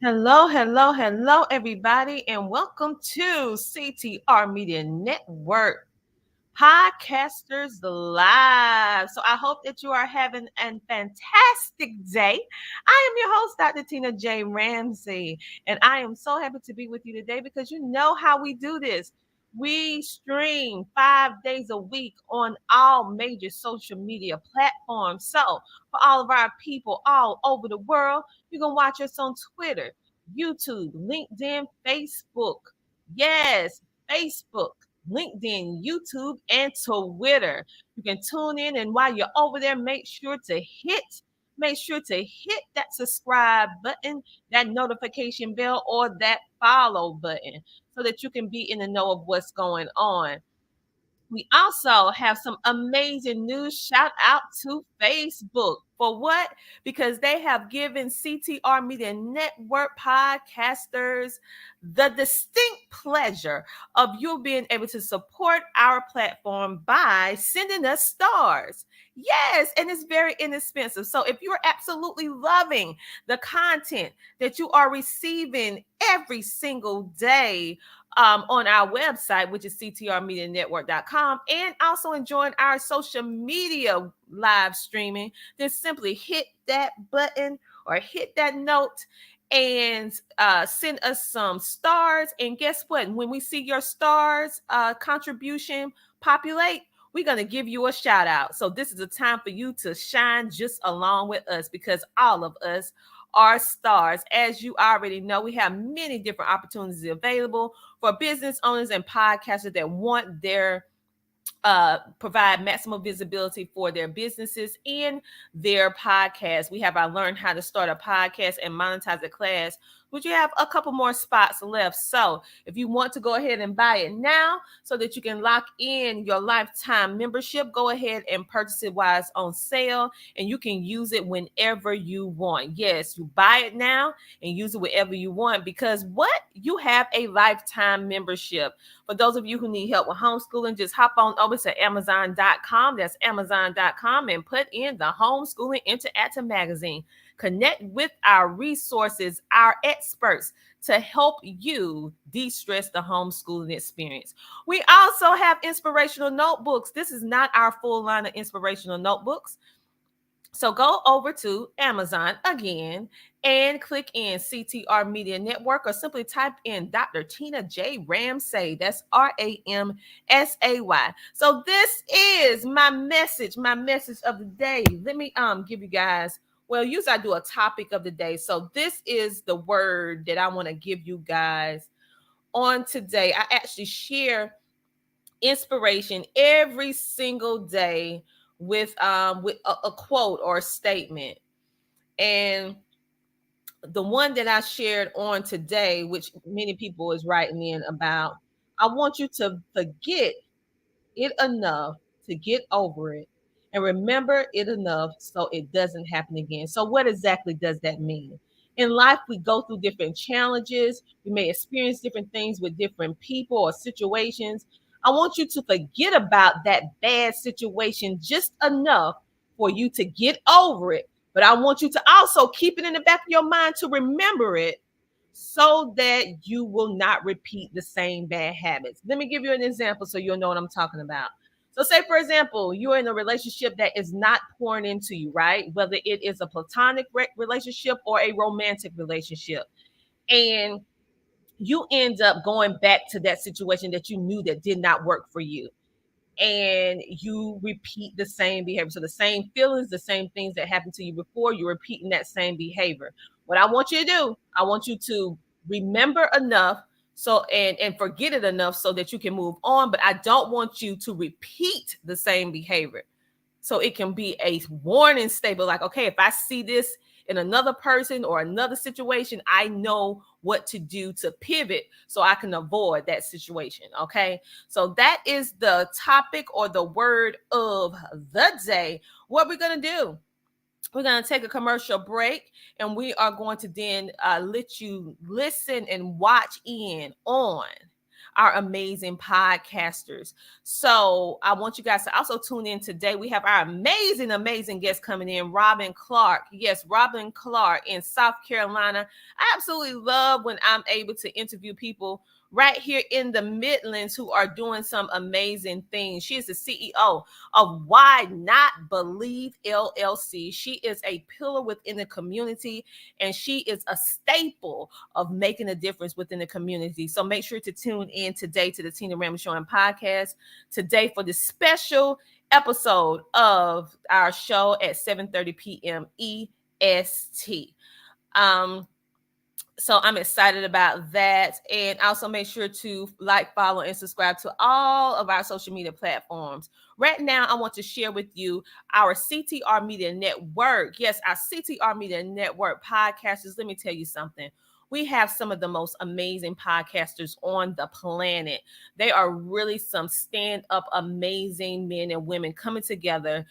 Hello, everybody, and welcome to CTR Media Network Podcasters Live. So I hope that you are having a fantastic day. I am your host, Dr. Tina J. Ramsey, and I am so happy to be with you today because you know how we do this. We stream 5 days a week on all major social media platforms. So, for all of our people all over the world, you can watch us on Twitter, YouTube, LinkedIn, Facebook. Yes, Facebook, LinkedIn, YouTube, and Twitter. You can tune in, and while you're over there, make sure to hit that subscribe button, that notification bell, or that follow button so that you can be in the know of what's going on. We also have some amazing news. Shout out to Facebook. For what? Because they have given CTR Media Network podcasters the distinct pleasure of you being able to support our platform by sending us stars. Yes, and it's very inexpensive. So if you're absolutely loving the content that you are receiving every single day, on our website, which is ctrmedianetwork.com, and also enjoying our social media live streaming, then simply hit that button or hit that note and send us some stars. And guess what? When we see your stars contribution populate, we're going to give you a shout out. So this is a time for you to shine just along with us because all of us are stars. As you already know, we have many different opportunities available for business owners and podcasters that want their provide maximum visibility for their businesses and their podcast. We have our Learn How to Start a Podcast and Monetize a class, which you have a couple more spots left. So if you want to go ahead and buy it now so that you can lock in your lifetime membership, go ahead and purchase it while it's on sale and you can use it whenever you want. Yes, you buy it now and use it whenever you want because what? You have a lifetime membership. For those of you who need help with homeschooling, just hop on over to Amazon.com. That's Amazon.com and put in the Homeschooling Interactive Magazine. Connect with our resources, our experts to help you de-stress the homeschooling experience. We also have inspirational notebooks. This is not our full line of inspirational notebooks. So go over to Amazon again and click in CTR Media Network or simply type in Dr. Tina J. Ramsay. That's Ramsay. So this is my message of the day. Let me give you guys, well, usually I do a topic of the day. So this is the word that I want to give you guys on today. I actually share inspiration every single day with a quote or a statement. And the one that I shared on today, which many people is writing in about, I want you to forget it enough to get over it and remember it enough so it doesn't happen again. So, what exactly does that mean? In life, we go through different challenges. We may experience different things with different people or situations. I want you to forget about that bad situation just enough for you to get over it. But I want you to also keep it in the back of your mind to remember it so that you will not repeat the same bad habits. Let me give you an example so you'll know what I'm talking about. So, say for example, you're in a relationship that is not pouring into you, right? Whether it is a platonic relationship or a romantic relationship. And you end up going back to that situation that you knew that did not work for you and you repeat the same behavior. So the same feelings, the same things that happened to you before, you're repeating that same behavior. What I want you to do, I want you to remember enough so and forget it enough so that you can move on. But I don't want you to repeat the same behavior. So it can be a warning statement like, okay, if I see this in another person or another situation, I know what to do to pivot so I can avoid that situation. Okay. So that is the topic or the word of the day. What we're going to do, we're going to take a commercial break and we are going to then let you listen and watch in on our amazing podcasters. So I want you guys to also tune in today. We have our amazing guest coming in, Robin Clark. Yes, Robin Clark in South Carolina. I absolutely love when I'm able to interview people right here in the Midlands who are doing some amazing things. She is the CEO of Why Not Believe LLC. She is a pillar within the community, and she is a staple of making a difference within the community. So make sure to tune in today to the Tina Ramsey Show and podcast today for this special episode of our show at 7:30 p.m. EST. So I'm excited about that. And also make sure to like, follow, and subscribe to all of our social media platforms. Right now, I want to share with you our CTR Media Network. Yes, our CTR Media Network podcasters. Let me tell you something. We have some of the most amazing podcasters on the planet. They are really some stand-up amazing men and women coming together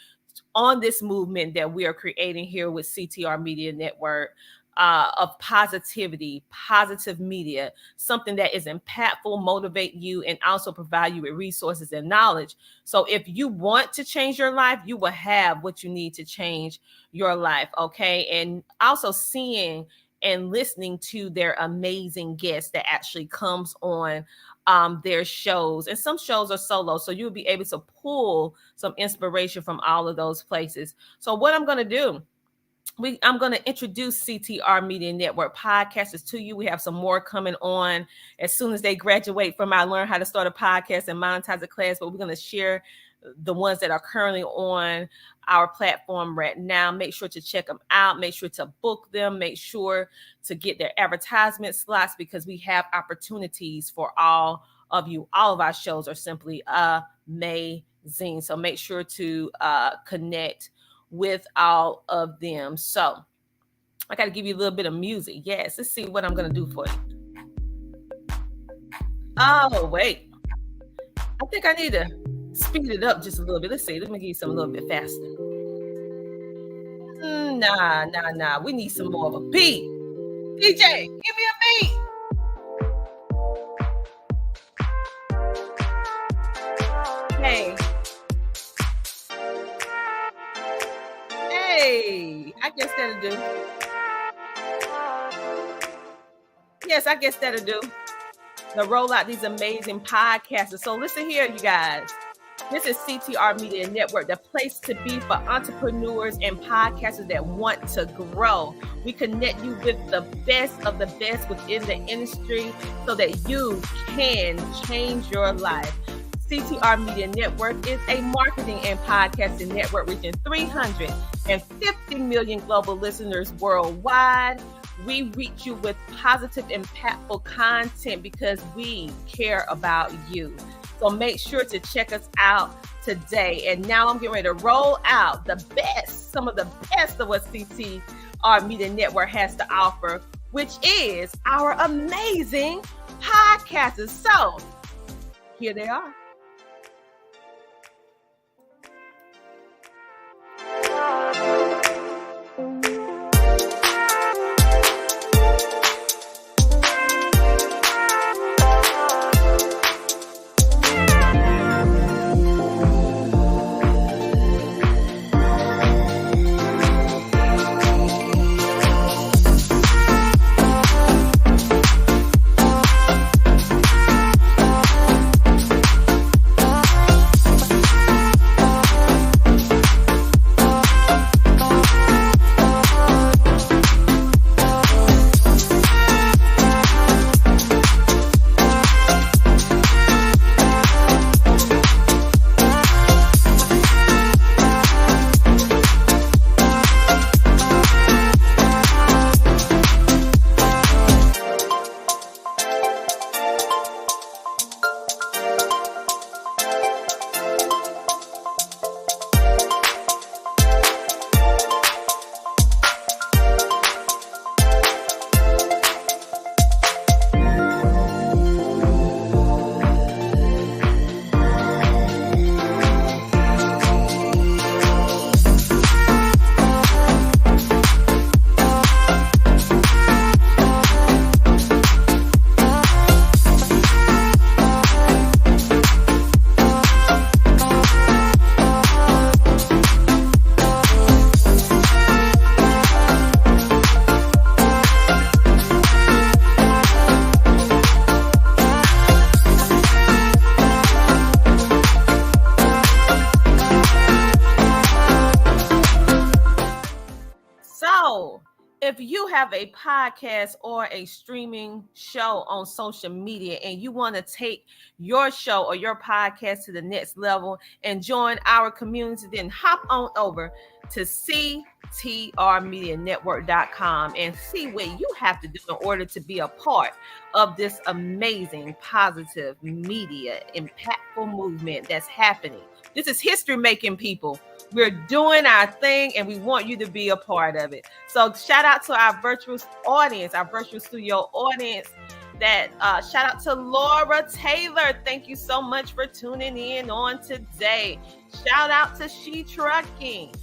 on this movement that we are creating here with CTR Media Network. Of positivity, positive media, something that is impactful, motivate you, and also provide you with resources and knowledge. So if you want to change your life, you will have what you need to change your life, okay? And also seeing and listening to their amazing guests that actually comes on their shows. And some shows are solo, so you'll be able to pull some inspiration from all of those places. So what I'm going to do, I'm going to introduce CTR Media Network podcasters to you. We have some more coming on as soon as they graduate from our Learn How to Start a Podcast and Monetize a class, but we're going to share the ones that are currently on our platform right now. Make sure to check them out. Make sure to book them. Make sure to get their advertisement slots because we have opportunities for all of you. All of our shows are simply amazing. So make sure to connect with all of them. So I got to give you a little bit of music. Yes, let's see what I'm going to do for you. Oh, wait. I think I need to speed it up just a little bit. Let's see. Let me give you something a little bit faster. Nah. We need some more of a beat. DJ, give me a beat. Hey, I guess that'll do. Yes, I guess that'll do. To roll out these amazing podcasters. So listen here, you guys. This is CTR Media Network, the place to be for entrepreneurs and podcasters that want to grow. We connect you with the best of the best within the industry so that you can change your life. CTR Media Network is a marketing and podcasting network reaching 350 million global listeners worldwide. We reach you with positive, impactful content because we care about you. So make sure to check us out today. And now I'm getting ready to roll out the best, some of the best of what CTR Media Network has to offer, which is our amazing podcasters. So here they are. have a podcast or a streaming show on social media and you want to take your show or your podcast to the next level and join our community, then hop on over to ctrmedianetwork.com and see what you have to do in order to be a part of this amazing, positive, media, impactful movement that's happening. This is history making, people. We're doing our thing and we want you to be a part of it. So shout out to our virtual audience, our virtual studio audience. Shout out to Laura Taylor. Thank you so much for tuning in on today. Shout out to She Trucking.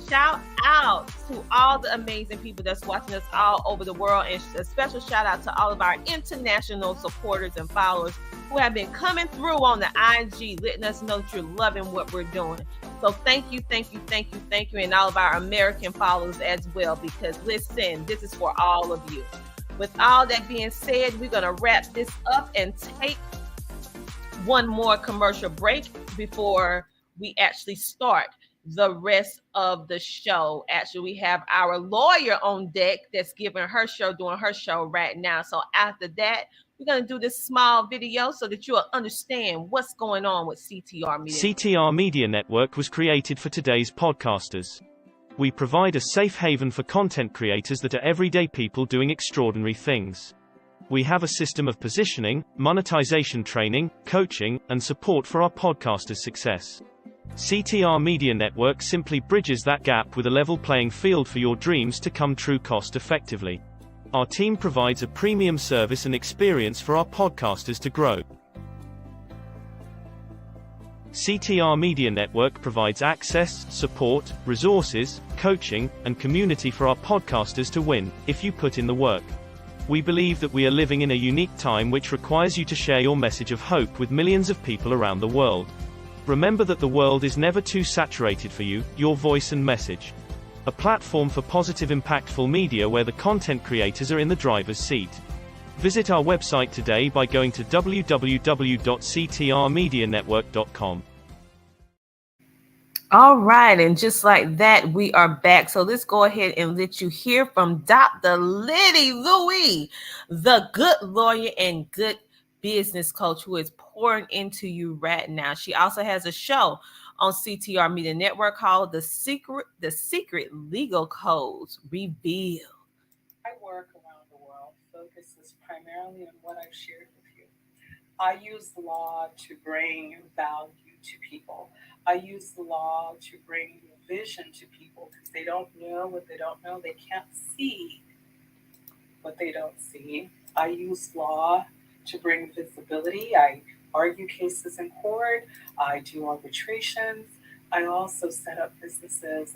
Shout out to all the amazing people that's watching us all over the world, and a special shout out to all of our international supporters and followers who have been coming through on the IG, letting us know that you're loving what we're doing. So thank you, and all of our American followers as well, because listen, this is for all of you. With all that being said, we're going to wrap this up and take one more commercial break before we actually start the rest of the show. Actually, we have our lawyer on deck that's doing her show right now. So after that, we're going to do this small video so that you'll understand what's going on with CTR Media. CTR Media Network was created for today's podcasters. We provide a safe haven for content creators that are everyday people doing extraordinary things. We have a system of positioning, monetization training, coaching, and support for our podcasters' success. CTR Media Network simply bridges that gap with a level playing field for your dreams to come true cost effectively. Our team provides a premium service and experience for our podcasters to grow. CTR Media Network provides access, support, resources, coaching, and community for our podcasters to win, if you put in the work. We believe that we are living in a unique time which requires you to share your message of hope with millions of people around the world. Remember that the world is never too saturated for you, your voice and message. A platform for positive, impactful media where the content creators are in the driver's seat. Visit our website today by going to www.ctrmedianetwork.com. All right, and just like that, we are back. So let's go ahead and let you hear from Dr. Liddy Louis, the good lawyer and good business coach who is pouring into you right now. She also has a show on CTR Media Network called The Secret Legal Codes Revealed. I work around the world focuses primarily on what I've shared with you. I use law to bring value to people. I use the law to bring vision to people because they don't know what they don't know. They can't see what they don't see. I use law to bring visibility. I argue cases in court. I do arbitrations. I also set up businesses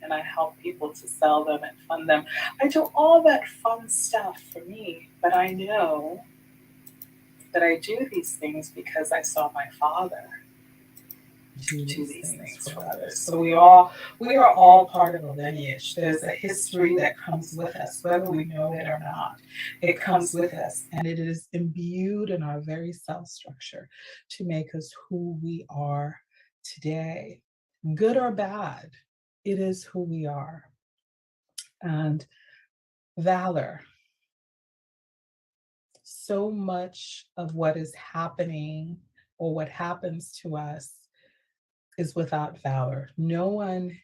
and I help people to sell them and fund them. I do all that fun stuff for me, but I know that I do these things because I saw my father do these things for others. So we are all part of a lineage. There's a history that comes with us, whether we know it or not. It comes with us, and it is imbued in our very cell structure to make us who we are today. Good or bad, it is who we are. And valor. So much of what is happening or what happens to us is without valor. No one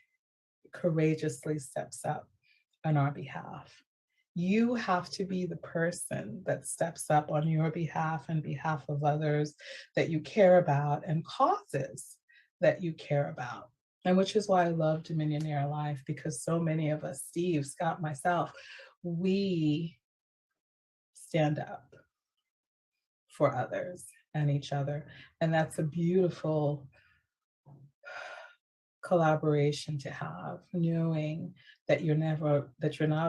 courageously steps up on our behalf. You have to be the person that steps up on your behalf and behalf of others that you care about and causes that you care about. And which is why I love Dominionaire Life, because so many of us, Steve, Scott, myself, we stand up for others and each other. And that's a beautiful collaboration to have, knowing that you're not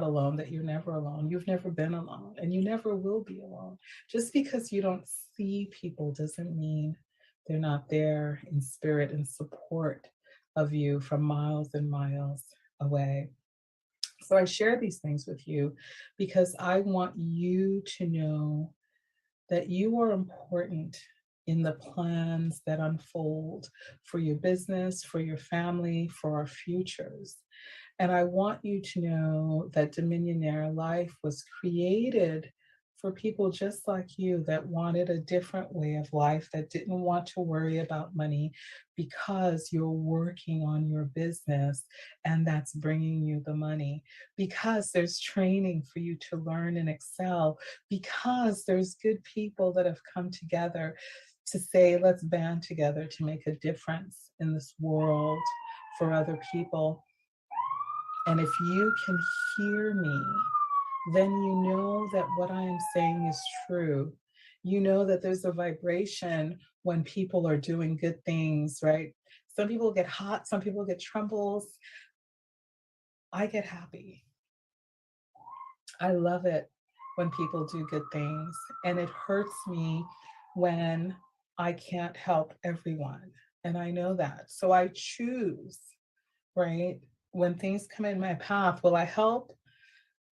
alone, that you're never alone. You've never been alone, and you never will be alone. Just because you don't see people doesn't mean they're not there in spirit and support of you from miles and miles away. So I share these things with you because I want you to know that you are important in the plans that unfold for your business, for your family, for our futures. And I want you to know that Dominionaire Life was created for people just like you that wanted a different way of life, that didn't want to worry about money because you're working on your business and that's bringing you the money, because there's training for you to learn and excel, because there's good people that have come together to say, let's band together to make a difference in this world for other people. And if you can hear me, then you know that what I am saying is true. You know that there's a vibration when people are doing good things, right? Some people get hot, some people get trembles. I get happy. I love it when people do good things. And it hurts me when I can't help everyone. And I know that. So I choose, right? When things come in my path, will I help?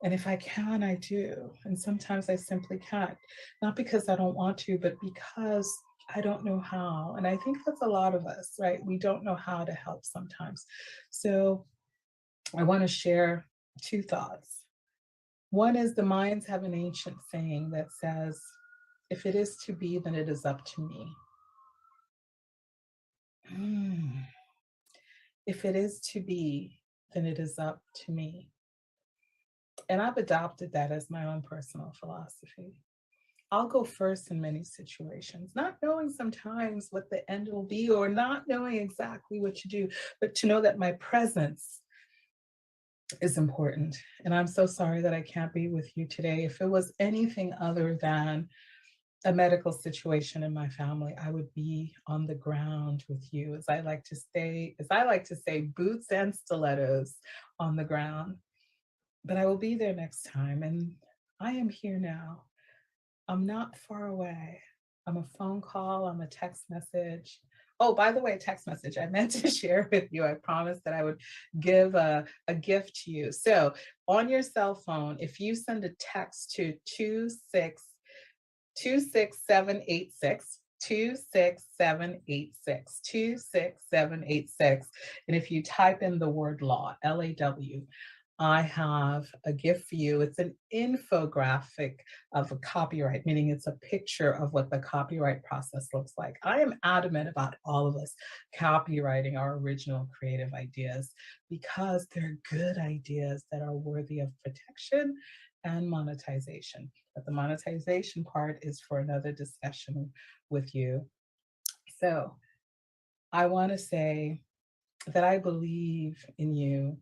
And if I can, I do. And sometimes I simply can't, not because I don't want to, but because I don't know how. And I think that's a lot of us, right? We don't know how to help sometimes. So I want to share two thoughts. One is the Mayans have an ancient saying that says, if it is to be, then it is up to me. If it is to be, then it is up to me. And I've adopted that as my own personal philosophy. I'll go first in many situations, not knowing sometimes what the end will be or not knowing exactly what to do, but to know that my presence is important. And I'm so sorry that I can't be with you today. If it was anything other than a medical situation in my family, I would be on the ground with you, as I like to say, boots and stilettos on the ground. But I will be there next time. And I am here now. I'm not far away. I'm a phone call, I'm a text message. Oh, by the way, text message, I meant to share with you. I promised that I would give a gift to you. So on your cell phone, if you send a text to 26786, 26786, and if you type in the word law, LAW, I have a gift for you. It's an infographic of a copyright, meaning it's a picture of what the copyright process looks like. I am adamant about all of us copywriting our original creative ideas because they're good ideas that are worthy of protection and monetization. But the monetization part is for another discussion with you. So I want to say that I believe in you.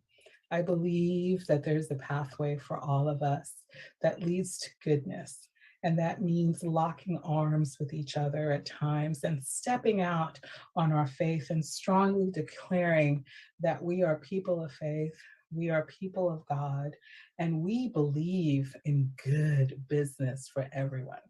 I believe that there's a pathway for all of us that leads to goodness. And that means locking arms with each other at times and stepping out on our faith and strongly declaring that we are people of faith, we are people of God, and we believe in good business for everyone.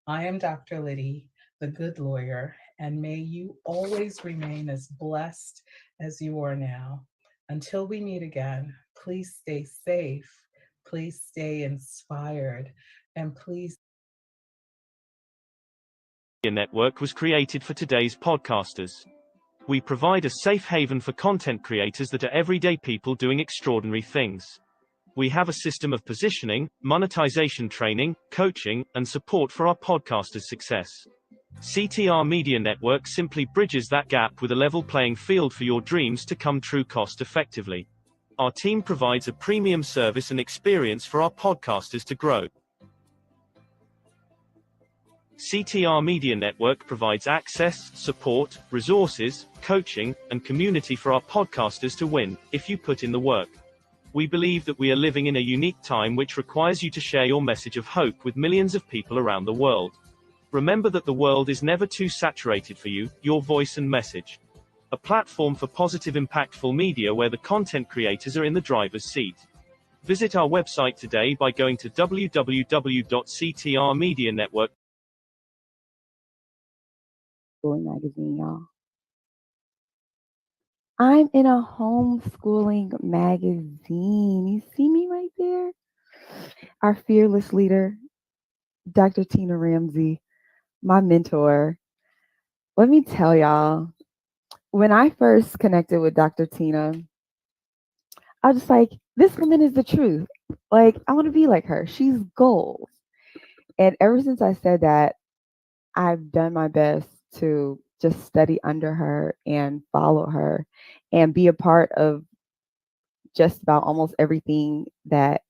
I am Dr. Liddy, the good lawyer, and may you always remain as blessed as you are now. Until we meet again, please stay safe, please stay inspired, and please. Network was created for today's podcasters. We provide a safe haven for content creators that are everyday people doing extraordinary things. We have a system of positioning, monetization training, coaching, and support for our podcasters' success. CTR Media Network simply bridges that gap with a level playing field for your dreams to come true cost effectively. Our team provides a premium service and experience for our podcasters to grow. CTR Media Network provides access, support, resources, coaching, and community for our podcasters to win, if you put in the work. We believe that we are living in a unique time which requires you to share your message of hope with millions of people around the world. Remember that the world is never too saturated for you, your voice and message. A platform for positive impactful media where the content creators are in the driver's seat. Visit our website today by going to www.ctrmedianetwork.com. Magazine, y'all. I'm in a homeschooling magazine. You see me right there? Our fearless leader, Dr. Tina Ramsey, my mentor. Let me tell y'all, when I first connected with Dr. Tina, I was just like, this woman is the truth. Like, I want to be like her. She's gold. And ever since I said that, I've done my best to just study under her and follow her and be a part of just about almost everything that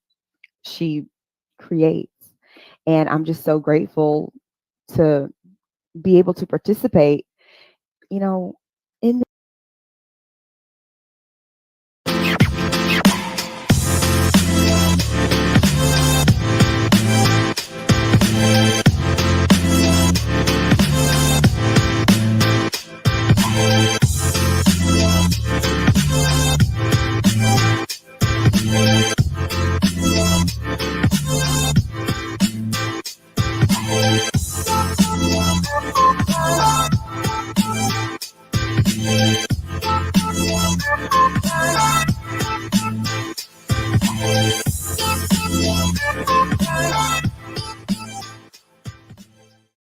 she creates. And I'm just so grateful to be able to participate, you know, in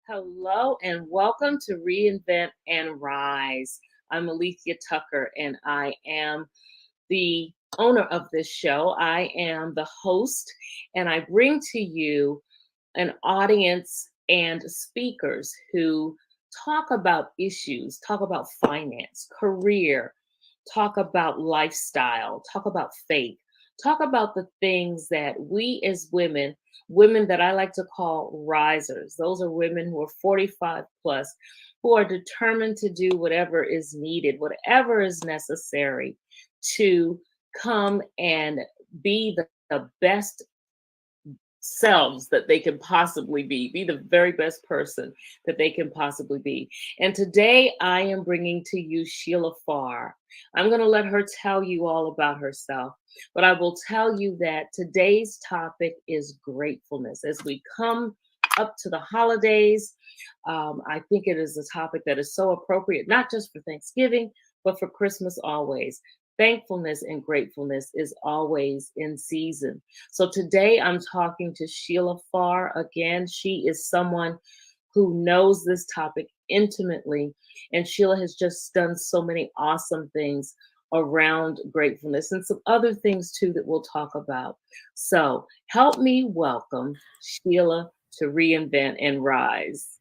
Hello and welcome to Reinvent and Rise. I'm Alethea Tucker and I am the owner of this show. I am the host and I bring to you an audience and speakers who talk about issues, talk about finance, career, talk about lifestyle, talk about faith, talk about the things that we as women, women that I like to call risers, those are women who are 45 plus, who are determined to do whatever is needed, whatever is necessary to come and be the best selves that they can possibly be the very best person that they can possibly be. And today I am bringing to you Sheila Farr. I'm going to let her tell you all about herself, but I will tell you that today's topic is gratefulness. As we come up to the holidays, I think it is a topic that is so appropriate, not just for Thanksgiving, but for Christmas always. Thankfulness and gratefulness is always in season. So today I'm talking to Sheila Farr again. She is someone who knows this topic intimately, and Sheila has just done so many awesome things around gratefulness and some other things too that we'll talk about. So help me welcome Sheila to Reinvent and Rise.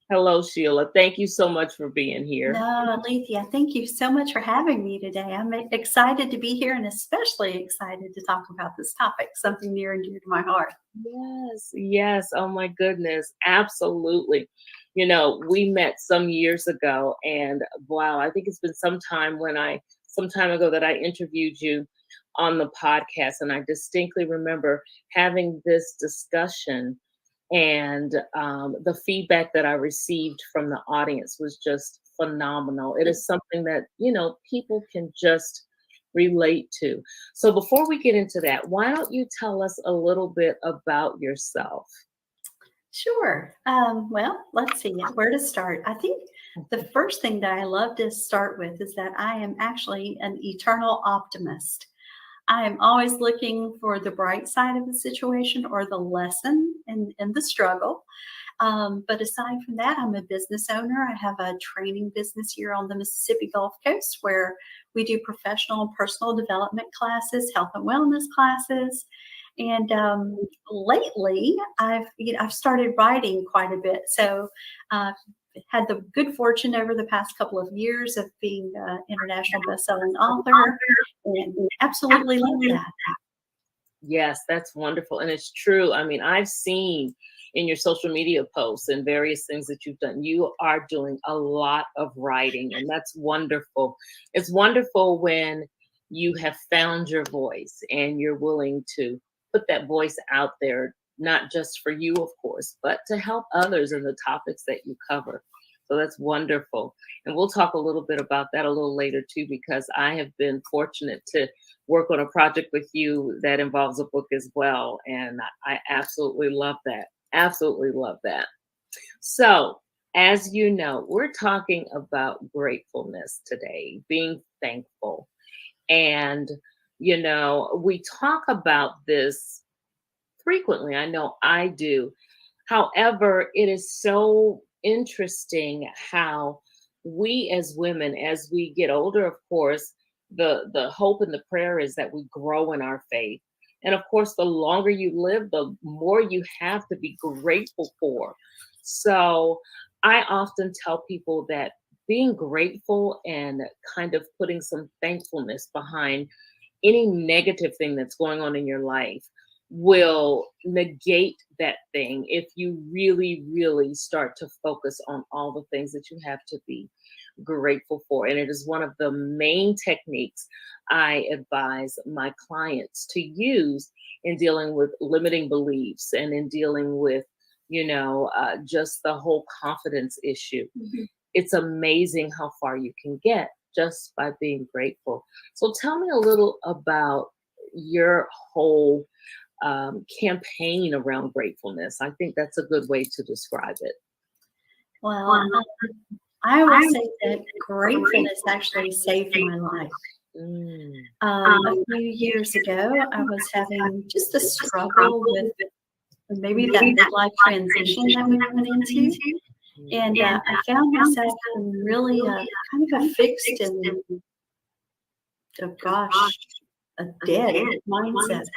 Hello, Sheila. Thank you so much for being here. No, Alethea, thank you so much for having me today. I'm excited to be here and especially excited to talk about this topic, something near and dear to my heart. Yes, yes. Oh my goodness. Absolutely. You know, we met some years ago and wow, I think it's been some time ago that I interviewed you on the podcast and I distinctly remember having this discussion and the feedback that I received from the audience was just phenomenal. It is something that, you know, people can just relate to. So before we get into that, why don't you tell us a little bit about yourself? Sure. Well, let's see where to start. I think the first thing that I love to start with is that I am actually an eternal optimist. I am always looking for the bright side of the situation or the lesson in the struggle. But aside from that, I'm a business owner. I have a training business here on the Mississippi Gulf Coast where we do professional and personal development classes, health and wellness classes. And lately, I've started writing quite a bit. So I've had the good fortune over the past couple of years of being an international best-selling author, and absolutely love that. Yes, that's wonderful. And it's true. I mean, I've seen in your social media posts and various things that you've done, you are doing a lot of writing, and that's wonderful. It's wonderful when you have found your voice and you're willing to put that voice out there, not just for you, of course, but to help others in the topics that you cover. So that's wonderful. And we'll talk a little bit about that a little later too, because I have been fortunate to work on a project with you that involves a book as well. And I absolutely love that. Absolutely love that. So, as you know, we're talking about gratefulness today, being thankful. And, you know, we talk about this frequently. I know I do. However, it is so interesting how we as women, as we get older, of course, the hope and the prayer is that we grow in our faith. And of course, the longer you live, the more you have to be grateful for. So I often tell people that being grateful and kind of putting some thankfulness behind any negative thing that's going on in your life will negate that thing if you really, really start to focus on all the things that you have to be grateful for. And it is one of the main techniques I advise my clients to use in dealing with limiting beliefs and in dealing with, just the whole confidence issue. It's amazing how far you can get just by being grateful. So tell me a little about your whole campaign around gratefulness. I think that's a good way to describe it. Well, I would say that gratefulness actually saved my life. A few years ago, I was having just a struggle with maybe that midlife transition that we went into. And I found myself in really kind of a fixed and, a dead mindset.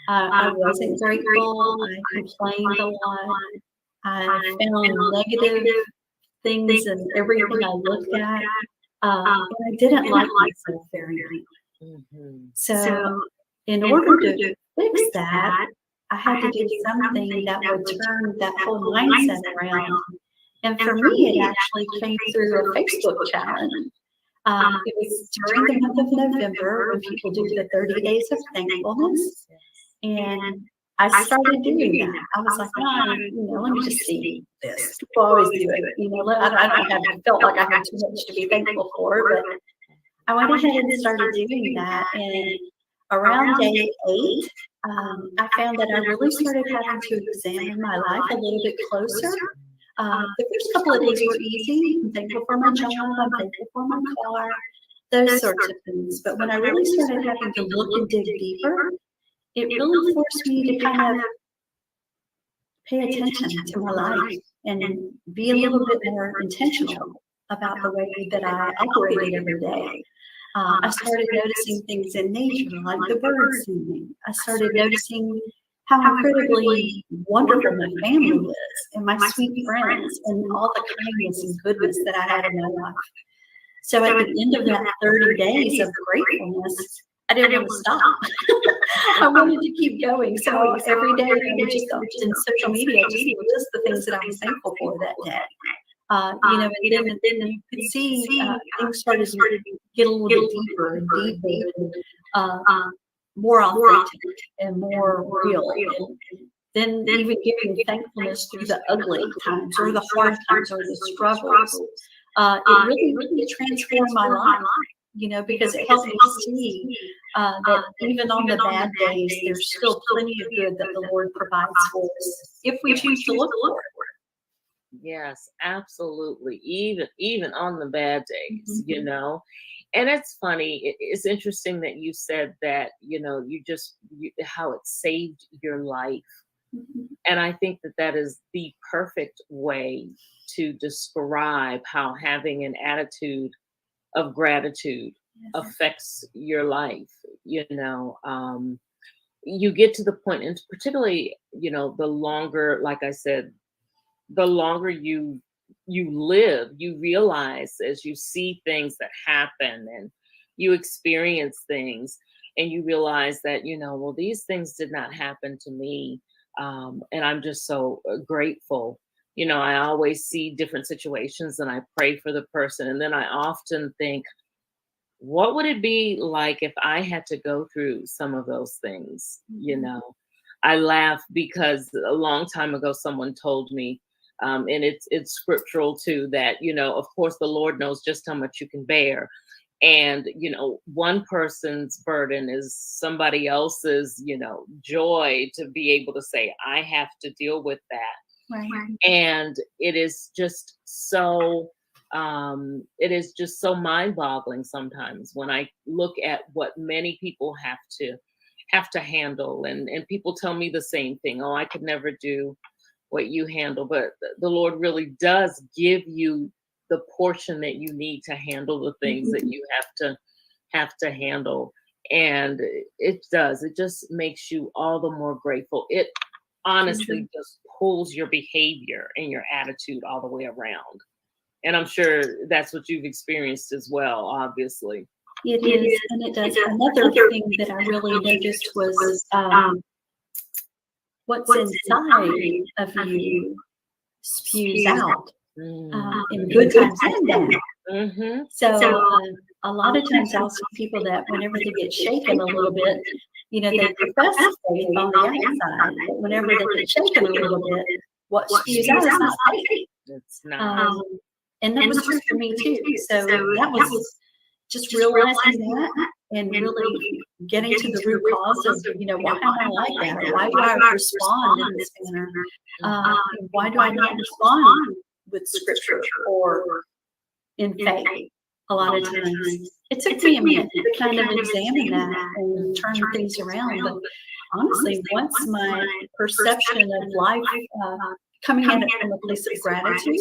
I wasn't grateful. I complained a lot. I found negative things in everything I looked at. And I didn't like myself very much. So in order to fix that, I had to do something that would turn that whole mindset around. And for me, it actually came through a Facebook challenge. It was during the month of November when people do the 30 days of thankfulness. And I started doing that. I was like, let me just see this. People always do it. I don't felt like I had too much to be thankful for, but I went ahead and started doing that. And around day 8, I found that I really started having to examine my life a little bit closer. The first couple of days were easy. I'm thankful for my job. I'm thankful for my car, those sorts of things. But when I really started having to look and dig deeper, it really forced me to kind of pay attention to my life and be a little bit more intentional about the way that I operated every day. I started noticing things in nature, like the birds singing. I started noticing how incredibly wonderful my family is and my sweet friends and all the kindness and goodness that I had in my life. So at the end of that 30 days of gratefulness, I didn't want to stop. I wanted to keep going. So every day I would just go in social media, just list the things that I was thankful for that day. And then you could see things started to get a little bit deeper and deeper and more authentic and more real. And then even giving thankfulness through the ugly times or the hard times or the struggles. It really transformed my life, because it helped me see that even on the bad days, there's still plenty of good that the Lord provides for us if we choose to look for it. Yes, absolutely. Even on the bad days, And it's funny. It's interesting that you said that, how it saved your life. And I think that is the perfect way to describe how having an attitude of gratitude affects your life. You get to the point, and particularly, the longer, like I said, the longer you live, you realize as you see things that happen and you experience things and you realize that, well, these things did not happen to me. And I'm just so grateful. I always see different situations and I pray for the person. And then I often think, what would it be like if I had to go through some of those things? I laugh because a long time ago, someone told me, and it's scriptural too, that, of course, the Lord knows just how much you can bear. And, one person's burden is somebody else's, joy to be able to say, I have to deal with that. Right. And it is just so mind-boggling sometimes when I look at what many people have to handle. And people tell me the same thing. Oh, I could never do what you handle. But the Lord really does give you the portion that you need to handle the things that you have to handle. And it just makes you all the more grateful. It honestly just pulls your behavior and your attitude all the way around. And I'm sure that's what you've experienced as well, obviously. It is, and it does. Another thing that I really noticed was what's inside of you spews out in good times and bad. So a lot of times I'll see people that whenever they get shaken a little bit, they profess faith on the outside, but whenever they get shaken a little bit, what spews out is not faith. It's not. And that was true for me too. So that was just realizing that and really getting to the root cause of, why am I like that? Or why do I respond in this manner? Why do I not respond with scripture or in faith? A lot of times it took me a minute to kind of examine that and turn things around. But honestly, once my perception of life coming at it from a place of gratitude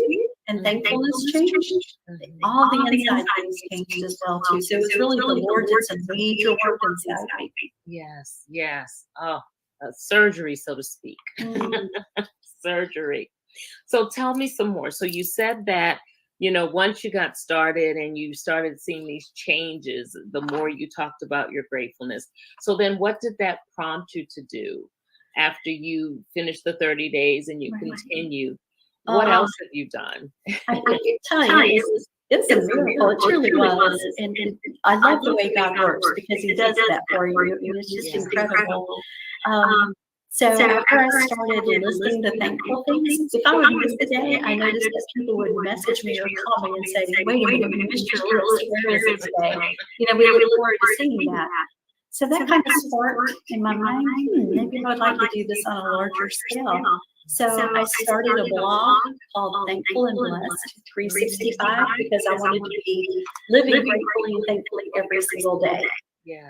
and thankfulness changed, all the inside things changed as well too. So it's really the Lord did some major work inside me. Yes. Oh, surgery, so to speak. Surgery. So tell me some more. So you said that, once you got started and you started seeing these changes, the more you talked about your gratefulness. So then what did that prompt you to do after you finished the 30 days and you continue? What else have you done? I can tell you, it's a miracle. It truly was. And I love the way God works because he does that for you. It's just incredible. So after I started listing the thankful things, if I would miss a day, I noticed that people would message me or call me and say, wait a minute, we missed your list. Where is it today? We look forward to seeing that. So that kind of sparked in my mind, maybe I would like to do this on a larger scale. So I started a blog called Thankful and Blessed 365 because I wanted to be living gratefully and thankfully every single day.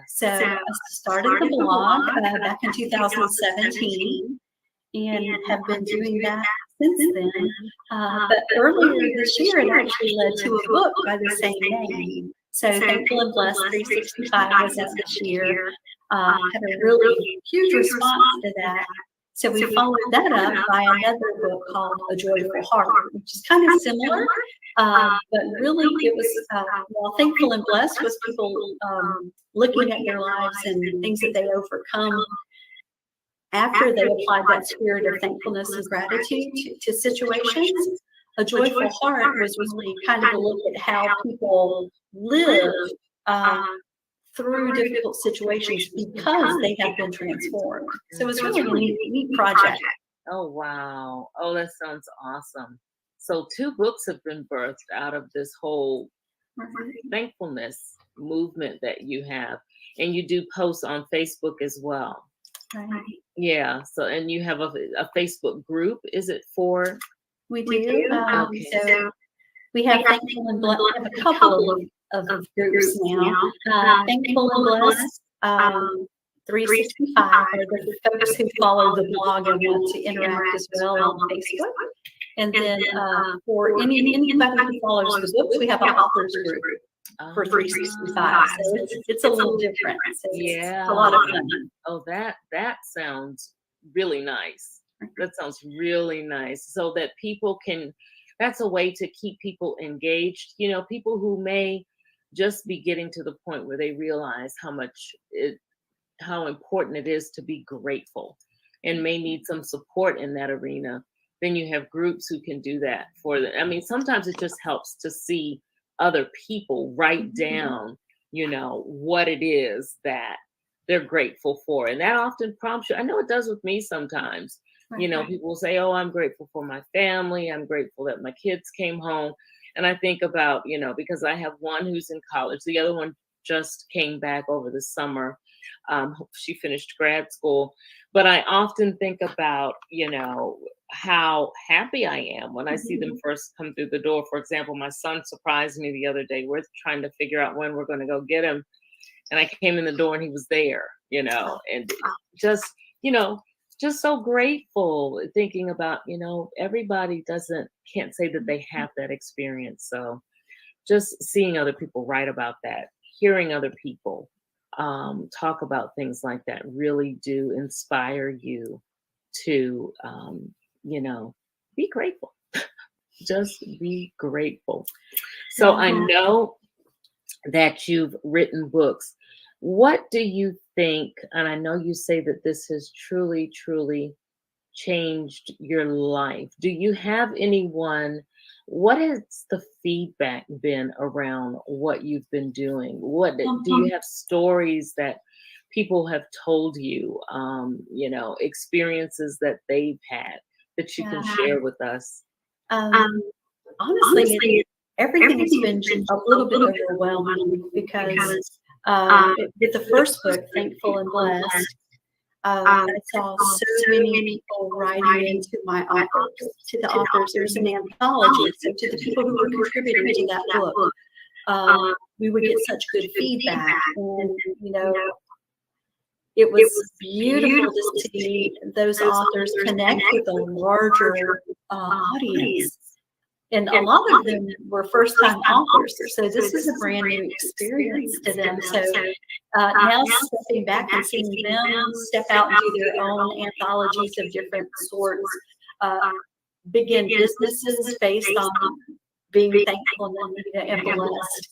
So I started the blog back in 2017 and have been doing that since then. But earlier this year, it actually led to a book by the same name. So Thankful and Blessed 365 was out this year. Had a really huge response to that. So we followed that up by another book called A Joyful Heart, which is kind of similar. But really it was, Thankful and Blessed was people looking at their lives and things that they overcome after they applied that spirit of thankfulness and gratitude to situations. A Joyful Heart was really kind of a look at how people live through difficult situations because they have been transformed. So it's really a neat project. Oh, wow. Oh, that sounds awesome. So 2 books have been birthed out of this whole thankfulness movement that you have. And you do posts on Facebook as well. Right. Yeah. So, and you have a Facebook group. Is it for? We do. So we have Thankful and Blessed. We have a couple of groups now. Thankful and Blessed 365 are the folks who follow the blog and want to interact as well on Facebook. And then for anybody who follows the books, we have an authors group for 365. So it's a little different. So it's a lot of fun. Oh, that sounds really nice. That sounds really nice. So that people can, that's a way to keep people engaged. People who may just be getting to the point where they realize how important it is to be grateful and may need some support in that arena. Then you have groups who can do that for them. I mean, sometimes it just helps to see other people write down, what it is that they're grateful for. And that often prompts you. I know it does with me sometimes. People will say, oh, I'm grateful for my family. I'm grateful that my kids came home. And I think about, because I have one who's in college. The other one just came back over the summer. She finished grad school. But I often think about, how happy I am when I see them first come through the door. For example, my son surprised me the other day. We're trying to figure out when we're going to go get him. And I came in the door and he was there, and just so grateful thinking about, everybody can't say that they have that experience. So just seeing other people write about that hearing other people talk about things like that really do inspire you to, be grateful. Just be grateful. So I know that you've written books. What do you think? And I know you say that this has truly, truly changed your life. Do you have anyone? What has the feedback been around what you've been doing? What do you have stories that people have told you, experiences that they've had that you can share with us? Honestly, everything has been a little bit overwhelming because with the first book, Thankful and Blessed, I saw so many people writing into my authors, to the authors. There's an anthology, so to the people who were contributing to that book, we would get such good feedback, and it was beautiful to see those authors connect with a larger audience. And a lot of them were first-time authors, so this is a brand new experience to them. So now stepping back and seeing them step out and do their own anthologies of different sorts, begin businesses based on being thankful and blessed,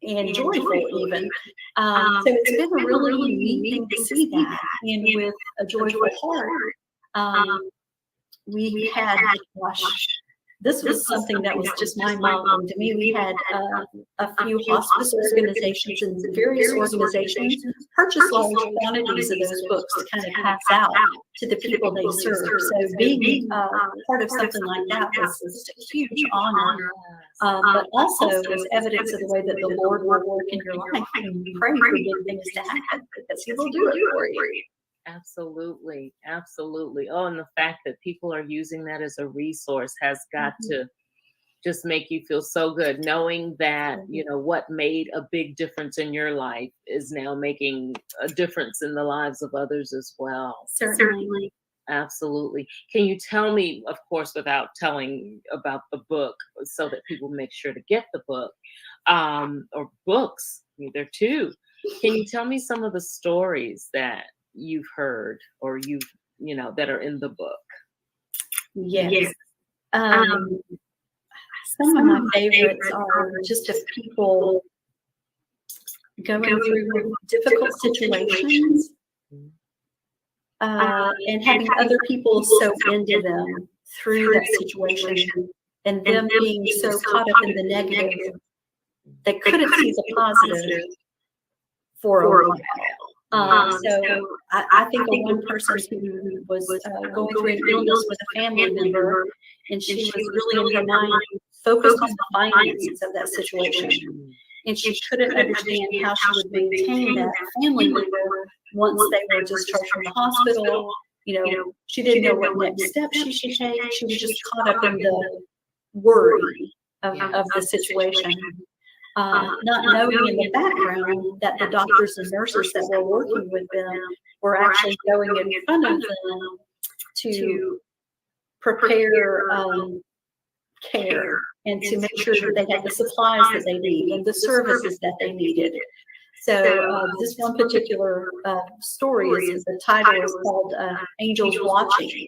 and joyful even. So it's been a really neat thing to see that. And with a joyful heart, we had, this was something that was just mind-boggling to me. We had a few hospice organizations and various organizations purchase large quantities of those books to kind of pass out to the people they serve. So being part of something like that was just a huge honor, but also was evidence of the way that the Lord will work in your life and pray for big things to happen, because He will do it for you. Absolutely. Absolutely. Oh, and the fact that people are using that as a resource has got to just make you feel so good, knowing that, what made a big difference in your life is now making a difference in the lives of others as well. Certainly. Absolutely. Can you tell me, of course, without telling about the book, so that people make sure to get the book, or books, either two. Can you tell me some of the stories that you've heard or that are in the book? Yes. Some of my favorites are just of people going through difficult situations, and having other people so into them through that situation, and them being so caught up in the negative they couldn't see the positive for a while. So I think of one person who was going through an illness with a family member, and she was really in her mind focused on the finances of that situation. And she couldn't understand how she would maintain that family member once they were discharged from the hospital. She didn't know what next steps she should take. She was just caught up in the worry of the situation. Not knowing in the background that the doctors and nurses that were working with them were actually going in front of them to prepare care and to make sure that they had the supplies that they need and the services that they needed. So this one particular story is the title is called Angels Watching.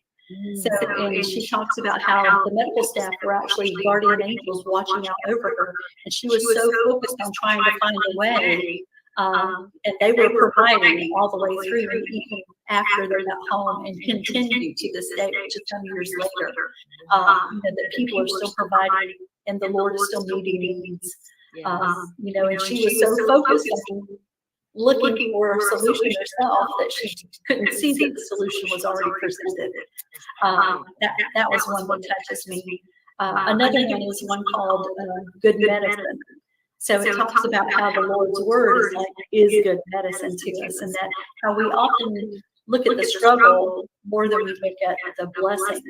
So, and she talks about how the medical staff were actually guardian angels watching out over her, and she was so focused on trying to find a way, and they were providing all the way through, and even after they're at home, and continue to this day, which is some years later. That people are still providing, and the Lord is still meeting needs. And she was so focused on looking for a solution herself that she couldn't see that the solution was already presented. That was one that touches me. Another one is one called Good Medicine. So it talks about how the Lord's word is good medicine to us, and that how we often look at the struggle more than we look at the blessing.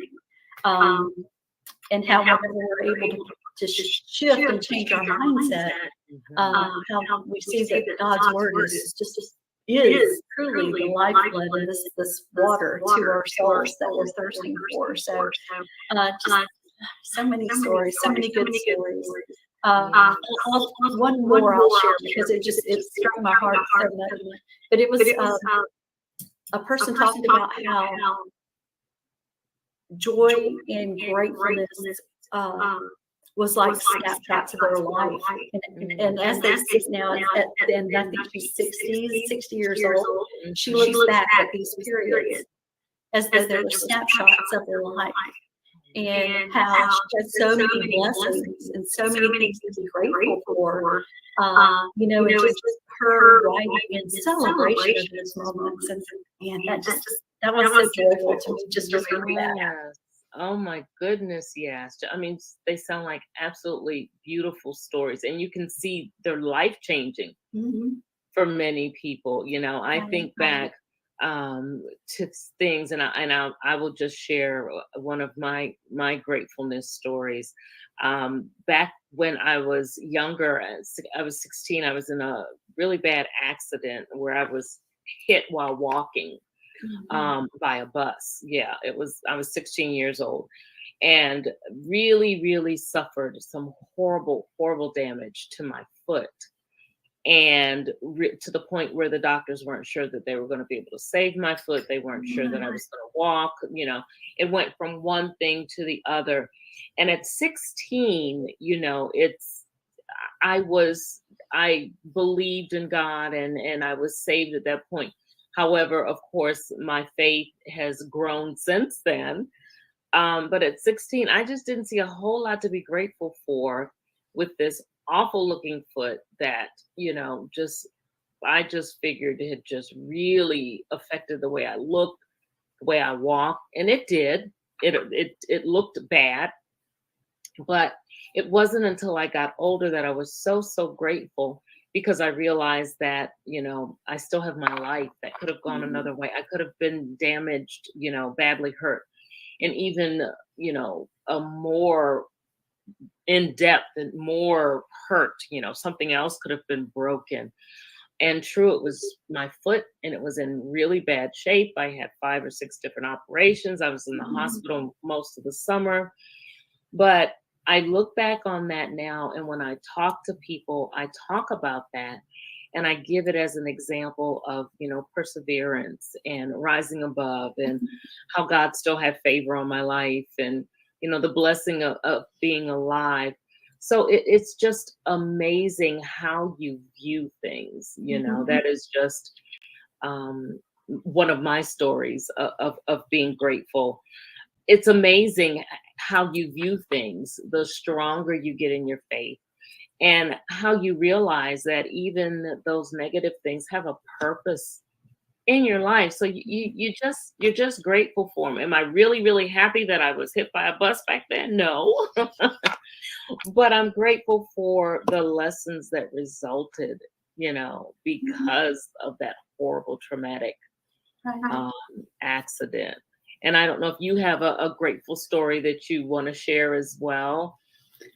And how whenever we're able to shift and change our mindset, how we see that God's word is truly the lifeblood and this water to our souls that we're thirsting for. So just so many stories, so many good stories. One more I'll share because it struck my heart so much. But it was a person talking about how joy and gratefulness was like snapshots of their life. And as they sit now, and I think she's 60 years old, she looks back at these periods as though they were snapshots of their life. And how she had so many blessings and so many things to be grateful for, and just her writing in celebration of those moments. And that was so joyful to me just to read that. Yes. Oh my goodness, yes. I mean, they sound like absolutely beautiful stories, and you can see they're life changing for many people. I think back to things, and I will just share one of my gratefulness stories. Back when I was younger, I was 16. I was in a really bad accident where I was hit while walking by a bus. Yeah, I was 16 years old and really, really suffered some horrible, horrible damage to my foot. And to the point where the doctors weren't sure that they were going to be able to save my foot. They weren't sure that I was going to walk. It went from one thing to the other. And at 16, I believed in God and I was saved at that point. However, of course, my faith has grown since then. But at 16, I just didn't see a whole lot to be grateful for with this awful looking foot that, I just figured it had just really affected the way I looked, the way I walked. And it did. It looked bad. But it wasn't until I got older that I was so grateful, because I realized that, I still have my life that could have gone another way. I could have been damaged, badly hurt. And even, a more in depth and more hurt, something else could have been broken. And true, it was my foot, and it was in really bad shape. I had 5 or 6 different operations. I was in the hospital most of the summer. But I look back on that now, and when I talk to people, I talk about that, and I give it as an example of, perseverance and rising above, and how God still had favor on my life, and, the blessing of being alive. So it's just amazing how you view things. That is just one of my stories of being grateful. It's amazing how you view things, the stronger you get in your faith, and how you realize that even those negative things have a purpose in your life. So you're just grateful for them. Am I really, really happy that I was hit by a bus back then? No. But I'm grateful for the lessons that resulted, because of that horrible, traumatic accident. And I don't know if you have a grateful story that you want to share as well.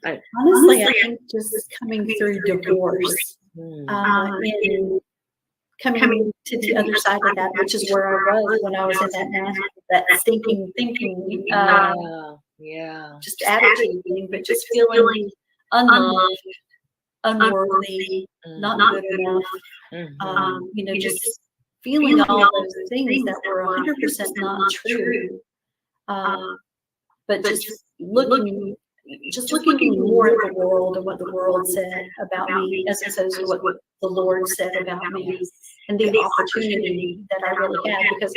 Honestly, I think just coming through divorce, and coming to the other side of that, which is where I was when I was in that stinking thinking, just attitude thing, but just feeling unloved, unworthy, not good enough, just feeling all those things that were 100% not true, but just looking more at the world and what the world said about me as opposed to what the Lord said about me, and the opportunity that I really had, because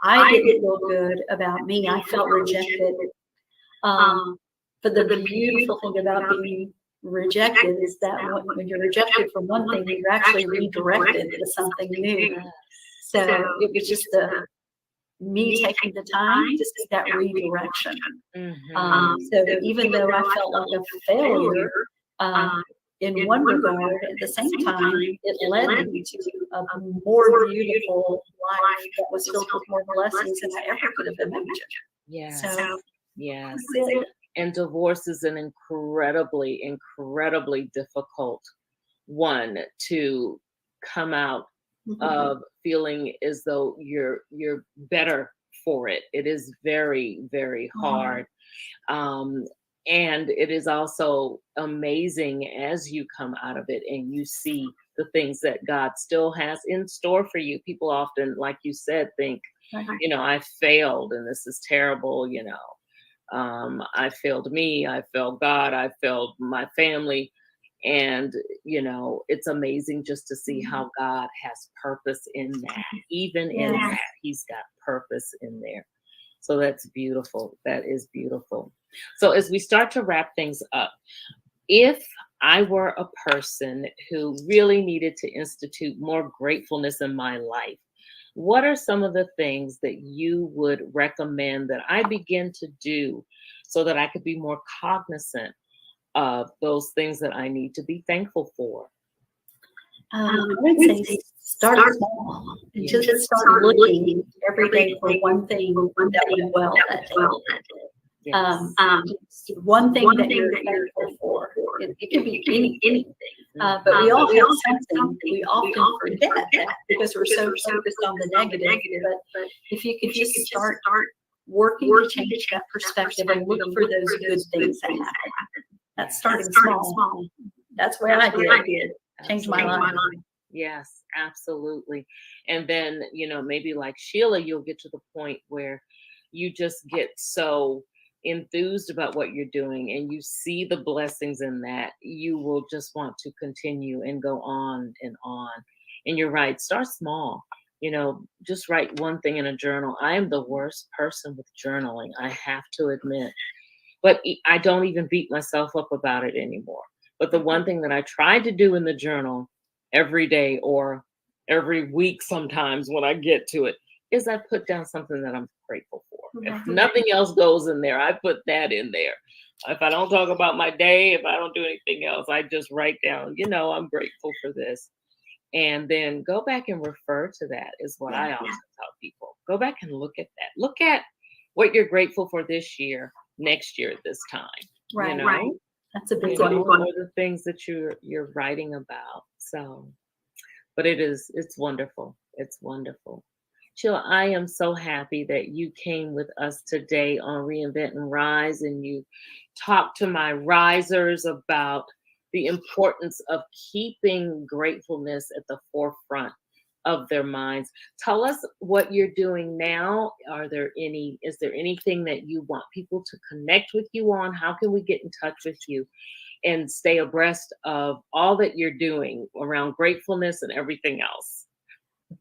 I didn't feel good about me. I felt rejected. But the beautiful thing about being rejected is that when you're rejected from one thing, you're actually redirected to something new. So it was just me taking the time to see that redirection. So even though I felt like a failure in one regard, at the same time, it led me to a more beautiful life that was filled with more blessings than I ever could have imagined. Yes. So yes. And divorce is an incredibly, incredibly difficult one to come out of, feeling as though you're better for it. It is very, very hard. And And it is also amazing as you come out of it and you see the things that God still has in store for you. People often, like you said, think, Right. I failed and this is terrible. I failed me, I failed God, I failed my family. And, it's amazing just to see how God has purpose in that. Even in Yes. that, He's got purpose in there. So that's beautiful. That is beautiful. So as we start to wrap things up, if I were a person who really needed to institute more gratefulness in my life, what are some of the things that you would recommend that I begin to do so that I could be more cognizant of those things that I need to be thankful for? I would say start small and just start looking every day for one thing that went well that day. Yes. One thing that you're thankful for. It could be anything. But we all have something. We often forget that because we're so focused on the negative. But if you could just start working to change that perspective and look for those good things that happen. That's starting small. That's what I did. Changed my life. Yes, absolutely. And then, maybe like Sheila, you'll get to the point where you just get so enthused about what you're doing and you see the blessings in that, you will just want to continue and go on and on. And you're right, start small. Just write one thing in a journal. I am the worst person with journaling, I have to admit. But I don't even beat myself up about it anymore. But the one thing that I tried to do in the journal every day or every week sometimes when I get to it is I put down something that I'm grateful for. If nothing else goes in there, I put that in there. If I don't talk about my day, if I don't do anything else, I just write down, I'm grateful for this. And then go back and refer to that is what I also tell people. Go back and look at that. Look at what you're grateful for this year, next year at this time. Right. That's a big One one. of the things that you're writing about. So, but it's wonderful. It's wonderful. Sheila, I am so happy that you came with us today on Reinvent and Rise, and you talked to my risers about the importance of keeping gratefulness at the forefront of their minds. Tell us what you're doing now. Is there anything that you want people to connect with you on? How can we get in touch with you and stay abreast of all that you're doing around gratefulness and everything else?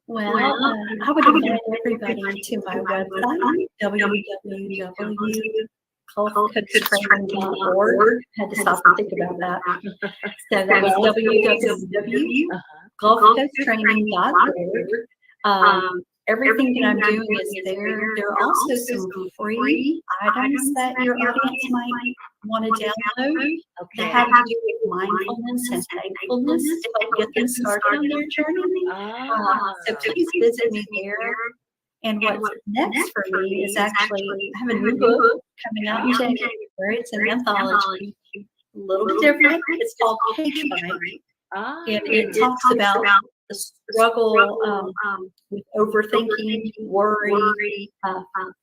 Well, I would invite everybody to my website, www.gulfcoasttraining.org. Had to stop and think about that. So that was www.gulfcoasttraining.org. Everything that I'm doing is there. There are also some free items that your audience might want to download that have to do with mindfulness and thankfulness to help get them started on their journey. So please visit me there. And what's next for me is actually, I have a new book coming out in January. It's an anthology, a little bit different. It's called Cage Fight. And it talks about the struggle with overthinking, worry,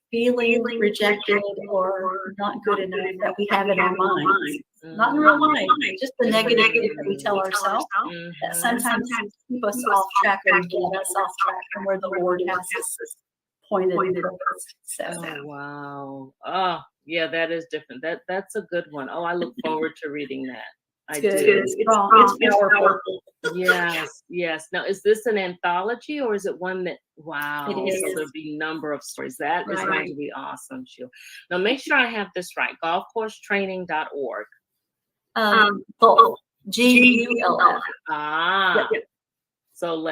feeling rejected or not good enough that we have in our minds. Not in real life, just the negative things that we tell ourselves that sometimes keep us off track or get us off track from where the Lord has us pointed and focused. So. Oh, wow. Oh, yeah, that is different. That's a good one. Oh, I look forward to reading that. I do. It's powerful. Yes. Now, is this an anthology or is it one that, wow, it is. So there'll be a number of stories. That is going to be awesome, Sheila. Now, make sure I have this right. Golfcoursetraining.org. GULF. So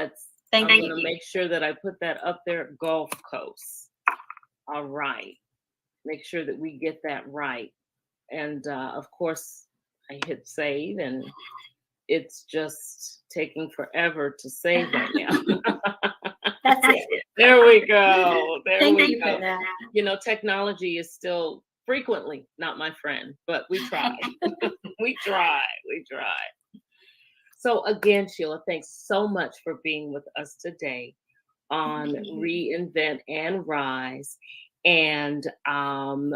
I'm going to make sure that I put that up there, Gulf Coast. All right. Make sure that we get that right. And of course, I hit save and it's just taking forever to save right now. That's it. There we go. Thank you for that. Technology is still frequently not my friend, but we try. We try. So again, Sheila, thanks so much for being with us today on Reinvent and Rise. And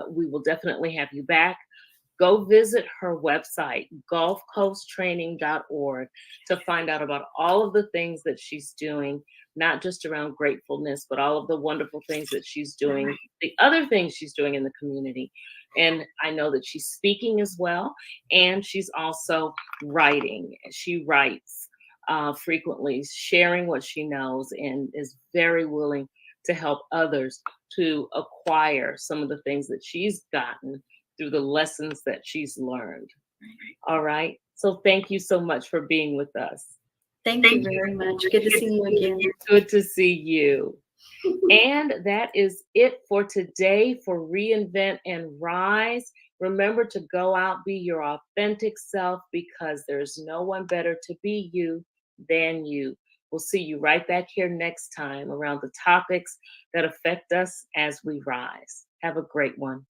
we will definitely have you back. go visit her website, gulfcoasttraining.org, to find out about all of the things that she's doing, not just around gratefulness, but all of the wonderful things that she's doing, the other things she's doing in the community. And I know that she's speaking as well, and she's also writing. She writes frequently, sharing what she knows, and is very willing to help others to acquire some of the things that she's gotten through the lessons that she's learned. All right. So thank you so much for being with us. Thank you very much. Good to see you again. Good to see you. And that is it for today for Reinvent and Rise. Remember to go out, be your authentic self, because there's no one better to be you than you. We'll see you right back here next time around the topics that affect us as we rise. Have a great one.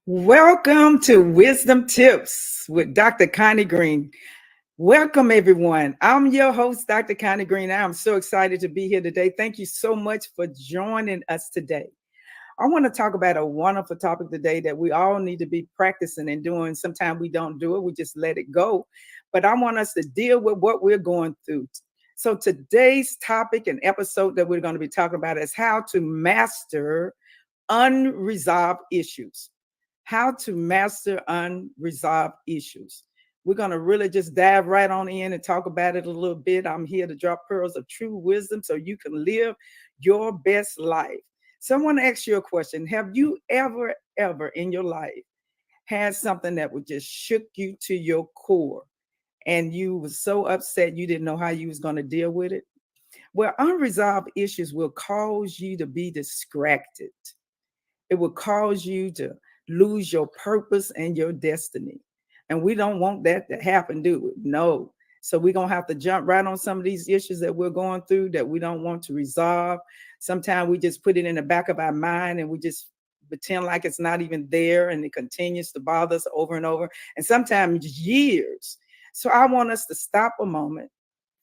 Welcome to Wisdom Tips with Dr. Connie Green. Welcome, everyone. I'm your host, Dr. Connie Green. I'm so excited to be here today. Thank you so much for joining us today. I want to talk about a wonderful topic today that we all need to be practicing and doing. Sometimes we don't do it, we just let it go. But I want us to deal with what we're going through. So today's topic and episode that we're going to be talking about is how to master unresolved issues. How to master unresolved issues. We're going to really just dive right on in and talk about it a little bit. I'm here to drop pearls of true wisdom so you can live your best life. Someone asked you a question. Have you ever in your life had something that would just shook you to your core and you were so upset you didn't know how you was going to deal with it? Well, unresolved issues will cause you to be distracted. It will cause you to lose your purpose and your destiny. And we don't want that to happen, do we? No. So we're going to have to jump right on some of these issues that we're going through that we don't want to resolve. Sometimes we just put it in the back of our mind and we just pretend like it's not even there, and it continues to bother us over and over, and sometimes years. So I want us to stop a moment,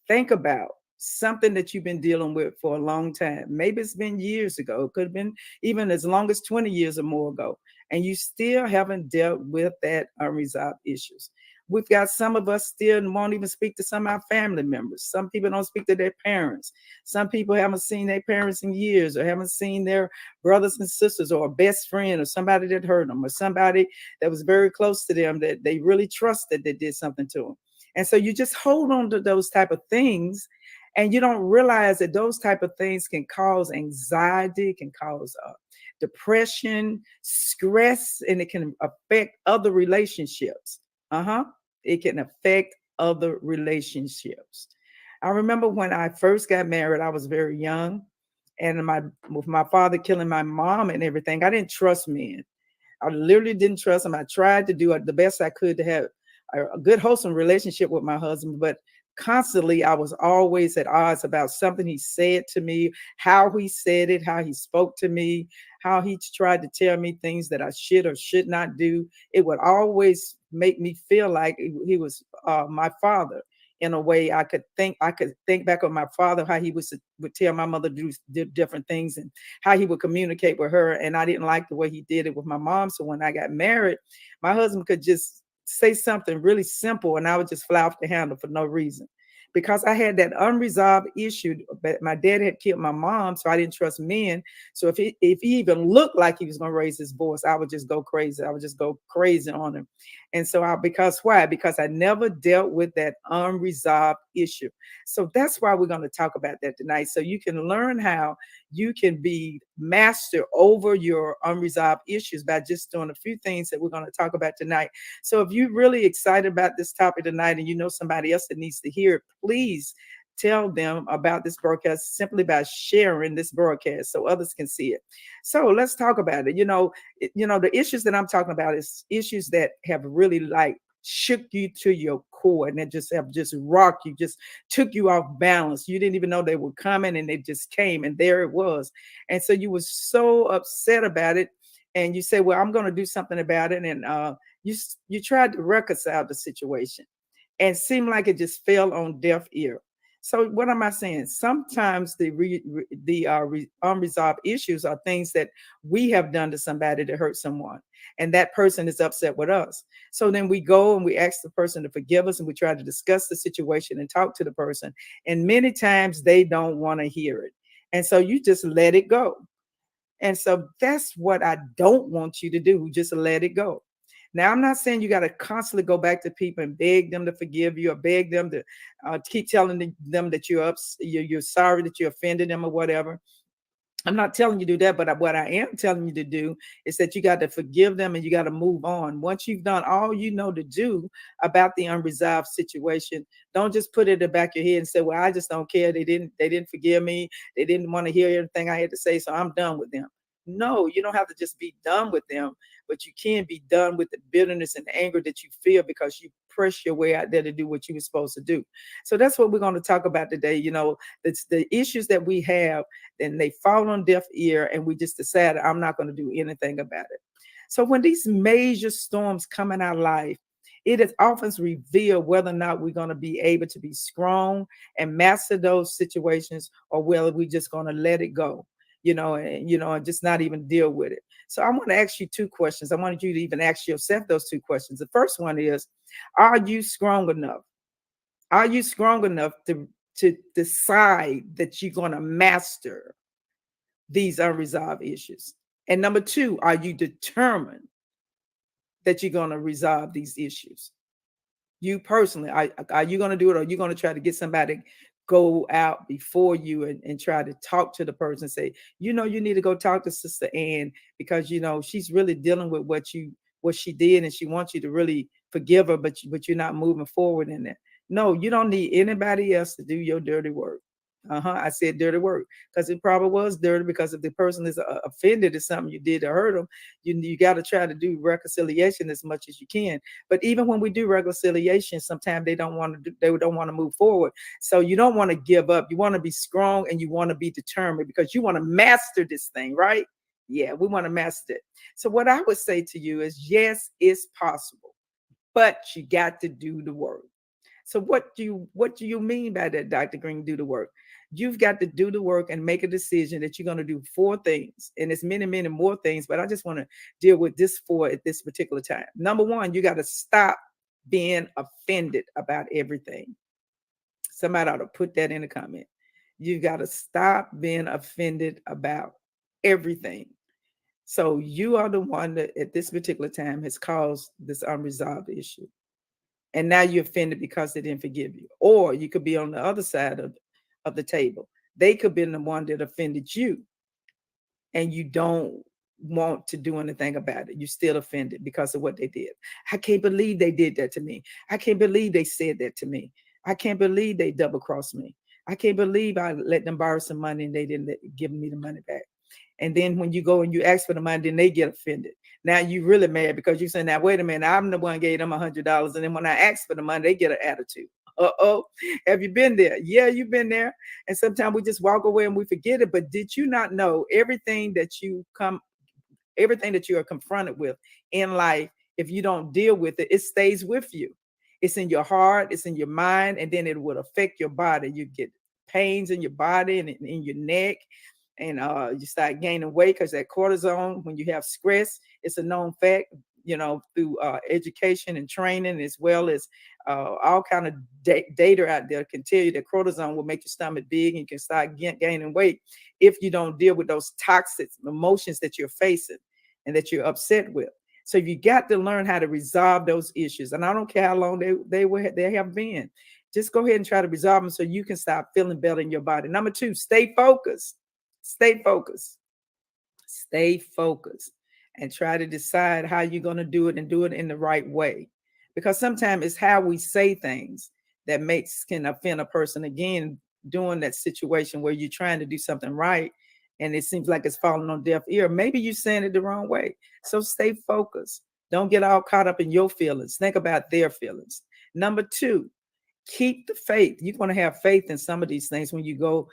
think about something that you've been dealing with for a long time. Maybe it's been years ago. It could have been even as long as 20 years or more ago. And you still haven't dealt with that unresolved issues. We've got some of us still won't even speak to some of our family members. Some people don't speak to their parents. Some people haven't seen their parents in years, or haven't seen their brothers and sisters, or a best friend, or somebody that hurt them, or somebody that was very close to them that they really trusted that did something to them. And so you just hold on to those type of things, and you don't realize that those type of things can cause anxiety, can cause depression, stress, and it can affect other relationships. It can affect other relationships. I remember when I first got married, I was very young, and with my father killing my mom and everything, I didn't trust men. I literally didn't trust him. I tried to do the best I could to have a good, wholesome relationship with my husband, but constantly I was always at odds about something he said to me, how he said it, how he spoke to me, how he tried to tell me things that I should or should not do. It would always make me feel like he was my father. In a way, I could think back on my father, how he would tell my mother to do different things, and how he would communicate with her. And I didn't like the way he did it with my mom. So when I got married, my husband could just say something really simple, and I would just fly off the handle for no reason, because I had that unresolved issue. But my dad had killed my mom, so I didn't trust men. So if he even looked like he was going to raise his voice, I would just go crazy. I would just go crazy on him. And so because why? Because I never dealt with that unresolved issue. So that's why we're going to talk about that tonight. So you can learn how you can be master over your unresolved issues by just doing a few things that we're going to talk about tonight. So if you're really excited about this topic tonight, and you know somebody else that needs to hear it, please tell them about this broadcast simply by sharing this broadcast so others can see it. So let's talk about it. The issues that I'm talking about is issues that have really like shook you to your core, and that just have just rocked you, just took you off balance. You didn't even know they were coming, and they just came, and there it was. And so you were so upset about it, and you say, well, I'm going to do something about it. And you tried to reconcile the situation, and seemed like it just fell on deaf ear. So what am I saying? Sometimes the unresolved issues are things that we have done to somebody to hurt someone, and that person is upset with us. So then we go and we ask the person to forgive us, and we try to discuss the situation and talk to the person. And many times they don't want to hear it. And so you just let it go. And so that's what I don't want you to do. Just let it go. Now, I'm not saying you got to constantly go back to people and beg them to forgive you, or beg them to keep telling them that you're sorry that you offended them or whatever. I'm not telling you to do that, but what I am telling you to do is that you got to forgive them, and you got to move on. Once you've done all you know to do about the unresolved situation, don't just put it in the back of your head and say, well, I just don't care. They didn't forgive me. They didn't want to hear everything I had to say, so I'm done with them. No, you don't have to just be done with them, but you can be done with the bitterness and anger that you feel because you press your way out there to do what you were supposed to do. So that's what we're going to talk about today. It's the issues that we have, and they fall on deaf ear, and we just decide I'm not going to do anything about it. So when these major storms come in our life, it is often revealed whether or not we're going to be able to be strong and master those situations, or whether we're just going to let it go, and just not even deal with it. So I want to ask you two questions. I wanted you to even ask yourself those two questions. The first one is, are you strong enough? Are you strong enough to decide that you're going to master these unresolved issues? And number two, are you determined that you're going to resolve these issues? You personally, are you going to do it, or are you going to try to get somebody go out before you and try to talk to the person and say, you need to go talk to Sister Ann, because she's really dealing with what she did, and she wants you to really forgive her, but you're not moving forward in that. No, you don't need anybody else to do your dirty work. I said dirty work because it probably was dirty, because if the person is offended at something you did to hurt them, you got to try to do reconciliation as much as you can. But even when we do reconciliation, sometimes they don't want to move forward. So you don't want to give up. You want to be strong, and you want to be determined, because you want to master this thing, right? Yeah, we want to master it. So what I would say to you is, yes, it's possible, but you got to do the work. So what do you mean by that, Dr. Green? Do the work. You've got to do the work and make a decision that you're going to do four things. And it's many, many more things, but I just want to deal with this four at this particular time. Number one, you got to stop being offended about everything. Somebody ought to put that in the comment. You got to stop being offended about everything. So you are the one that at this particular time has caused this unresolved issue. And now you're offended because they didn't forgive you. Or you could be on the other side of the table. They could be the one that offended you, and you don't want to do anything about it. You're still offended because of what they did. I can't believe they did that to me. I can't believe they said that to me. I can't believe they double crossed me. I can't believe I let them borrow some money and they didn't give me the money back. And then when you go and you ask for the money, then they get offended. Now you really mad because you say, now wait a minute, I'm the one gave them $100. And then when I ask for the money, they get an attitude. Uh-oh, have you been there? Yeah, you've been there. And sometimes we just walk away and we forget it. But did you not know everything that you are confronted with in life, if you don't deal with it, it stays with you. It's in your heart, it's in your mind, and then it would affect your body. You get pains in your body and in your neck, and you start gaining weight because that cortisone, when you have stress, it's a known fact, through education and training, as well as all kind of data out there can tell you that cortisone will make your stomach big and you can start gaining weight if you don't deal with those toxic emotions that you're facing and that you're upset with. So you got to learn how to resolve those issues. And I don't care how long they have been. Just go ahead and try to resolve them so you can start feeling better in your body. Number two, stay focused. Stay focused. Stay focused and try to decide how you're going to do it and do it in the right way. Because sometimes it's how we say things that can offend a person. Again, doing that situation where you're trying to do something right and it seems like it's falling on deaf ear. Maybe you're saying it the wrong way. So stay focused. Don't get all caught up in your feelings. Think about their feelings. Number two, keep the faith. You're going to have faith in some of these things when you go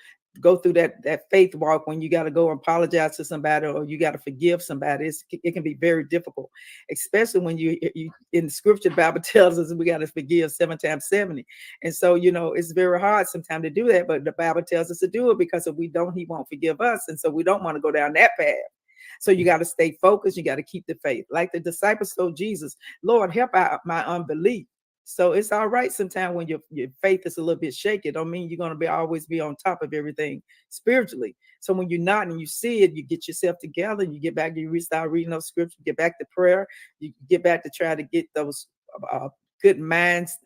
through that faith walk, when you got to go and apologize to somebody or you got to forgive somebody. It can be very difficult, especially when you in the scripture, the Bible tells us we got to forgive 7 times 70. And so, it's very hard sometimes to do that, but the Bible tells us to do it because if we don't, he won't forgive us. And so we don't want to go down that path. So you got to stay focused. You got to keep the faith. Like the disciples told Jesus, Lord, help out my unbelief. So it's all right sometimes when your faith is a little bit shaky. It don't mean you're going to always be on top of everything spiritually. So when you're not and you see it, you get yourself together, you get back, you start reading those scriptures, get back to prayer, you get back to try to get those good minds,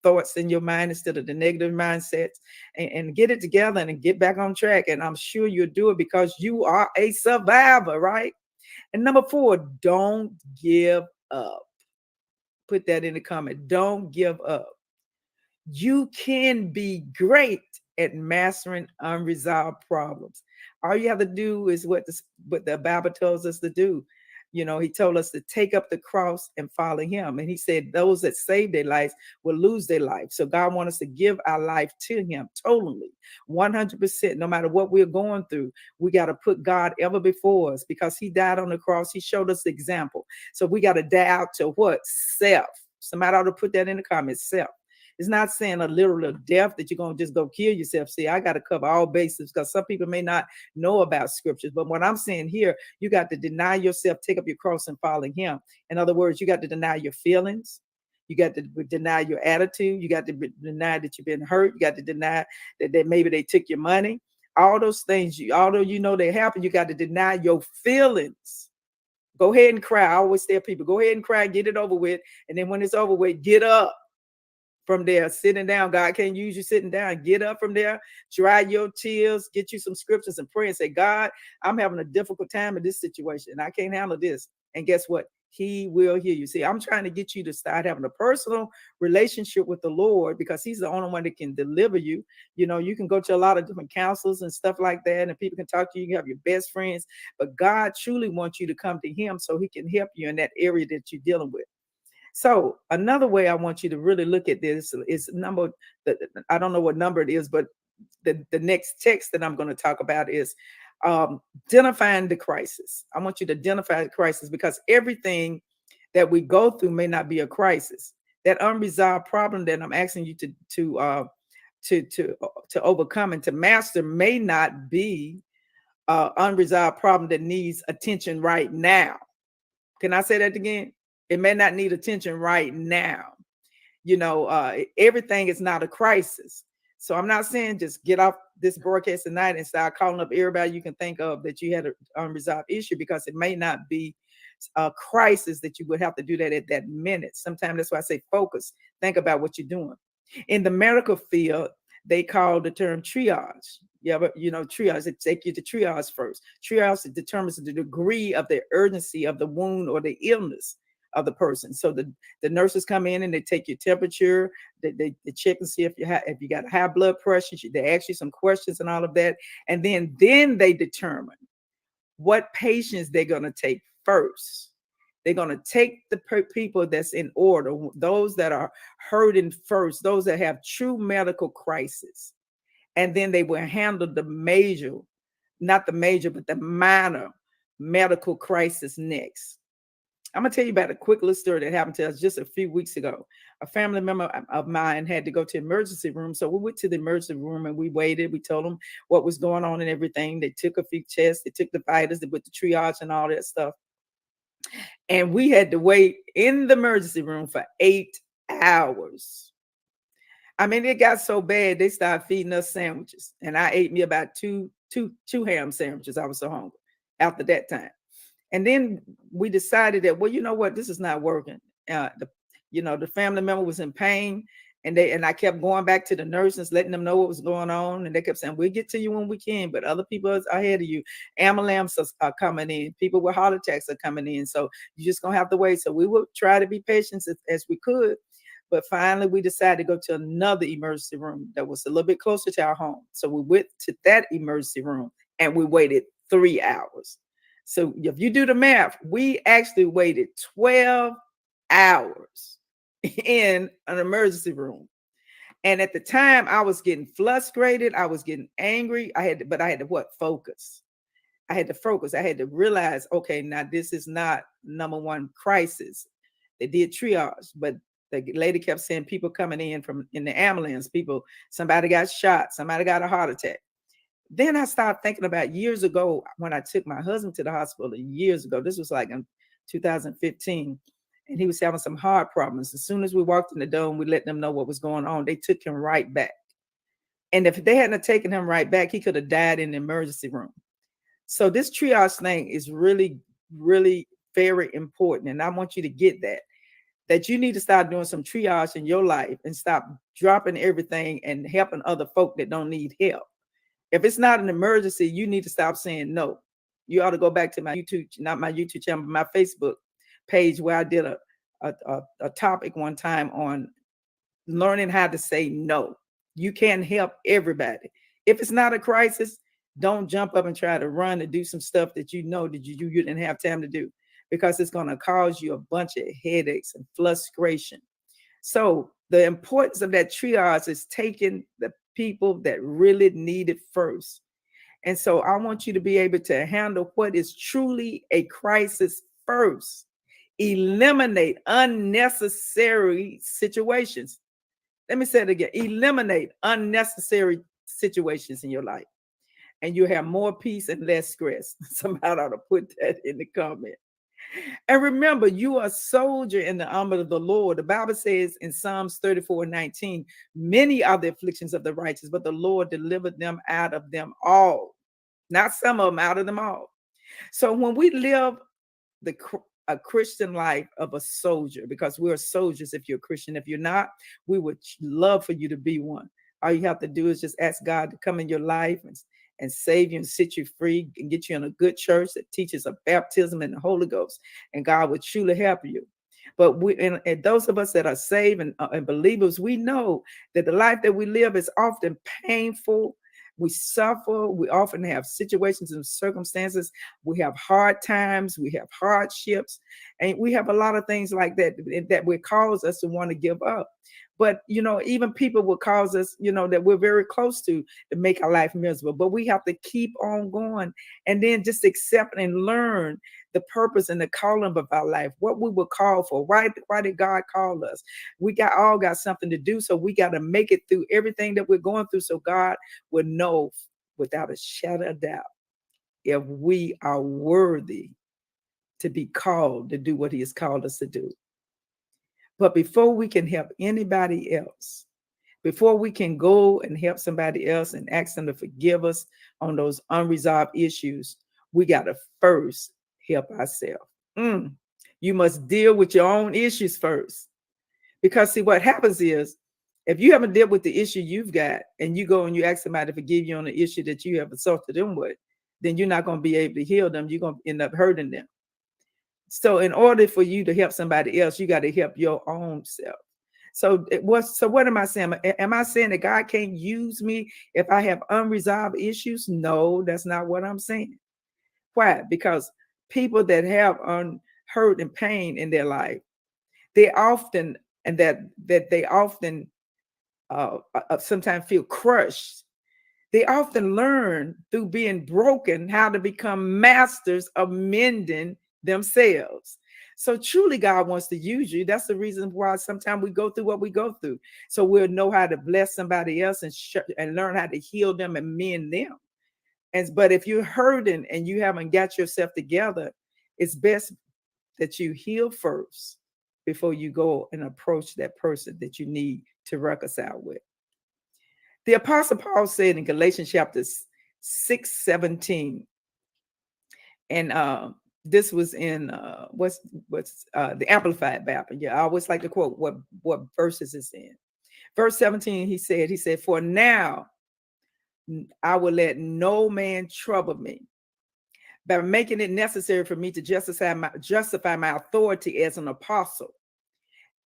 thoughts in your mind instead of the negative mindsets, and get it together and get back on track. And I'm sure you'll do it because you are a survivor, right? And number four, don't give up. Put that in the comment. Don't give up. You can be great at mastering unresolved problems. All you have to do is what the Bible tells us to do. He told us to take up the cross and follow him. And he said those that save their lives will lose their life. So God wants us to give our life to him totally, 100%. No matter what we're going through, we got to put God ever before us because he died on the cross. He showed us the example. So we got to die out to what? Self. Somebody ought to put that in the comments, self. It's not saying a literal death that you're going to just go kill yourself. See, I got to cover all bases because some people may not know about scriptures. But what I'm saying here, you got to deny yourself, take up your cross and follow him. In other words, you got to deny your feelings. You got to deny your attitude. You got to deny that you've been hurt. You got to deny that maybe they took your money. All those things, although you know they happen, you got to deny your feelings. Go ahead and cry. I always tell people, go ahead and cry, get it over with. And then when it's over with, get up from there, sitting down. God can't use you sitting down. Get up from there, dry your tears, get you some scriptures and pray and say, God, I'm having a difficult time in this situation. I can't handle this. And guess what? He will hear you. See, I'm trying to get you to start having a personal relationship with the Lord because he's the only one that can deliver you. You can go to a lot of different counselors and stuff like that, and people can talk to you. You have your best friends, but God truly wants you to come to him so he can help you in that area that you're dealing with. So another way I want you to really look at this is I don't know what number it is, but the next text that I'm going to talk about is identifying the crisis. I want you to identify the crisis, because everything that we go through may not be a crisis. That unresolved problem that I'm asking you to overcome and to master may not be an unresolved problem that needs attention right now. Can I say that again? It may not need attention right now. Everything is not a crisis. So I'm not saying just get off this broadcast tonight and start calling up everybody you can think of that you had an unresolved issue, because it may not be a crisis that you would have to do that at that minute. Sometimes that's why I say focus. Think about what you're doing. In the medical field, they call the term triage. Yeah, but triage, they take you to triage first. Triage determines the degree of the urgency of the wound or the illness of the person. So the nurses come in and they take your temperature, they check and see if you got high blood pressure. They ask you some questions and all of that, and then they determine what patients they're going to take first. They're going to take the people that's in order, those that are hurting first, those that have true medical crisis, and then they will handle the major, not the major, but the minor medical crisis next. I'm going to tell you about a quick little story that happened to us just a few weeks ago. A family member of mine had to go to the emergency room. So we went to the emergency room and we waited. We told them what was going on and everything. They took a few tests. They took the vitals. They put the triage and all that stuff. And we had to wait in the emergency room for 8 hours. I mean, it got so bad, they started feeding us sandwiches. And I ate me about two ham sandwiches. I was so hungry after that time. And then we decided that, well, you know what, this is not working. The family member was in pain, and I kept going back to the nurses, letting them know what was going on. And they kept saying, we'll get to you when we can, but other people are ahead of you. Ambulance are coming in. People with heart attacks are coming in. So you're just going to have to wait. So we would try to be patient as we could. But finally, we decided to go to another emergency room that was a little bit closer to our home. So we went to that emergency room and we waited 3 hours. So if you do the math, we actually waited 12 hours in an emergency room. And at the time, I was getting frustrated. I was getting angry. I had to focus. I had to focus. I had to realize, okay, now this is not number one crisis. They did triage, but the lady kept saying people coming in the ambulance, somebody got shot, somebody got a heart attack. Then I started thinking about years ago when I took my husband to the hospital years ago. This was like in 2015, and he was having some heart problems. As soon as we walked in the door and we let them know what was going on, they took him right back. And if they hadn't taken him right back, he could have died in the emergency room. So this triage thing is really, really very important. And I want you to get that you need to start doing some triage in your life and stop dropping everything and helping other folk that don't need help. If it's not an emergency, you need to stop saying no. You ought to go back to my YouTube, not my YouTube channel, but my Facebook page, where I did a topic one time on learning how to say no. You can't help everybody. If it's not a crisis, don't jump up and try to run and do some stuff that you know that you didn't have time to do, because it's going to cause you a bunch of headaches and frustration. So the importance of that triage is taking the people that really need it first. And so I want you to be able to handle what is truly a crisis first. Eliminate unnecessary situations. Let me say it again. Eliminate unnecessary situations in your life, and you have more peace and less stress. Somebody ought to put that in the comment. And remember, you are a soldier in the armor of the Lord. The Bible says in Psalms 34:19, many are the afflictions of the righteous, but the Lord delivered them out of them all. Not some of them, out of them all. So when we live a Christian life of a soldier, because we're soldiers if you're a Christian. If you're not, we would love for you to be one. All you have to do is just ask God to come in your life and save you and set you free and get you in a good church that teaches of baptism in the Holy Ghost, and God will truly help you. But and those of us that are saved and believers, we know that the life that we live is often painful. We suffer. We often have situations and circumstances. We have hard times. We have hardships. And we have a lot of things like that will cause us to want to give up. But, even people will cause us, that we're very close to make our life miserable. But we have to keep on going and then just accept and learn the purpose and the calling of our life, what we were called for. Why did God call us? We all got something to do. So we got to make it through everything that we're going through so God will know without a shadow of doubt if we are worthy to be called to do what he has called us to do. But before we can help anybody else, before we can go and help somebody else and ask them to forgive us on those unresolved issues, we got to first help ourselves. You must deal with your own issues first. Because see, what happens is, if you haven't dealt with the issue you've got and you go and you ask somebody to forgive you on the issue that you have assaulted them with, then you're not going to be able to heal them. You're going to end up hurting them. So in order for you to help somebody else, you got to help your own self. So what am I saying? Am I saying that God can't use me if I have unresolved issues? No, that's not what I'm saying. Why? Because people that have hurt and pain in their life, they often sometimes feel crushed. They often learn through being broken how to become masters of mending themselves. So truly God wants to use you. That's the reason why sometimes we go through what we go through. So we'll know how to bless somebody else and learn how to heal them and mend them. But if you're hurting and you haven't got yourself together, it's best that you heal first before you go and approach that person that you need to reconcile with. The Apostle Paul said in Galatians chapter 6:17, and this was in what's the Amplified Bible. Yeah, I always like to quote what verses it's in. Verse 17, he said, "For now I will let no man trouble me by making it necessary for me to justify my authority as an apostle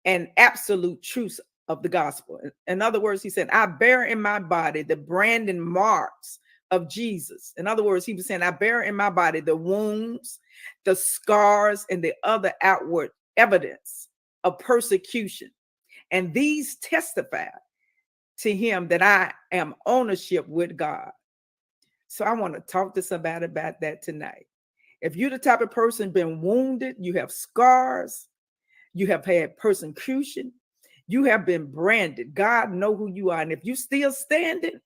and absolute truth of the gospel." In other words, he said, "I bear in my body the branding marks of Jesus." In other words, he was saying, I bear in my body the wounds, the scars, and the other outward evidence of persecution. And these testify to him that I am ownership with God. So I want to talk to somebody about that tonight. If you're the type of person been wounded, you have scars, you have had persecution, you have been branded. God know who you are. And if you still standing,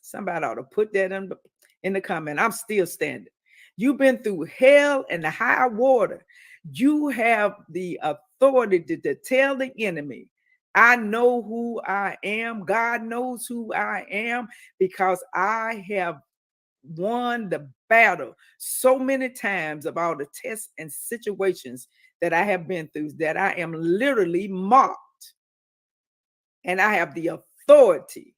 somebody ought to put that in the comment. I'm still standing. You've been through hell and the high water. You have the authority to tell the enemy, I know who I am. God knows who I am, because I have won the battle so many times of all the tests and situations that I have been through, that I am literally mocked. And I have the authority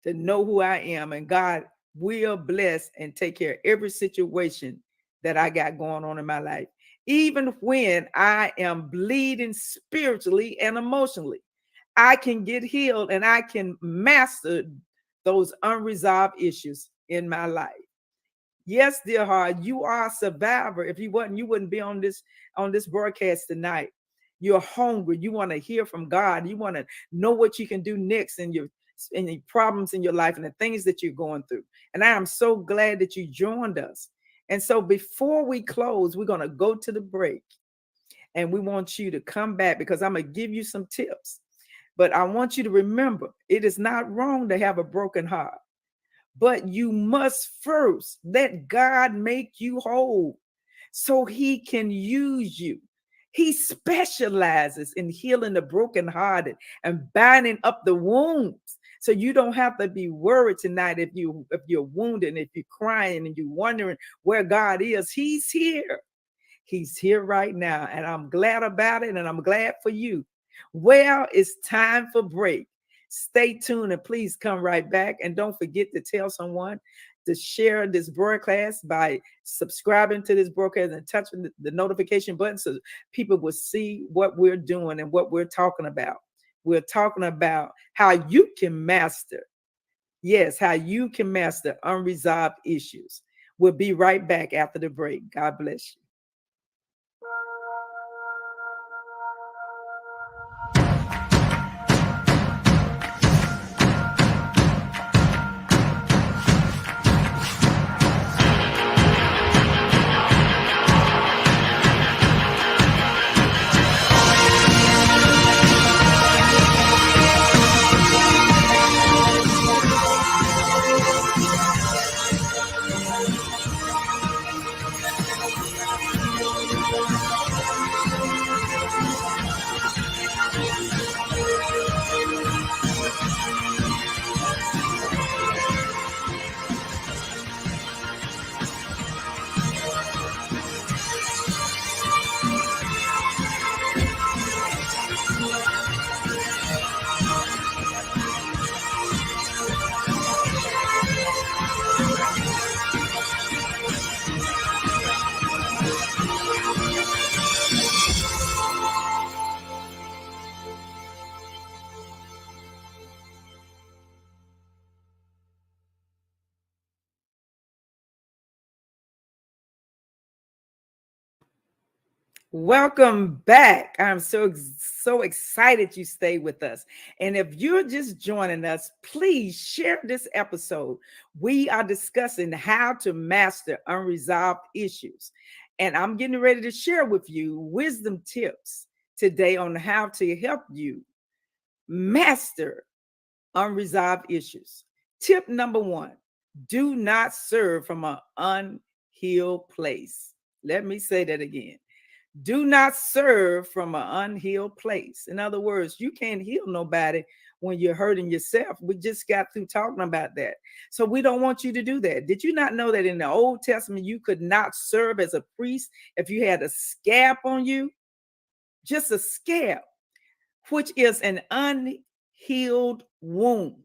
to know who I am. And God will bless and take care of every situation that I got going on in my life. Even when I am bleeding spiritually and emotionally, I can get healed and I can master those unresolved issues in my life. Yes, dear heart, you are a survivor. If you wasn't, you wouldn't be on this broadcast tonight. You're hungry. You want to hear from God. You want to know what you can do next in your problems in your life and the things that you're going through. And I am so glad that you joined us. And so before we close, we're going to go to the break. And we want you to come back, because I'm going to give you some tips. But I want you to remember, it is not wrong to have a broken heart. But you must first let God make you whole so he can use you. He specializes in healing the brokenhearted and binding up the wounds. So you don't have to be worried tonight if you're wounded and if you're crying and you're wondering where God is. He's here. He's here right now. And I'm glad about it. And I'm glad for you. Well, it's time for break. Stay tuned and please come right back. And don't forget to tell someone to share this broadcast by subscribing to this broadcast and touching the notification button so people will see what we're doing and what we're talking about. We're talking about how you can master, how you can master unresolved issues. We'll be right back after the break. God bless you. Welcome back. I'm so excited you stay with us. And if you're just joining us, please share this episode. We are discussing how to master unresolved issues. And I'm getting ready to share with you wisdom tips today on how to help you master unresolved issues. Tip number 1, do not serve from an unhealed place. Let me say that again. Do not serve from an unhealed place. In other words, you can't heal nobody when you're hurting yourself. We just got through talking about that. So we don't want you to do that. Did you not know that in the Old Testament, you could not serve as a priest if you had a scab on you? Just a scab, which is an unhealed wound.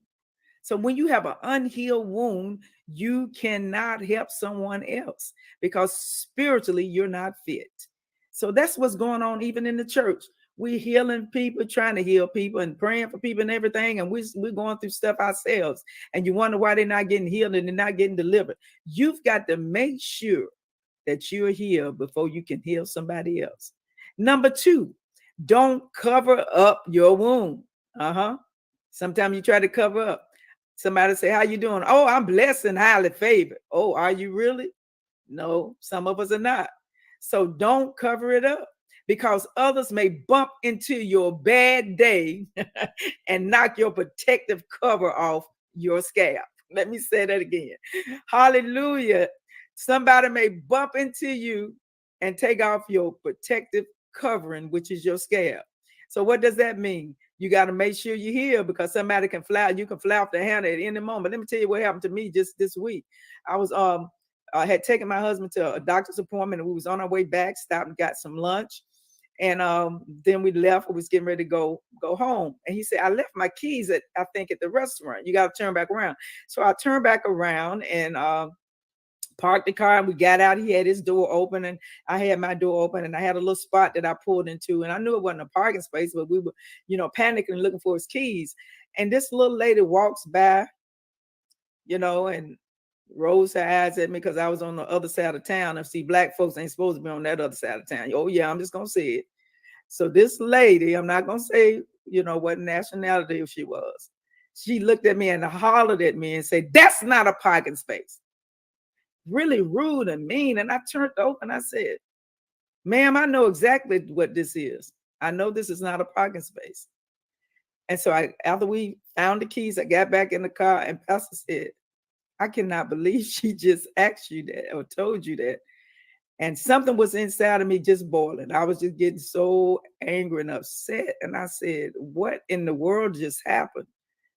So when you have an unhealed wound, you cannot help someone else because spiritually you're not fit. So that's what's going on even in the church. We're healing people, trying to heal people and praying for people and everything. And we're going through stuff ourselves. And you wonder why they're not getting healed and they're not getting delivered. You've got to make sure that you're healed before you can heal somebody else. Number 2, don't cover up your wound. Sometimes you try to cover up. Somebody say, how you doing? Oh, I'm blessed and highly favored. Oh, are you really? No, some of us are not. So don't cover it up because others may bump into your bad day and knock your protective cover off your scab. Let me say that again. Hallelujah. Somebody may bump into you and take off your protective covering, which is your scab. So what does that mean? You got to make sure you're here because somebody can fly. You can fly off the handle at any moment. Let me tell you what happened to me just this week. I had taken my husband to a doctor's appointment and we was on our way back, stopped and got some lunch. And then we left. We was getting ready to go home. And he said, I left my keys at the restaurant. You got to turn back around. So I turned back around and parked the car and we got out. He had his door open and I had my door open and I had a little spot that I pulled into. And I knew it wasn't a parking space, but we were, panicking looking for his keys. And this little lady walks by, and rolls her eyes at me because I was on the other side of town. And see, black folks ain't supposed to be on that other side of town. Oh yeah, I'm just gonna say it. So this lady, I'm not gonna say, what nationality she was. She looked at me and hollered at me and said, "That's not a parking space." Really rude and mean. And I turned over and I said, "Ma'am, I know exactly what this is. I know this is not a parking space." And so after we found the keys, I got back in the car and Pastor said, "I cannot believe she just asked you that or told you that." And something was inside of me just boiling. I was just getting so angry and upset. And I said, what in the world just happened?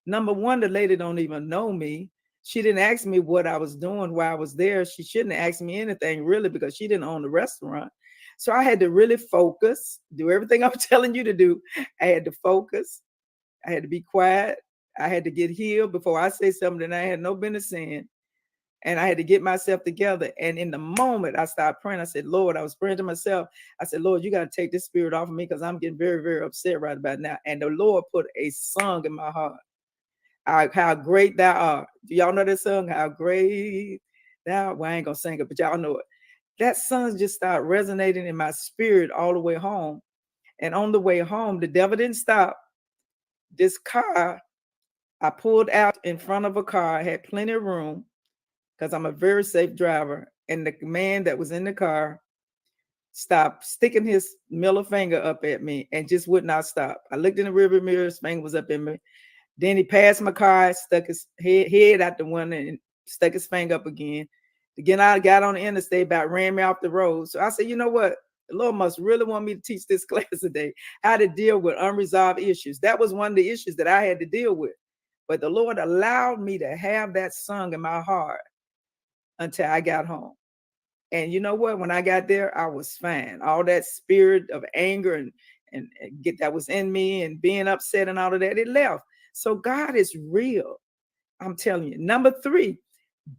Number one, the lady don't even know me. She didn't ask me what I was doing while I was there. She shouldn't have asked me anything really because she didn't own the restaurant. So I had to really focus, do everything I'm telling you to do. I had to focus. I had to be quiet. I had to get healed before I say something that I had no business saying. And I had to get myself together. And in the moment I started praying, I said, Lord, I was praying to myself. I said, Lord, you got to take this spirit off of me because I'm getting very, very upset right about now. And the Lord put a song in my heart. How great thou art. Do y'all know that song? How great thou art. Well, I ain't going to sing it, but y'all know it. That song just started resonating in my spirit all the way home. And on the way home, the devil didn't stop. This car, I pulled out in front of a car, I had plenty of room because I'm a very safe driver. And the man that was in the car stopped sticking his middle finger up at me and just would not stop. I looked in the rearview mirror, his finger was up in me. Then he passed my car, stuck his head out the window and stuck his finger up again. Again, I got on the interstate, about ran me off the road. So I said, you know what? The Lord must really want me to teach this class today, how to deal with unresolved issues. That was one of the issues that I had to deal with. But the Lord allowed me to have that song in my heart until I got home. And you know what? When I got there, I was fine. All that spirit of anger and get that was in me and being upset and all of that, it left. So God is real. I'm telling you. Number 3,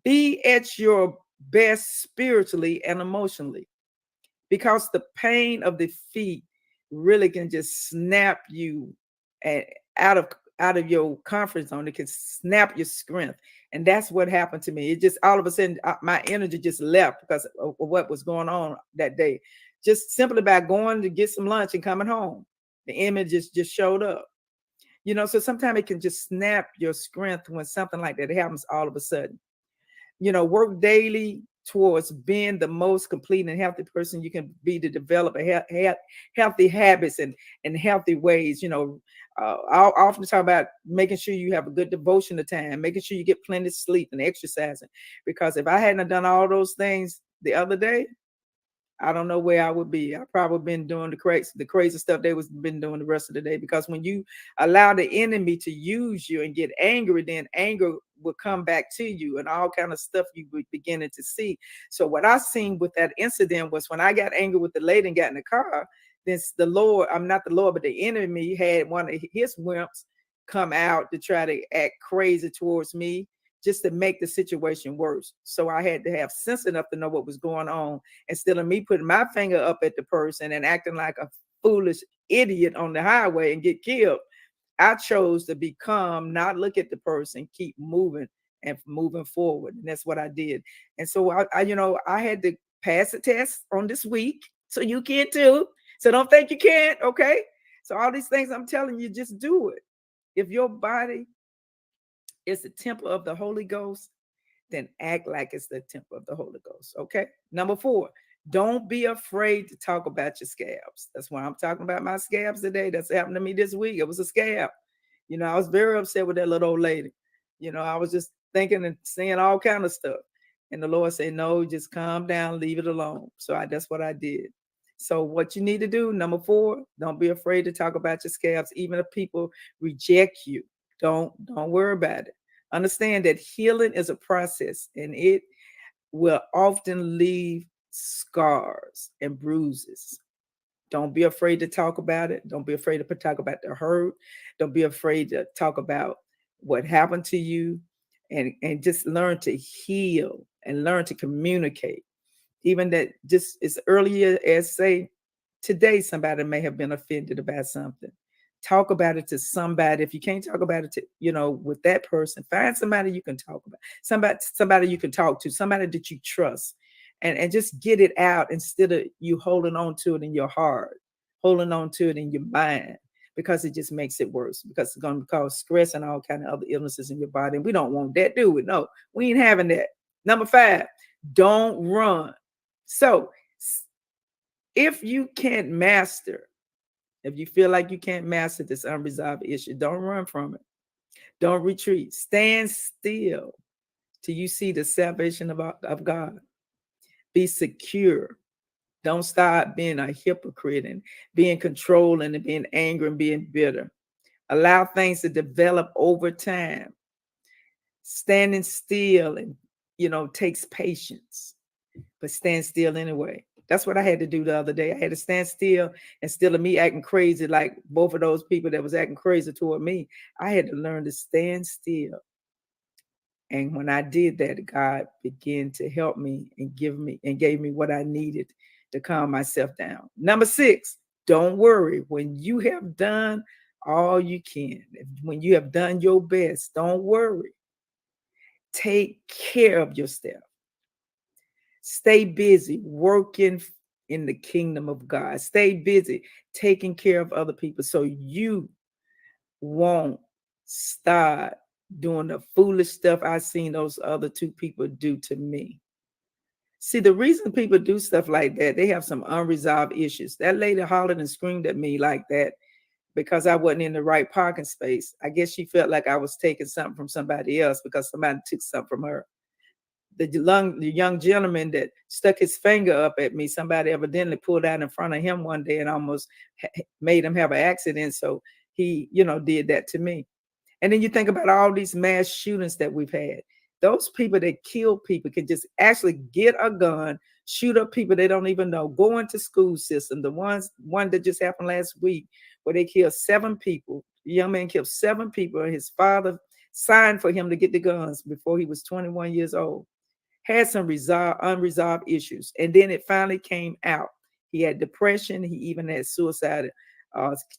be at your best spiritually and emotionally, because the pain of defeat really can just snap you out of your comfort zone. It can snap your strength. And that's what happened to me. It just all of a sudden my energy just left because of what was going on that day. Just simply by going to get some lunch and coming home, the image just showed up. So sometimes it can just snap your strength when something like that happens all of a sudden. Work daily towards being the most complete and healthy person you can be, to develop healthy habits and healthy ways. I often talk about making sure you have a good devotional time, making sure you get plenty of sleep and exercising. Because if I hadn't done all those things the other day, I don't know where I would be. I probably been doing the crazy stuff they was been doing the rest of the day. Because when you allow the enemy to use you and get angry, then anger will come back to you and all kind of stuff you be beginning to see. So what I seen with that incident was when I got angry with the lady and got in the car, then the Lord, I'm not the Lord, but the enemy had one of his wimps come out to try to act crazy towards me, just to make the situation worse. So I had to have sense enough to know what was going on, instead of me putting my finger up at the person and acting like a foolish idiot on the highway and get killed. I chose to be calm, not look at the person, keep moving and moving forward. And that's what I did. And so I had to pass a test on this week. So you can too. So don't think you can't. Okay. So all these things I'm telling you, just do it. If your body is the temple of the Holy Ghost, then act like it's the temple of the Holy Ghost. Okay. Number 4, don't be afraid to talk about your scabs. That's why I'm talking about my scabs today. That's happened to me this week. It was a scab. I was very upset with that little old lady. I was just thinking and saying all kind of stuff. And the Lord said, no, just calm down, leave it alone. So that's what I did. So what you need to do, number 4, don't be afraid to talk about your scabs. Even if people reject you, don't worry about it. Understand that healing is a process, and it will often leave scars and bruises. Don't be afraid to talk about it. Don't be afraid to talk about the hurt. Don't be afraid to talk about what happened to you, and just learn to heal and learn to communicate. Even that, just as earlier as say today, somebody may have been offended about something. Talk about it to somebody. If you can't talk about it with that person, find somebody you can talk about. Somebody you can talk to, somebody that you trust, and just get it out, instead of you holding on to it in your heart, holding on to it in your mind, because it just makes it worse, because it's going to cause stress and all kind of other illnesses in your body. And we don't want that, do we? No, we ain't having that. Number 5, don't run. So if you can't master, if you feel like you can't master this unresolved issue, don't run from it. Don't retreat. Stand still till you see the salvation of God. Be secure. Don't start being a hypocrite and being controlling and being angry and being bitter. Allow things to develop over time. Standing still and takes patience, but stand still anyway. That's what I had to do the other day. I had to stand still, instead of me acting crazy like both of those people that was acting crazy toward me. I had to learn to stand still. And when I did that, God began to help me and gave me what I needed to calm myself down. Number 6, don't worry. When you have done all you can, when you have done your best, don't worry. Take care of yourself. Stay busy working in the kingdom of God. Stay busy taking care of other people, so you won't start doing the foolish stuff I seen those other 2 people do to me. See, the reason people do stuff like that, they have some unresolved issues. That lady hollered and screamed at me like that because I wasn't in the right parking space. I guess she felt like I was taking something from somebody else because somebody took something from her. the young gentleman that stuck his finger up at me, somebody evidently pulled out in front of him one day and almost made him have an accident. So he, did that to me. And then you think about all these mass shootings that we've had. Those people that kill people can just actually get a gun, shoot up people they don't even know, go into school system. The one that just happened last week where they killed 7 people. The young man killed 7 people, and his father signed for him to get the guns before he was 21 years old. Had some unresolved issues. And then it finally came out. He had depression. He even had suicide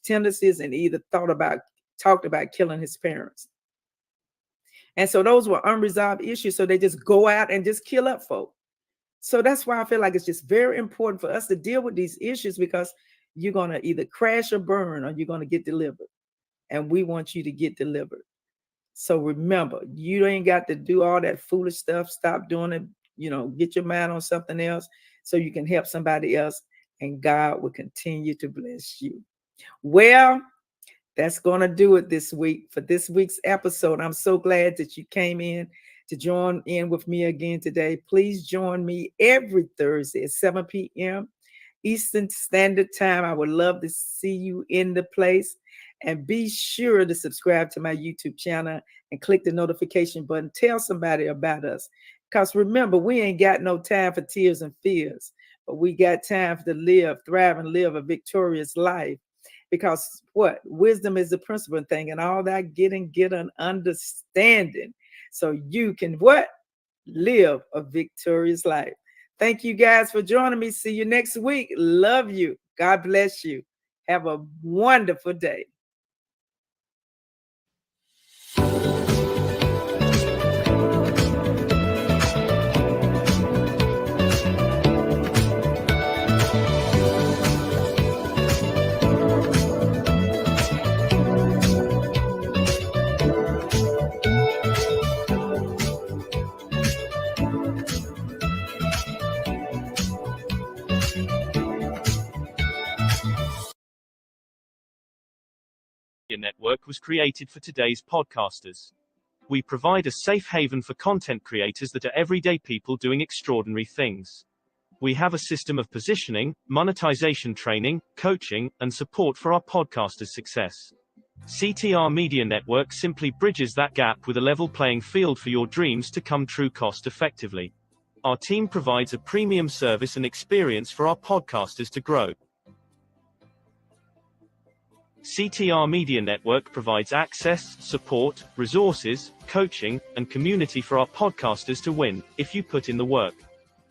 tendencies, and either talked about killing his parents. And so those were unresolved issues. So they just go out and just kill up folk. So that's why I feel like it's just very important for us to deal with these issues, because you're going to either crash or burn, or you're going to get delivered. And we want you to get delivered. So remember, you ain't got to do all that foolish stuff. Stop doing it. Get your mind on something else so you can help somebody else, and God will continue to bless you. Well, that's going to do it this week for this week's episode. I'm so glad that you came in to join in with me again today. Please join me every Thursday at 7 p.m. Eastern Standard Time. I would love to see you in the place. And be sure to subscribe to my YouTube channel and click the notification button. Tell somebody about us. Because remember, we ain't got no time for tears and fears, but we got time to live, thrive, and live a victorious life. Because what? Wisdom is the principal thing, and all that get an understanding. So you can what? Live a victorious life. Thank you guys for joining me. See you next week. Love you. God bless you. Have a wonderful day. Network was created for today's podcasters. We provide a safe haven for content creators that are everyday people doing extraordinary things. We have a system of positioning, monetization training, coaching, and support for our podcasters' success. CTR Media Network simply bridges that gap with a level playing field for your dreams to come true cost effectively. Our team provides a premium service and experience for our podcasters to grow. CTR Media Network provides access, support, resources, coaching, and community for our podcasters to win, if you put in the work.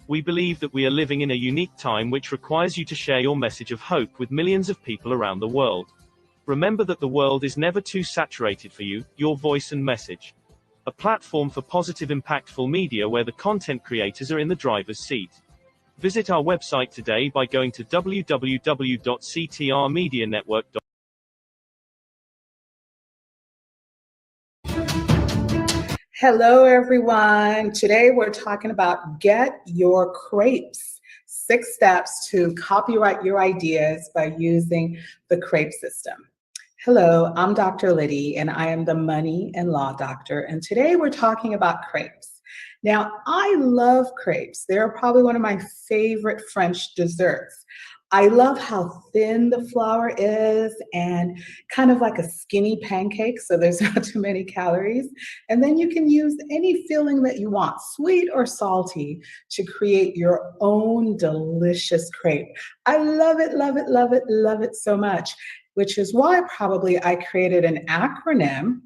We believe that we are living in a unique time which requires you to share your message of hope with millions of people around the world. Remember that the world is never too saturated for you, your voice and message. A platform for positive, impactful media where the content creators are in the driver's seat. Visit our website today by going to www.ctrmedianetwork.com. Hello, everyone. Today we're talking about Get Your Crepes. 6 steps to copyright your ideas by using the crepe system. Hello, I'm Dr. Liddy, and I am the money and law doctor. And today we're talking about crepes. Now, I love crepes. They're probably one of my favorite French desserts. I love how thin the flour is and kind of like a skinny pancake, so there's not too many calories. And then you can use any filling that you want, sweet or salty, to create your own delicious crepe. I love it, love it, love it, love it so much, which is why probably I created an acronym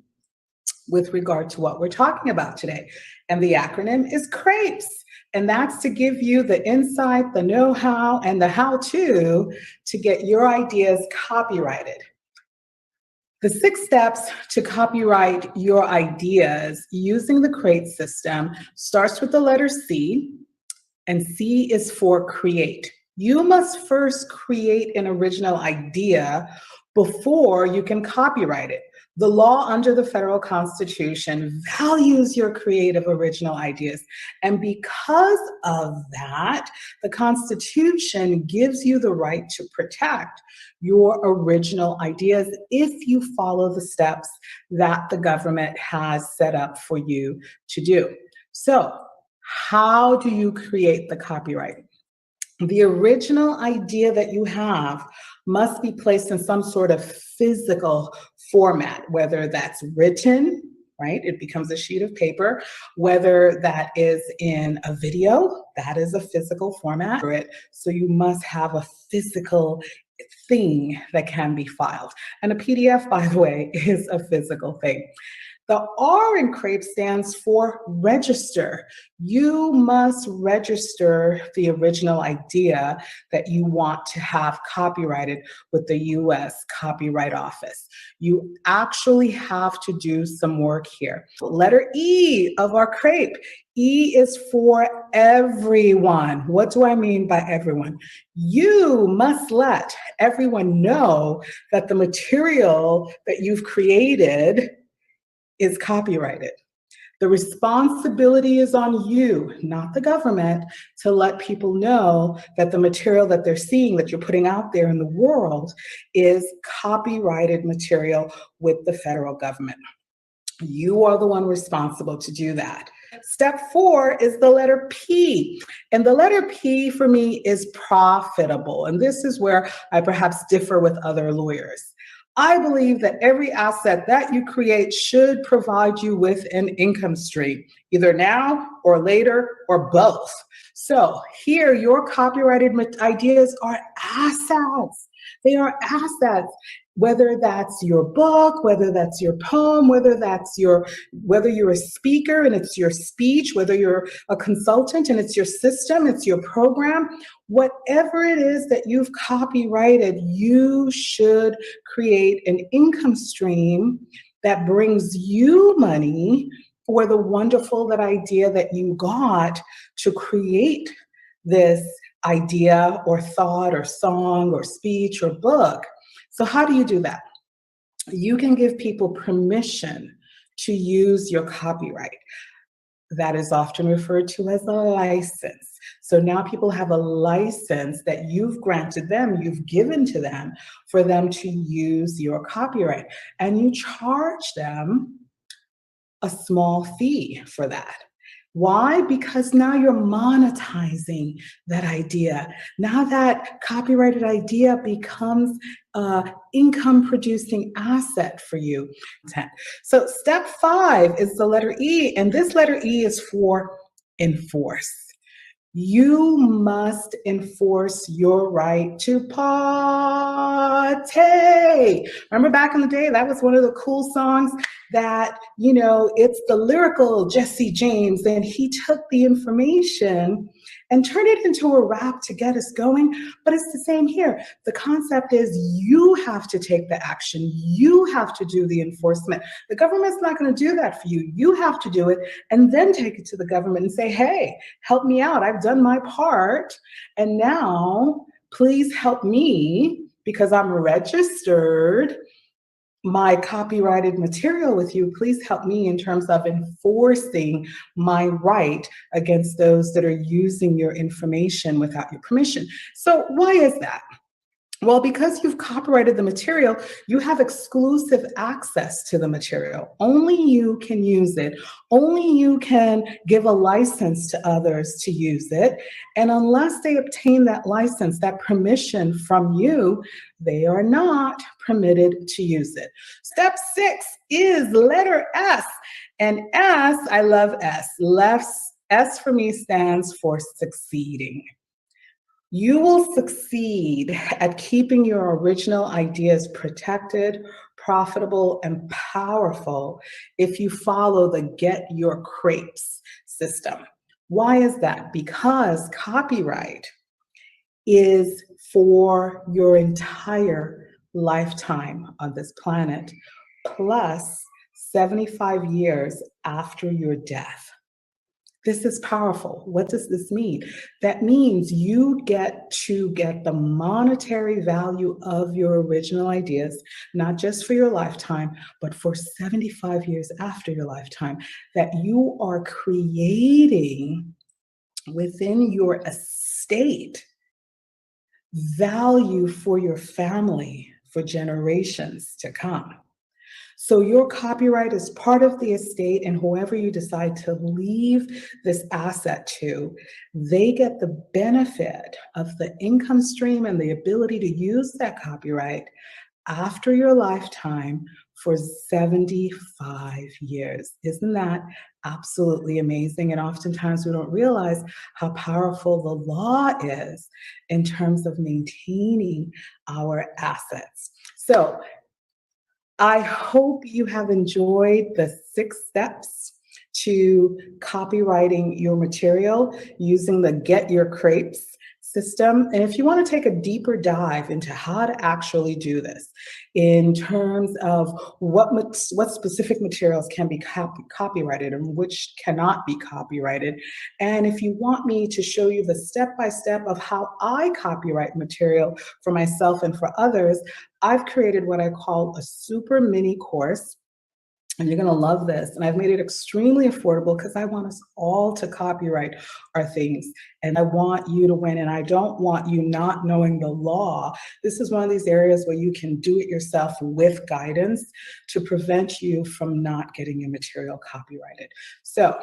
with regard to what we're talking about today. And the acronym is CREPES. And that's to give you the insight, the know-how, and the how-to get your ideas copyrighted. The 6 steps to copyright your ideas using the CREPE system starts with the letter C, and C is for create. You must first create an original idea before you can copyright it. The law under the federal constitution values your creative original ideas. And because of that, the Constitution gives you the right to protect your original ideas if you follow the steps that the government has set up for you to do. So, How do you create the copyright? The original idea that you have must be placed in some sort of physical format, whether that's written, right? It becomes a sheet of paper, whether that is in a video, that is a physical format. So you must have a physical thing that can be filed. And a PDF, by the way, is a physical thing. The R in CRAPE stands for register. You must register the original idea that you want to have copyrighted with the US Copyright Office. You actually have to do some work here. Letter E of our CRAPE. E is for everyone. What do I mean by everyone? You must let everyone know that the material that you've created is copyrighted. The responsibility is on you, not the government, to let people know that the material that they're seeing, that you're putting out there in the world, is copyrighted material with the federal government. You are the one responsible to do that. Step 4 is the letter P. And the letter P for me is profitable. And this is where I perhaps differ with other lawyers. I believe that every asset that you create should provide you with an income stream, either now or later or both. So here, your copyrighted ideas are assets. They are assets. Whether that's your book, whether that's your poem, whether you're a speaker and it's your speech, whether you're a consultant and it's your system, it's your program, whatever it is that you've copyrighted, you should create an income stream that brings you money for the wonderful idea that you got to create this idea or thought or song or speech or book. So how do you do that? You can give people permission to use your copyright. That is often referred to as a license. So now people have a license that you've granted them, you've given to them for them to use your copyright. And you charge them a small fee for that. Why? Because now you're monetizing that idea. Now that copyrighted idea becomes an income producing asset for you. So step 5 is the letter E, and this letter E is for enforce. You must enforce your right to party. Remember back in the day, that was one of the cool songs that, it's the lyrical Jesse James, and he took the information and turned it into a rap to get us going. But it's the same here. The concept is you have to take the action. You have to do the enforcement. The government's not going to do that for you. You have to do it and then take it to the government and say, hey, help me out. I've done my part. And now please help me because I'm registered my copyrighted material with you. Please help me in terms of enforcing my right against those that are using your information without your permission. So why is that? Well, because you've copyrighted the material, you have exclusive access to the material. Only you can use it. Only you can give a license to others to use it. And unless they obtain that license, that permission from you, they are not permitted to use it. Step 6 is letter S. And S, I love S. S for me stands for succeeding. You will succeed at keeping your original ideas protected, profitable, and powerful if you follow the Get Your Crepes system. Why is that? Because copyright is for your entire lifetime on this planet, plus 75 years after your death. This is powerful. What does this mean? That means you get to get the monetary value of your original ideas, not just for your lifetime, but for 75 years after your lifetime, that you are creating within your estate value for your family for generations to come. So your copyright is part of the estate, and whoever you decide to leave this asset to, they get the benefit of the income stream and the ability to use that copyright after your lifetime for 75 years. Isn't that absolutely amazing? And oftentimes we don't realize how powerful the law is in terms of maintaining our assets. So I hope you have enjoyed the 6 steps to copywriting your material using the Get Your Crepes system. And if you want to take a deeper dive into how to actually do this in terms of what specific materials can be copyrighted and which cannot be copyrighted, and if you want me to show you the step-by-step of how I copyright material for myself and for others, I've created what I call a super mini course, and you're going to love this. And I've made it extremely affordable because I want us all to copyright our things. And I want you to win. And I don't want you not knowing the law. This is one of these areas where you can do it yourself with guidance to prevent you from not getting your material copyrighted. So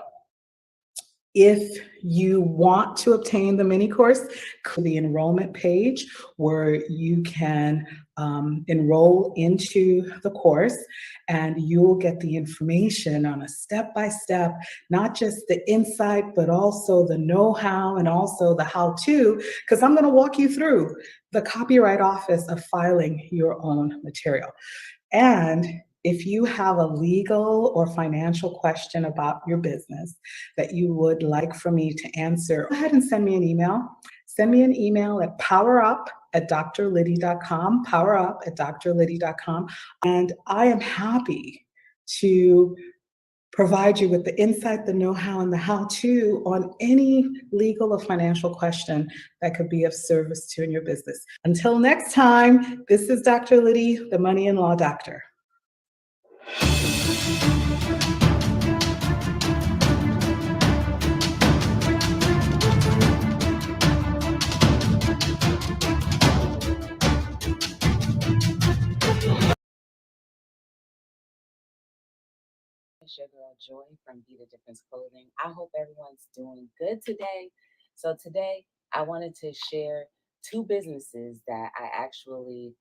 if you want to obtain the mini course, go to the enrollment page where you can enroll into the course, and you'll get the information on a step-by-step, not just the insight, but also the know-how and also the how-to, because I'm going to walk you through the Copyright Office of filing your own material. And if you have a legal or financial question about your business that you would like for me to answer, go ahead and send me an email. Send me an email at powerup@drliddy.com, powerup@drliddy.com, and I am happy to provide you with the insight, the know-how, and the how-to on any legal or financial question that could be of service to in your business. Until next time, this is Dr. Liddy, the Money and Law Doctor. It's your girl Joy from Be the Difference Clothing. I hope everyone's doing good today. So today I wanted to share 2 businesses that I actually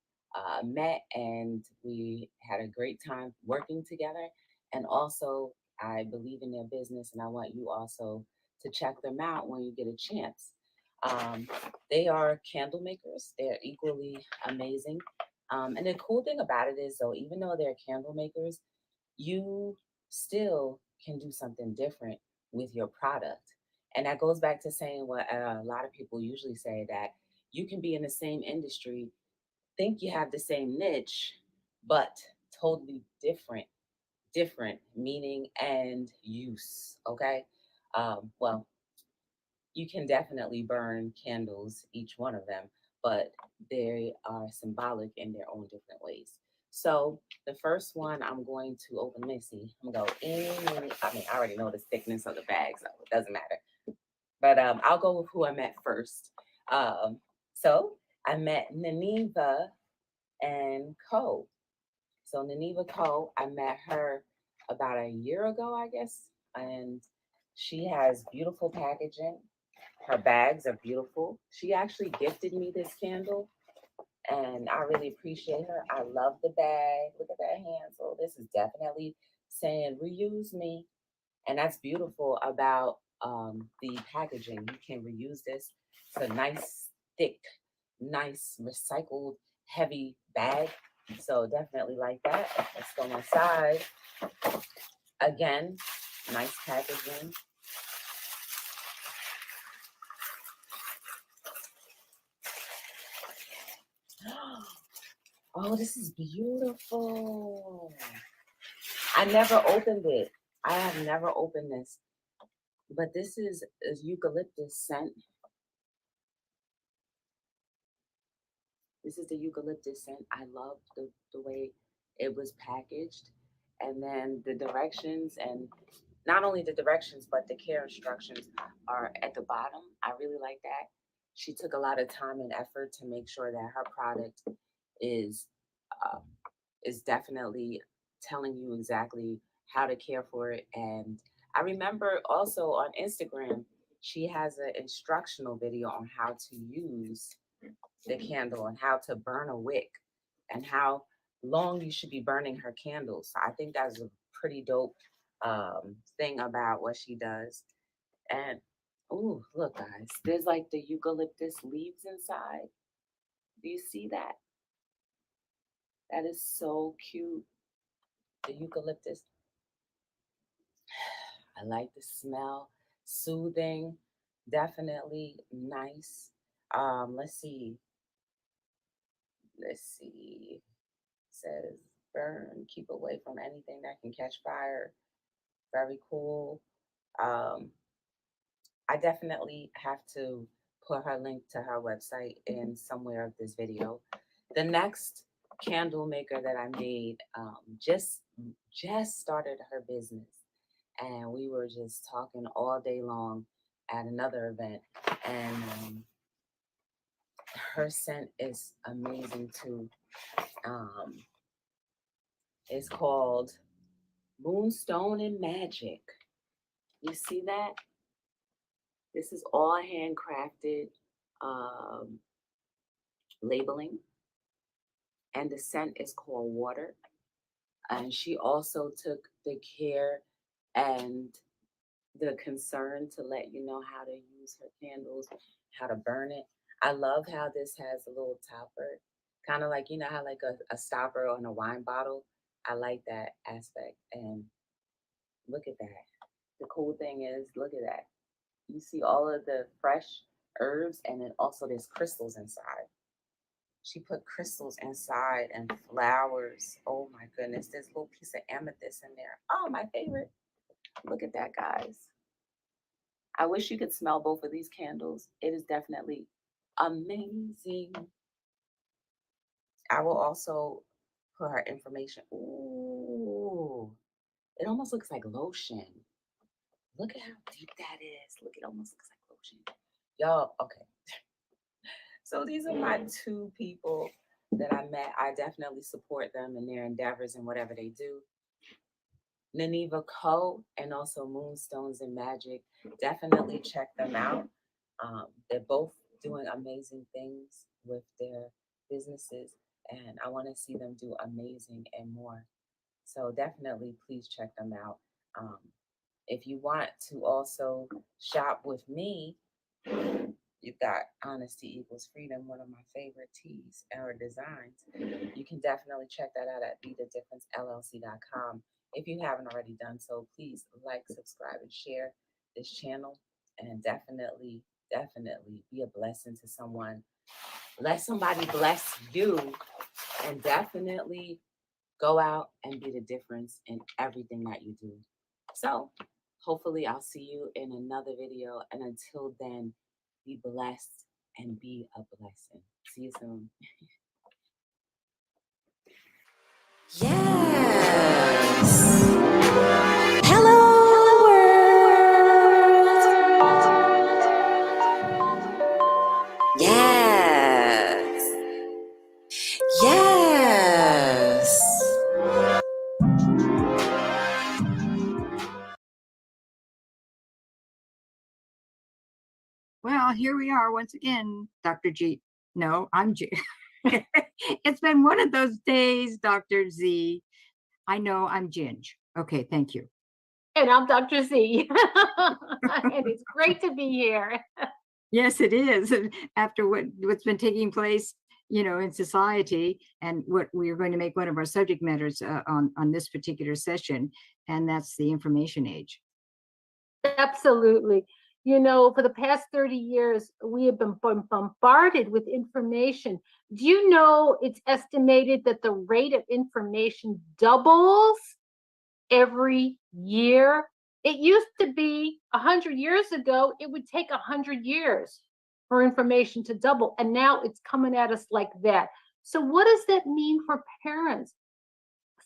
met, and we had a great time working together. And also, I believe in their business, and I want you also to check them out when you get a chance. Um, they are candle makers. They're equally amazing. And the cool thing about it is, though, even though they're candle makers, you still can do something different with your product. And that goes back to saying what a lot of people usually say, that you can be in the same industry, think you have the same niche, but totally different meaning and use. Okay. Well, you can definitely burn candles, each one of them, but they are symbolic in their own different ways. So the first one I'm going to open, let me see, I'm gonna go I already know the thickness of the bag, so it doesn't matter. But I'll go with who I met first. So I met Naniva and Co. So Naniva Co, I met her about a year ago, I guess, and she has beautiful packaging. Her bags are beautiful. She actually gifted me this candle, and I really appreciate her. I love the bag. Look at that handle. This is definitely saying reuse me. And that's beautiful about the packaging. You can reuse this. It's a nice, thick, nice, recycled, heavy bag. So definitely like that. Let's go inside. Again, nice packaging. Oh, this is beautiful. I never opened it. I have never opened this. But this is a eucalyptus scent. This is the eucalyptus scent. I love the way it was packaged. And then the directions, and not only the directions, but the care instructions are at the bottom. I really like that. She took a lot of time and effort to make sure that her product is uh, is definitely telling you exactly how to care for it. And I remember also on Instagram, she has an instructional video on how to use the candle and how to burn a wick and how long you should be burning her candles. So I think that's a pretty dope thing about what she does. And oh, look, guys, there's like the eucalyptus leaves inside. Do you see that? That is so cute. The eucalyptus. I like the smell. Soothing, definitely nice. Let's see. Let's see. Says burn, keep away from anything that can catch fire. Very cool. Um, I definitely have to put her link to her website in somewhere of this video. The next candle maker that I made just started her business, and we were just talking all day long at another event, and her scent is amazing too. Um, it's called Moonstone and Magic. You see that? This is all handcrafted um, labeling, and the scent is called Water. And she also took the care and the concern to let you know how to use her candles, how to burn it. I love how this has a little topper, kind of like, you know, how like a stopper on a wine bottle. I like that aspect. And look at that. The cool thing is, look at that. You see all of the fresh herbs, and then also there's crystals inside. She put crystals inside and flowers. Oh my goodness, there's a little piece of amethyst in there. Oh, my favorite. Look at that, guys. I wish you could smell both of these candles. It is definitely amazing. I will also put her information. Ooh, it almost looks like lotion. Look at how deep that is. Look, it almost looks like lotion. Y'all, okay. So these are my two people that I met. I definitely support them in their endeavors and whatever they do. Naniva Co. and also Moonstones and Magic. Definitely check them out. They're both doing amazing things with their businesses, and I want to see them do amazing and more. So definitely please check them out. Um, if you want to also shop with me, you've got Honesty Equals Freedom, one of my favorite tees or designs. You can definitely check that out at BeTheDifferenceLLC.com. If you haven't already done so, please like, subscribe, and share this channel. And definitely be a blessing to someone. Let somebody bless you. And definitely go out and be the difference in everything that you do. So, hopefully, I'll see you in another video. And until then, be blessed and be a blessing. See you soon. Yes. Hello, world. Yes. Yes. Well, here we are once again, Dr. G. No, I'm G. It's been one of those days, Dr. Z. I know I'm Ginge. Okay, thank you. And I'm Dr. Z. And it's great to be here. Yes, it is. After what's been taking place, you know, in society, and what we are going to make one of our subject matters on this particular session, and that's the information age. Absolutely. You know, for the past 30 years, we have been bombarded with information. Do you know it's estimated that the rate of information doubles every year? It used to be 100 years ago, it would take 100 years for information to double. And now it's coming at us like that. So what does that mean for parents?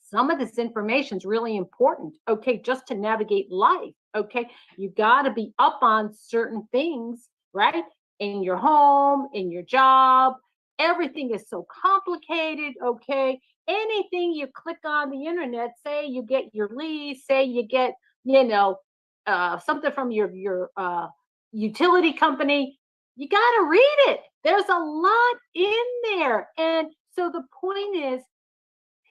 Some of this information is really important, okay, just to navigate life, okay? You got to be up on certain things, right? In your home, in your job, everything is so complicated, okay? Anything you click on the internet, say you get your lease, say you get, something from your utility company, you got to read it. There's a lot in there. And so the point is,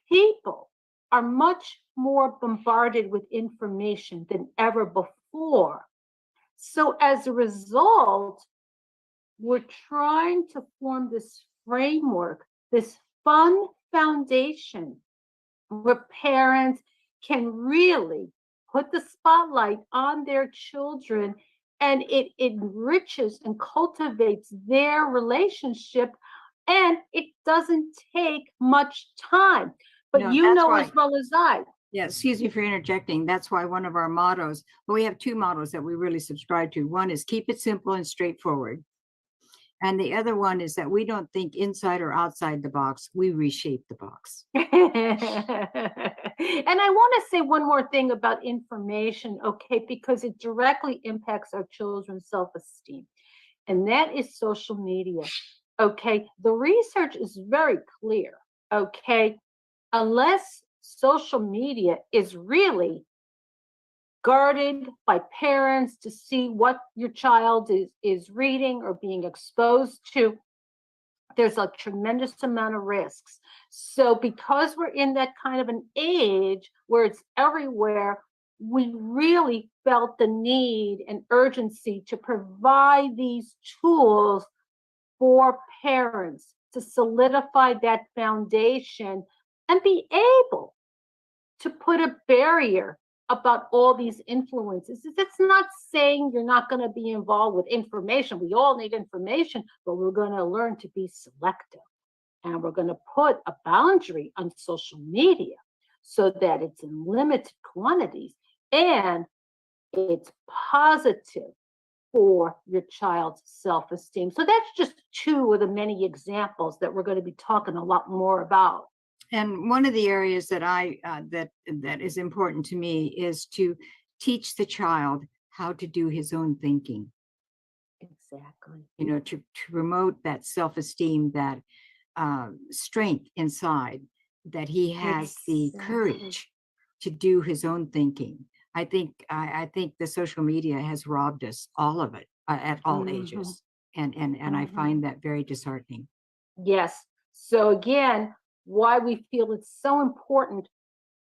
people are much more bombarded with information than ever before. So as a result, we're trying to form this framework, this fun foundation where parents can really put the spotlight on their children, and it enriches and cultivates their relationship, and it doesn't take much time. But No, you that's know right. as well as I, Yeah, excuse me for interjecting. That's why one of our mottos, well, we have two mottos that we really subscribe to. One is keep it simple and straightforward. And the other one is that we don't think inside or outside the box, we reshape the box. and I want to say one more thing about information, okay, because it directly impacts our children's self-esteem, and that is social media. Okay, the research is very clear. Okay, unless social media is really guarded by parents to see what your child is reading or being exposed to, there's a tremendous amount of risks. So because we're in that kind of an age where it's everywhere, we really felt the need and urgency to provide these tools for parents to solidify that foundation and be able to put a barrier about all these influences. It's not saying you're not going to be involved with information. We all need information, but we're going to learn to be selective. And we're going to put a boundary on social media so that it's in limited quantities and it's positive for your child's self-esteem. So that's just two of the many examples that we're going to be talking a lot more about. And one of the areas that that is important to me is to teach the child how to do his own thinking. Exactly. To promote that self-esteem, that strength inside, that he has the courage to do his own thinking. I think the social media has robbed us all of it at all ages, and I find that very disheartening. Yes. So again, why we feel it's so important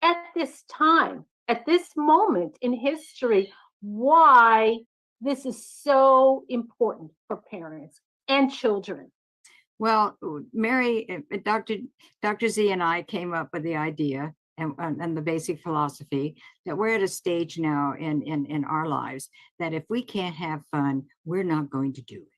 at this time, at this moment in history, why this is so important for parents and children. Well, Mary, Dr. Z and I came up with the idea and the basic philosophy that we're at a stage now in our lives that if we can't have fun, we're not going to do it.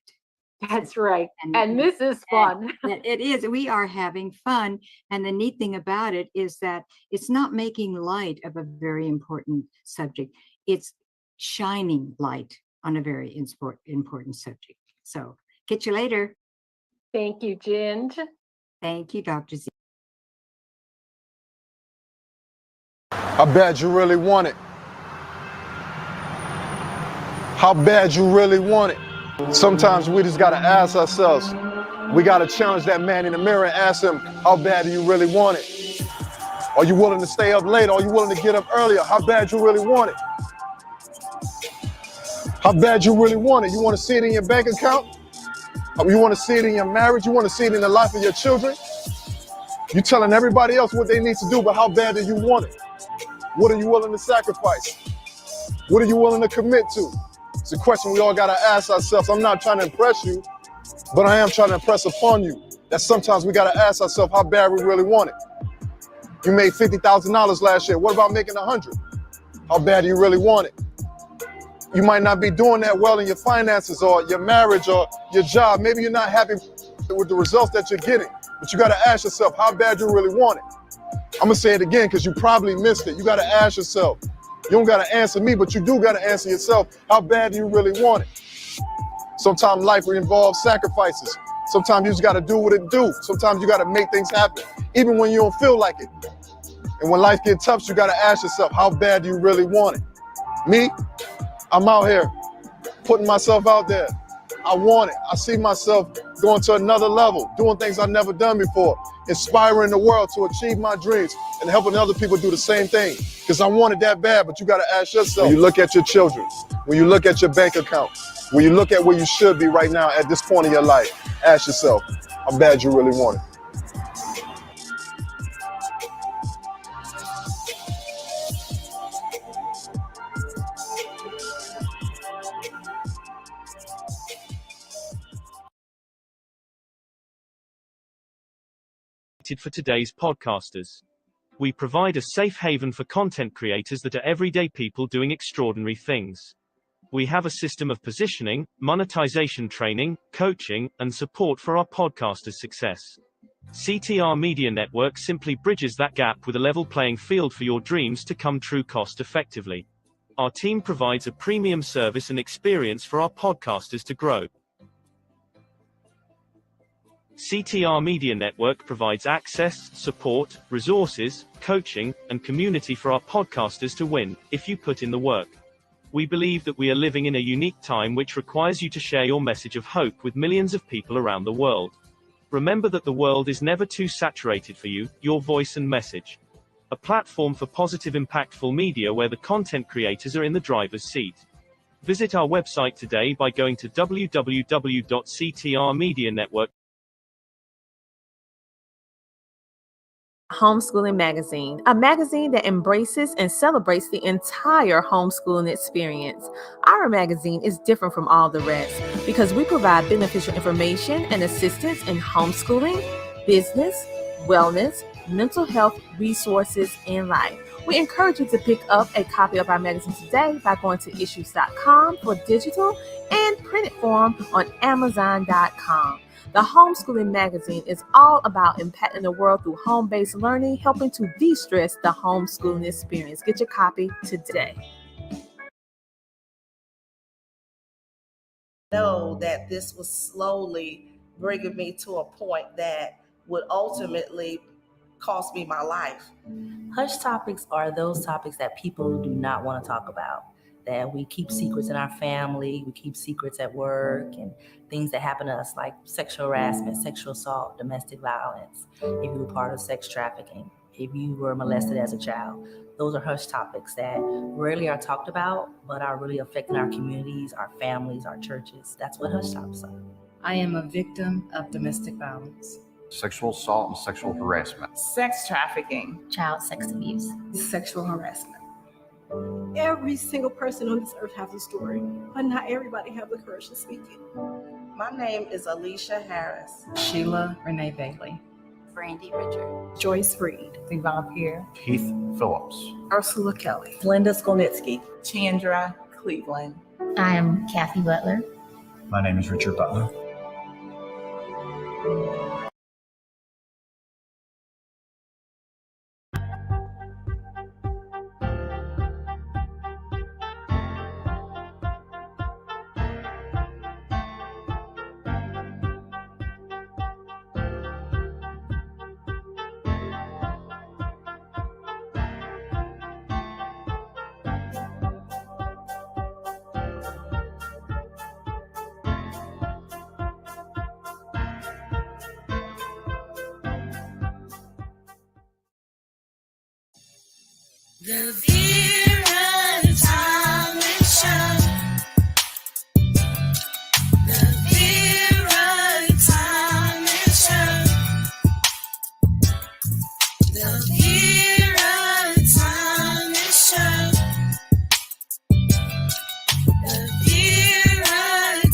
That's right. And this is fun. It is. We are having fun. And the neat thing about it is that it's not making light of a very important subject. It's shining light on a very important subject. So catch you later. Thank you, Ginge. Thank you, Dr. Z. How bad you really want it? How bad you really want it? Sometimes we just gotta ask ourselves, we gotta challenge that man in the mirror and ask him, how bad do you really want it? Are you willing to stay up late? Are you willing to get up earlier? How bad you really want it? How bad you really want it? You wanna see it in your bank account? You wanna see it in your marriage? You wanna see it in the life of your children? You telling everybody else what they need to do, but how bad do you want it? What are you willing to sacrifice? What are you willing to commit to? It's a question we all gotta ask ourselves. I'm not trying to impress you, but I am trying to impress upon you that sometimes we gotta ask ourselves how bad we really want it. You made $50,000 last year. What about making 100? How bad do you really want it? You might not be doing that well in your finances or your marriage or your job. Maybe you're not happy with the results that you're getting, but you gotta ask yourself how bad you really want it. I'm gonna say it again because you probably missed it. You gotta ask yourself. You don't gotta answer me, but you do gotta answer yourself. How bad do you really want it? Sometimes life involves sacrifices. Sometimes you just gotta do what it do. Sometimes you gotta make things happen, even when you don't feel like it. And when life gets tough, you gotta ask yourself, how bad do you really want it? Me, I'm out here putting myself out there. I want it. I see myself going to another level, doing things I've never done before, inspiring the world to achieve my dreams and helping other people do the same thing. Because I want it that bad, but you got to ask yourself, when you look at your children, when you look at your bank account, when you look at where you should be right now at this point in your life, ask yourself, how bad you really want it. For today's podcasters. We provide a safe haven for content creators that are everyday people doing extraordinary things. We have a system of positioning, monetization training, coaching, and support for our podcasters' success. CTR Media Network simply bridges that gap with a level playing field for your dreams to come true cost effectively. Our team provides a premium service and experience for our podcasters to grow. CTR Media Network provides access, support, resources, coaching, and community for our podcasters to win, if you put in the work. We believe that we are living in a unique time which requires you to share your message of hope with millions of people around the world. Remember that the world is never too saturated for you, your voice and message. A platform for positive impactful media where the content creators are in the driver's seat. Visit our website today by going to www.ctrmedianetwork.com. Homeschooling Magazine, a magazine that embraces and celebrates the entire homeschooling experience. Our magazine is different from all the rest because we provide beneficial information and assistance in homeschooling, business, wellness, mental health, resources, and life. We encourage you to pick up a copy of our magazine today by going to issues.com for digital and printed form on amazon.com. The Homeschooling Magazine is all about impacting the world through home-based learning, helping to de-stress the homeschooling experience. Get your copy today. Know that this was slowly bringing me to a point that would ultimately cost me my life. Hush topics are those topics that people do not want to talk about, that we keep secrets in our family, we keep secrets at work, and things that happen to us like sexual harassment, sexual assault, domestic violence, if you were part of sex trafficking, if you were molested as a child. Those are hush topics that rarely are talked about, but are really affecting our communities, our families, our churches. That's what hush topics are. I am a victim of domestic violence, sexual assault and sexual harassment, sex trafficking, child sex abuse, sexual harassment. Every single person on this earth has a story, but not everybody has the courage to speak it. My name is Alicia Harris, Sheila Renee Bailey, Brandy Richard, Joyce Reed, Yvonne Pierre, Keith Phillips, Ursula Kelly, Linda Skolnitsky, Chandra Cleveland. I am Kathy Butler. My name is Richard Butler. The Vera Talent Show. The Vera Talent Show. The Vera Talent Show. The Vera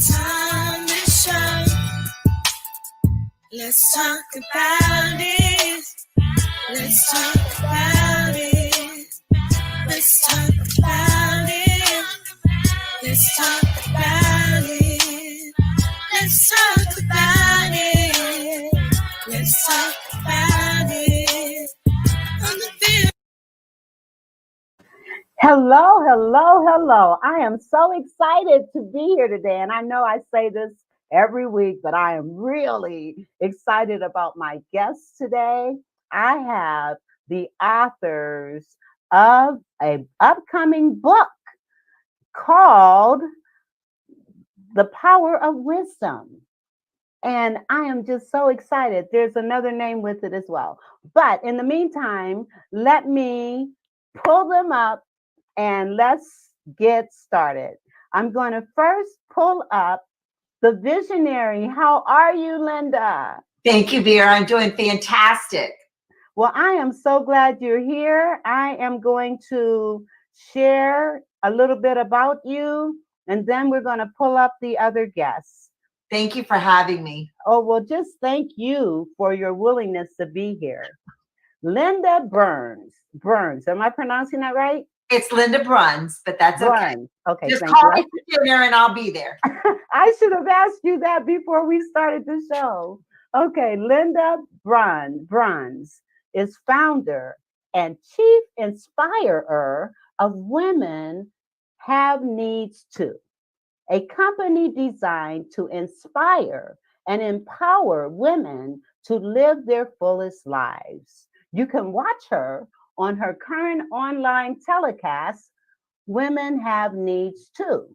Talent Show. Let's talk about it. Let's talk about it. Let's talk about it. Let's talk about it. Let's talk about it. Let's talk about it. On the field. Hello, hello, hello. I am so excited to be here today. And I know I say this every week, but I am really excited about my guests today. I have the authors of an upcoming book called The Power of Wisdom. And I am just so excited. There's another name with it as well. But in the meantime, let me pull them up and let's get started. I'm going to first pull up the visionary. How are you, Linda? Thank you, Vera. I'm doing fantastic. Well, I am so glad you're here. I am going to share a little bit about you, and then we're going to pull up the other guests. Thank you for having me. Oh, well, just thank you for your willingness to be here. Linda Burns. Burns. Am I pronouncing that right? It's Linda Bruns, but that's okay. Bruns. Okay, just thank call you. me for dinner and I'll be there. I should have asked you that before we started the show. Okay, Linda Bruns is founder and chief inspirer of Women Have Needs Too, a company designed to inspire and empower women to live their fullest lives. You can watch her on her current online telecast, Women Have Needs Too,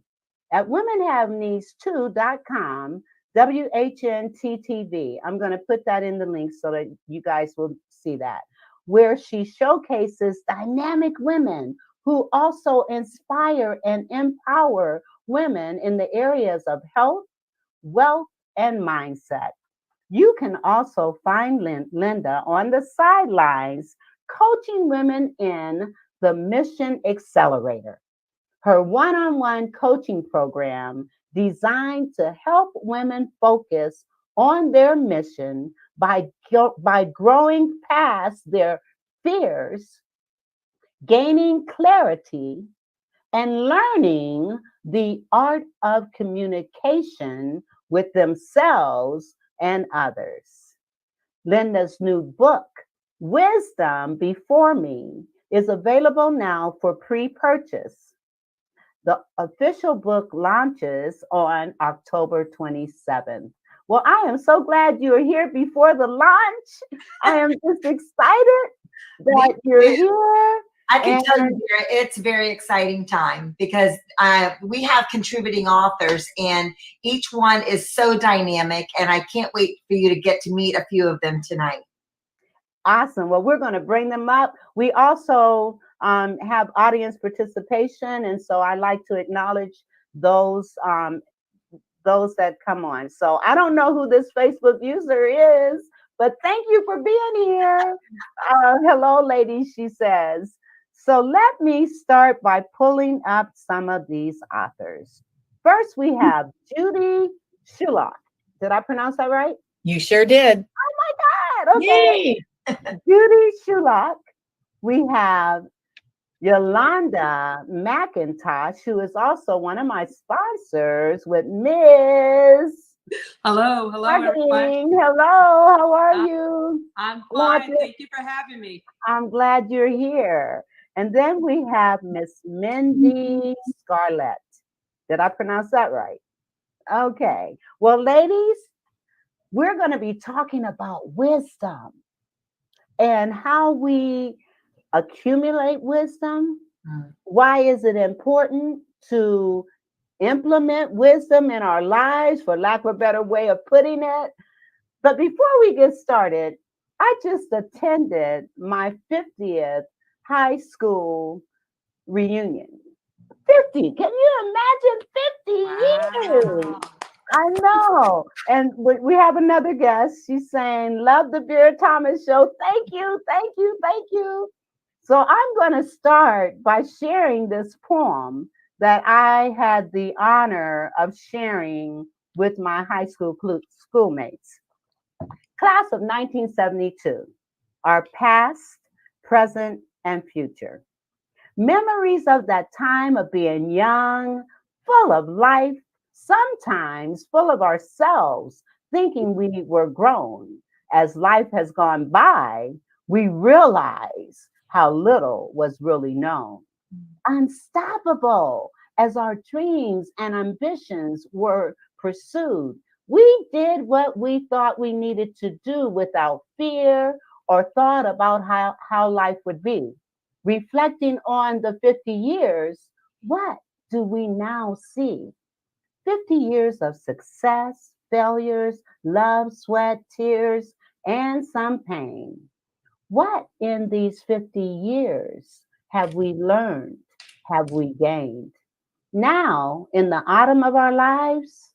at womenhaveneeds2.com, WHNTTV. I'm going to put that in the link so that you guys will see that, where she showcases dynamic women who also inspire and empower women in the areas of health, wealth, and mindset. You can also find Linda on the sidelines coaching women in the Mission Accelerator, her one-on-one coaching program designed to help women focus on their mission by growing past their fears, gaining clarity, and learning the art of communication with themselves and others. Linda's new book, Wisdom Before Me, is available now for pre-purchase. The official book launches on October 27th. Well, I am so glad you're here before the launch. I am just excited that you're here. I can tell you, Vera, it's a very exciting time because we have contributing authors and each one is so dynamic, and I can't wait for you to get to meet a few of them tonight. Awesome. Well, we're going to bring them up. We also have audience participation, and so I like to acknowledge those that come on. So I don't know who this Facebook user is, but thank you for being here. Hello, ladies, she says. So let me start by pulling up some of these authors. First, we have Judy Shulock. Did I pronounce that right? You sure did. Oh my God. Okay. Judy Shulock. We have Yolanda McIntosh, who is also one of my sponsors with Ms. Hello, everyone. Hello, how are you? I'm fine. Thank you for having me. I'm glad you're here. And then we have Miss Mindy Scarlett. Did I pronounce that right? Okay. Well, ladies, we're going to be talking about wisdom and how we accumulate wisdom. Why is it important to implement wisdom in our lives, for lack of a better way of putting it? But before we get started, I just attended my 50th high school reunion. 50, can you imagine 50 years? I know. And we have another guest. She's saying, love the Vera Thomas show. Thank you, thank you, thank you. So I'm going to start by sharing this poem that I had the honor of sharing with my high school schoolmates. Class of 1972, our past, present, and future. Memories of that time of being young, full of life, sometimes full of ourselves, thinking we were grown. As life has gone by, we realize how little was really known. Unstoppable as our dreams and ambitions were pursued. We did what we thought we needed to do without fear or thought about how life would be. Reflecting on the 50 years, what do we now see? 50 years of success, failures, love, sweat, tears, and some pain. What in these 50 years have we learned? Have we gained? Now, in the autumn of our lives,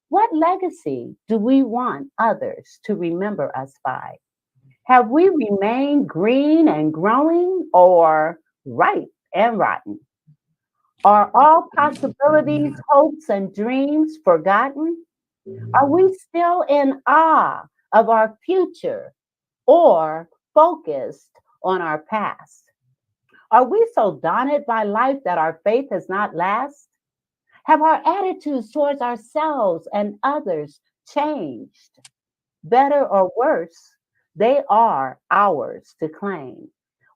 what legacy do we want others to remember us by? Have we remained green and growing or ripe and rotten? Are all possibilities, hopes, and dreams forgotten? Are we still in awe of our future or focused on our past? Are we so daunted by life that our faith has not last? Have our attitudes towards ourselves and others changed? Better or worse, they are ours to claim.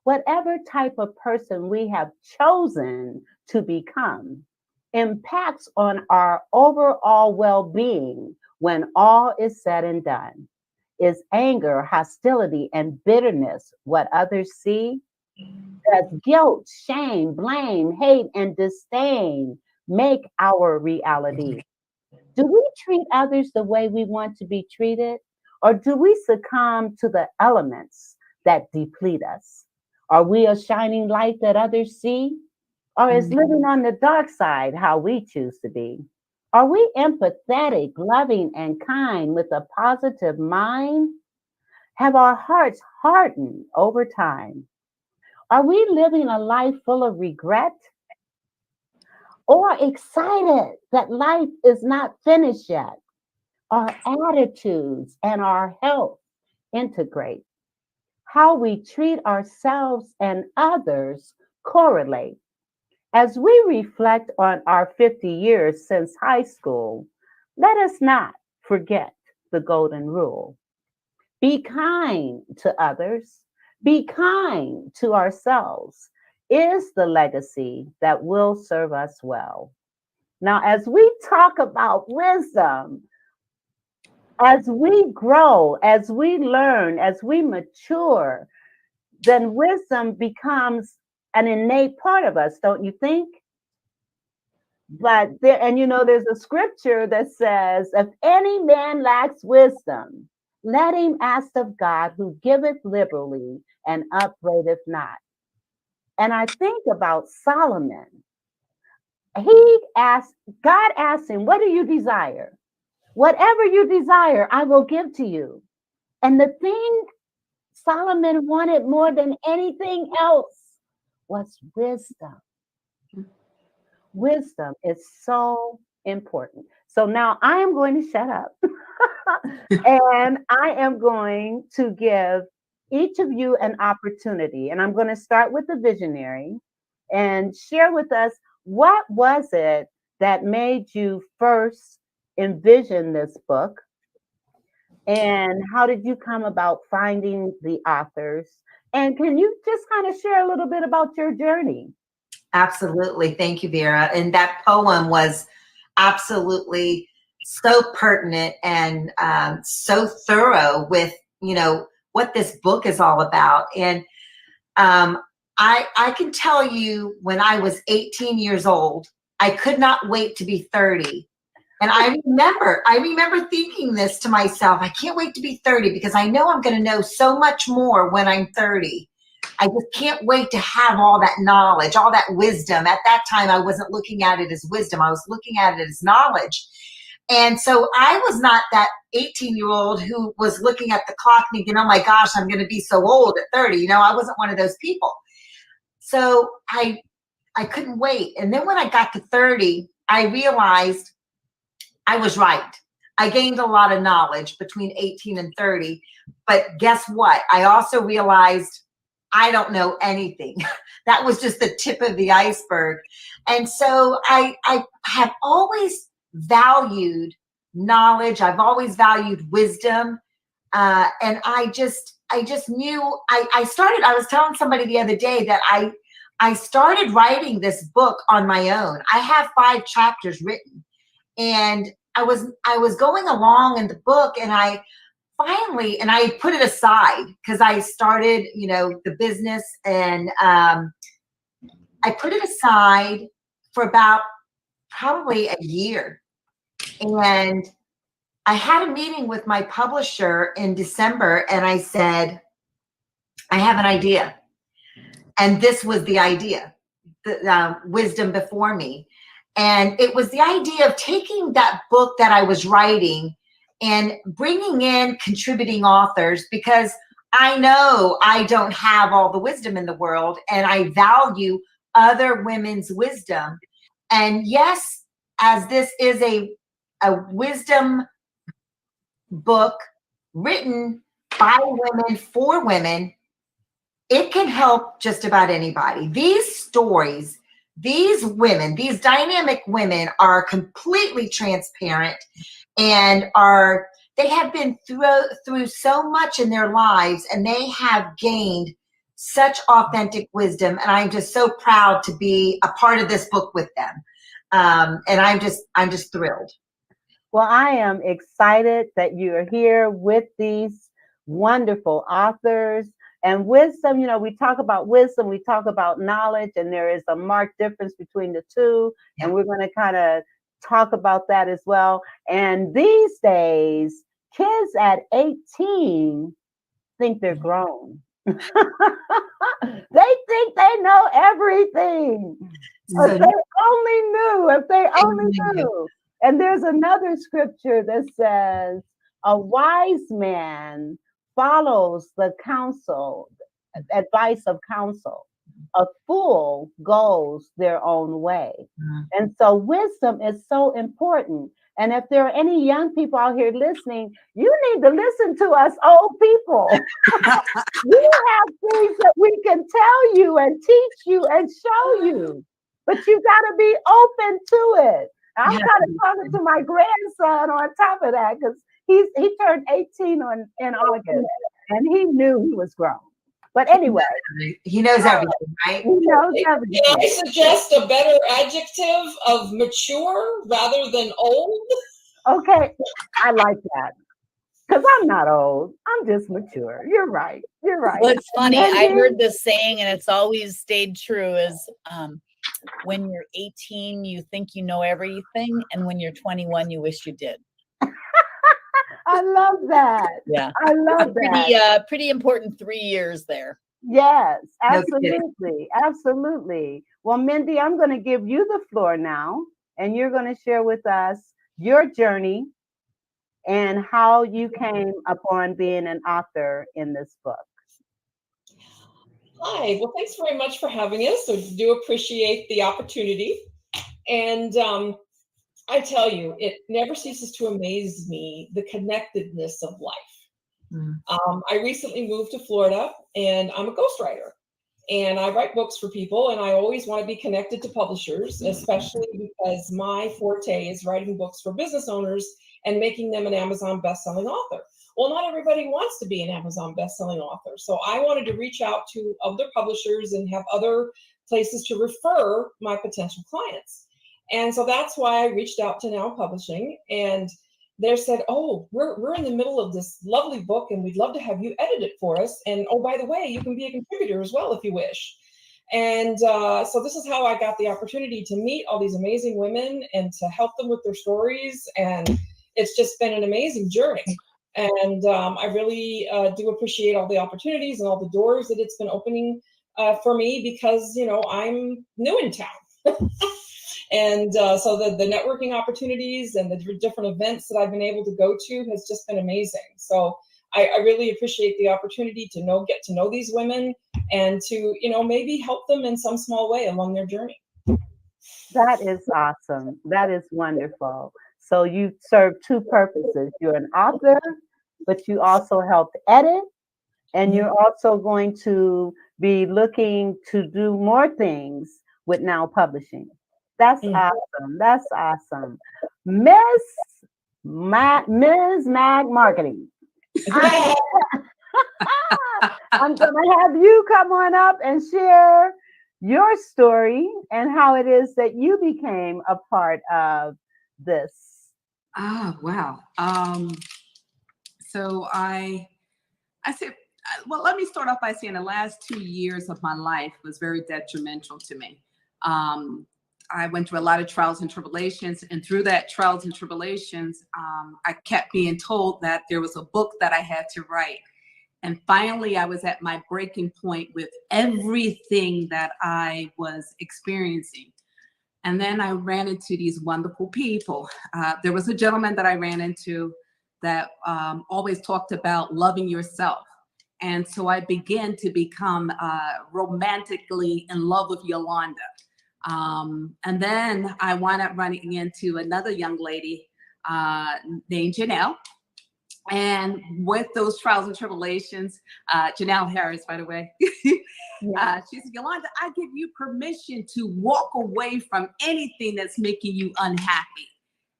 Whatever type of person we have chosen to become impacts on our overall well being when all is said and done. Is anger, hostility, and bitterness what others see? Does guilt, shame, blame, hate, and disdain make our reality? Do we treat others the way we want to be treated? Or do we succumb to the elements that deplete us? Are we a shining light that others see? Or is living on the dark side how we choose to be? Are we empathetic, loving, and kind with a positive mind? Have our hearts hardened over time? Are we living a life full of regret or excited that life is not finished yet? Our attitudes and our health integrate. How we treat ourselves and others correlate. As we reflect on our 50 years since high school, let us not forget the golden rule. Be kind to others, be kind to ourselves, is the legacy that will serve us well. Now, as we talk about wisdom, as we grow, as we learn, as we mature, then wisdom becomes an innate part of us, don't you think? But there, and you know, there's a scripture that says, if any man lacks wisdom, let him ask of God who giveth liberally and upbraideth not. And I think about Solomon. God asked him, what do you desire? Whatever you desire, I will give to you. And the thing Solomon wanted more than anything else was wisdom. Wisdom is so important. So now I am going to shut up and I am going to give each of you an opportunity. And I'm going to start with the visionary and share with us, what was it that made you first envision this book? And how did you come about finding the authors? And can you just kind of share a little bit about your journey? Absolutely. Thank you, Vera. And that poem was absolutely so pertinent and so thorough with, you know, what this book is all about. And I can tell you, when I was 18 years old, I could not wait to be 30. And I remember thinking this to myself, I can't wait to be 30 because I know I'm going to know so much more when I'm 30. I just can't wait to have all that knowledge, all that wisdom. At that time, I wasn't looking at it as wisdom. I was looking at it as knowledge. And so I was not that 18-year-old who was looking at the clock thinking, oh my gosh, I'm going to be so old at 30. You know, I wasn't one of those people. So I couldn't wait. And then when I got to 30, I realized I was right. I gained a lot of knowledge between 18 and 30. But guess what? I also realized I don't know anything. That was just the tip of the iceberg. And so I have always valued knowledge. I've always valued wisdom. And I just knew I was telling somebody the other day that I started writing this book on my own. I have 5 chapters written, and I was going along in the book, and I put it aside because I started, you know, the business, and I put it aside for about probably a year. And I had a meeting with my publisher in December, and I said, I have an idea. And this was the idea, the Wisdom Before Me. And it was the idea of taking that book that I was writing and bringing in contributing authors, because I know I don't have all the wisdom in the world, and I value other women's wisdom. And yes, as this is a wisdom book written by women for women, it can help just about anybody. These stories, these women, these dynamic women are completely transparent and they have been through so much in their lives, and they have gained such authentic wisdom. And I'm just so proud to be a part of this book with them. And I'm just thrilled. Well, I am excited that you're here with these wonderful authors. And wisdom, you know, we talk about wisdom, we talk about knowledge, and there is a marked difference between the two. And we're going to kind of talk about that as well. And these days, kids at 18 think they're grown. They think they know everything. If they only knew. And there's another scripture that says, a wise man follows the advice of counsel. A fool goes their own way. And so wisdom is so important. And if there are any young people out here listening, you need to listen to us old people. We have things that we can tell you and teach you and show you, but you got to be open to it. I'm kind of talking to my grandson on top of that, because he turned 18 in August, and he knew he was grown. But anyway, he knows everything, right? He knows everything. Can I suggest a better adjective of mature rather than old? Okay, I like that. Because I'm not old. I'm just mature. You're right. You're right. Well, it's funny. Mindy? I heard this saying, and it's always stayed true, is when you're 18, you think you know everything. And when you're 21, you wish you did. I love that. Yeah. I love that. Pretty important 3 years there. Yes, absolutely. Absolutely. Well, Mindy, I'm going to give you the floor now, and you're going to share with us your journey and how you came upon being an author in this book. Hi, well, thanks very much for having us. I do appreciate the opportunity. And I tell you, it never ceases to amaze me, the connectedness of life. I recently moved to Florida, and I'm a ghostwriter. And I write books for people, and I always want to be connected to publishers, especially because my forte is writing books for business owners and making them an Amazon bestselling author. Well, not everybody wants to be an Amazon bestselling author. So I wanted to reach out to other publishers and have other places to refer my potential clients. And so that's why I reached out to Now Publishing, and they said, oh, we're in the middle of this lovely book, and we'd love to have you edit it for us. And oh, by the way, you can be a contributor as well if you wish. And so this is how I got the opportunity to meet all these amazing women and to help them with their stories. And it's just been an amazing journey. And I really do appreciate all the opportunities and all the doors that it's been opening for me, because, you know, I'm new in town. And so the networking opportunities and the different events that I've been able to go to has just been amazing. So I really appreciate the opportunity to get to know these women and to, you know, maybe help them in some small way along their journey. That is awesome. That is wonderful. So you serve two purposes. You're an author, but you also help edit, and you're also going to be looking to do more things with Now Publishing. That's awesome. That's awesome. Ms. Mag Marketing. I'm going to have you come on up and share your story and how it is that you became a part of this. Oh, wow. So I said, well, let me start off by saying the last 2 years of my life was very detrimental to me. I went through a lot of trials and tribulations, and through that trials and tribulations, I kept being told that there was a book that I had to write. And finally, I was at my breaking point with everything that I was experiencing. And then I ran into these wonderful people. There was a gentleman that I ran into that always talked about loving yourself. And so I began to become romantically in love with Yolanda. And then I wound up running into another young lady named Janelle. And with those trials and tribulations, Janelle Harris, by the way, she said, Yolanda, I give you permission to walk away from anything that's making you unhappy.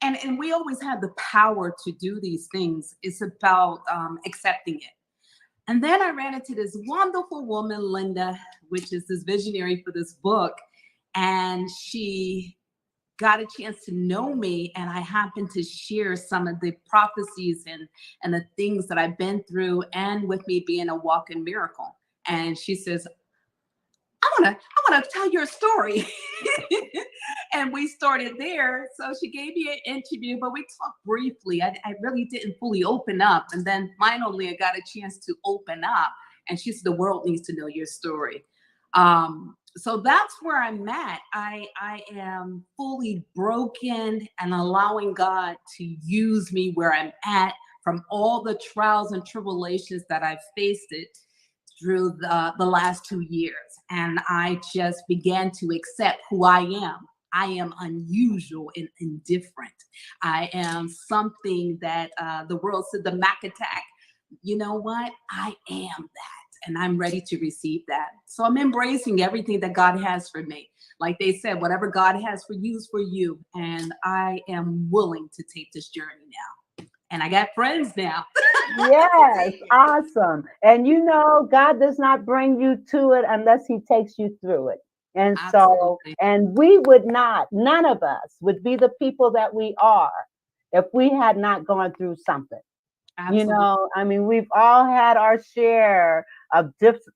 And we always have the power to do these things. It's about accepting it. And then I ran into this wonderful woman, Linda, which is this visionary for this book. And she got a chance to know me, and I happened to share some of the prophecies and the things that I've been through, and with me being a walking miracle. And she says, I wanna tell your story. And we started there. So she gave me an interview, but we talked briefly. I really didn't fully open up. And then finally I got a chance to open up, and she said, the world needs to know your story. So that's where I'm at. I am fully broken and allowing God to use me where I'm at from all the trials and tribulations that I've faced it through the last 2 years. And I just began to accept who I am. I am unusual and indifferent. I am something that the world said, the Mac attack. You know what? I am that. And I'm ready to receive that. So I'm embracing everything that God has for me. Like they said, whatever God has for you is for you. And I am willing to take this journey now. And I got friends now. Yes, awesome. And you know, God does not bring you to it unless he takes you through it. And so, and we would not, none of us would be the people that we are if we had not gone through something. Absolutely. You know, I mean, we've all had our share of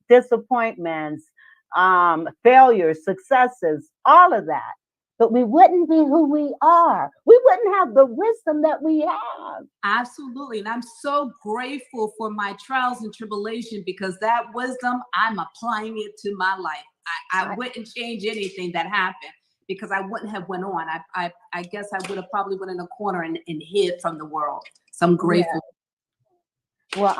disappointments, failures, successes, all of that. But we wouldn't be who we are. We wouldn't have the wisdom that we have. Absolutely. And I'm so grateful for my trials and tribulation, because that wisdom, I'm applying it to my life. I wouldn't change anything that happened, because I wouldn't have went on. I guess I would have probably went in a corner and hid from the world. So I'm grateful. Yeah. Well,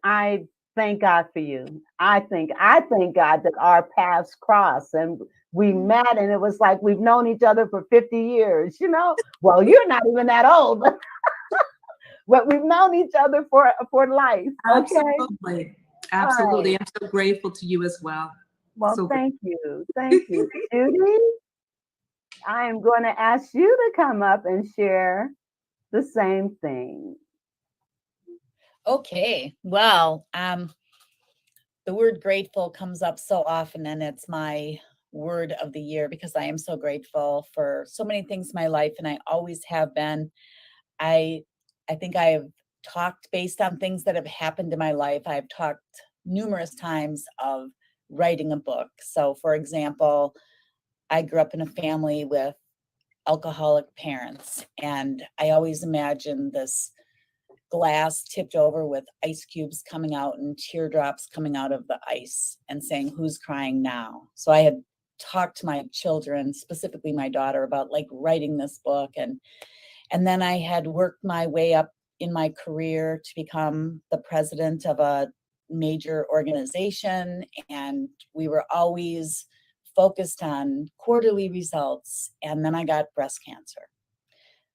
I thank God for you. I thank God that our paths crossed and we met, and it was like we've known each other for 50 years, you know? Well, you're not even that old, but we've known each other for life. Okay? Absolutely. Absolutely. I'm so grateful to you as well. Well, so thank you. Thank you. Judy, I am going to ask you to come up and share the same thing. Okay, well, the word grateful comes up so often, and it's my word of the year because I am so grateful for so many things in my life, and I always have been. I think I have talked based on things that have happened in my life. I've talked numerous times of writing a book. So, for example, I grew up in a family with alcoholic parents, and I always imagined this glass tipped over with ice cubes coming out and teardrops coming out of the ice and saying, who's crying now? So I had talked to my children, specifically my daughter, about like writing this book. And then I had worked my way up in my career to become the president of a major organization. And we were always focused on quarterly results. And then I got breast cancer.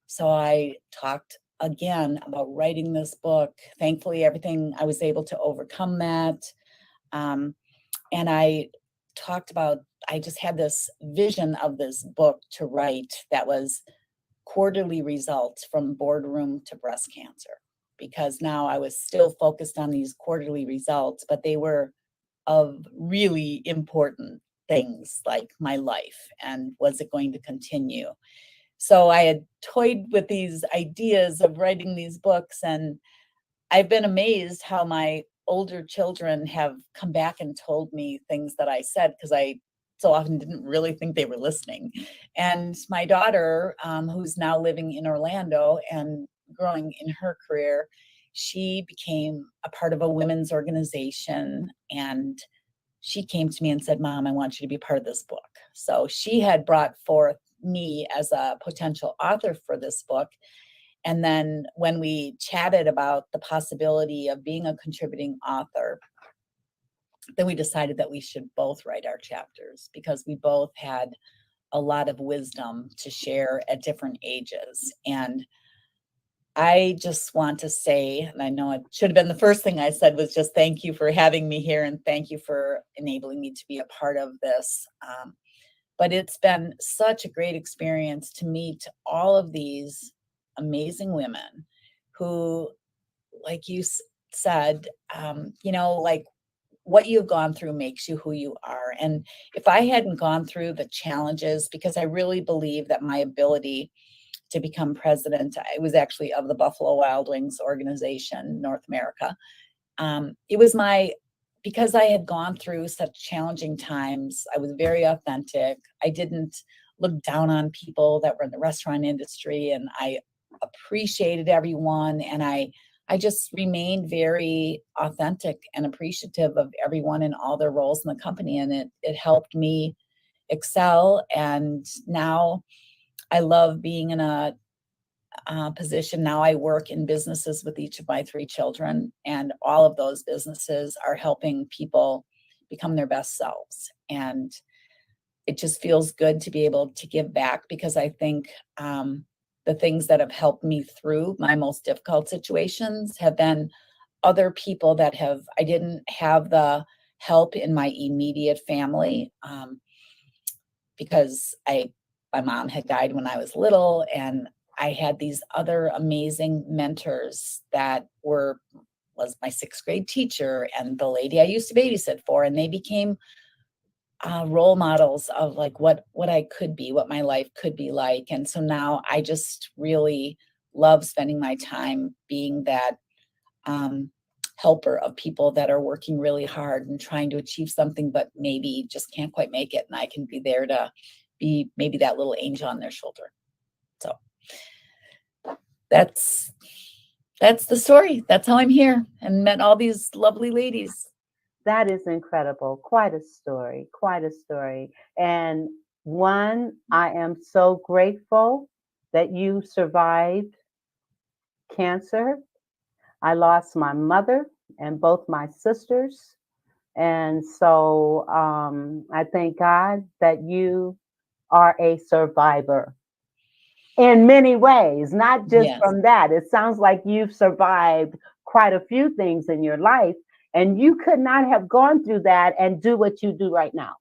So I talked again about writing this book. Thankfully, I was able to overcome that. And I talked about, I just had this vision of this book to write that was quarterly results from boardroom to breast cancer, because now I was still focused on these quarterly results, but they were of really important things like my life and was it going to continue. So I had toyed with these ideas of writing these books, and I've been amazed how my older children have come back and told me things that I said, because I so often didn't really think they were listening. And my daughter, who's now living in Orlando and growing in her career, she became a part of a women's organization, and she came to me and said, "Mom, I want you to be part of this book." So she had brought forth me as a potential author for this book. And then when we chatted about the possibility of being a contributing author, then we decided that we should both write our chapters because we both had a lot of wisdom to share at different ages. And I just want to say, and I know it should have been the first thing I said, was just thank you for having me here and thank you for enabling me to be a part of this. But it's been such a great experience to meet all of these amazing women who, like you said, like what you've gone through makes you who you are. And if I hadn't gone through the challenges, because I really believe that my ability to become president, I was actually of the Buffalo Wild Wings organization, North America. It was because I had gone through such challenging times, I was very authentic. I didn't look down on people that were in the restaurant industry, and I appreciated everyone. And I just remained very authentic and appreciative of everyone in all their roles in the company. And it helped me excel. And now I love being in a position. Now I work in businesses with each of my 3 children, and all of those businesses are helping people become their best selves. And it just feels good to be able to give back, because I think the things that have helped me through my most difficult situations have been other people that I didn't have the help in my immediate family, because my mom had died when I was little, and I had these other amazing mentors that was my 6th grade teacher and the lady I used to babysit for, and they became role models of like what I could be, what my life could be like. And so now I just really love spending my time being that helper of people that are working really hard and trying to achieve something, but maybe just can't quite make it. And I can be there to be maybe that little angel on their shoulder. So that's the story. That's how I'm here and met all these lovely ladies. That is incredible. Quite a story. Quite a story. And one, I am so grateful that you survived cancer. I lost my mother and both my sisters. And so I thank God that you are a survivor in many ways, not just from that. It sounds like you've survived quite a few things in your life, and you could not have gone through that and do what you do right now.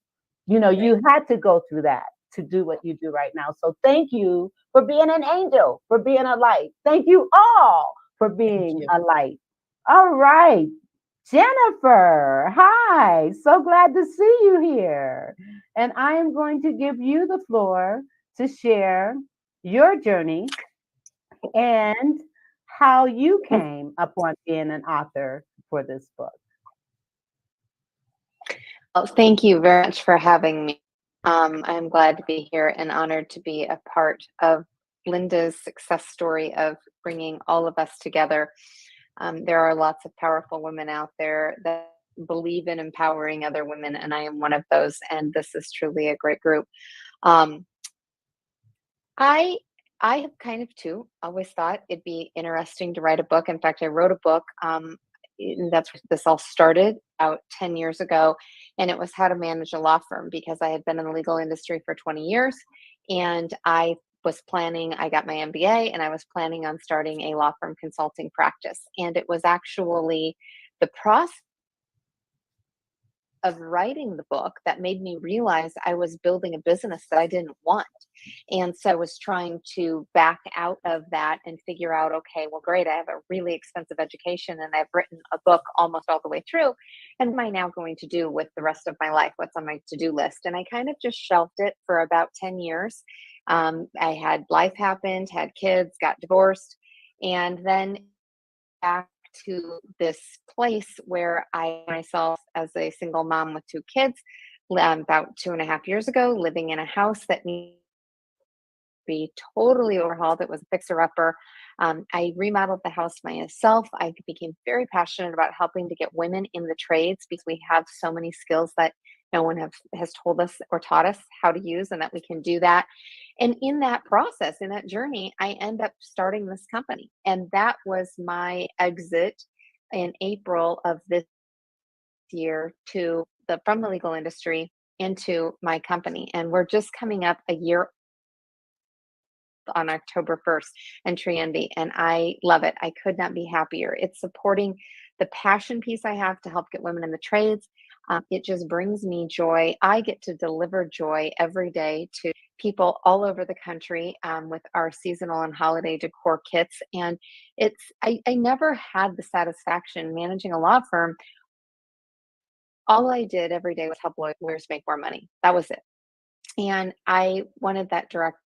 You had to go through that to do what you do right now. So thank you for being an angel, for being a light. Thank you all for being a light. All right. Jennifer, hi. So glad to see you here. And I am going to give you the floor to share your journey and how you came upon being an author for this book. Well, thank you very much for having me. I'm glad to be here and honored to be a part of Linda's success story of bringing all of us together. There are lots of powerful women out there that believe in empowering other women, and I am one of those, and this is truly a great group. I have kind of too always thought it'd be interesting to write a book. In fact, I wrote a book. That's where this all started about 10 years ago. And it was how to manage a law firm, because I had been in the legal industry for 20 years. And I got my MBA, and I was planning on starting a law firm consulting practice. And it was actually the process of writing the book that made me realize I was building a business that I didn't want. And so I was trying to back out of that and figure out, okay, well, great, I have a really expensive education and I've written a book almost all the way through. And what am I now going to do with the rest of my life? What's on my to-do list? And I kind of just shelved it for about 10 years. I had life happened, had kids, got divorced, and then back to this place where I myself, as a single mom with 2 kids, about 2.5 years ago, living in a house that needed to be totally overhauled. It was a fixer-upper. I remodeled the house myself. I became very passionate about helping to get women in the trades because we have so many skills that no one has told us or taught us how to use, and that we can do that. And in that process, in that journey, I end up starting this company. And that was my exit in April of this year to from the legal industry into my company. And we're just coming up a year on October 1st and Trienvy, and I love it. I could not be happier. It's supporting the passion piece I have to help get women in the trades. It just brings me joy. I get to deliver joy every day to people all over the country with our seasonal and holiday decor kits. And I never had the satisfaction managing a law firm. All I did every day was help lawyers make more money. That was it. And I wanted that direct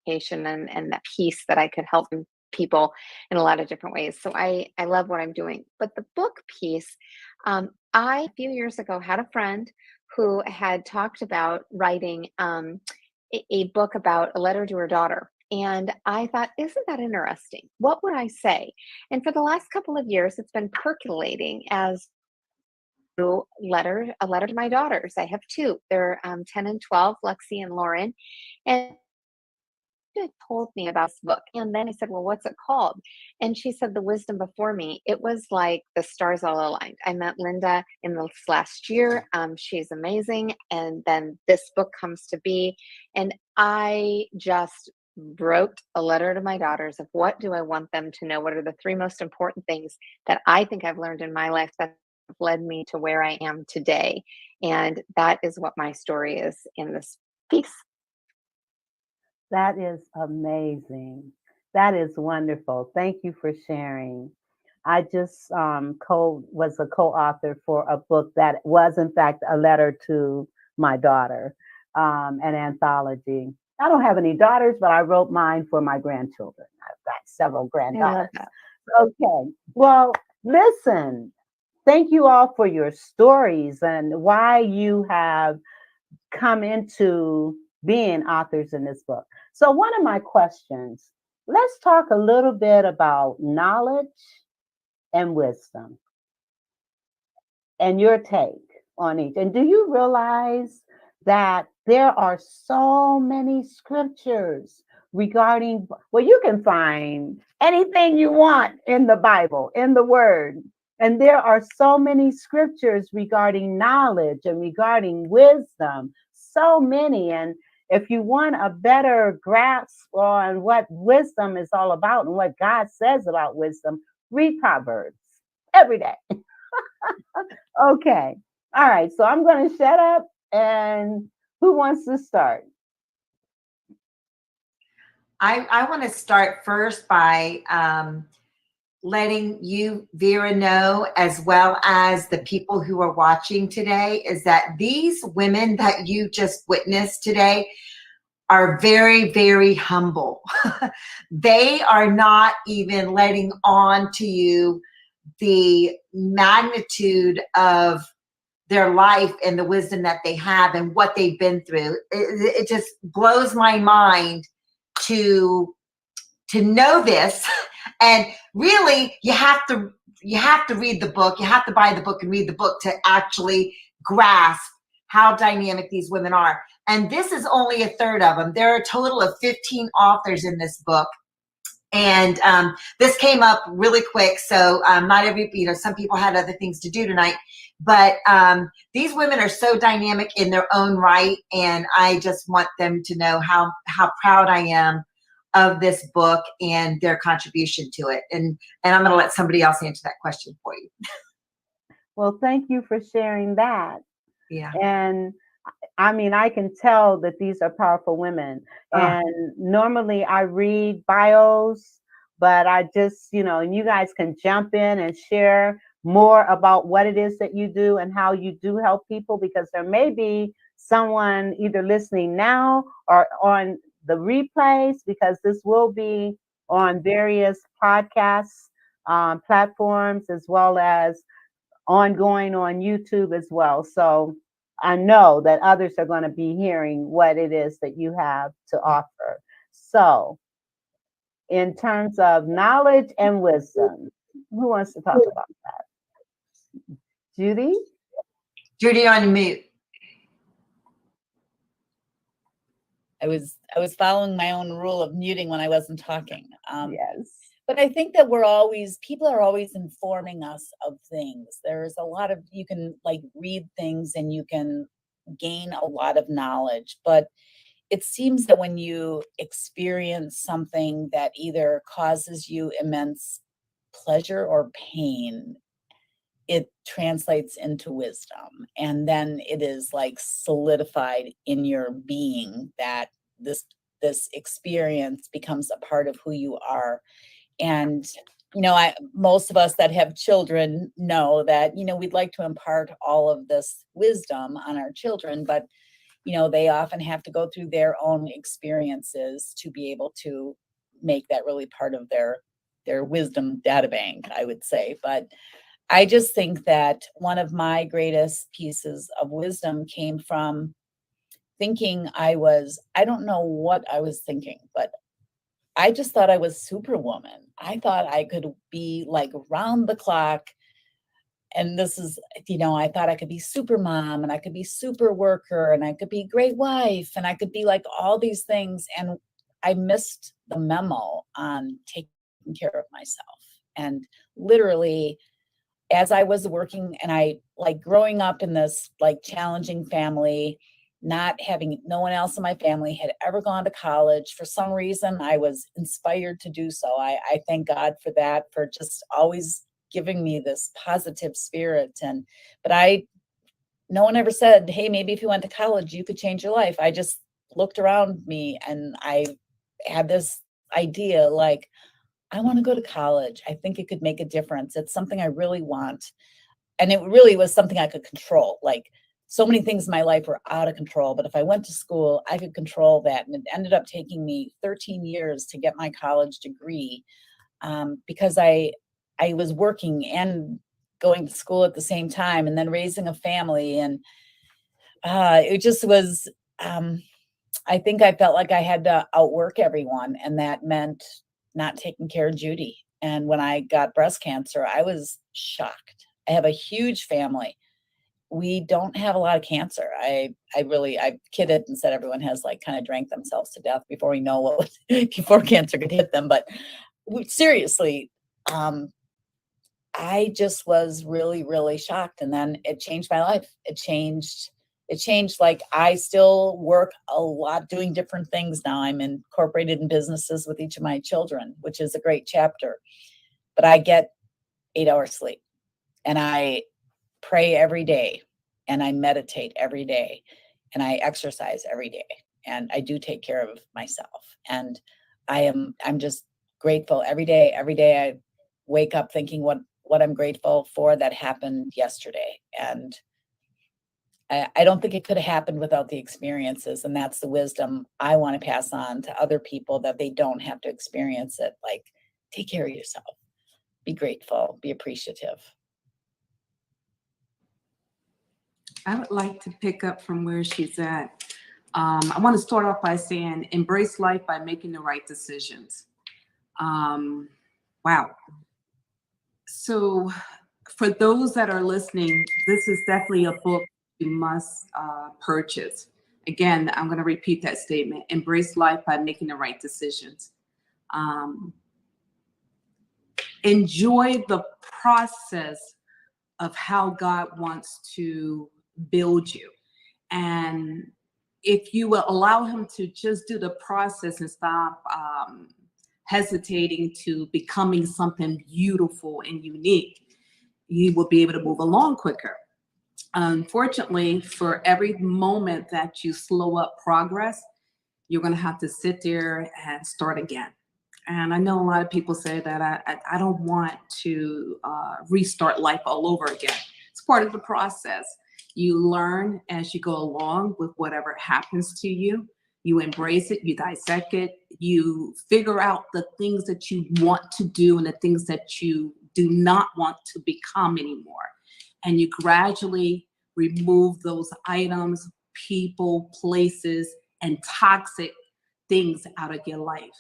and that piece that I could help people in a lot of different ways. So I love what I'm doing. But the book piece, I a few years ago had a friend who had talked about writing a book about a letter to her daughter. And I thought, isn't that interesting? What would I say? And for the last couple of years, it's been percolating as a letter to my daughters. I have two. They're 10 and 12, Lexi and Lauren. And had told me about this book. And then I said, well, what's it called? And she said, The Wisdom Before Me. It was like the stars all aligned. I met Linda in this last year. She's amazing. And then this book comes to be. And I just wrote a letter to my daughters of what do I want them to know? What are the three most important things that I think I've learned in my life that have led me to where I am today? And that is what my story is in this piece. That is amazing. That is wonderful. Thank you for sharing. I just was a co-author for a book that was, in fact, a letter to my daughter, an anthology. I don't have any daughters, but I wrote mine for my grandchildren. I've got several granddaughters. Okay. Well, listen, thank you all for your stories and why you have come into being authors in this book. So one of my questions, let's talk a little bit about knowledge and wisdom and your take on each. And do you realize that there are so many scriptures regarding, well, you can find anything you want in the Bible, in the Word. And there are so many scriptures regarding knowledge and regarding wisdom, so many. And if you want a better grasp on what wisdom is all about and what God says about wisdom, read Proverbs every day. Okay. All right. So I'm going to shut up. And who wants to start? I want to start first by letting you, Vera, know, as well as the people who are watching today, is that these women that you just witnessed today are very, very humble. They are not even letting on to you the magnitude of their life and the wisdom that they have and what they've been through. It just blows my mind to know this. And really, you have to read the book. You have to buy the book and read the book to actually grasp how dynamic these women are. And this is only a third of them. There are a total of 15 authors in this book. And this came up really quick. So not every, some people had other things to do tonight. But these women are so dynamic in their own right. And I just want them to know how proud I am of this book and their contribution to it. And I'm going to let somebody else answer that question for you. Well, thank you for sharing that. Yeah. And I mean, I can tell that these are powerful women. And normally I read bios, but I just, and you guys can jump in and share more about what it is that you do and how you do help people, because there may be someone either listening now or on the replays, because this will be on various podcasts platforms, as well as ongoing on YouTube as well. So I know that others are going to be hearing what it is that you have to offer. So, in terms of knowledge and wisdom, who wants to talk about that? Judy? Judy, on mute. I was following my own rule of muting when I wasn't talking. Yes. But I think that people are always informing us of things. There's a lot of, you can like read things and you can gain a lot of knowledge, but it seems that when you experience something that either causes you immense pleasure or pain, it translates into wisdom. And then it is like solidified in your being that this experience becomes a part of who you are. And, most of us that have children know that, we'd like to impart all of this wisdom on our children, but, they often have to go through their own experiences to be able to make that really part of their wisdom data bank, I would say. But I just think that one of my greatest pieces of wisdom came from thinking I don't know what I was thinking, but I just thought I was Superwoman. I thought I could be like round the clock. And this is, I thought I could be super mom and I could be super worker and I could be great wife and I could be like all these things. And I missed the memo on taking care of myself. And literally, as I was working and I like growing up in this like challenging family, not having no one else in my family had ever gone to college. For some reason, I was inspired to do so. I thank God for that, for just always giving me this positive spirit. But no one ever said, hey, maybe if you went to college, you could change your life. I just looked around me and I had this idea like, I want to go to college. I think it could make a difference. It's something I really want. And it really was something I could control. Like so many things in my life were out of control, but if I went to school, I could control that. And it ended up taking me 13 years to get my college degree because I was working and going to school at the same time and then raising a family. And it just was, I think I felt like I had to outwork everyone. And that meant not taking care of Judy. And when I got breast cancer, I was shocked. I have a huge family. We don't have a lot of cancer. I kidded and said everyone has like kind of drank themselves to death before we know before cancer could hit them. But seriously, I just was really, really shocked. And then it changed my life. It changed like I still work a lot doing different things now. I'm incorporated in businesses with each of my children, which is a great chapter. But I get 8 hours sleep and I pray every day and I meditate every day and I exercise every day and I do take care of myself. And I'm just grateful every day. Every day I wake up thinking what I'm grateful for that happened yesterday. And I don't think it could have happened without the experiences. And that's the wisdom I want to pass on to other people, that they don't have to experience it. Like, take care of yourself, be grateful, be appreciative. I would like to pick up from where she's at. I want to start off by saying, embrace life by making the right decisions. Wow. So for those that are listening, this is definitely a book you must purchase. Again, I'm going to repeat that statement. Embrace life by making the right decisions. Enjoy the process of how God wants to build you. And if you will allow him to just do the process and stop hesitating to becoming something beautiful and unique, you will be able to move along quicker. Unfortunately, for every moment that you slow up progress, you're going to have to sit there and start again. And I know a lot of people say that I don't want to restart life all over again. It's part of the process. You learn as you go along with whatever happens to you. You embrace it, you dissect it, you figure out the things that you want to do and the things that you do not want to become anymore. And you gradually remove those items, people, places, and toxic things out of your life.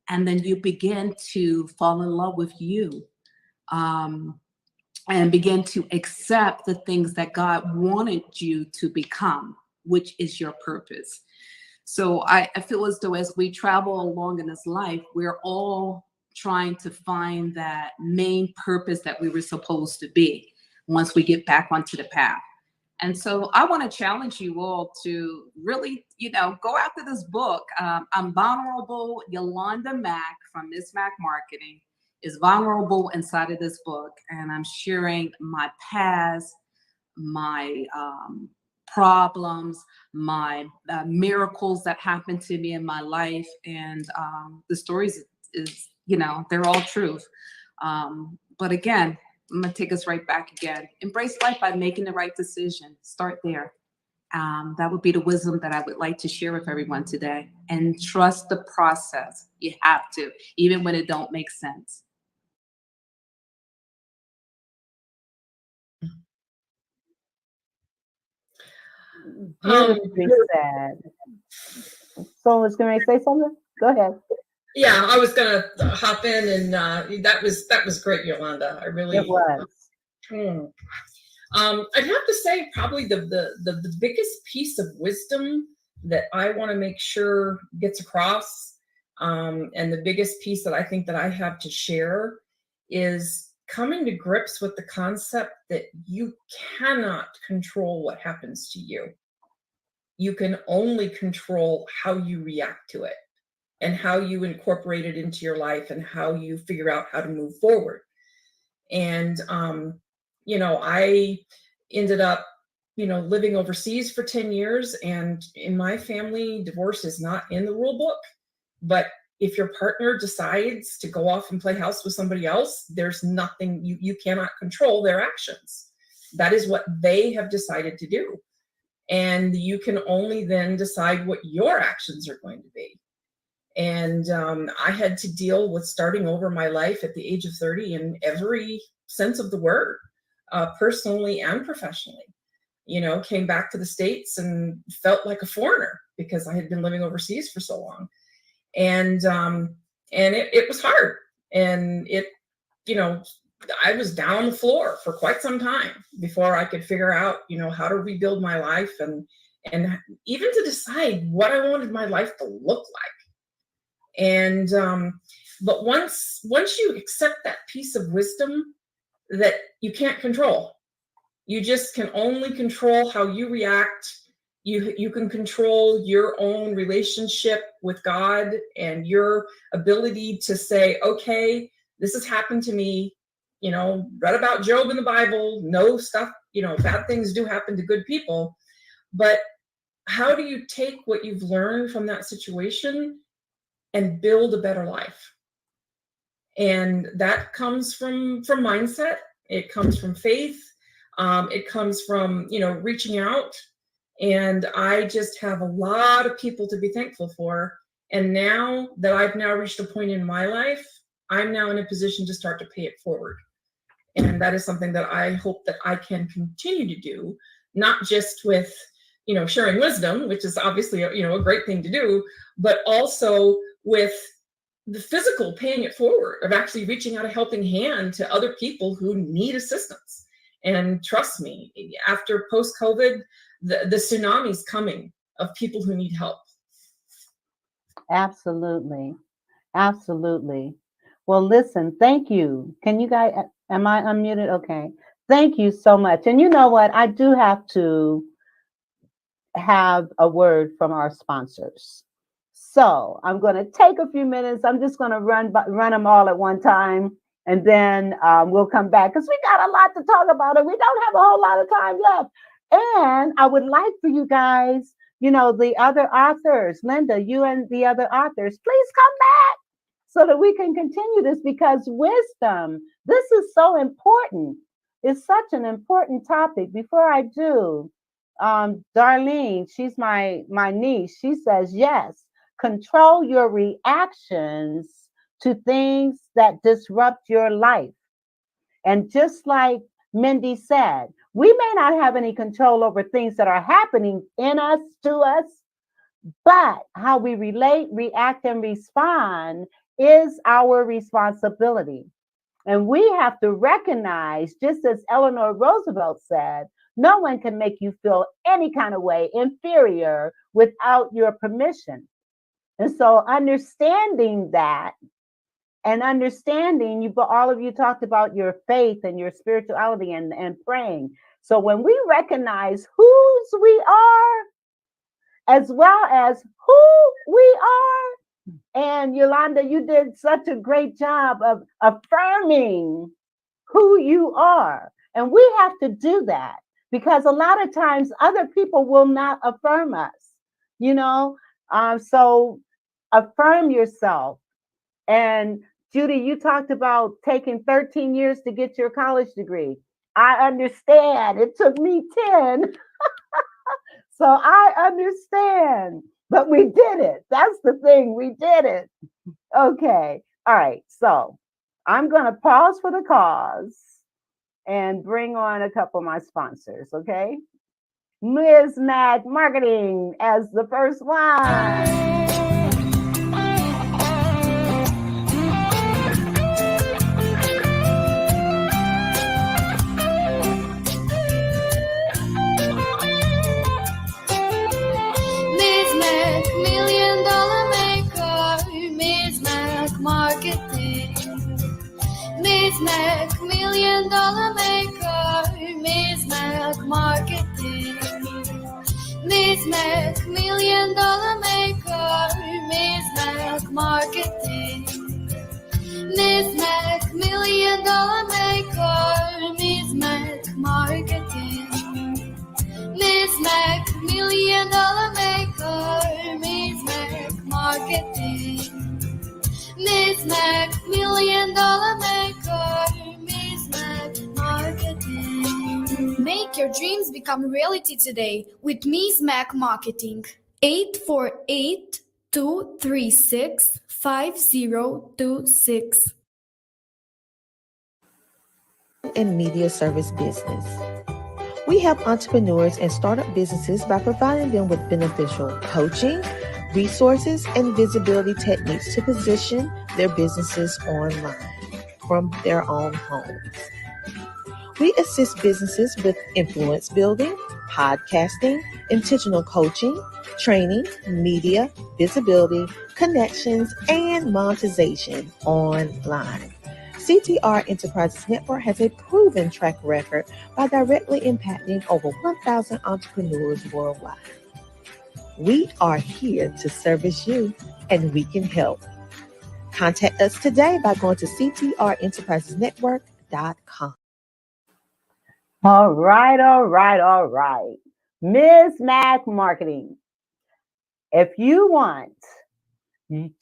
And then you begin to fall in love with you, and begin to accept the things that God wanted you to become, which is your purpose. So I feel as though as we travel along in this life, we're all trying to find that main purpose that we were supposed to be once we get back onto the path. And so I want to challenge you all to really, go after this book. I'm vulnerable. Yolanda Mack from Miss Mac Marketing is vulnerable inside of this book. And I'm sharing my past, my problems, my miracles that happened to me in my life. And the stories is, they're all truth. But again, I'm going to take us right back again. Embrace life by making the right decision. Start there. That would be the wisdom that I would like to share with everyone today. And trust the process. You have to, even when it don't make sense. Beautifully said. Someone's going to say something? Go ahead. Yeah, I was gonna hop in, and that was great, Yolanda. I really It was. I'd have to say probably the biggest piece of wisdom that I want to make sure gets across, and the biggest piece that I think that I have to share is coming to grips with the concept that you cannot control what happens to you. You can only control how you react to it and how you incorporate it into your life and how you figure out how to move forward. And, I ended up, living overseas for 10 years. And in my family, divorce is not in the rule book. But if your partner decides to go off and play house with somebody else, there's nothing, you cannot control their actions. That is what they have decided to do. And you can only then decide what your actions are going to be. And I had to deal with starting over my life at the age of 30 in every sense of the word, personally and professionally. Came back to the States and felt like a foreigner because I had been living overseas for so long. And it was hard. And I was down on the floor for quite some time before I could figure out, how to rebuild my life and even to decide what I wanted my life to look like. And but once you accept that piece of wisdom that you can't control, you just can only control how you react. You can control your own relationship with God and your ability to say, okay, this has happened to me. Read about Job in the Bible, know stuff, bad things do happen to good people. But how do you take what you've learned from that situation and build a better life? And that comes from mindset. It comes from faith. It comes from, reaching out. And I just have a lot of people to be thankful for. And now that I've now reached a point in my life, I'm now in a position to start to pay it forward. And that is something that I hope that I can continue to do, not just with, sharing wisdom, which is obviously, a great thing to do, but also with the physical paying it forward, of actually reaching out a helping hand to other people who need assistance. And trust me, after post-COVID, the tsunami's coming of people who need help. Absolutely. Absolutely. Well, listen, thank you. Can you guys, am I unmuted? Okay. Thank you so much. And you know what? I do have to have a word from our sponsors. So I'm going to take a few minutes. I'm just going to run them all at one time, and then we'll come back because we got a lot to talk about, and we don't have a whole lot of time left. And I would like for you guys, the other authors, Linda, you and the other authors, please come back so that we can continue this, because wisdom, this is so important. It's such an important topic. Before I do, Darlene, she's my niece. She says, yes, control your reactions to things that disrupt your life. And just like Mindy said, We may not have any control over things that are happening in us, to us, but how we relate, react, and respond is our responsibility. And we have to recognize, just as Eleanor Roosevelt said, no one can make you feel any kind of way inferior without your permission. And so understanding that and understanding you, but all of you talked about your faith and your spirituality and praying. So when we recognize whose we are, as well as who we are, and Yolanda, you did such a great job of affirming who you are. And we have to do that because a lot of times other people will not affirm us, you know? So affirm yourself. And Judy, you talked about taking 13 years to get your college degree. I understand. It took me 10. So I understand. But we did it. That's the thing. We did it. Okay. All right. So I'm going to pause for the cause and bring on a couple of my sponsors. Okay. Ms. Mac Marketing as the first one. Marketing. Miss Mac, $1 million maker. Miss Mac Marketing. Miss Mac, $1 million maker. Miss Mac Marketing. Miss Mac, $1 million maker. Miss Mac Marketing. Miss Mac, $1 million maker. Miss Mac Marketing. Miss Mac, $1 million maker. Miss Mac Marketing. Make your dreams become reality today with Miss Mac Marketing. 848-236-5026. And media service business. We help entrepreneurs and startup businesses by providing them with beneficial coaching, resources, and visibility techniques to position their businesses online from their own homes. We assist businesses with influence building, podcasting, intentional coaching, training, media, visibility, connections, and monetization online. CTR Enterprises Network has a proven track record by directly impacting over 1,000 entrepreneurs worldwide. We are here to service you, and we can help. Contact us today by going to ctrenterprisesnetwork.com. All right. Ms. Mac Marketing. If you want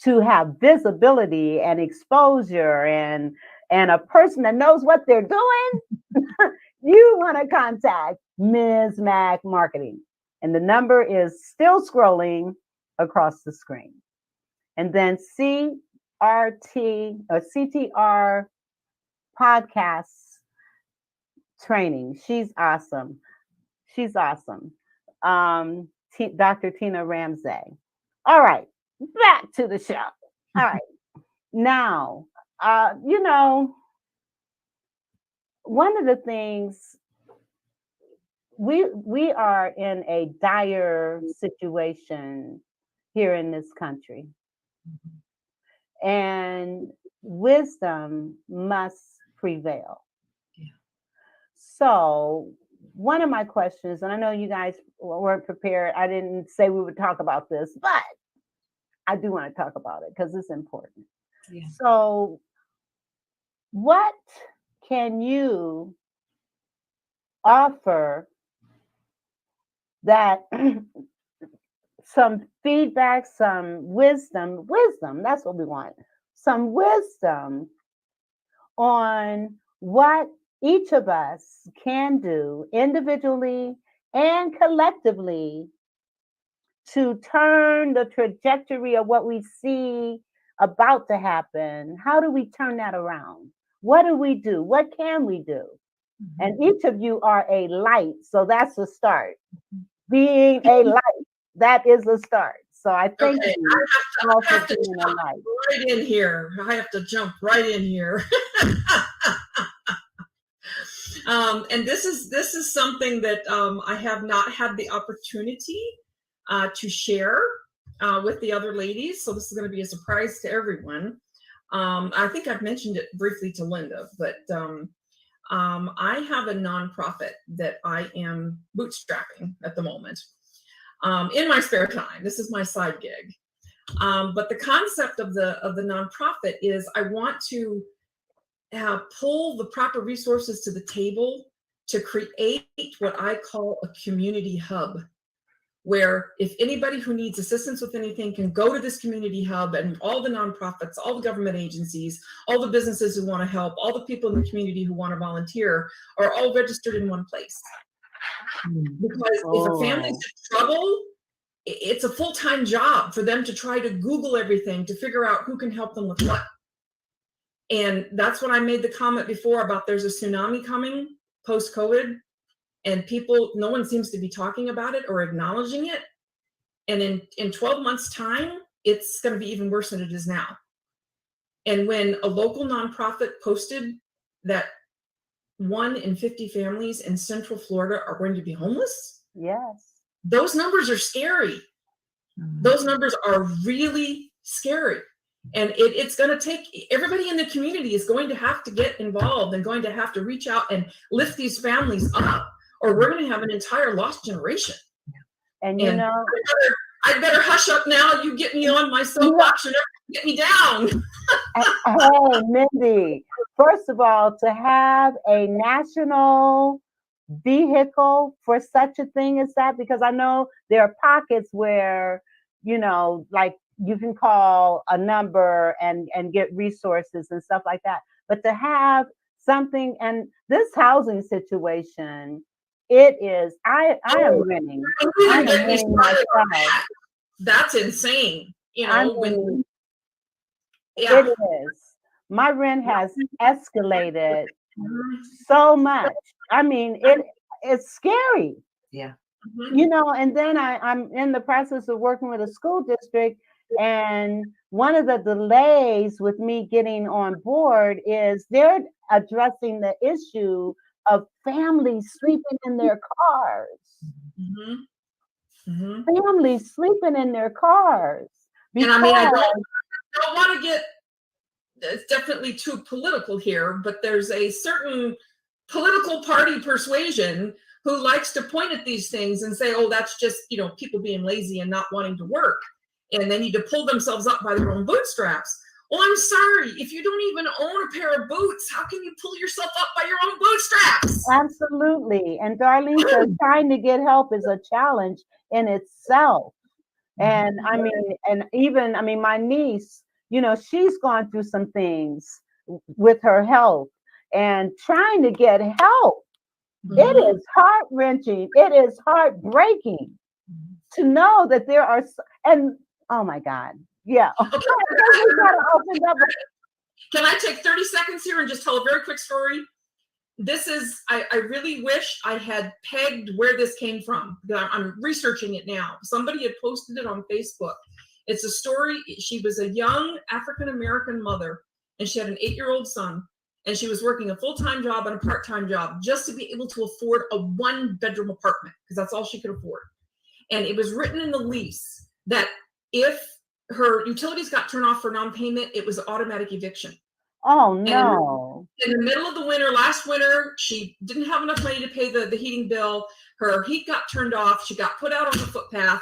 to have visibility and exposure and a person that knows what they're doing, you want to contact Ms. Mac Marketing. And the number is still scrolling across the screen. And then CTR Podcasts Training. She's awesome. Dr. Tina Ramsey. All right, back to the show. All right. Now, one of the things we are in a dire situation here in this country, and wisdom must prevail. So one of my questions, and I know you guys weren't prepared, I didn't say we would talk about this, but I do want to talk about it because it's important. Yeah. So what can you offer that some feedback, some wisdom, that's what we want, some wisdom on what each of us can do individually and collectively to turn the trajectory of what we see about to happen? How do we turn that around? What do we do? What can we do? And each of you are a light. So that's a start. Being a light, that is a start. So I thank Okay, you I all for have to being a jump light. right in here. I have to jump right in here. And this is something that I have not had the opportunity to share with the other ladies. So this is going to be a surprise to everyone. I think I've mentioned it briefly to Linda, but I have a nonprofit that I am bootstrapping at the moment in my spare time. This is my side gig. But the concept of the nonprofit is I want to pull the proper resources to the table to create what I call a community hub, where if anybody who needs assistance with anything can go to this community hub, and all the nonprofits, all the government agencies, all the businesses who want to help, all the people in the community who want to volunteer are all registered in one place. Because if a family's in trouble, it's a full-time job for them to try to Google everything to figure out who can help them with what. And that's when I made the comment before about there's a tsunami coming post-COVID, and no one seems to be talking about it or acknowledging it. And in 12 months' time, it's going to be even worse than it is now. And when a local nonprofit posted that 1 in 50 families in Central Florida are going to be homeless, yes, those numbers are scary. Those numbers are really scary. And it's going to take everybody in the community is going to have to get involved and going to have to reach out and lift these families up, or we're going to have an entire lost generation. And you know, I better hush up now. You get me on my soapbox and get me down. Hey, Mindy, first of all, to have a national vehicle for such a thing as that, because I know there are pockets where, you know, like you can call a number and get resources and stuff like that. But to have something, and this housing situation, it is, I am winning. I am winning myself. That's insane. You know, it is. My rent has escalated so much. I mean, it's scary. Yeah. You know, and then I'm in the process of working with a school district, and one of the delays with me getting on board is they're addressing the issue of families sleeping in their cars. Families sleeping in their cars. And I mean, I don't want to get, it's definitely too political here, but there's a certain political party persuasion who likes to point at these things and say, oh, that's just, you know, people being lazy and not wanting to work, and they need to pull themselves up by their own bootstraps. Well, I'm sorry, if you don't even own a pair of boots, how can you pull yourself up by your own bootstraps? Absolutely. And Darlene says trying to get help is a challenge in itself. And I mean, and even, I mean, my niece, you know, she's gone through some things with her health, and trying to get help. It is heart-wrenching. It is heartbreaking to know that there are, and oh my God. Yeah. Okay. Can I take 30 seconds here and just tell a very quick story? This is, I really wish I had pegged where this came from. I'm researching it now. Somebody had posted it on Facebook. It's a story. She was a young African-American mother, and she had an 8-year-old son, and she was working a full-time job and a part-time job just to be able to afford a 1-bedroom apartment, because that's all she could afford. And it was written in the lease that if her utilities got turned off for non-payment, it was automatic eviction. Oh no. And in the middle of the winter, last winter, she didn't have enough money to pay the heating bill. Her heat got turned off. She got put out on the footpath.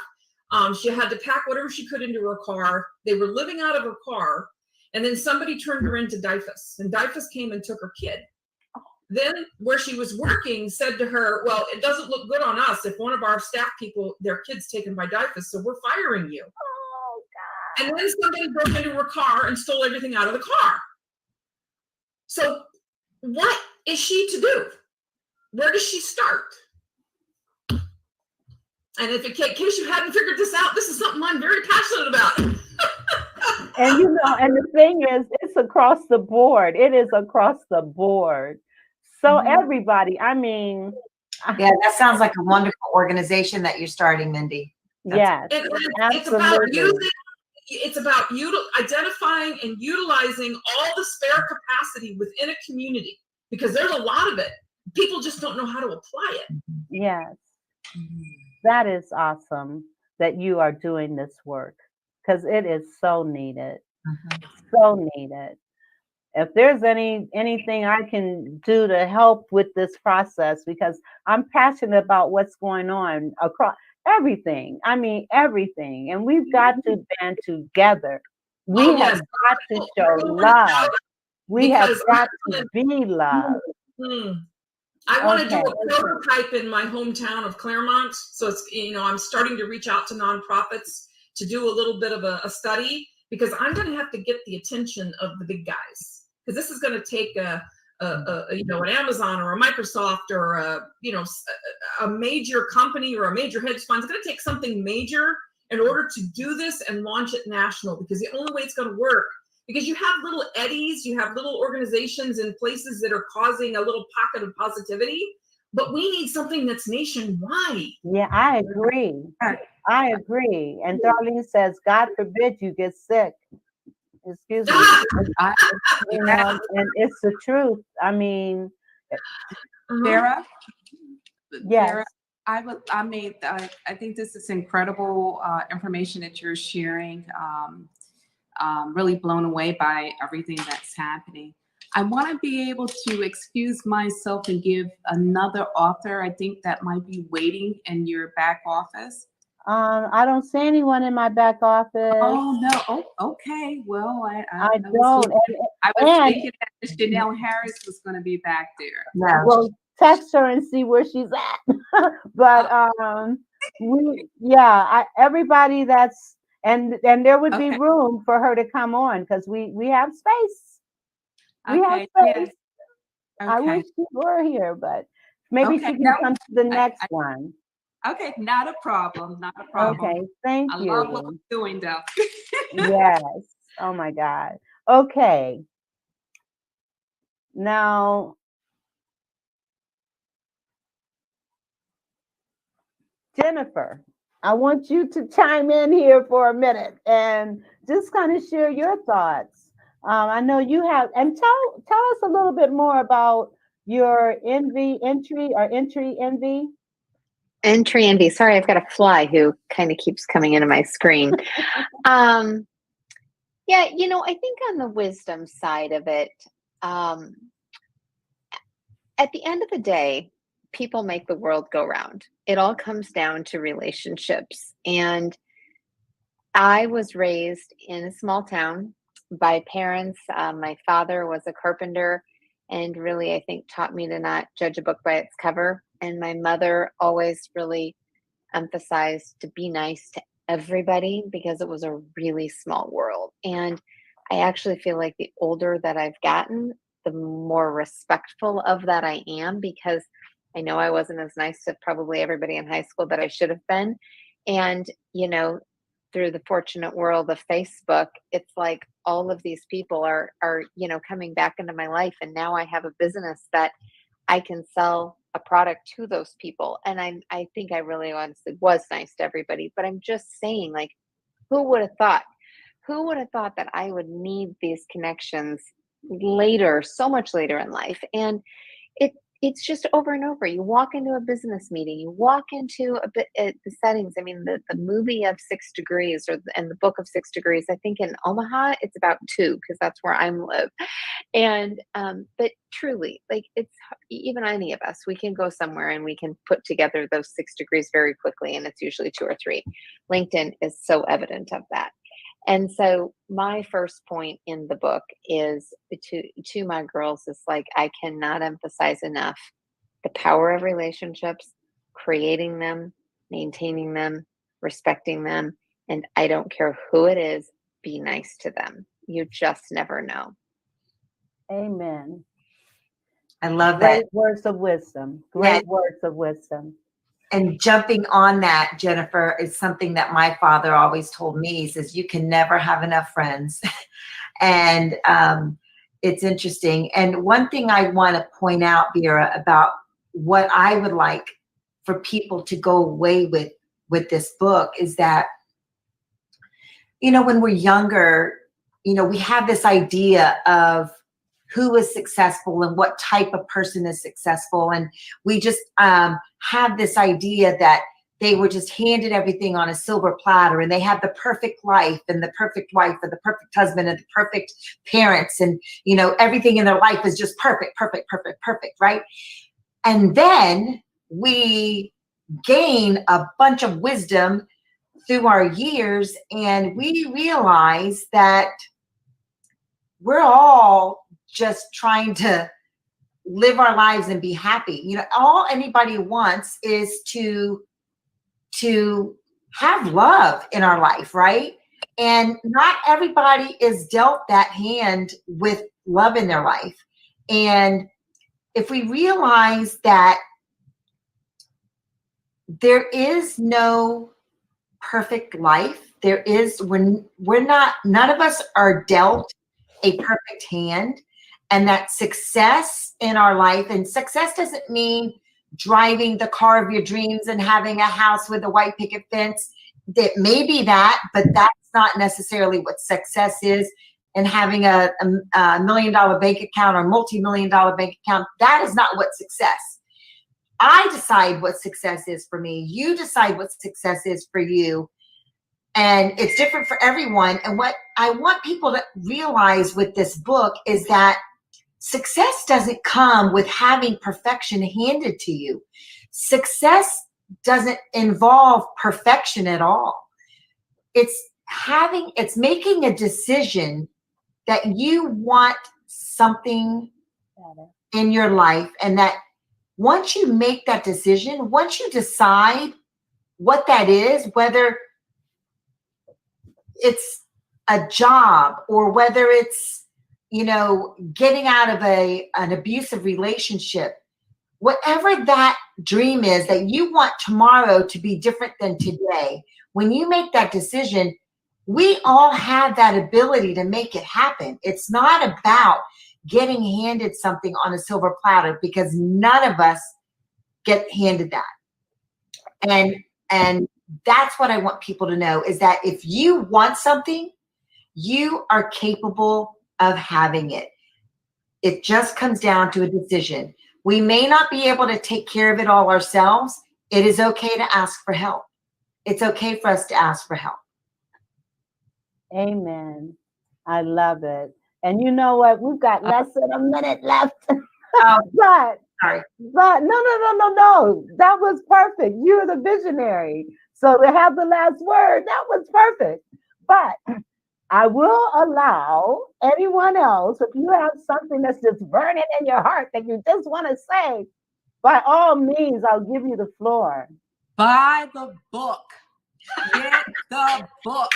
She had to pack whatever she could into her car. They were living out of her car. And then somebody turned her into DYFS, and DYFS came and took her kid. Then where she was working said to her, well, it doesn't look good on us if one of our staff people, their kid's taken by DYFS, so we're firing you. Oh God. And then somebody broke into her car and stole everything out of the car. So what is she to do? Where does she start? And if in case you hadn't figured this out, this is something I'm very passionate about. And you know, and the thing is, it's across the board. It is across the board. So everybody, I mean, Yeah, that sounds like a wonderful organization that you're starting, Mindy. yes, It's about absolutely. it's about identifying and utilizing all the spare capacity within a community, because there's a lot of it. People just don't know how to apply it. Yes, that is awesome that you are doing this work, because it is so needed, so needed. If there's anything I can do to help with this process, because I'm passionate about what's going on across everything. I mean, everything. And we've got to band together. We have got to show love. We have got to be love. I want to do a prototype in my hometown of Claremont. So it's, I'm starting to reach out to nonprofits to do a little bit of a study, because I'm going to have to get the attention of the big guys, because this is going to take an Amazon or a Microsoft or a major company or a major hedge fund. It's going to take something major in order to do this and launch it national, because the only way it's going to work, because you have little eddies, you have little organizations in places that are causing a little pocket of positivity, but we need something that's nationwide. Yeah, I agree. I agree. And Darlene says, God forbid you get sick. Excuse me. And it's the truth. I mean, Sarah? Yes. Sarah, I think this is incredible information that you're sharing. Really blown away by everything that's happening. I want to be able to excuse myself and give another author, I think, that might be waiting in your back office. I don't see anyone in my back office. Oh no! Oh, okay. Well, I don't. I was thinking that Janelle Harris was going to be back there. Yeah. Well, text her and see where she's at. But everybody that's and there would be room for her to come on, because we have space. We have space. Yes. I wish she were here, but maybe she can come to the next one. Okay, not a problem. Not a problem. Okay, thank you. I love what we're doing, though. Yes. Oh my God. Okay. Now, Jennifer, I want you to chime in here for a minute and just kind of share your thoughts. I know you have, and tell us a little bit more about your entry envy. Entry envy. Sorry, I've got a fly who kind of keeps coming into my screen. Yeah, I think on the wisdom side of it, at the end of the day, people make the world go round. It all comes down to relationships. And I was raised in a small town by parents. My father was a carpenter and really, I think, taught me to not judge a book by its cover. And my mother always really emphasized to be nice to everybody, because it was a really small world. And I actually feel like the older that I've gotten, the more respectful of that I am, because I know I wasn't as nice to probably everybody in high school that I should have been. And, through the fortunate world of Facebook, it's like all of these people are coming back into my life. And now I have a business that I can sell a product to those people. And I think I really honestly was nice to everybody, but I'm just saying, like, who would have thought that I would need these connections later, so much later in life? And it's just over and over. You walk into a business meeting, you walk into the settings. I mean, the movie of 6 Degrees and the book of 6 Degrees, I think in Omaha, it's about 2, because that's where I live. And, but truly, like, it's even any of us, we can go somewhere and we can put together those 6 degrees very quickly. And it's usually 2 or 3. LinkedIn is so evident of that. And so my first point in the book is to my girls is like, I cannot emphasize enough the power of relationships, creating them, maintaining them, respecting them. And I don't care who it is, be nice to them. You just never know. Amen. I love that. Great words of wisdom. Great words of wisdom. And jumping on that, Jennifer, is something that my father always told me. He says, you can never have enough friends. And it's interesting. And one thing I want to point out, Vera, about what I would like for people to go away with this book is that, when we're younger, we have this idea of who is successful and what type of person is successful. And we just have this idea that they were just handed everything on a silver platter and they have the perfect life and the perfect wife and the perfect husband and the perfect parents. And, everything in their life is just perfect, perfect, perfect, perfect, right? And then we gain a bunch of wisdom through our years, and we realize that we're all just trying to live our lives and be happy. All anybody wants is to have love in our life, right? And not everybody is dealt that hand with love in their life. And if we realize that there is no perfect life, none of us are dealt a perfect hand, and that success in our life, and success doesn't mean driving the car of your dreams and having a house with a white picket fence. It may be that, but that's not necessarily what success is. And having a $1 million bank account or multi-million-dollar bank account, that is not what success. I decide what success is for me. You decide what success is for you. And it's different for everyone. And what I want people to realize with this book is that success doesn't come with having perfection handed to you. Success doesn't involve perfection at all. It's making a decision that you want something in your life, and that once you make that decision, once you decide what that is, whether it's a job or whether it's, getting out of an abusive relationship, whatever that dream is that you want tomorrow to be different than today, when you make that decision, we all have that ability to make it happen. It's not about getting handed something on a silver platter, because none of us get handed that. And that's what I want people to know, is that if you want something, you are capable of having it. It just comes down to a decision. We may not be able to take care of it all ourselves. It is okay to ask for help. It's okay for us to ask for help. Amen. I love it. And you know what? We've got less than a minute left. Sorry. But no. That was perfect. You're the visionary. So to have the last word, that was perfect. But I will allow anyone else, if you have something that's just burning in your heart that you just want to say, by all means, I'll give you the floor. Buy the book. Get the book.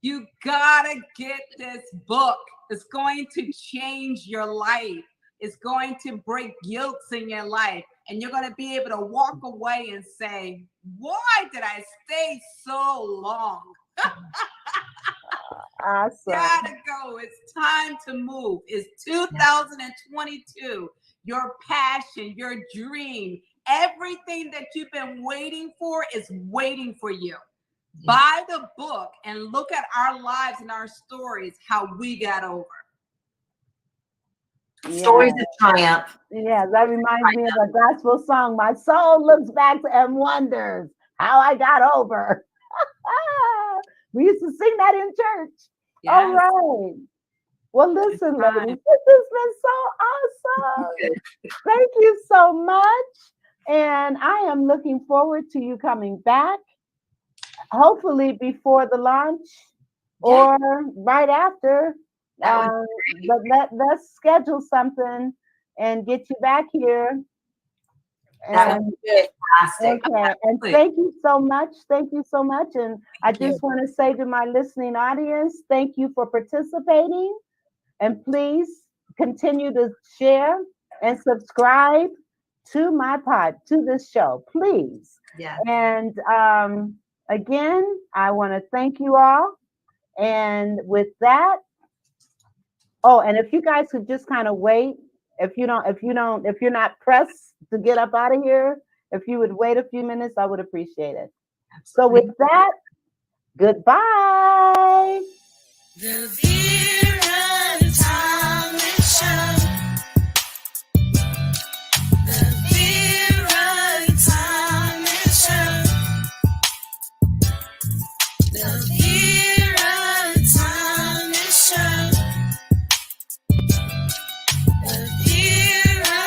You gotta get this book. It's going to change your life. It's going to break guilts in your life. And you're going to be able to walk away and say, why did I stay so long? Awesome. Gotta go. It's time to move. It's 2022. Your passion, your dream, everything that you've been waiting for is waiting for you. Buy the book and look at our lives and our stories, how we got over. Stories of triumph. Yeah, that reminds me of a gospel song. My soul looks back and wonders how I got over. We used to sing that in church. Yes. All right. Well, listen, ladies, this has been so awesome. Thank you so much. And I am looking forward to you coming back, hopefully before the launch or right after. But let's schedule something and get you back here. That would be fantastic. Okay, and thank you so much. Thank you so much. And I just want to say to my listening audience, thank you for participating. And please continue to share and subscribe to this show, please. Yeah. And again, I want to thank you all. And with that, Oh, and if you guys could just kind of wait, if you're not pressed to get up out of here, if you would wait a few minutes, I would appreciate it. So with that, goodbye. The Vera Tomlin Show. The Vera Tomlin Show. The Vera Tomlin Show. The Vera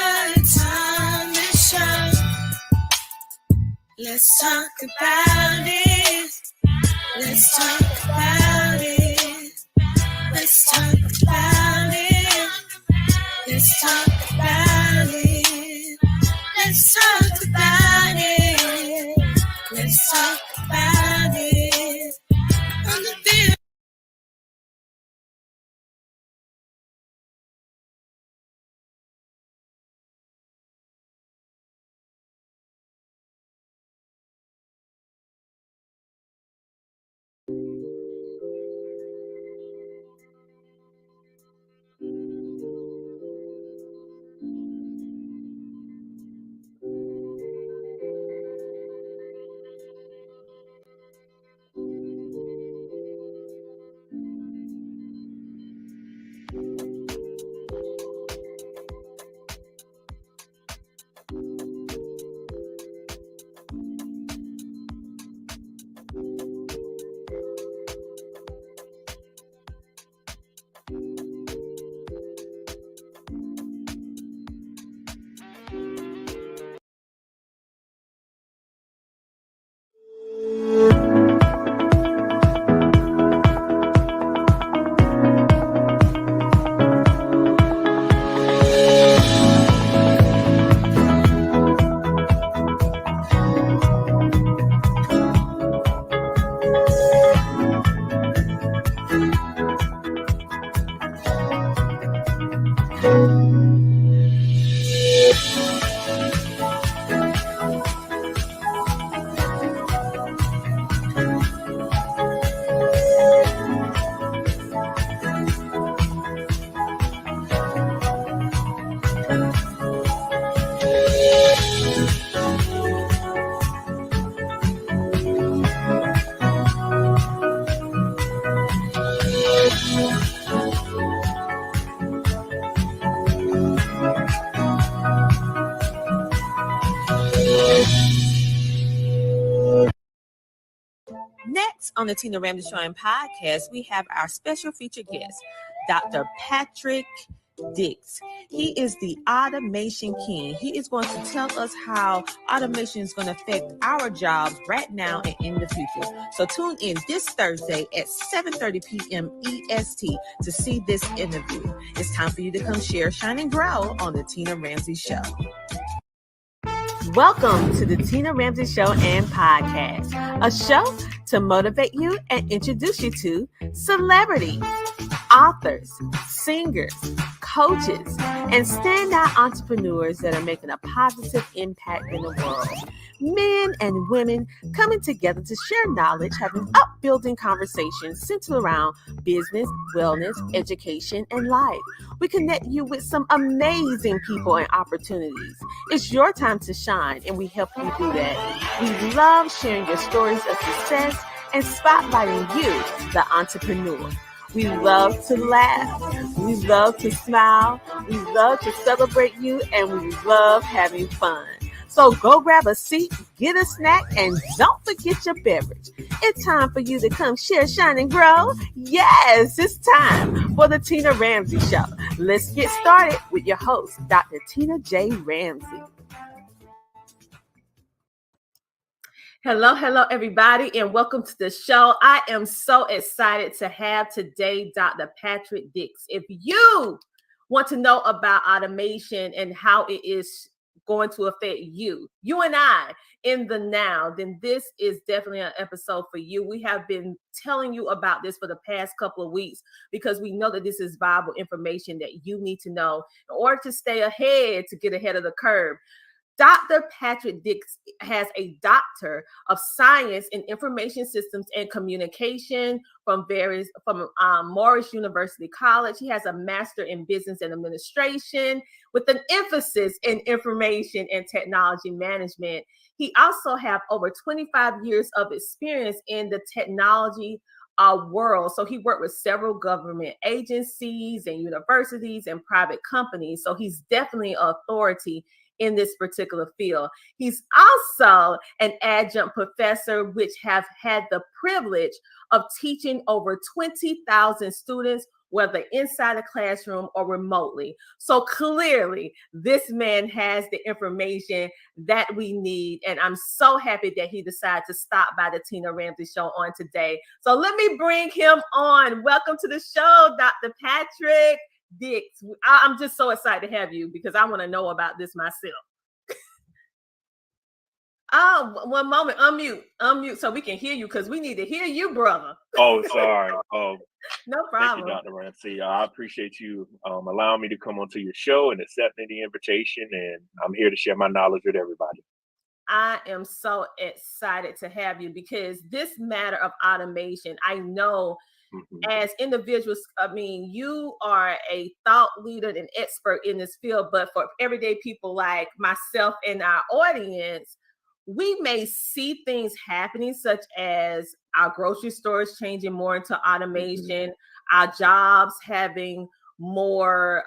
Tomlin Show. Let's talk about it. Let's talk about it. Let's talk about it. Let's talk about it. Let's talk about it. Let's talk about it. On the Vera. Next on the Tina Ramsey Show and Podcast, we have our special featured guest, Dr. Patrick Dix. He is the automation king. He is going to tell us how automation is going to affect our jobs right now and in the future. So tune in this Thursday at 7:30 p.m. EST to see this interview. It's time for you to come share, shine, and grow on the Tina Ramsey Show. Welcome to the Tina Ramsey Show and Podcast, a show to motivate you and introduce you to celebrities, authors, singers, coaches, and standout entrepreneurs that are making a positive impact in the world. Men and women coming together to share knowledge, having upbuilding conversations centered around business, wellness, education, and life. We connect you with some amazing people and opportunities. It's your time to shine, and we help you do that. We love sharing your stories of success and spotlighting you, the entrepreneur. We love to laugh. We love to smile. We love to celebrate you, and we love having fun. So go grab a seat, get a snack, and don't forget your beverage. It's time for you to come share, shine, and grow. Yes, it's time for the Tina Ramsey Show. Let's get started with your host, Dr. Tina J. Ramsey. Hello, everybody, and welcome to the show. I am so excited to have today Dr. Patrick Dix. If you want to know about automation and how it is going to affect you and I in the now, then this is definitely an episode for you. We have been telling you about this for the past couple of weeks because we know that this is valuable information that you need to know in order to stay ahead, to get ahead of the curve. Dr. Patrick Dix has a doctor of science in information systems and communication from Morris University College. He has a master in business and administration with an emphasis in information and technology management. He also has over 25 years of experience in the technology world. So he worked with several government agencies and universities and private companies. So he's definitely an authority in this particular field. He's also an adjunct professor, which have had the privilege of teaching over 20,000 students, whether inside a classroom or remotely. So clearly, this man has the information that we need. And I'm so happy that he decided to stop by the Tina Ramsey Show on today. So let me bring him on. Welcome to the show, Dr. Patrick Dix. I'm just so excited to have you because I want to know about this myself. Oh, one moment. Unmute so we can hear you because we need to hear you, brother. Oh, sorry. No problem. Thank you, Dr. Ramsey. I appreciate you allowing me to come onto your show and accepting the invitation. And I'm here to share my knowledge with everybody. I am so excited to have you because this matter of automation, I know as individuals, I mean, you are a thought leader and expert in this field, but for everyday people like myself and our audience, we may see things happening such as our grocery stores changing more into automation, our jobs having more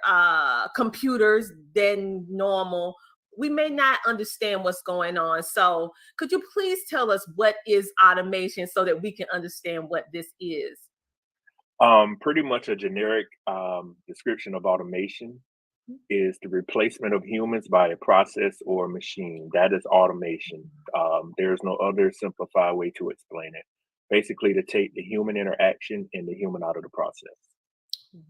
computers than normal. We may not understand what's going on. So could you please tell us what is automation so that we can understand what this is? Pretty much a generic description of automation is the replacement of humans by a process or machine. That is automation. There's no other simplified way to explain it. Basically, to take the human interaction and the human out of the process.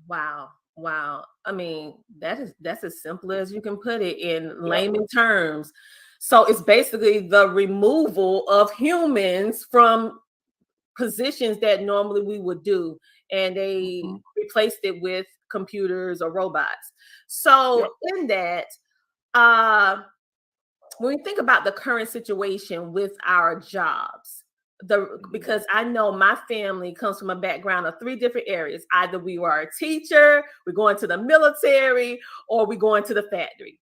Wow. I mean, that's as simple as you can put it in layman terms. So it's basically the removal of humans from positions that normally we would do, and they replaced it with computers or robots. So in that, when we think about the current situation with our jobs, because I know my family comes from a background of 3 different areas. Either we were a teacher, we're going to the military, or we going to the factory.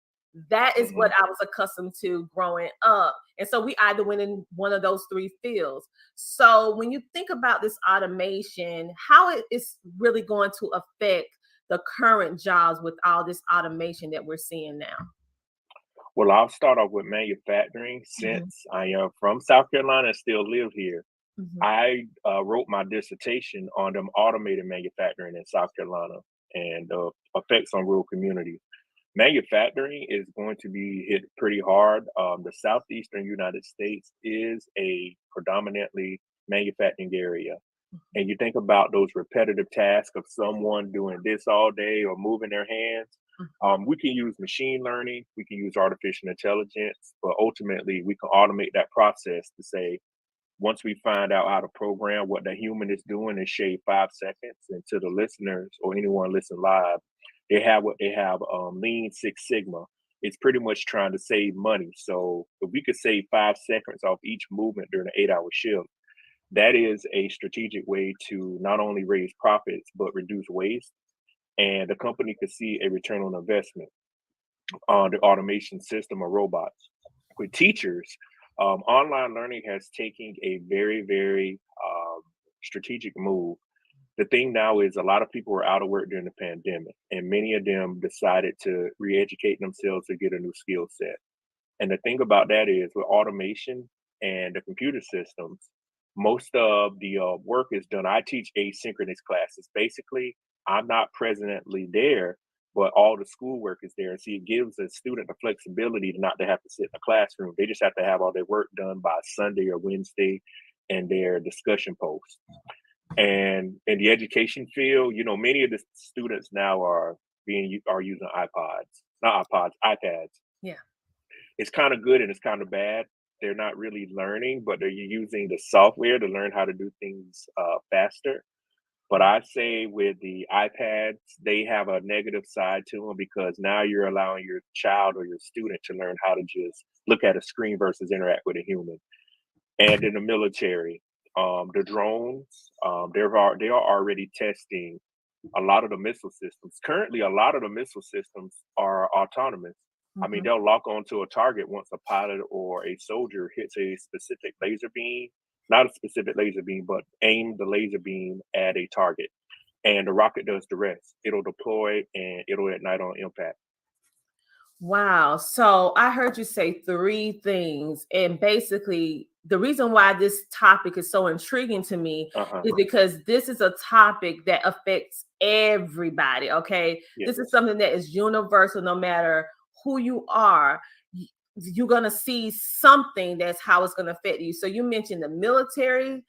That is what I was accustomed to growing up. And so we either went in one of those 3 fields. So when you think about this automation, how it is really going to affect the current jobs with all this automation that we're seeing now? Well, I'll start off with manufacturing. Since I am from South Carolina and still live here, I wrote my dissertation on them automated manufacturing in South Carolina and the effects on rural communities. Manufacturing is going to be hit pretty hard. The southeastern United States is a predominantly manufacturing area. And you think about those repetitive tasks of someone doing this all day or moving their hands. We can use machine learning, we can use artificial intelligence, but ultimately we can automate that process to say, once we find out how to program what the human is doing and shave 5 seconds, and to the listeners or anyone listening live, they have what they have, Lean Six Sigma. It's pretty much trying to save money. So if we could save 5 seconds off each movement during an 8-hour shift, that is a strategic way to not only raise profits, but reduce waste. And the company could see a return on investment on the automation system or robots. With teachers, online learning has taken a very, very strategic move. The thing now is a lot of people were out of work during the pandemic, and many of them decided to re-educate themselves to get a new skill set. And the thing about that is with automation and the computer systems, most of the work is done. I teach asynchronous classes. Basically, I'm not presently there, but all the schoolwork is there. See, it gives a student the flexibility to not to have to sit in a classroom. They just have to have all their work done by Sunday or Wednesday and their discussion posts. And in the education field, you know, many of the students now are using iPads. Yeah. It's kind of good and it's kind of bad. They're not really learning, but they're using the software to learn how to do things faster. But I say with the iPads, they have a negative side to them because now you're allowing your child or your student to learn how to just look at a screen versus interact with a human. And in the military, the drones, they are already testing a lot of the missile systems. Currently, a lot of the missile systems are autonomous. I mean, they'll lock onto a target once a pilot or a soldier hits a specific laser beam, not a specific laser beam, but aim the laser beam at a target. And the rocket does the rest. It'll deploy and it'll ignite on impact. Wow. So I heard you say three things. And basically, the reason why this topic is so intriguing to me is because this is a topic that affects everybody. Okay. Yes. This is something that is universal, no matter who you are. You're going to see something that's how it's going to affect you. So you mentioned the military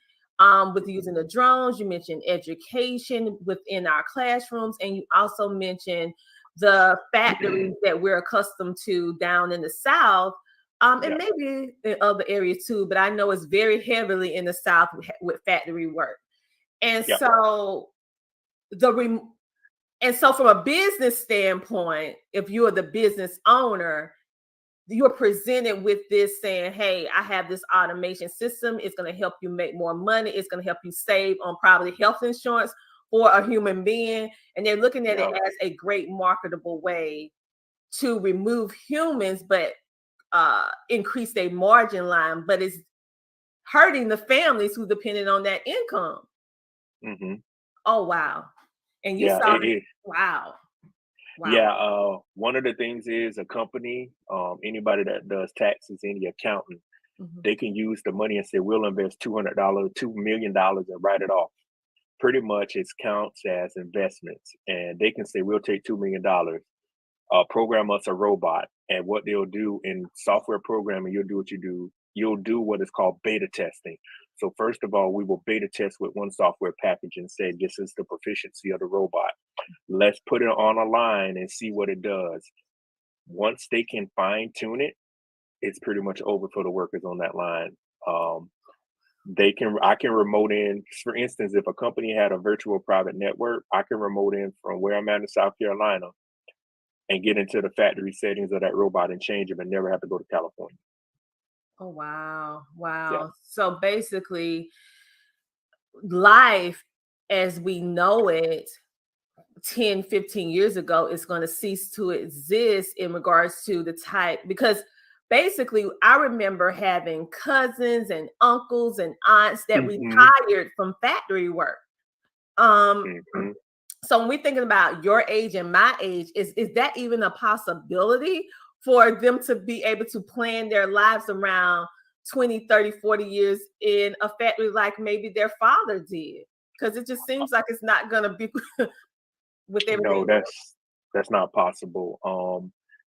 with using the drones, you mentioned education within our classrooms, and you also mentioned the factories that we're accustomed to down in the South, and maybe in other areas too, but I know it's very heavily in the South with factory work. And so from a business standpoint, if you're the business owner, you're presented with this saying, hey, I have this automation system. It's going to help you make more money. It's going to help you save on probably health insurance for a human being. And they're looking at it as a great marketable way to remove humans, but increase their margin line. But it's hurting the families who depended on that income. Oh, wow. And you saw it. Wow. Wow. Yeah, one of the things is a company, anybody that does taxes, any accountant, they can use the money and say, we'll invest $200, $2 million and write it off. Pretty much it counts as investments. And they can say, we'll take $2 million, program us a robot. And what they'll do in software programming, you'll do what you do. You'll do what is called beta testing. So first of all, we will beta test with one software package and say, this is the proficiency of the robot. Let's put it on a line and see what it does. Once they can fine tune it, it's pretty much over for the workers on that line. I can remote in, for instance, if a company had a virtual private network, I can remote in from where I'm at in South Carolina and get into the factory settings of that robot and change them and never have to go to California. Oh, wow. Wow. Yeah. So basically, life as we know it 10, 15 years ago is going to cease to exist in regards to the type, because basically I remember having cousins and uncles and aunts that retired from factory work. So when we're thinking about your age and my age, is that even a possibility for them to be able to plan their lives around 20, 30, 40 years in a factory like maybe their father did? Because it just seems like it's not going to be with everything. No, that's not possible.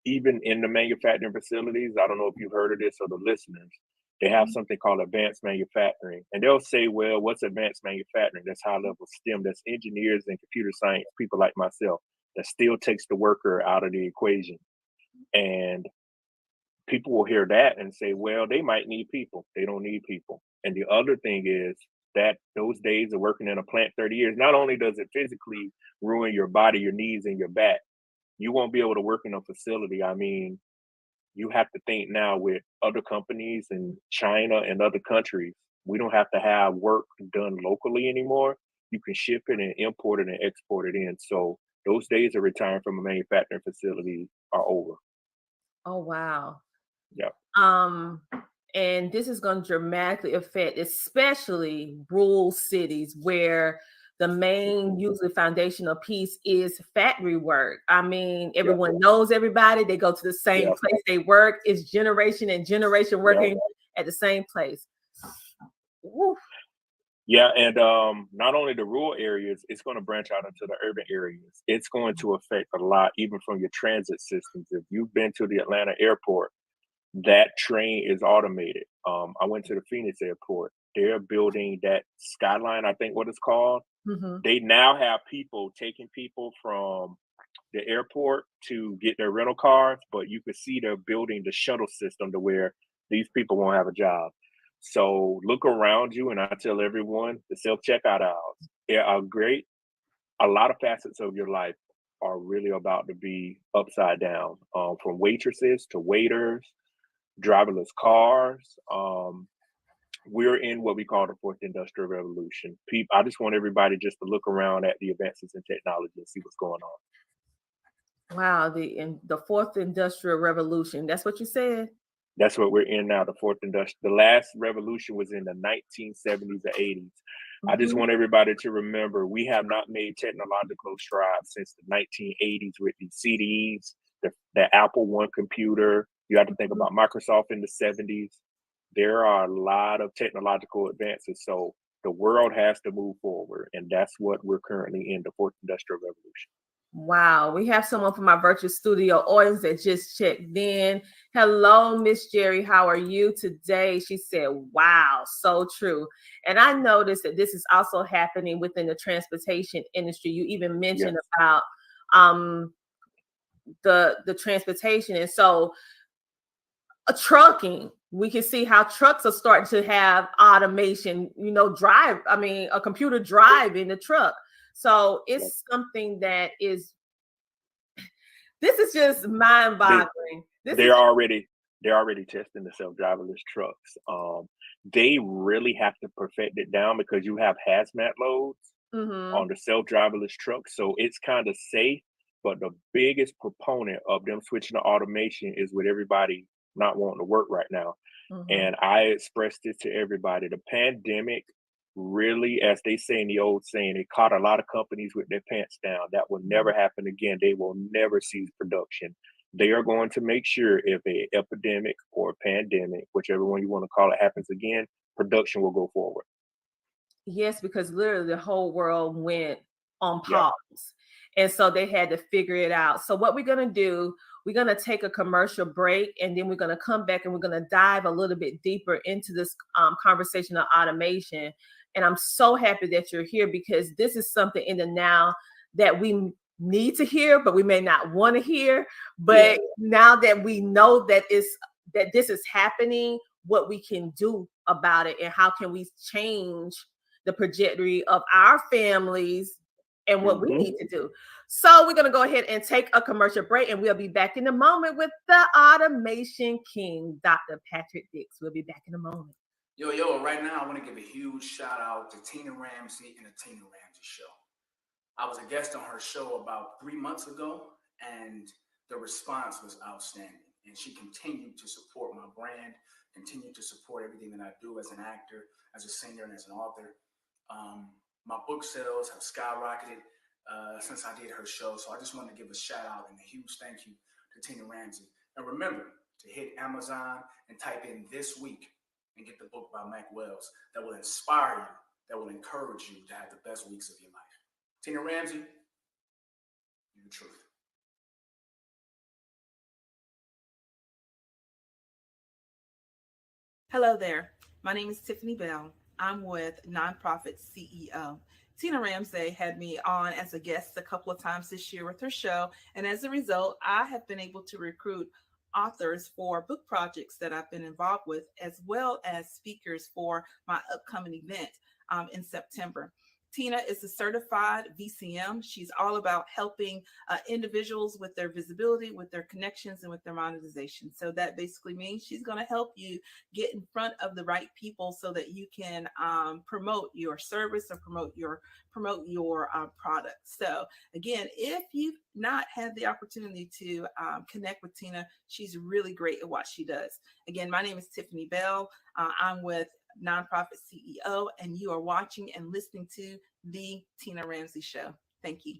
Even in the manufacturing facilities, I don't know if you've heard of this or the listeners, they have something called advanced manufacturing. And they'll say, well, what's advanced manufacturing? That's high level STEM. That's engineers and computer science, people like myself, that still takes the worker out of the equation. And people will hear that and say, well, they might need people. They don't need people. And the other thing is that those days of working in a plant 30 years, not only does it physically ruin your body, your knees and your back, you won't be able to work in a facility. I mean, you have to think now with other companies in China and other countries, we don't have to have work done locally anymore. You can ship it and import it and export it in. So those days of retiring from a manufacturing facility are over. Oh, wow. Yeah. And this is going to dramatically affect, especially rural cities where the main, usually foundational piece is factory work. I mean, everyone knows everybody. They go to the same place they work. It's generation and generation working at the same place. Woo. Yeah, and not only the rural areas, it's going to branch out into the urban areas. It's going to affect a lot, even from your transit systems. If you've been to the Atlanta airport, that train is automated. I went to the Phoenix airport. They're building that Skyline, I think what it's called. They now have people taking people from the airport to get their rental cars, but you can see they're building the shuttle system to where these people won't have a job. So look around you, and I tell everyone the self-checkout aisles. Yeah, a lot of facets of your life are really about to be upside down, from waitresses to waiters, driverless cars. We're in what we call the fourth industrial revolution. I just want everybody just to look around at the advances in technology and see what's going on. Wow, the fourth industrial revolution. That's what you said? That's what we're in now, the fourth industrial. The last revolution was in the 1970s or 80s. I just want everybody to remember we have not made technological strides since the 1980s with the CDs, the Apple One computer. You have to think about Microsoft in the 70s. There are a lot of technological advances. So the world has to move forward. And that's what we're currently in, the fourth industrial revolution. Wow, we have someone from our virtual studio audience that just checked in. Hello, Miss Jerry. How are you today? She said, wow, so true. And I noticed that this is also happening within the transportation industry. You even mentioned about the transportation. And so trucking, we can see how trucks are starting to have automation, a computer driving the truck. So it's something that this is just mind-boggling. They're already testing the self-driverless trucks. They really have to perfect it down because you have hazmat loads on the self-driverless trucks. So it's kind of safe, but the biggest proponent of them switching to automation is with everybody not wanting to work right now. And I expressed it to everybody. The pandemic really, as they say in the old saying, it caught a lot of companies with their pants down. That will never happen again. They will never cease production. They are going to make sure if an epidemic or a pandemic, whichever one you want to call it, happens again, production will go forward. Yes, because literally the whole world went on pause. And so they had to figure it out. So what we're going to do, we're going to take a commercial break, and then we're going to come back and we're going to dive a little bit deeper into this conversation of automation. And I'm so happy that you're here because this is something in the now that we need to hear, but we may not want to hear. But now that we know that this is happening, what we can do about it and how can we change the trajectory of our families and what we need to do. So we're going to go ahead and take a commercial break, and we'll be back in a moment with the Automation King, Dr. Patrick Dix. We'll be back in a moment. Yo, right now I want to give a huge shout out to Tina Ramsey and the Tina Ramsey Show. I was a guest on her show about 3 months ago, and the response was outstanding. And she continued to support my brand, continued to support everything that I do as an actor, as a singer, and as an author. My book sales have skyrocketed since I did her show. So I just wanted to give a shout out and a huge thank you to Tina Ramsey. And remember to hit Amazon and type in "this week" and get the book by Mac Wells that will inspire you, that will encourage you to have the best weeks of your life. Tina Ramsey, you're the truth. Hello there. My name is Tiffany Bell. I'm with Nonprofit CEO. Tina Ramsey had me on as a guest a couple of times this year with her show. And as a result, I have been able to recruit authors for book projects that I've been involved with, as well as speakers for my upcoming event in September. Tina is a certified VCM. She's all about helping individuals with their visibility, with their connections, and with their monetization. So that basically means she's going to help you get in front of the right people so that you can promote your service or promote your product. So again, if you've not had the opportunity to connect with Tina, she's really great at what she does. Again, my name is Tiffany Bell. I'm with Nonprofit CEO, and you are watching and listening to the Tina Ramsey Show. Thank you.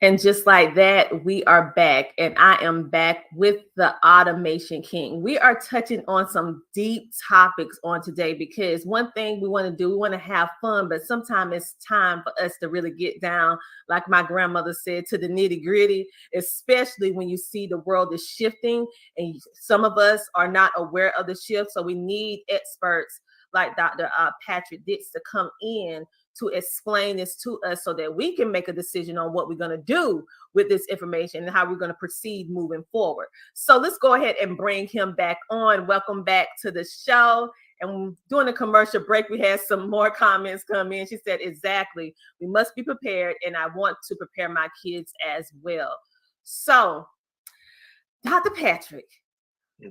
And just like that, we are back, and I am back with the Automation King. We are touching on some deep topics on today because one thing we want to do, we want to have fun, but sometimes it's time for us to really get down, like my grandmother said, to the nitty gritty, especially when you see the world is shifting and some of us are not aware of the shift. So we need experts like Dr. Patrick Dix to come in to explain this to us so that we can make a decision on what we're going to do with this information and how we're going to proceed moving forward. So let's go ahead and bring him back on. Welcome back to the show. And during the commercial break, we had some more comments come in. She said, exactly, we must be prepared, and I want to prepare my kids as well. So, Dr. Patrick,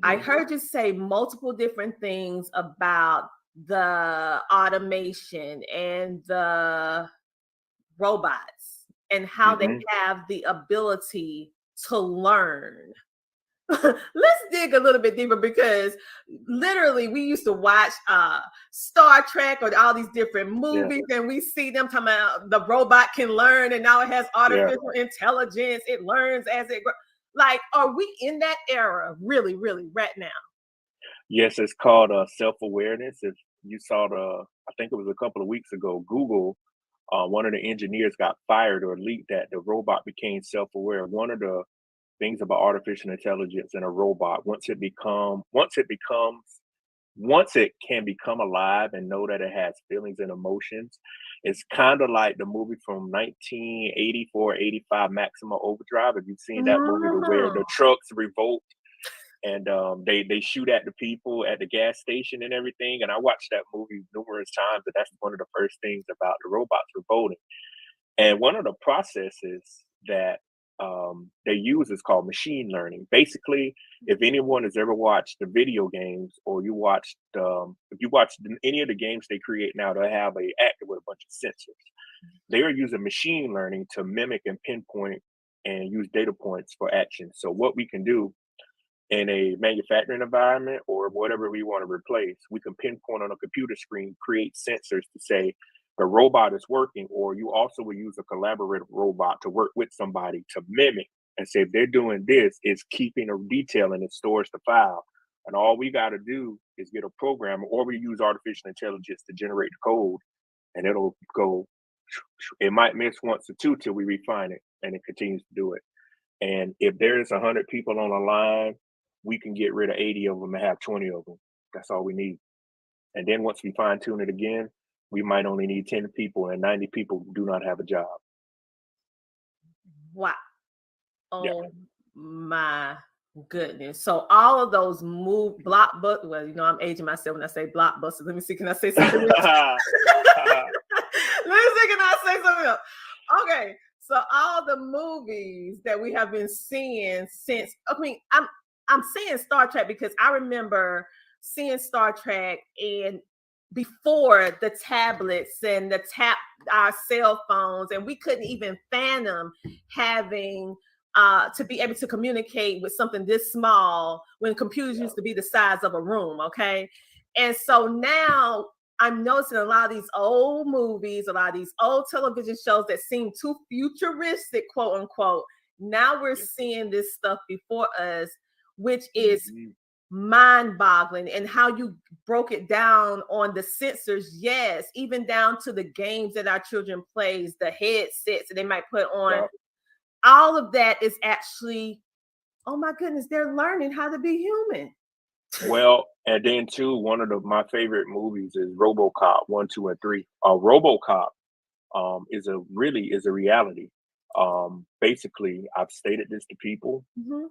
I heard you say multiple different things about the automation and the robots and how they have the ability to learn. Let's dig a little bit deeper, because literally we used to watch Star Trek or all these different movies, and we see them talking about the robot can learn, and now it has artificial intelligence. It learns as it grows. Like, are we in that era really, really right now? Yes, it's called self-awareness. If you saw I think it was a couple of weeks ago, Google, one of the engineers got fired or leaked that the robot became self-aware. One of the things about artificial intelligence and a robot, once it can become alive and know that it has feelings and emotions, it's kind of like the movie from 1984, 85, Maximum Overdrive. If you've seen that movie, where the trucks revolt and they shoot at the people at the gas station and everything. And I watched that movie numerous times, and that's one of the first things about the robots revolting. And one of the processes that they use is called machine learning. Basically, if anyone has ever watched the video games, or if you watch any of the games they create now, they have a actor with a bunch of sensors. They are using machine learning to mimic and pinpoint and use data points for action. So what we can do in a manufacturing environment or whatever we want to replace, we can pinpoint on a computer screen, create sensors to say the robot is working, or you also will use a collaborative robot to work with somebody to mimic and say, if they're doing this, it's keeping a detail and it stores the file. And all we got to do is get a program, or we use artificial intelligence to generate the code, and it'll go. It might miss once or two till we refine it, and it continues to do it. And if there's 100 people on a line, we can get rid of 80 of them and have 20 of them. That's all we need. And then once we fine tune it again, we might only need 10 people, and 90 people do not have a job. Wow. Oh my goodness. So all of those blockbusters, well, you know, I'm aging myself when I say blockbusters. Let me see, can I say something else? Let me see, can I say something else? Okay. So all the movies that we have been seeing since, I mean, I'm saying Star Trek because I remember seeing Star Trek and before the tablets and our cell phones, and we couldn't even fathom having to be able to communicate with something this small when computers used to be the size of a room. Okay. And so now I'm noticing a lot of these old movies, a lot of these old television shows that seem too futuristic, quote unquote. Now we're seeing this stuff before us, which is mind-boggling. And how you broke it down on the sensors, yes, even down to the games that our children plays, the headsets that they might put on. All of that is actually, oh my goodness, they're learning how to be human. Well, and then too, one of my favorite movies is RoboCop 1, 2, and 3. RoboCop is a reality. Basically, I've stated this to people.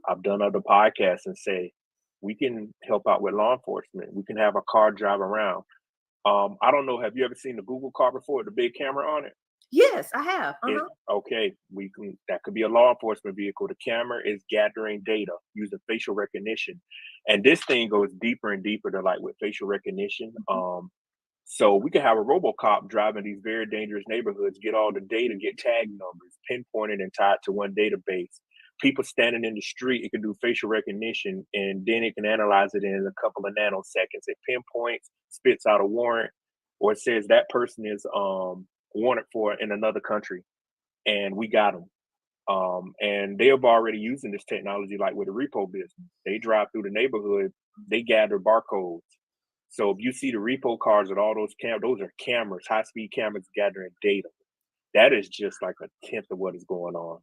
I've done other podcasts and say we can help out with law enforcement. We can have a car drive around. I don't know. Have you ever seen the Google car before? The big camera on it. Yes, I have. Okay, that could be a law enforcement vehicle. The camera is gathering data using facial recognition, and this thing goes deeper and deeper to like with facial recognition. So we can have a RoboCop driving these very dangerous neighborhoods, get all the data, get tag numbers, pinpointed and tied to one database. People standing in the street, it can do facial recognition, and then it can analyze it in a couple of nanoseconds. It pinpoints, spits out a warrant, or it says that person is wanted for in another country, and we got them. And they have already using this technology, like with the repo business. They drive through the neighborhood, they gather barcodes. So if you see the repo cars with all those those are cameras, high-speed cameras gathering data. That is just like a tenth of what is going on.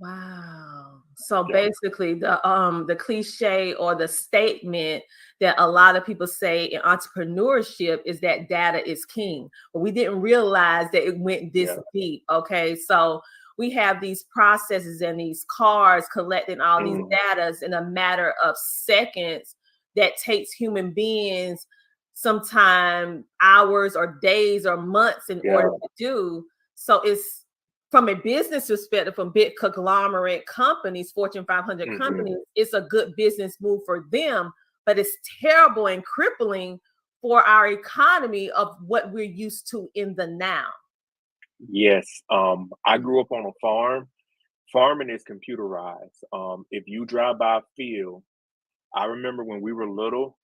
Wow. So basically the cliche or the statement that a lot of people say in entrepreneurship is that data is king. But we didn't realize that it went this deep. Okay. So we have these processes and these cars collecting all these data in a matter of seconds that takes human beings sometime hours or days or months in order to do. So it's from a business perspective, from big conglomerate companies, Fortune 500 companies, it's a good business move for them, but it's terrible and crippling for our economy of what we're used to in the now. Yes. I grew up on a farm. Farming is computerized. If you drive by a field, I remember when we were little,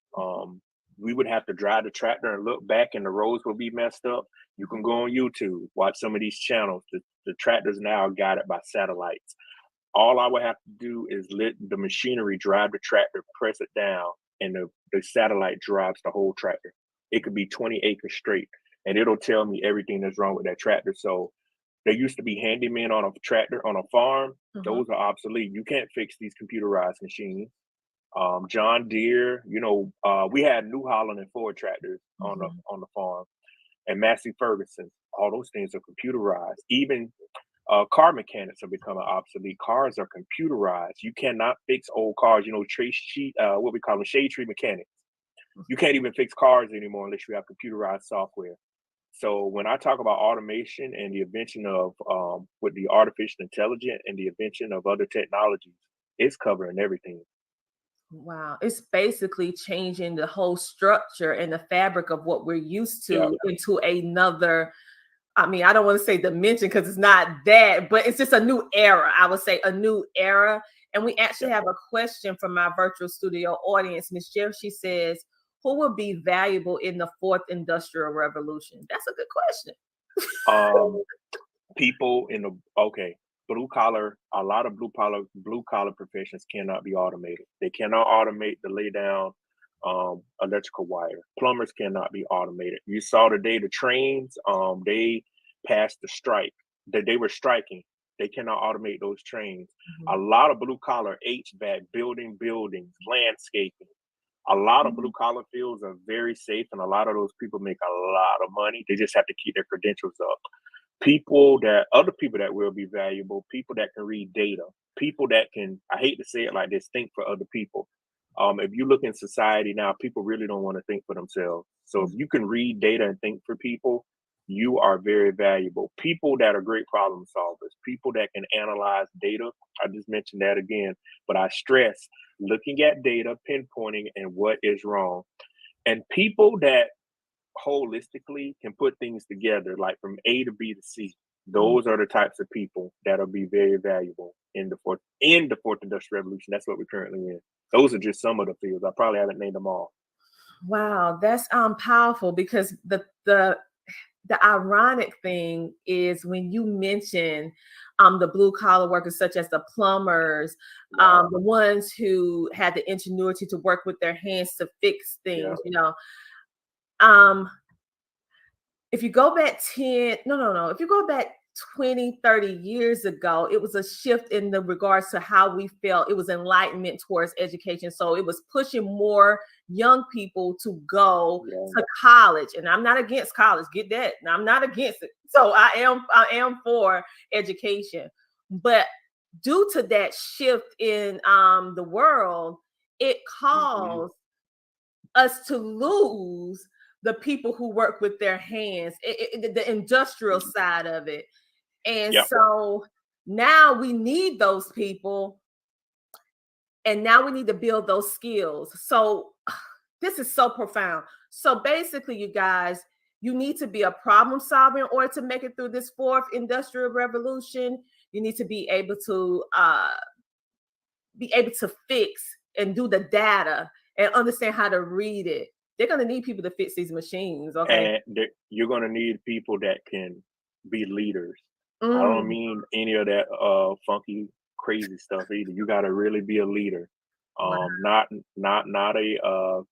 we would have to drive the tractor and look back and the roads would be messed up. You can go on YouTube, watch some of these channels. The tractors now are guided by satellites. All I would have to do is let the machinery drive the tractor, press it down, and the satellite drives the whole tractor. It could be 20 acres straight, and it'll tell me everything that's wrong with that tractor. So there used to be handymen on a tractor on a farm. Those are obsolete. You can't fix these computerized machines. John Deere, we had New Holland and Ford tractors on the farm, and Massey Ferguson. All those things are computerized. Even car mechanics are becoming obsolete. Cars are computerized. You cannot fix old cars. What we call them, shade tree mechanics. You can't even fix cars anymore unless you have computerized software. So when I talk about automation and the invention of with the artificial intelligence and the invention of other technologies, it's covering everything. Wow. It's basically changing the whole structure and the fabric of what we're used to into another, I mean, I don't want to say dimension because it's not that, but it's just a new era. I would say a new era. And we actually have a question from our virtual studio audience. Ms. Jeff, she says, who will be valuable in the fourth industrial revolution? That's a good question. People in the, blue collar, a lot of blue collar professions cannot be automated. They cannot automate the lay down electrical wire. Plumbers cannot be automated. You saw today the trains, they passed the strike. They were striking. They cannot automate those trains. A lot of blue collar HVAC, buildings, landscaping. A lot of blue collar fields are very safe, and a lot of those people make a lot of money. They just have to keep their credentials up. Other people that will be valuable, people that can read data, people that can, I hate to say it like this, think for other people. If you look in society now, people really don't want to think for themselves. So if you can read data and think for people, you are very valuable. People that are great problem solvers, people that can analyze data. I just mentioned that again, but I stress looking at data, pinpointing and what is wrong. And people that holistically can put things together, like from A to B to C. Those are the types of people that'll be very valuable in the fourth industrial revolution. That's what we're currently in. Those are just some of the fields. I probably haven't named them all. Wow, that's powerful, because the ironic thing is when you mention the blue collar workers, such as the plumbers, the ones who had the ingenuity to work with their hands to fix things, if you go back if you go back 20, 30 years ago, it was a shift in the regards to how we felt. It was enlightenment towards education. So it was pushing more young people to go to college. And I'm not against college. Get that. I'm not against it. So I am for education. But due to that shift in the world, it caused us to lose the people who work with their hands, the industrial side of it. And so now we need those people, and now we need to build those skills. So this is so profound. So basically, you guys, you need to be a problem solver in order to make it through this fourth industrial revolution. You need to be able to fix and do the data and understand how to read it. They're going to need people to fix these machines. Okay. And you're going to need people that can be leaders. I don't mean any of that funky, crazy stuff either. You got to really be a leader. Not a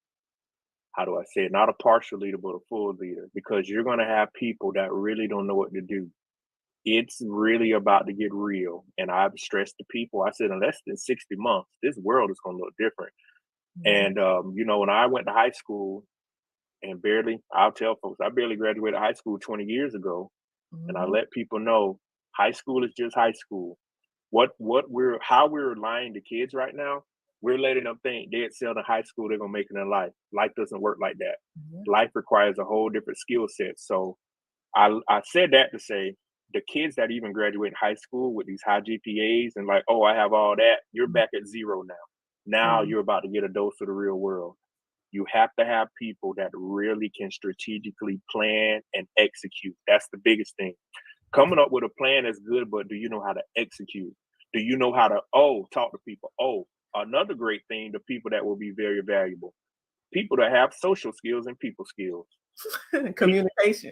how do I say it? Not a partial leader, but a full leader, because you're going to have people that really don't know what to do. It's really about to get real. And I've stressed to people, I said, in less than 60 months, this world is going to look different. And, when I went to high school, and I'll tell folks, I barely graduated high school 20 years ago. And I let people know high school is just high school. How we're lying to kids right now, we're letting them think they excel in high school, they're gonna make it in life. Life doesn't work like that. Life requires a whole different skill set. So I said that to say the kids that even graduate high school with these high GPAs and like, oh, I have all that, you're back at zero now. Now you're about to get a dose of the real world. You have to have people that really can strategically plan and execute. That's the biggest thing. Coming up with a plan is good, but do you know how to execute? Do you know how to, talk to people? Another great thing, the people that will be very valuable. People that have social skills and people skills. Communication.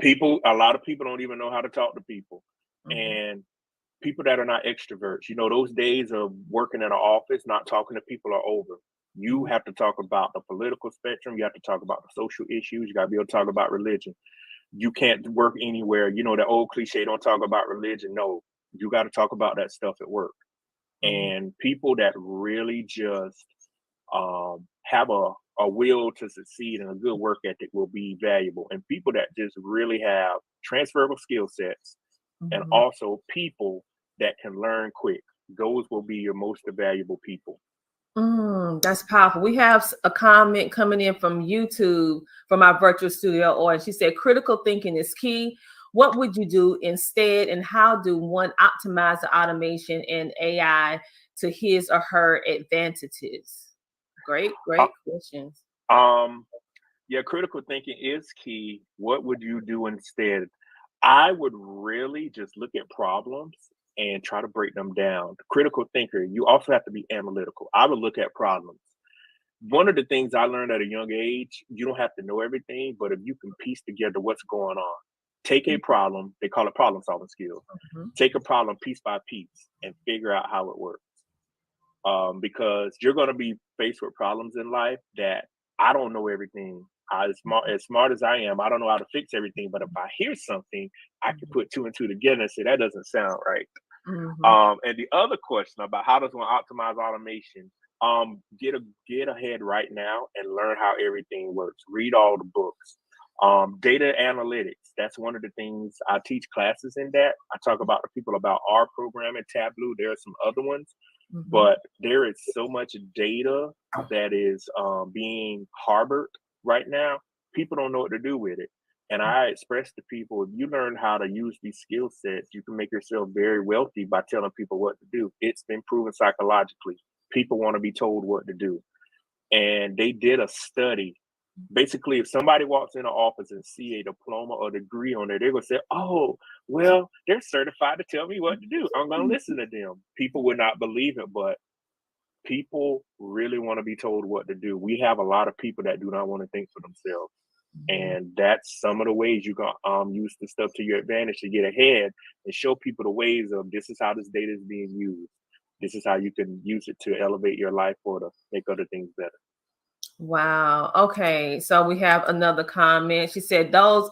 A lot of people don't even know how to talk to people. And people that are not extroverts, those days of working in an office, not talking to people are over. You have to talk about the political spectrum. You have to talk about the social issues. You got to be able to talk about religion. You can't work anywhere. The old cliche, don't talk about religion. No, you got to talk about that stuff at work. And people that really just have a will to succeed and a good work ethic will be valuable. And people that just really have transferable skill sets and also people that can learn quick, those will be your most valuable people. That's powerful. We have a comment coming in from YouTube from our virtual studio audience. She said, critical thinking is key. What would you do instead? And how do one optimize the automation and AI to his or her advantages? Great questions. Yeah, critical thinking is key. What would you do instead? I would really just look at problems and try to break them down. The critical thinker, you also have to be analytical. I would look at problems. One of the things I learned at a young age, you don't have to know everything, but if you can piece together what's going on, take a problem, they call it problem solving skills. Take a problem piece by piece and figure out how it works. Because you're going to be faced with problems in life that I don't know everything. As smart as I am, I don't know how to fix everything. But if I hear something, I can put two and two together and say that doesn't sound right. And the other question about how does one optimize automation? Get ahead right now and learn how everything works. Read all the books. Data analytics. That's one of the things I teach classes in that. I talk about the people about R programming, Tableau. There are some other ones. But there is so much data that is being harbored right now. People don't know what to do with it. And I express to people, if you learn how to use these skill sets, you can make yourself very wealthy by telling people what to do. It's been proven psychologically. People want to be told what to do. And they did a study. Basically, if somebody walks in an office and see a diploma or degree on there, they're going to say, oh, well, they're certified to tell me what to do. I'm going to listen to them. People would not believe it, but people really want to be told what to do. We have a lot of people that do not want to think for themselves. And that's some of the ways you can use the stuff to your advantage to get ahead and show people the ways of this is how this data is being used. This is how you can use it to elevate your life or to make other things better. Wow. Okay. So we have another comment. She said those,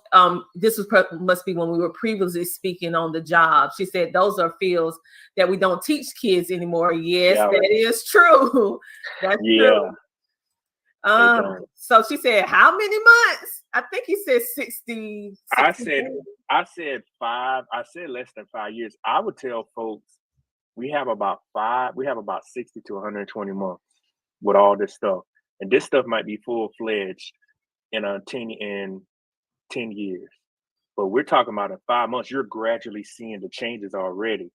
this was must be when we were previously speaking on the job. She said those are fields that we don't teach kids anymore. Yes, that is true. That's true. So she said, how many months? I think he said 60. I said 5. I said less than 5 years. I would tell folks we have about 60 to 120 months with all this stuff. And this stuff might be full-fledged in 10 years. But we're talking about in 5 months, you're gradually seeing the changes already.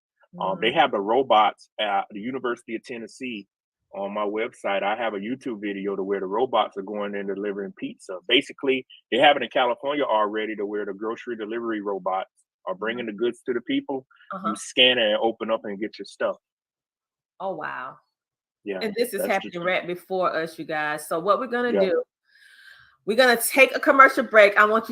They have the robots at the University of Tennessee. On my website, I have a YouTube video to where the robots are going in delivering pizza. Basically, they have it in California already to where the grocery delivery robots are bringing the goods to the people. You scan it and open up and get your stuff. Oh, wow. Yeah. And this is happening right before us, you guys. So what we're going to do, we're going to take a commercial break. I want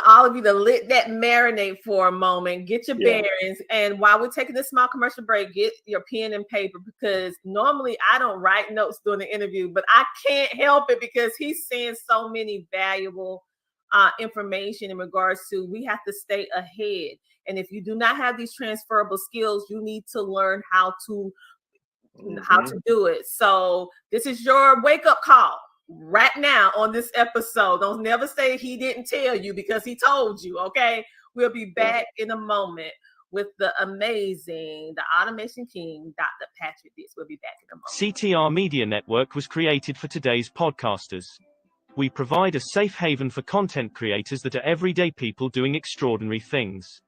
all of you to let that marinate for a moment, get your bearings. And while we're taking this small commercial break, get your pen and paper, because normally I don't write notes during the interview, but I can't help it because he's saying so many valuable information in regards to we have to stay ahead. And if you do not have these transferable skills, you need to learn how to do it. So this is your wake-up call right now on this episode. Don't never say he didn't tell you, because he told you. Okay, we'll be back in a moment with the amazing, the automation king, Dr. Patrick Ditts. We'll be back in a moment. CTR Media Network was created for today's podcasters. We provide a safe haven for content creators that are everyday people doing extraordinary things.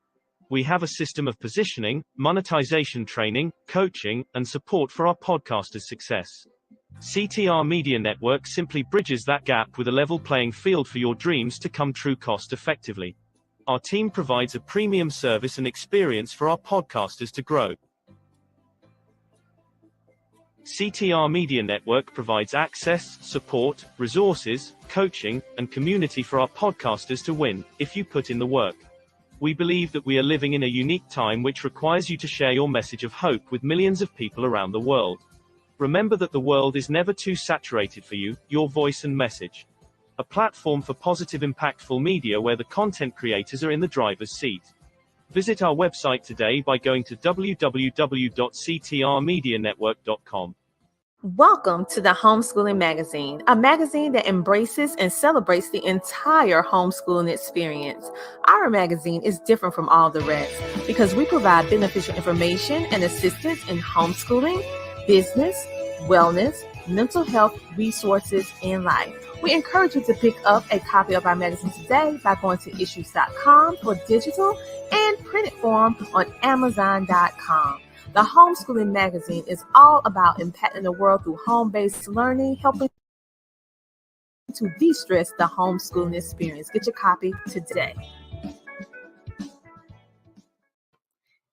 We have a system of positioning, monetization training, coaching, and support for our podcasters' success. CTR Media Network simply bridges that gap with a level playing field for your dreams to come true cost effectively. Our team provides a premium service and experience for our podcasters to grow. CTR Media Network provides access, support, resources, coaching, and community for our podcasters to win, if you put in the work. We believe that we are living in a unique time which requires you to share your message of hope with millions of people around the world. Remember that the world is never too saturated for you, your voice and message. A platform for positive, impactful media where the content creators are in the driver's seat. Visit our website today by going to www.ctrmedianetwork.com. Welcome to the Homeschooling Magazine, a magazine that embraces and celebrates the entire homeschooling experience. Our magazine is different from all the rest because we provide beneficial information and assistance in homeschooling, business, wellness, mental health, resources, and life. We encourage you to pick up a copy of our magazine today by going to issues.com for digital and printed form on amazon.com. The Homeschooling Magazine is all about impacting the world through home-based learning, helping to de-stress the homeschooling experience. Get your copy today.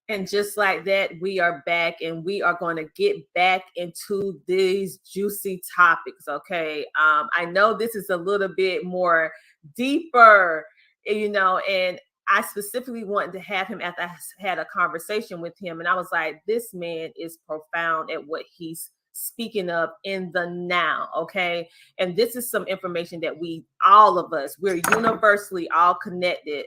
And just like that, we are back, and we are going to get back into these juicy topics, okay? I know this is a little bit more deeper, and I specifically wanted to have him after I had a conversation with him, and I was like, this man is profound at what he's speaking of in the now, okay? And this is some information that all of us, we're universally all connected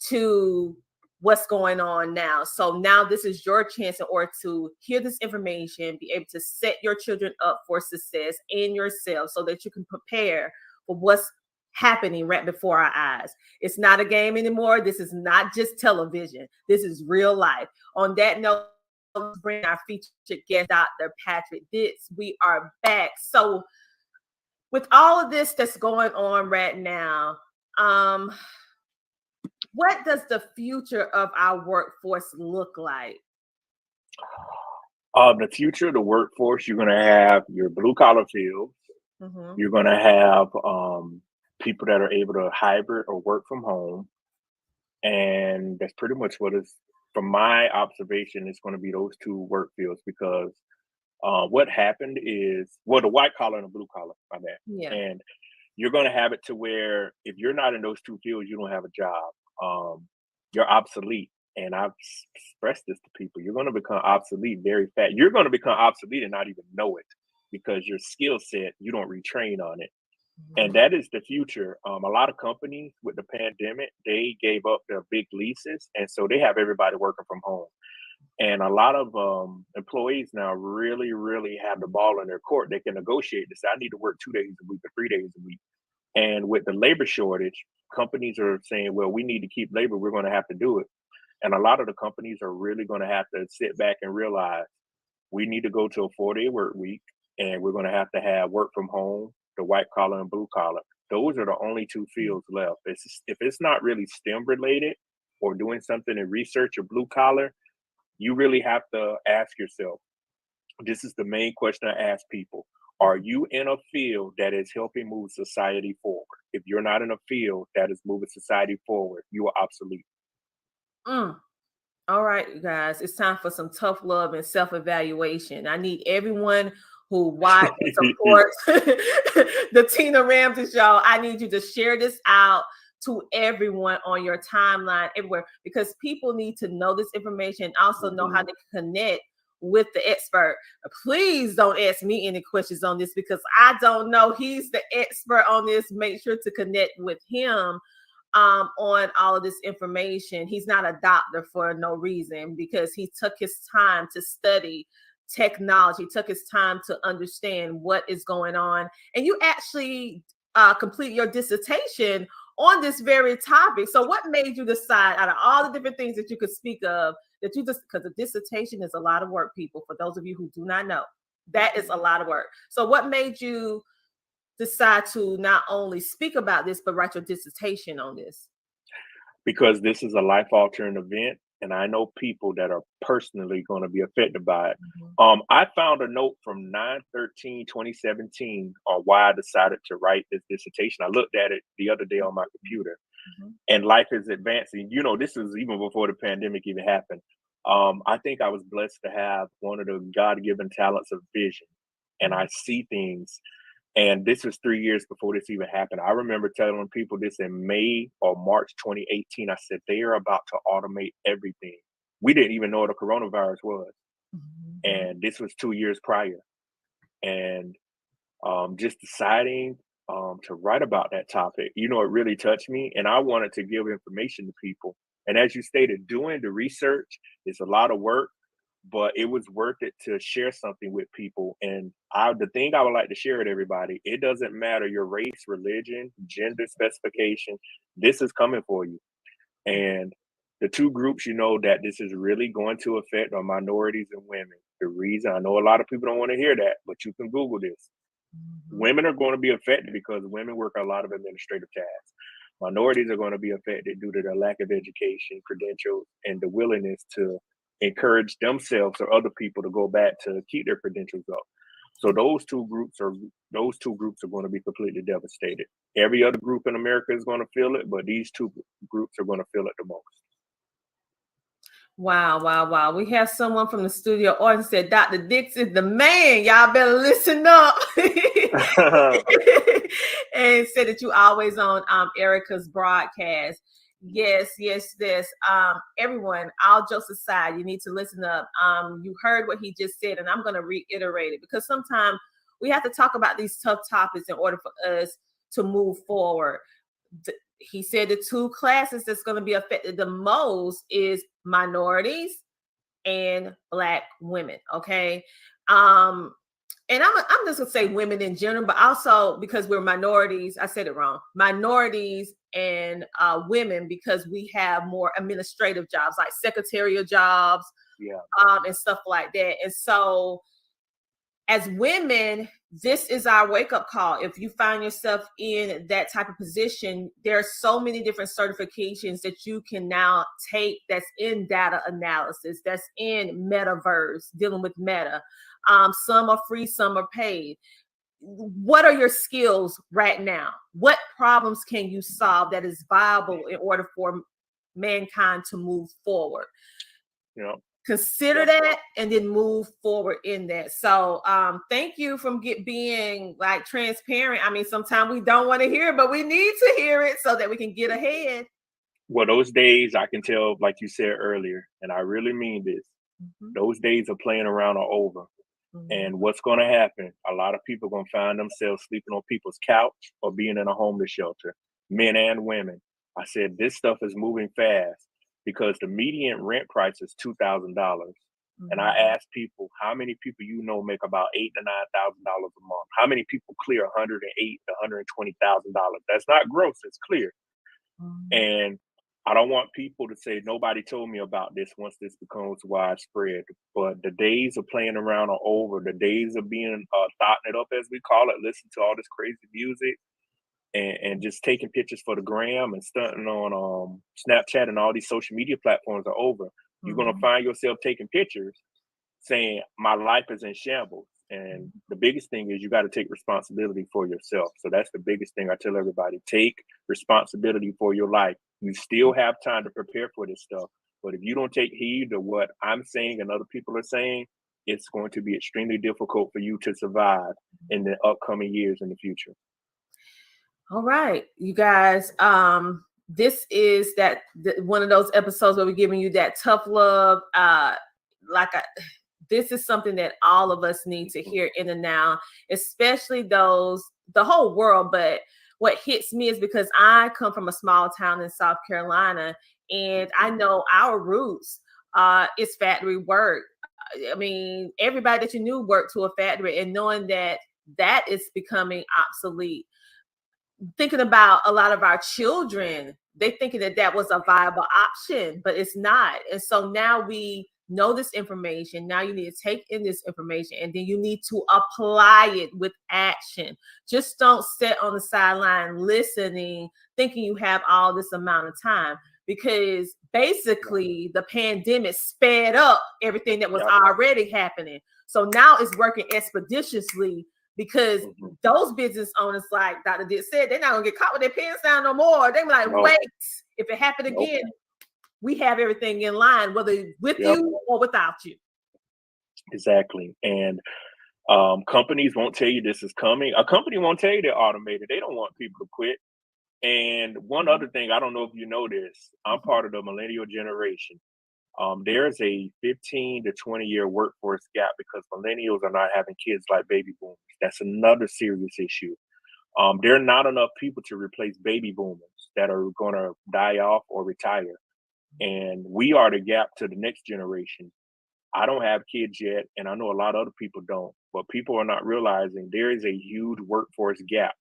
to what's going on now. So now this is your chance in order to hear this information, be able to set your children up for success and yourself so that you can prepare for what's happening right before our eyes. It's not a game anymore. This is not just television. This is real life. On that note, let's bring our featured guest, Dr. Patrick Ditts. We are back. So with all of this that's going on right now, what does the future of our workforce look like? The future of the workforce, you're going to have your blue collar fields. Mm-hmm. You're going to have people that are able to hybrid or work from home. And that's pretty much what is, from my observation, it's going to be those two work fields, because what happened is, the white collar and the blue collar, my bad. Yeah. And you're going to have it to where if you're not in those two fields, you don't have a job. You're obsolete. And I've expressed this to people. You're going to become obsolete very fast. You're going to become obsolete and not even know it, because your skill set, you don't retrain on it. Mm-hmm. And that is the future. A lot of companies with the pandemic, they gave up their big leases. And so they have everybody working from home. And a lot of employees now really, really have the ball in their court. They can negotiate to say, I need to work 2 days a week or 3 days a week. And with the labor shortage, companies are saying, well, we need to keep labor. We're going to have to do it. And a lot of the companies are really going to have to sit back and realize we need to go to a 4-day work week, and we're going to have work from home, the white collar and blue collar. Those are the only two fields left. If it's not really STEM related or doing something in research or blue collar, you really have to ask yourself, this is the main question I ask people. Are you in a field that is helping move society forward? If you're not in a field that is moving society forward, you are obsolete. All right, you guys, it's time for some tough love and self-evaluation. I need everyone who watch and supports the Tina Ramsey Show. I need you to share this out to everyone on your timeline, everywhere, because people need to know this information, also know how to connect with the expert. Please don't ask me any questions on this, because I don't know. He's the expert on this. Make sure to connect with him on all of this information. He's not a doctor for no reason, because he took his time to study technology, took his time to understand what is going on. And you actually complete your dissertation on this very topic. So what made you decide, out of all the different things that you could speak of, that you just, because a dissertation is a lot of work, people, for those of you who do not know, that is a lot of work. So what made you decide to not only speak about this, but write your dissertation on this? Because this is a life-altering event, and I know people that are personally going to be affected by it. I found a note from 9/13/2017 on why I decided to write this dissertation. I looked at it the other day on my computer, and life is advancing. You know, this is even before the pandemic even happened. I think I was blessed to have one of the God-given talents of vision, and I see things. And this was 3 years before this even happened. I remember telling people this in May or March 2018. I said, they are about to automate everything. We didn't even know what a coronavirus was. And this was 2 years prior. And just deciding to write about that topic, you know, it really touched me. And I wanted to give information to people. And as you stated, doing the research is a lot of work, but it was worth it to share something with people. And the thing I would like to share with everybody, it doesn't matter your race, religion, gender specification, this is coming for you. And the two groups, you know, that this is really going to affect are minorities and women. The reason, I know a lot of people don't want to hear that, but you can Google this. Women are going to be affected because women work a lot of administrative tasks. Minorities are going to be affected due to their lack of education, credentials, and the willingness to encourage themselves or other people to go back to keep their credentials up. So those two groups are going to be completely devastated. Every other group in America is going to feel it, but these two groups are going to feel it the most. Wow. We have someone from the studio audience said, Dr. Dix is the man. Y'all better listen up. And said that you always on Erica's broadcast. Yes. Everyone, all jokes aside, you need to listen up. You heard what he just said, and I'm going to reiterate it because sometimes we have to talk about these tough topics in order for us to move forward. He said the two classes that's going to be affected the most is minorities and Black women. Okay. And I'm just gonna say women in general, but also because we're minorities, I said it wrong. Minorities and women, because we have more administrative jobs like secretarial jobs, and stuff like that. And so as women, this is our wake-up call. If you find yourself in that type of position, there are so many different certifications that you can now take that's in data analysis, that's in metaverse, dealing with meta. Some are free, some are paid. What are your skills right now? What problems can you solve that is viable in order for mankind to move forward? Consider that and then move forward in that. So thank you for being like transparent. I mean, sometimes we don't want to hear it, but we need to hear it so that we can get ahead. Well, those days I can tell, like you said earlier, and I really mean this, those days of playing around are over. And what's going to happen, a lot of people are going to find themselves sleeping on people's couch or being in a homeless shelter, men and women. I said, this stuff is moving fast because the median rent price is $2,000. And I asked people, how many people you know make about $8,000 to $9,000 a month? How many people clear $108,000 to $120,000? That's not gross, it's clear. And I don't want people to say nobody told me about this once this becomes widespread. But the days of playing around are over. The days of being thotting it up, as we call it, listening to all this crazy music and just taking pictures for the gram and stunting on Snapchat and all these social media platforms are over. You're going to find yourself taking pictures saying, my life is in shambles. And the biggest thing is you got to take responsibility for yourself. So that's the biggest thing I tell everybody. Take responsibility for your life. You still have time to prepare for this stuff. But if you don't take heed to what I'm saying and other people are saying, it's going to be extremely difficult for you to survive in the upcoming years in the future. All right, you guys. This is one of those episodes where we're giving you that tough love. This is something that all of us need to hear in the now, especially the whole world. But what hits me is because I come from a small town in South Carolina, and I know our roots is factory work. I mean, everybody that you knew worked to a factory, and knowing that is becoming obsolete. Thinking about a lot of our children they thinking that was a viable option, but it's not. And so now we know this information. Now you need to take in this information, and then you need to apply it with action. Just don't sit on the sideline listening, thinking you have all this amount of time, because basically the pandemic sped up everything that was already happening. So now it's working expeditiously, because those business owners, like Dr. Dick said, they're not gonna get caught with their pants down no more. They be like, wait, if it happened again, we have everything in line, whether with you or without you. Exactly. And companies won't tell you this is coming. A company won't tell you they're automated. They don't want people to quit. And one other thing, I don't know if you know this, I'm part of the millennial generation. There's a 15 to 20 year workforce gap because millennials are not having kids like baby boomers. That's another serious issue. There are not enough people to replace baby boomers that are going to die off or retire. And we are the gap to the next generation. I don't have kids yet, and I know a lot of other people don't, but people are not realizing there is a huge workforce gap.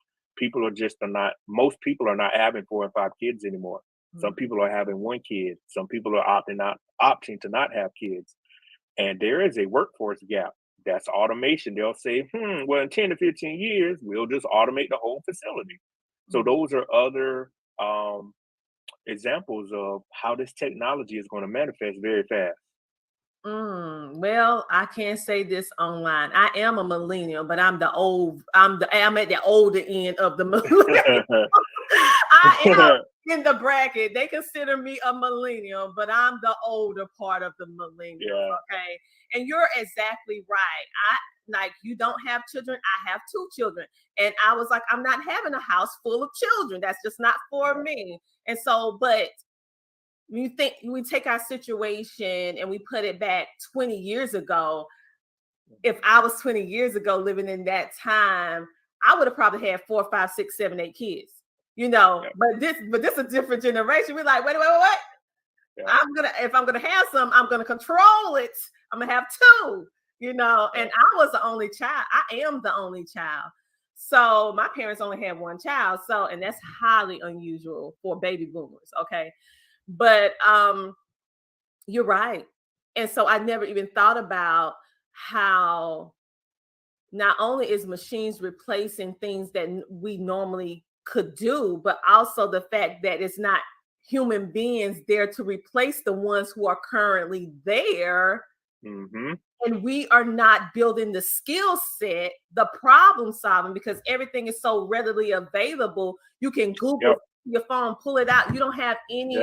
Most people are not having 4 and 5 kids anymore. Some people are having 1 kid. Some people are opting to not have kids. And there is a workforce gap. That's automation. They'll say, well, in 10 to 15 years, we'll just automate the whole facility. So those are other examples of how this technology is going to manifest very fast. Well, I can't say this online. I am a millennial, but I'm at the older end of the millennial. I am in the bracket. They consider me a millennial, but I'm the older part of the millennial. Okay. And you're exactly right. You don't have children. I have 2 children. And I was like, I'm not having a house full of children. That's just not for me. And so, but we take our situation and we put it back 20 years ago. If I was 20 years ago living in that time, I would have probably had 4, 5, 6, 7, 8 kids, but this is a different generation. We're like, wait. If I'm gonna have some, I'm gonna control it. I'm gonna have 2, and I was the only child. I am the only child. So my parents only had 1 child. So, and that's highly unusual for baby boomers. Okay. But you're right. And so I never even thought about how not only is machines replacing things that we normally could do, but also the fact that it's not human beings there to replace the ones who are currently there. And we are not building the skill set, the problem solving, because everything is so readily available. You can Google your phone, pull it out. You don't have any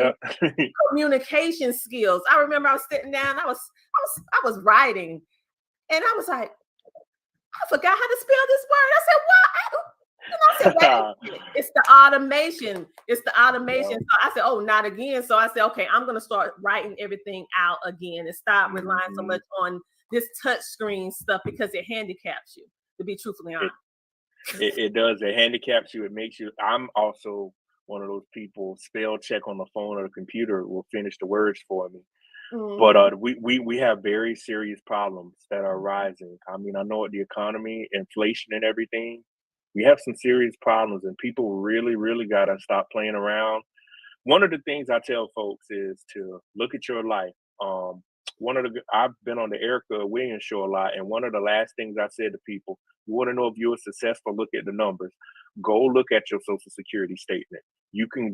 communication skills. I remember I was sitting down, I was writing, and I was like, I forgot how to spell this word. I said, what? I said, wait a minute. It's the automation. So I said, oh, not again. So I said, okay, I'm going to start writing everything out again and stop relying so much on this touch screen stuff, because it handicaps you, to be truthfully honest. It does. It handicaps you. It makes you. I'm also one of those people, spell check on the phone or the computer will finish the words for me. But we have very serious problems that are rising. I mean, I know the economy, inflation and everything, we have some serious problems, and people really, really got to stop playing around. One of the things I tell folks is to look at your life. I've been on the Erica Williams show a lot, and one of the last things I said to people, you want to know if you're successful, look at the numbers. Go look at your Social Security statement. You can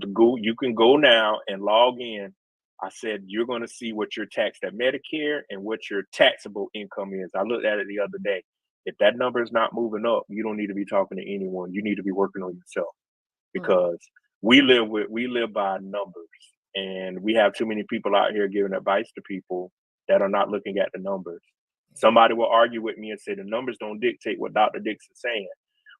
go now and log in. I said, you're going to see what you're taxed at Medicare and what your taxable income is. I looked at it the other day. If that number is not moving up, you don't need to be talking to anyone. You need to be working on yourself, because we live by numbers, and we have too many people out here giving advice to people that are not looking at the numbers. Somebody will argue with me and say the numbers don't dictate what Dr. Dix is saying.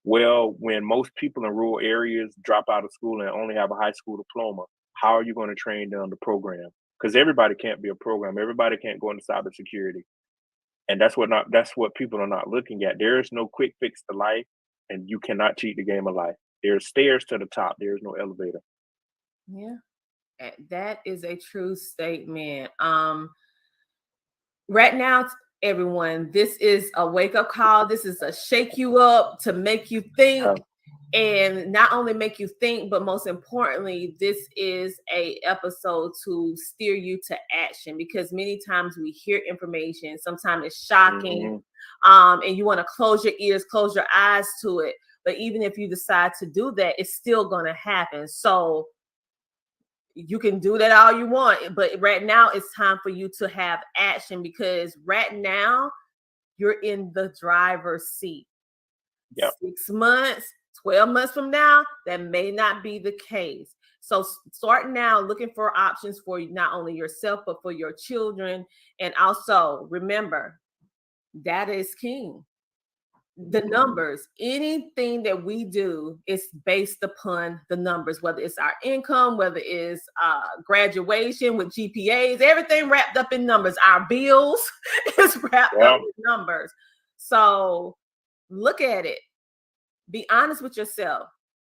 Well, when most people in rural areas drop out of school and only have a high school diploma, how are you going to train them to program? Because everybody can't be a programmer. Everybody can't go into cybersecurity. And that's what people are not looking at. There is no quick fix to life, and you cannot cheat the game of life. There's stairs to the top. There is no elevator. Yeah, that is a true statement. Right now, everyone, this is a wake-up call. This is a shake you up to make you think. and not only make you think, but most importantly, this is a episode to steer you to action, because many times we hear information, sometimes it's shocking, and you want to close your ears, close your eyes to it. But even if you decide to do that, it's still going to happen. So you can do that all you want, but right now it's time for you to have action, because right now you're in the driver's seat. 6 months, 12 months from now, that may not be the case. So start now looking for options for not only yourself, but for your children. And also remember, data is king. The numbers, anything that we do is based upon the numbers, whether it's our income, whether it's graduation with GPAs, everything wrapped up in numbers. Our bills is wrapped up in numbers. So look at it. Be honest with yourself.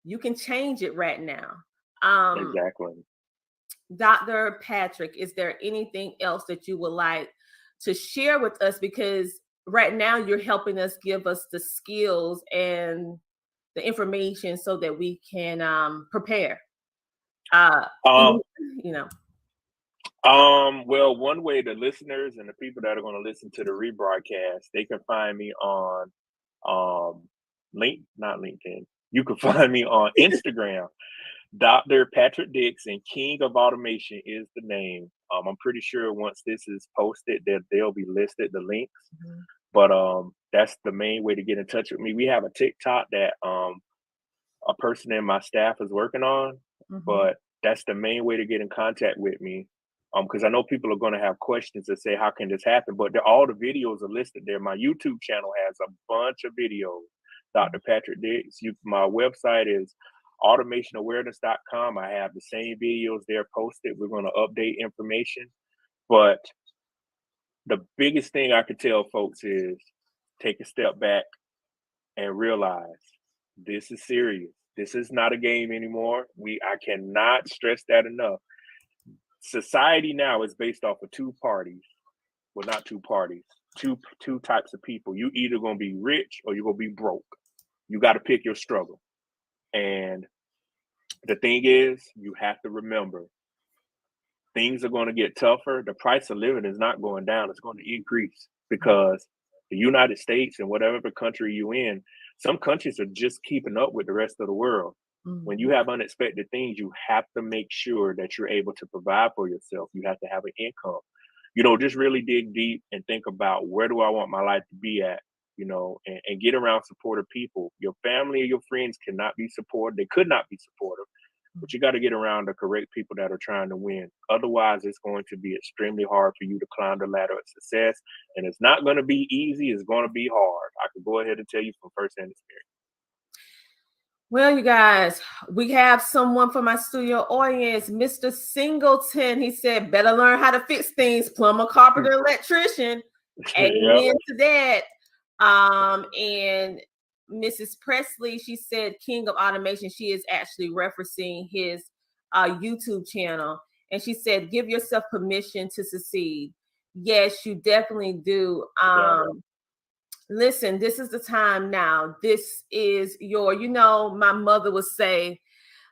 You can change it right now. Exactly. Dr. Patrick, is there anything else that you would like to share with us? Because right now you're helping us, give us the skills and the information so that we can prepare. Well, one way the listeners and the people that are going to listen to the rebroadcast, they can find me on not LinkedIn. You can find me on Instagram. Dr. Patrick Dixon, King of Automation is the name. I'm pretty sure once this is posted that they'll be listed, the links. But that's the main way to get in touch with me. We have a TikTok that a person in my staff is working on, but that's the main way to get in contact with me. Because I know people are going to have questions and say, how can this happen? But all the videos are listed there. My YouTube channel has a bunch of videos. Dr. Patrick Dix. My website is automationawareness.com. I have the same videos there posted. We're going to update information. But the biggest thing I could tell folks is take a step back and realize this is serious. This is not a game anymore. I cannot stress that enough. Society now is based off of two parties. Well, not two parties, two types of people. You either going to be rich or you're going to be broke. You got to pick your struggle. And the thing is, you have to remember, things are going to get tougher. The price of living is not going down. It's going to increase, because the United States and whatever country you're in, some countries are just keeping up with the rest of the world. When you have unexpected things, you have to make sure that you're able to provide for yourself. You have to have an income. Just really dig deep and think about, where do I want my life to be at? And get around supportive people. Your family or your friends cannot be supportive. They could not be supportive, but you got to get around the correct people that are trying to win. Otherwise, it's going to be extremely hard for you to climb the ladder of success. And it's not going to be easy. It's going to be hard. I can go ahead and tell you from firsthand experience. Well, you guys, we have someone from my studio audience, Mr. Singleton. He said, better learn how to fix things, plumber, carpenter, electrician. Amen to that. And Mrs. Presley, she said, King of Automation. She is actually referencing his YouTube channel. And she said, give yourself permission to succeed. Yes, you definitely do. Listen, this is the time now. This is my mother would say,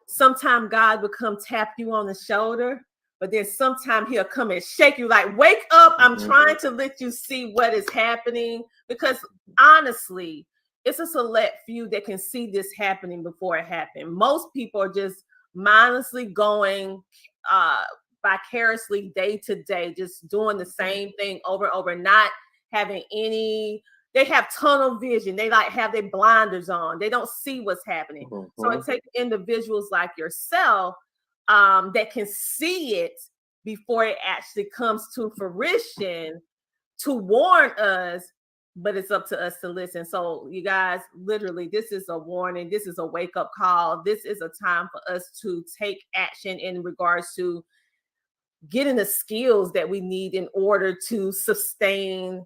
sometime God would come tap you on the shoulder, but then sometime he'll come and shake you like, wake up. I'm trying to let you see what is happening, because honestly, it's a select few that can see this happening before it happened. Most people are just mindlessly going vicariously day to day, just doing the same thing over and over, not having they have tunnel vision. They have their blinders on. They don't see what's happening. So it takes individuals like yourself that can see it before it actually comes to fruition to warn us, but it's up to us to listen. So you guys, literally, this is a warning. This is a wake-up call. This is a time for us to take action in regards to getting the skills that we need in order to sustain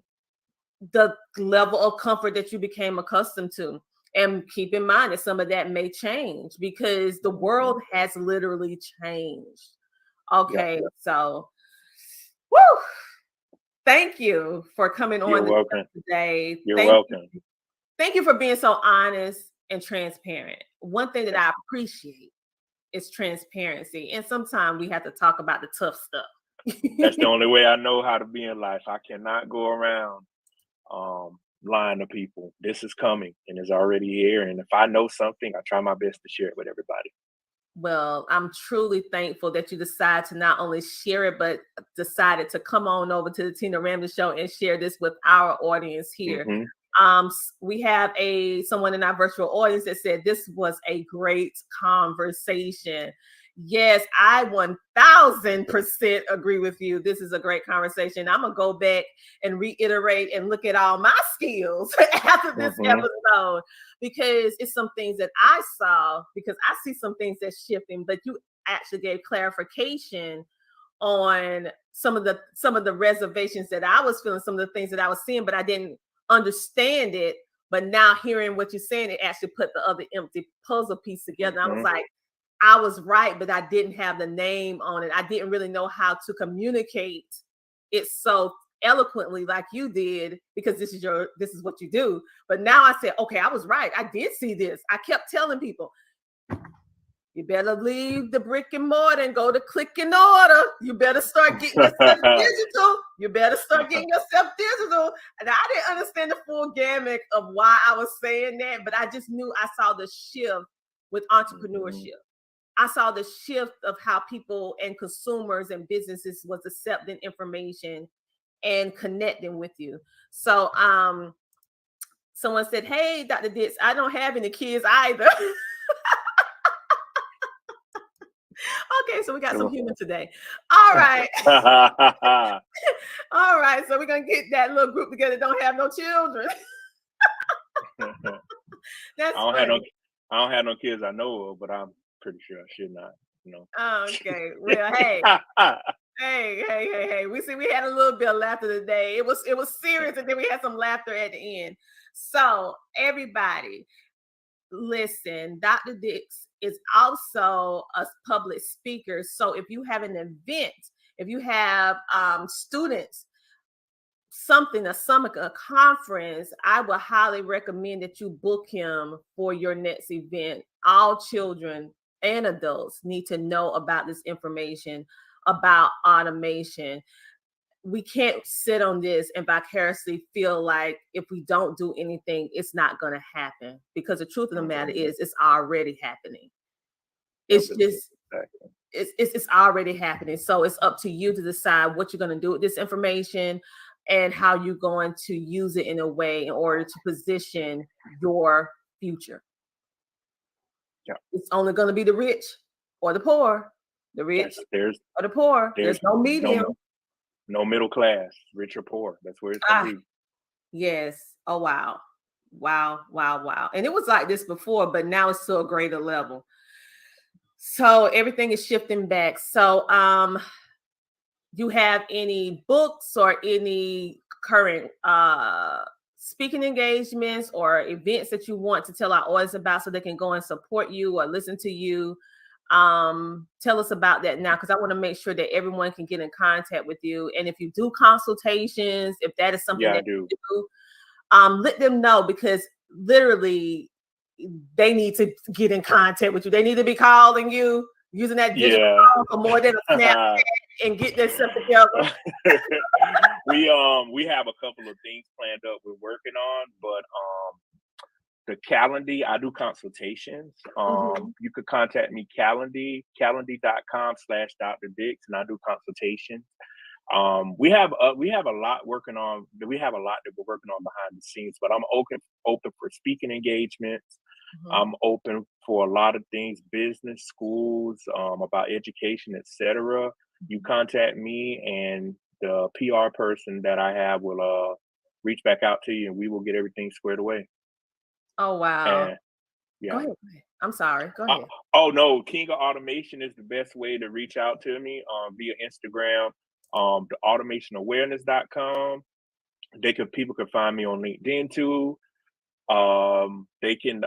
the level of comfort that you became accustomed to. And keep in mind that some of that may change, because the world has literally changed. Okay, so woo! Thank you for coming on welcome. Today. You're welcome. Thank you for being so honest and transparent. One thing that I appreciate is transparency. And sometimes we have to talk about the tough stuff. That's the only way I know how to be in life. I cannot go around lying to people. This is coming and it's already here. And if I know something, I try my best to share it with everybody. Well, I'm truly thankful that you decided to not only share it, but decided to come on over to the Tina Ramsey Show and share this with our audience here. We have someone in our virtual audience that said this was a great conversation. Yes, I 1000% agree with you. This is a great conversation. I'm gonna go back and reiterate and look at all my skills after this episode, because it's some things that I saw, because I see some things that's shifting, but you actually gave clarification on some of the reservations that I was feeling, some of the things that I was seeing, but I didn't understand it. But now hearing what you're saying, it actually put the other empty puzzle piece together. I was like, I was right, but I didn't have the name on it. I didn't really know how to communicate it so eloquently like you did, because this is what you do. But now I said, okay, I was right. I did see this. I kept telling people, you better leave the brick and mortar and go to click and order. You better start getting yourself digital. You better start getting yourself digital. And I didn't understand the full gamut of why I was saying that, but I just knew I saw the shift with entrepreneurship. I saw the shift of how people and consumers and businesses was accepting information and connecting with you. So someone said, hey, Dr. Dix, I don't have any kids either. Okay, so we got some humor today. All right. All right, so we're going to get that little group together that don't have no children. That's I don't have no kids I know of, but I'm pretty sure I should not. Okay, well, hey. Hey. We had a little bit of laughter today. It was serious, and then we had some laughter at the end. So everybody, listen, Dr. Dix is also a public speaker. So if you have an event, if you have students, a summit, a conference, I would highly recommend that you book him for your next event. All children and adults need to know about this information about automation. We can't sit on this and vicariously feel like if we don't do anything, it's not going to happen, because the truth of the matter is it's already happening. It's just, it's already happening. So it's up to you to decide what you're going to do with this information and how you're going to use it in a way in order to position your future. Yeah. It's only going to be the rich or the poor. The rich or the poor. There's no medium. No middle class, rich or poor. That's where it's going to be. Yes. Oh, wow. And it was like this before, but now it's to a greater level. So everything is shifting back. So you have any books or any current speaking engagements or events that you want to tell our audience about so they can go and support you or listen to you? Tell us about that now, because I want to make sure that everyone can get in contact with you. And if you do consultations, if that is something that you do, let them know, because literally they need to get in contact with you. They need to be calling you, using that digital phone for more than a Snapchat, and get themselves together. We have a couple of things planned up we're working on, but the Calendly, I do consultations. You could contact me, calendly.com/Dr. Dix, and I do consultations. We have a lot working on. We have a lot that we're working on behind the scenes, but I'm open for speaking engagements. I'm open for a lot of things, business, schools, about education, etc. You contact me, and the PR person that I have will reach back out to you, and we will get everything squared away. Oh, wow. And, yeah. Go ahead. I'm sorry. Go ahead. Oh, no. King of Automation is the best way to reach out to me via Instagram, the automationawareness.com. People can find me on LinkedIn too. They can,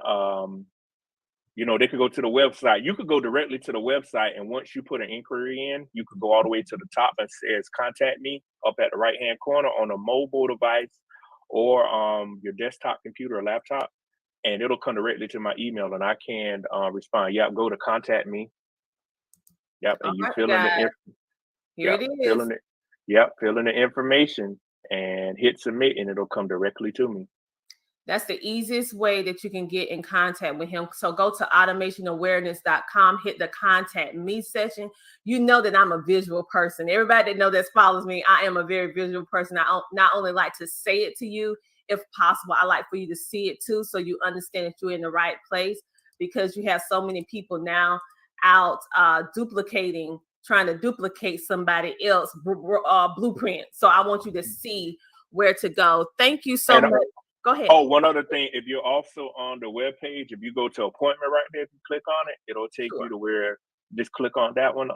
they could go to the website. You could go directly to the website, and once you put an inquiry in, you could go all the way to the top and says contact me up at the right-hand corner on a mobile device or your desktop computer or laptop. and it'll come directly to my email, and I can respond. Yep, go to contact me. Yep, and All you right, fill in the guys. Here yep, it fill is. in it. Yep, fill in the information and hit submit, and it'll come directly to me. That's the easiest way that you can get in contact with him. So go to automationawareness.com, hit the contact me section. You know that I'm a visual person. Everybody that knows that follows me, I am a very visual person. I not only like to say it to you, if possible, I like for you to see it too, so you understand that you're in the right place, because you have so many people now out trying to duplicate somebody else blueprint. So I want you to see where to go. Thank you so much. Go ahead. Oh, one other thing. If you're also on the webpage, if you go to appointment right there, if you click on it, it'll take you to where, just click on that one,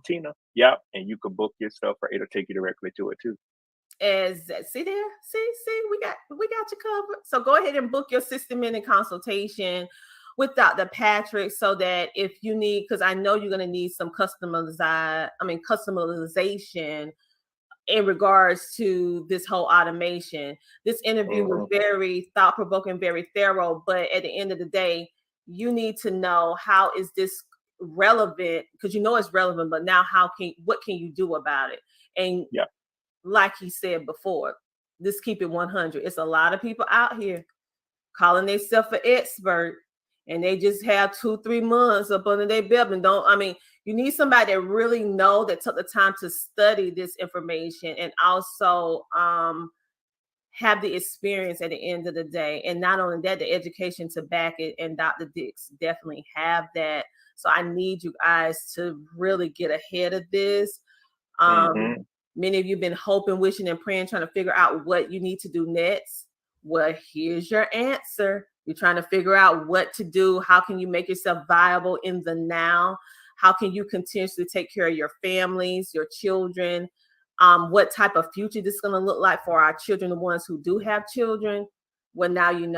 Tina. Yep. And you can book your stuff, or it'll take you directly to it too. See there? See, we got you covered. So go ahead and book your 60-minute consultation with Dr. Patrick, so that if you need, because I know you're going to need some customization in regards to this whole automation. This interview was very thought-provoking, very thorough, but at the end of the day, you need to know, how is this relevant? Because you know it's relevant, but now what can you do about it? And like he said before, let's keep it 100. It's a lot of people out here calling themselves an expert, and they just have 2-3 months up under their belt and you need somebody that really that took the time to study this information, and also have the experience at the end of the day. And not only that, the education to back it. And Dr. Dix definitely have that. So I need you guys to really get ahead of this. Many of you have been hoping, wishing, and praying, trying to figure out what you need to do next. Well, here's your answer. You're trying to figure out what to do. How can you make yourself viable in the now? How can you continuously take care of your families, your children? What type of future this is going to look like for our children, the ones who do have children? Well, now you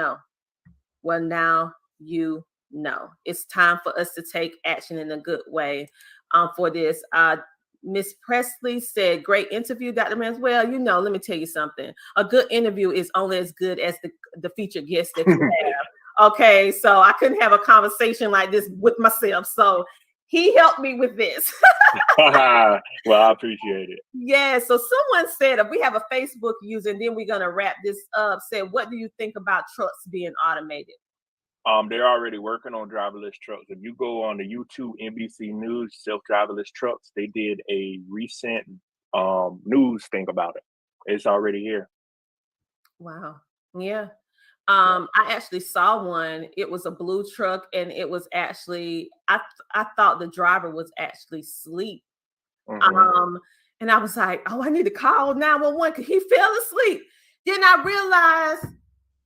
know. It's time for us to take action in a good way for this. Miss Presley said, great interview, Dr. Mans. Well, let me tell you something. A good interview is only as good as the featured guest that you have. Okay, so I couldn't have a conversation like this with myself. So he helped me with this. Well, I appreciate it. Yeah, so someone said, if we have a Facebook user, and then we're going to wrap this up, said, what do you think about trucks being automated? They're already working on driverless trucks. If you go on the YouTube NBC News self-driverless trucks, they did a recent news thing about it. It's already here. Wow. Yeah. I actually saw one. It was a blue truck, and it was actually, I thought the driver was actually asleep. And I was like, oh, I need to call 911 because he fell asleep. Then I realized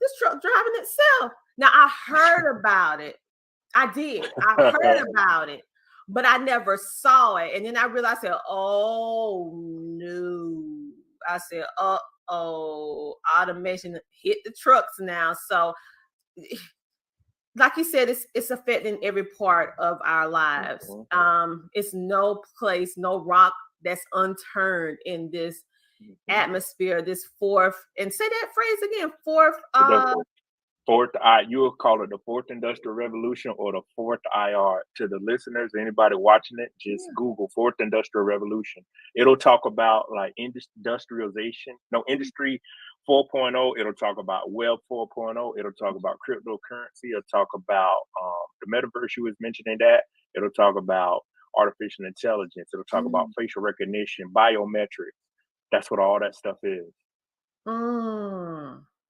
this truck driving itself. Now, I heard about it. I did. I heard about it, but I never saw it. And then I realized, oh, no. I said, automation hit the trucks now. So, like you said, it's affecting every part of our lives. It's no place, no rock that's unturned in this atmosphere, this fourth, and say that phrase again, fourth you will call it the fourth industrial revolution, or the fourth IR. To the listeners, anybody watching it, just Google fourth industrial revolution. It'll talk about like industry 4.0. It'll talk about Web 4.0. It'll talk about cryptocurrency. It'll talk about the metaverse you was mentioning that. It'll talk about artificial intelligence. It'll talk about facial recognition, biometrics. That's what all that stuff is.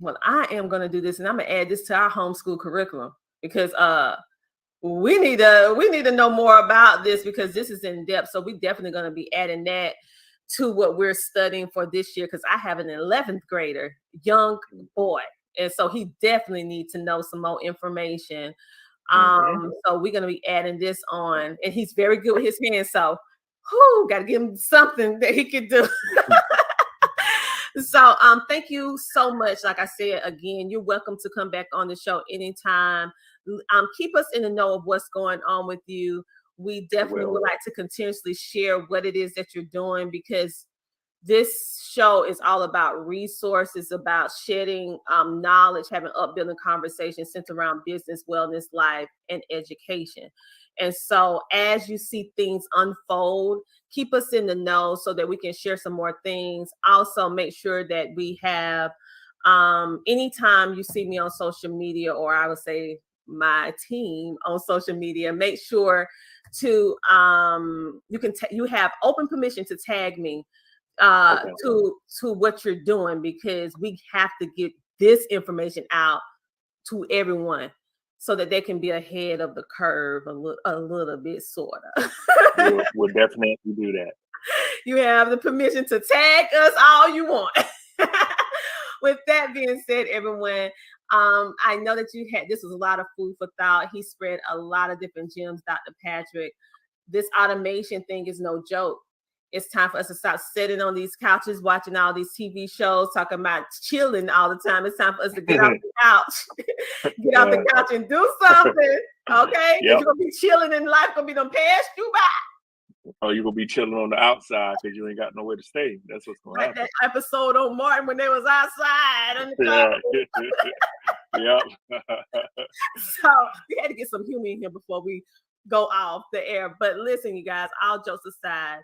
Well, I am going to do this, and I'm going to add this to our homeschool curriculum, because we need to know more about this, because this is in depth. So we're definitely going to be adding that to what we're studying for this year, because I have an 11th grader, young boy, and so he definitely needs to know some more information. So we're going to be adding this on, and he's very good with his hands. So, got to give him something that he can do. So thank you so much. Like I said, again, you're welcome to come back on the show anytime. Keep us in the know of what's going on with you. We definitely would like to continuously share what it is that you're doing, because This show is all about resources, about shedding knowledge, having upbuilding conversations centered around business, wellness, life, and education. And so as you see things unfold, keep us in the know so that we can share some more things. Also, make sure that we have, anytime you see me on social media, or I would say my team on social media, make sure to you have open permission to tag me to what you're doing, because we have to get this information out to everyone so that they can be ahead of the curve a little bit, sort of. We'll definitely do that. You have the permission to tag us all you want. With that being said, everyone, I know that this was a lot of food for thought. He spread a lot of different gems, Dr. Patrick. This automation thing is no joke. It's time for us to stop sitting on these couches, watching all these TV shows, talking about chilling all the time. It's time for us to get off the couch, get off the couch and do something, okay? Because you're going to be chilling and life going to be done past you by. Oh, you're going to be chilling on the outside because you ain't got nowhere to stay. That's what's going to happen. That episode on Martin when they was outside on the couch. Yep. So we had to get some humor in here before we go off the air. But listen, you guys, all jokes aside,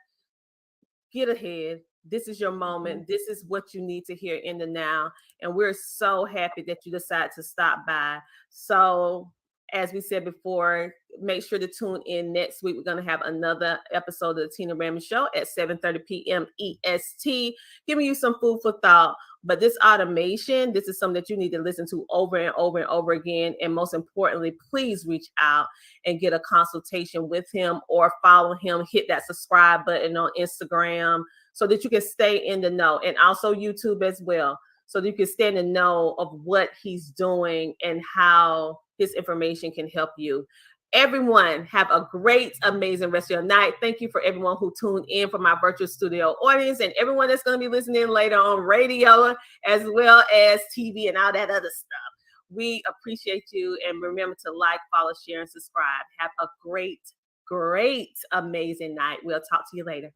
get ahead. This is your moment. This is what you need to hear in the now. And we're so happy that you decided to stop by. So as we said before, make sure to tune in next week. We're going to have another episode of the Tina Ramsey Show at 7:30 p.m. EST, giving you some food for thought. But this automation, this is something that you need to listen to over and over and over again. And most importantly, please reach out and get a consultation with him or follow him. Hit that subscribe button on Instagram so that you can stay in the know, and also YouTube as well, so that you can stay in the know of what he's doing and how his information can help you. Everyone, have a great, amazing rest of your night. Thank you for everyone who tuned in for my virtual studio audience, and everyone that's going to be listening later on radio as well as TV and all that other stuff. We appreciate you, and remember to like, follow, share, and subscribe. Have a great, great, amazing night. We'll talk to you later.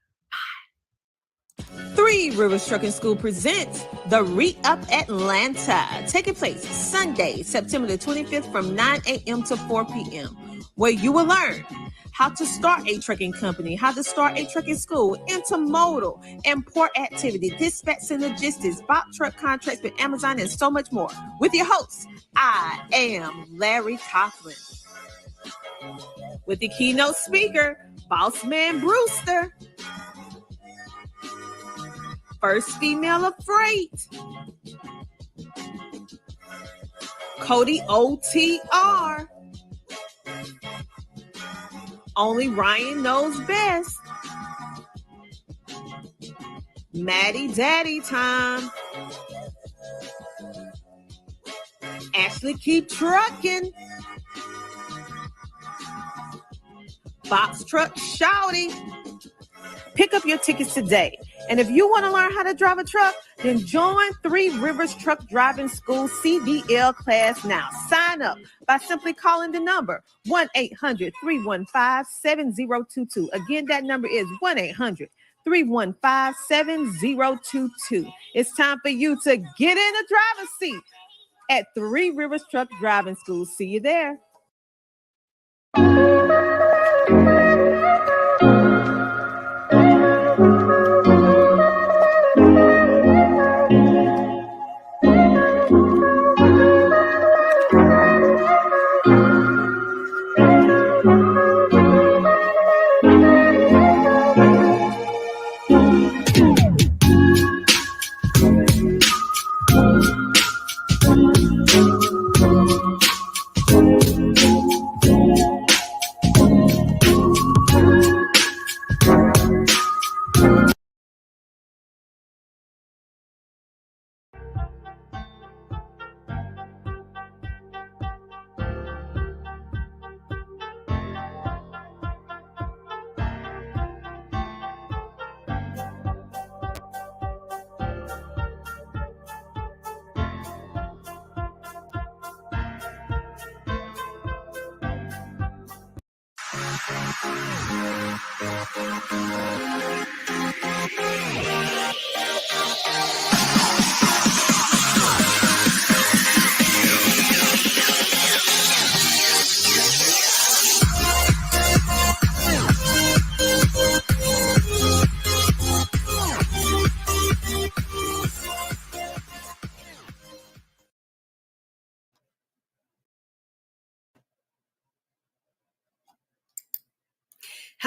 Three Rivers Trucking School presents the Re-Up Atlanta, taking place Sunday, September the 25th from 9 a.m. to 4 p.m., where you will learn how to start a trucking company, how to start a trucking school, intermodal and port activity, dispatch and logistics, box truck contracts with Amazon, and so much more. With your host, I am Larry Coughlin. With the keynote speaker, Boss Man Brewster. First female of freight, Cody OTR. Only Ryan knows best. Maddie Daddy time. Ashley Keep Trucking. Box Truck Shouty. Pick up your tickets today. And if you want to learn how to drive a truck, then join Three Rivers Truck Driving School CDL class now. Sign up by simply calling the number 1-800-315-7022. Again, that number is 1-800-315-7022. It's time for you to get in the driver's seat at Three Rivers Truck Driving School. See you there.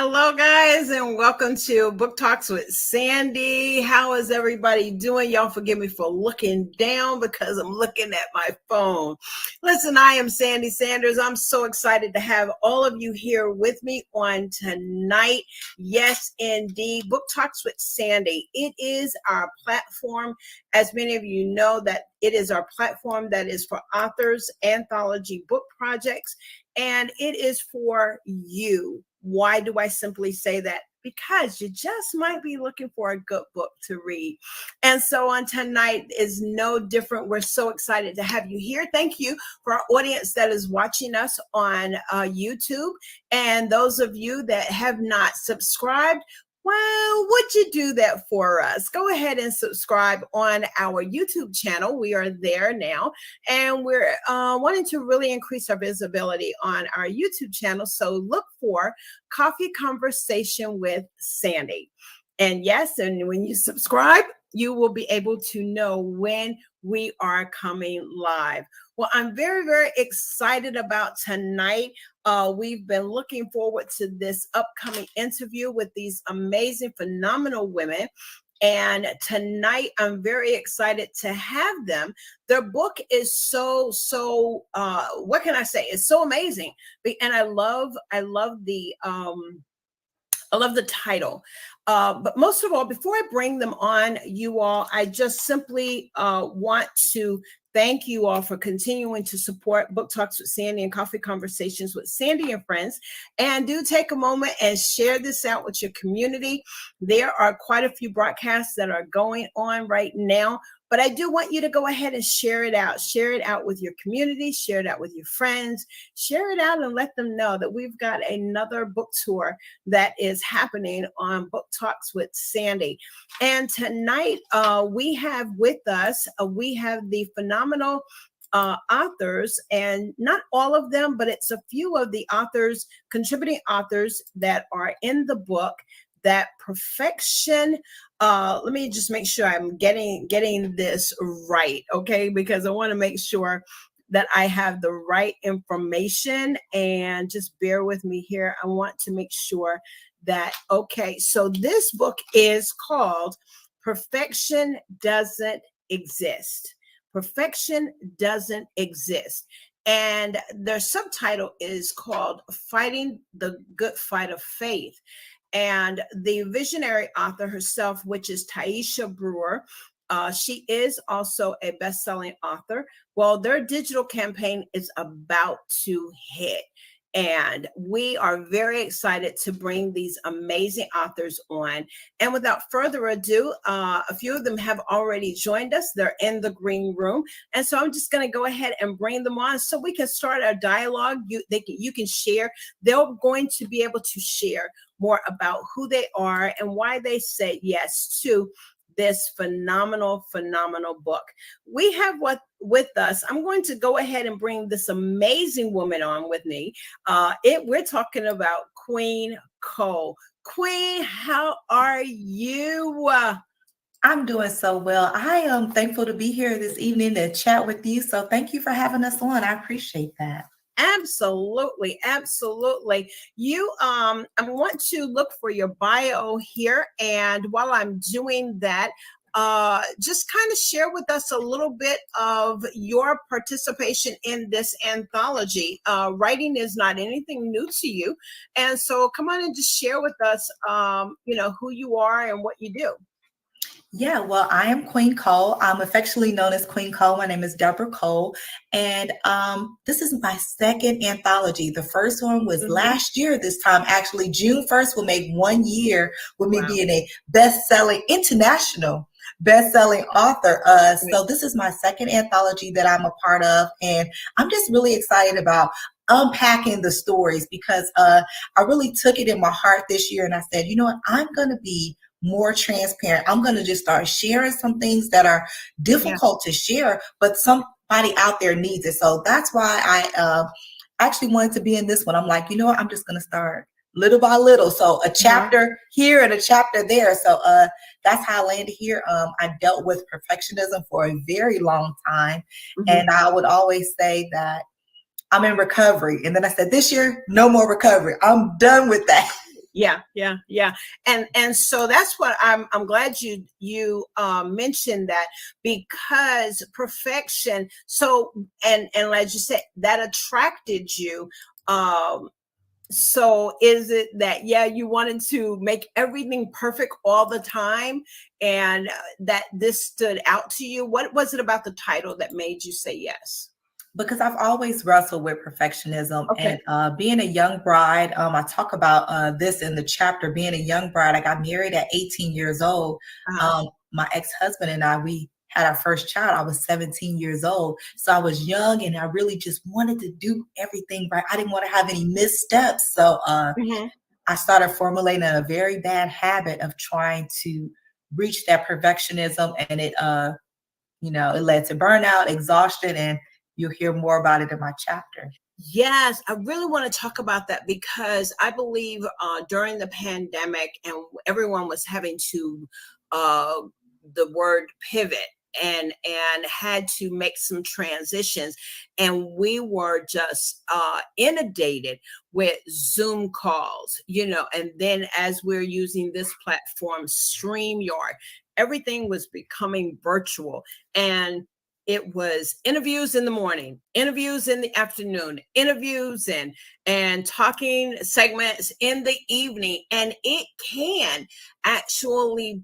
Hello, guys, and welcome to Book Talks with Sandy. How is everybody doing? Y'all forgive me for looking down because I'm looking at my phone. Listen, I am Sandy Sanders. I'm so excited to have all of you here with me on tonight. Yes, indeed. Book Talks with Sandy. It is our platform. As many of you know, that it is our platform that is for authors, anthology book projects, and it is for you. Why do I simply say that? Because you just might be looking for a good book to read. And so on tonight is no different. We're so excited to have you here. Thank you for our audience that is watching us on YouTube. And those of you that have not subscribed, well, would you do that for us? Go ahead and subscribe on our YouTube channel. We are there now, and we're wanting to really increase our visibility on our YouTube channel. So look for Coffee Conversation with Sandy. And yes, and when you subscribe, you will be able to know when we are coming live. Well, I'm very, very excited about tonight. We've been looking forward to this upcoming interview with these amazing, phenomenal women. And tonight, I'm very excited to have them. Their book is so, what can I say? It's so amazing. And I love the title. But most of all, before I bring them on, you all, I just simply want to thank you all for continuing to support Book Talks with Sandy and Coffee Conversations with Sandy and Friends. And do take a moment and share this out with your community. There are quite a few broadcasts that are going on right now, but I do want you to go ahead and share it out. Share it out with your community, share it out with your friends, share it out and let them know that we've got another book tour that is happening on Book Talks with Sandy. And tonight we have with us, we have the phenomenal authors, and not all of them, but it's a few of the authors, contributing authors that are in the book, that perfection. Let me just make sure I'm getting this right, okay? Because I want to make sure that I have the right information, and just bear with me here. I want to make sure that, okay, so this book is called Perfection Doesn't Exist. Perfection Doesn't Exist. And their subtitle is called Fighting the Good Fight of Faith. And the visionary author herself, which is Taisha Brewer, she is also a best-selling author. Well, their digital campaign is about to hit. And we are very excited to bring these amazing authors on. And without further ado, a few of them have already joined us. They're in the green room. And so I'm just going to go ahead and bring them on so we can start our dialogue. You can share. They're going to be able to share more about who they are and why they said yes to this phenomenal book. We have with us. I'm going to go ahead and bring this amazing woman on with me. We're talking about Queen Cole. Queen, how are you? I'm doing so well. I am thankful to be here this evening to chat with you. So thank you for having us on. I appreciate that. Absolutely. You I want to look for your bio here, and while I'm doing that, just kind of share with us a little bit of your participation in this anthology. Writing is not anything new to you, and so come on and just share with us who you are and what you do. Yeah, well, I am Queen Cole. I'm affectionately known as Queen Cole. My name is Deborah Cole. And this is my second anthology. The first one was last year this time. Actually, June 1st will make 1 year with me being a international best-selling author. So this is my second anthology that I'm a part of. And I'm just really excited about unpacking the stories because I really took it in my heart this year. And I said, you know what, I'm going to be more transparent. I'm going to just start sharing some things that are difficult to share, but somebody out there needs it. So that's why I actually wanted to be in this one. I'm like, you know what? I'm just going to start little by little. So a chapter here and a chapter there. So that's how I landed here. I dealt with perfectionism for a very long time. And I would always say that I'm in recovery. And then I said, this year, no more recovery. I'm done with that. Yeah. And so that's what I'm glad you mentioned that, because perfection. So and like you said, that attracted you. So is it that, you wanted to make everything perfect all the time, and that this stood out to you? What was it about the title that made you say yes? Because I've always wrestled with perfectionism. Okay. And being a young bride, I talk about this in the chapter. Being a young bride, I got married at 18 years old. My ex-husband and I, we had our first child. I was 17 years old. So I was young, and I really just wanted to do everything right. I didn't want to have any missteps. So I started formulating a very bad habit of trying to reach that perfectionism, and it led to burnout, exhaustion, and you'll hear more about it in my chapter. Yes, I really want to talk about that, because I believe during the pandemic, and everyone was having to the word pivot, and had to make some transitions, and we were just inundated with Zoom calls, and then as we're using this platform, StreamYard, everything was becoming virtual. And it was interviews in the morning, interviews in the afternoon, interviews and talking segments in the evening. And it can actually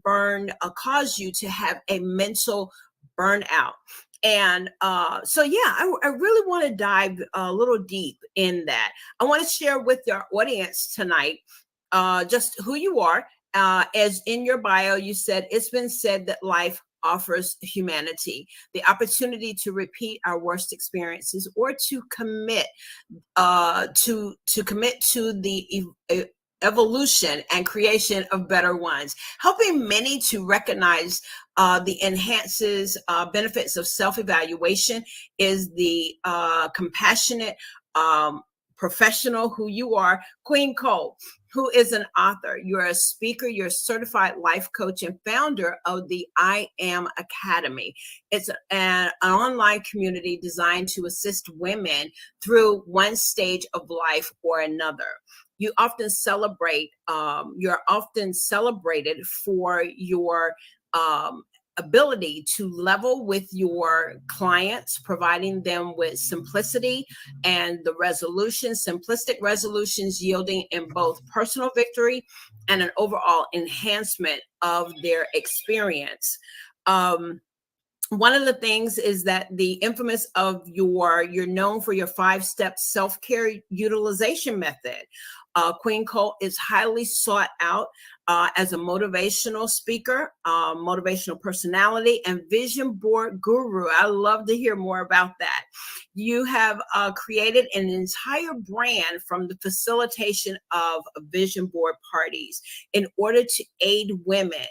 cause you to have a mental burnout. And so, I really want to dive a little deep in that. I want to share with our audience tonight just who you are. As in your bio, you said, it's been said that life offers humanity the opportunity to repeat our worst experiences, or to commit to the evolution and creation of better ones, helping many to recognize the benefits of self-evaluation. Is the compassionate professional who you are, Queen Cole, who is an author. You're a speaker, you're a certified life coach, and founder of the I Am Academy. It's an online community designed to assist women through one stage of life or another. You're often celebrated for your ability to level with your clients, providing them with simplicity and the simplistic resolutions, yielding in both personal victory and an overall enhancement of their experience. One of the things is that the infamous of you're known for your 5-step self-care utilization method. Queen Cole is highly sought out as a motivational speaker, motivational personality, and vision board guru. I love to hear more about that. You have created an entire brand from the facilitation of vision board parties in order to aid women.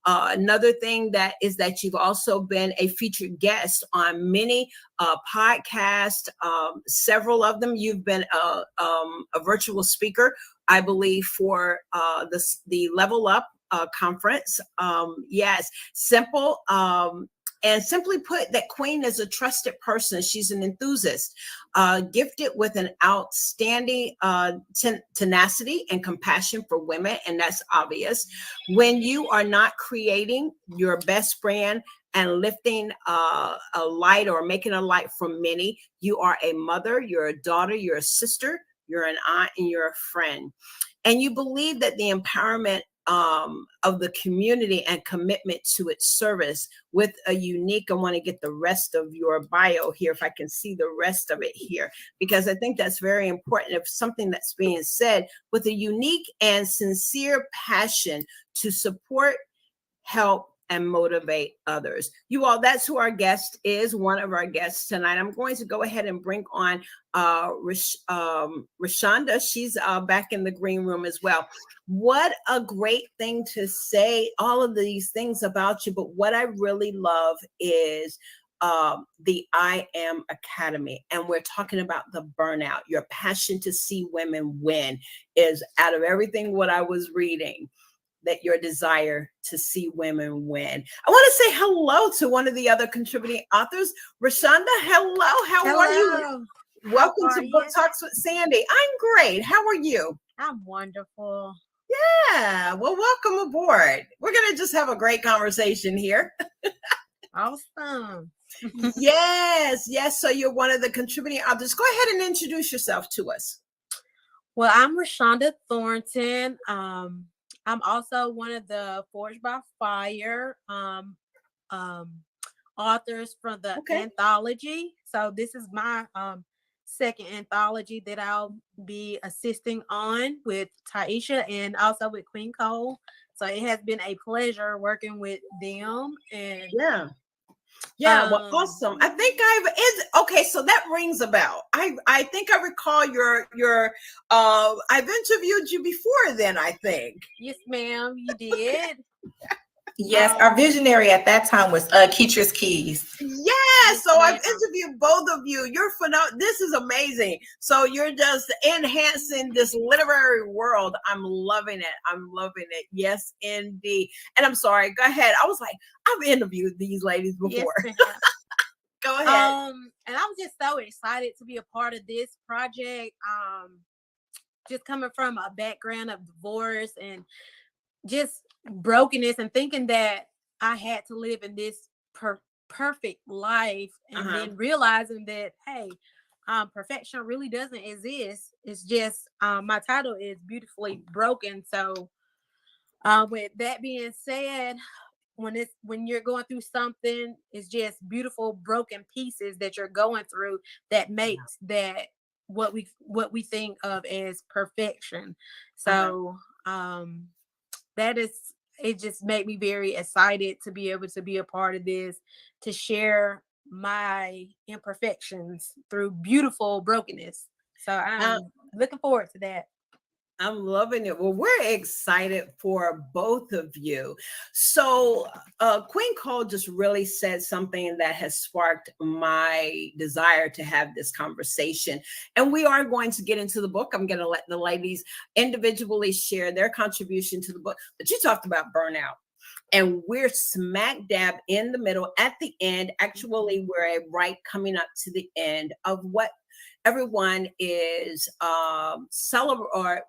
Another thing that you've also been a featured guest on many podcasts, several of them. You've been a virtual speaker, I believe, for the Level Up conference. Yes, simple. And simply put, that Queen is a trusted person. She's an enthusiast, gifted with an outstanding tenacity and compassion for women, and that's obvious. When you are not creating your best brand and lifting a light or making a light for many, you are a mother, you're a daughter, you're a sister, you're an aunt, and you're a friend. And you believe that the empowerment of the community and commitment to its service with a unique, I want to get the rest of your bio here, if I can see the rest of it here, because I think that's very important. If something that's being said with a unique and sincere passion to support, help, and motivate others. You all, that's who our guest is, one of our guests tonight. I'm going to go ahead and bring on Rashonda. She's back in the green room as well. What a great thing to say, all of these things about you, but what I really love is the I Am Academy, and we're talking about the burnout. Your passion to see women win is, out of everything what I was reading, that your desire to see women win. I want to say hello to one of the other contributing authors, Rashonda. Hello, how are you? Welcome to Book Talks with Sandy. I'm great. How are you? I'm wonderful. Yeah. Well, welcome aboard. We're going to just have a great conversation here. Awesome. Yes. Yes. So you're one of the contributing authors. Go ahead and introduce yourself to us. Well, I'm Rashonda Thornton. I'm also one of the Forged by Fire authors from the anthology. So this is my second anthology that I'll be assisting on with Taisha and also with Queen Cole. So it has been a pleasure working with them. And yeah, well, awesome. I think okay, so that rings a bell. I think I recall your I've interviewed you before then, I think. Yes, ma'am, you did. Yes, our visionary at that time was Keatrice Keys. Yes, so I've interviewed both of you. You're phenomenal. This is amazing. So you're just enhancing this literary world. I'm loving it. I'm loving it. Yes, indeed. And I'm sorry. Go ahead. I was like, I've interviewed these ladies before. Yes, go ahead. And I was just so excited to be a part of this project. Just coming from a background of divorce and just brokenness and thinking that I had to live in this perfect life and then realizing that, hey, perfection really doesn't exist. It's just my title is Beautifully Broken. So with that being said, when you're going through something, it's just beautiful broken pieces that you're going through that makes that what we think of as perfection. So it just made me very excited to be able to be a part of this, to share my imperfections through beautiful brokenness. So I'm looking forward to that. I'm loving it. Well, we're excited for both of you. So Queen Cole just really said something that has sparked my desire to have this conversation. And we are going to get into the book. I'm going to let the ladies individually share their contribution to the book. But you talked about burnout. And we're smack dab in the middle at the end. Actually, we're right coming up to the end of what everyone is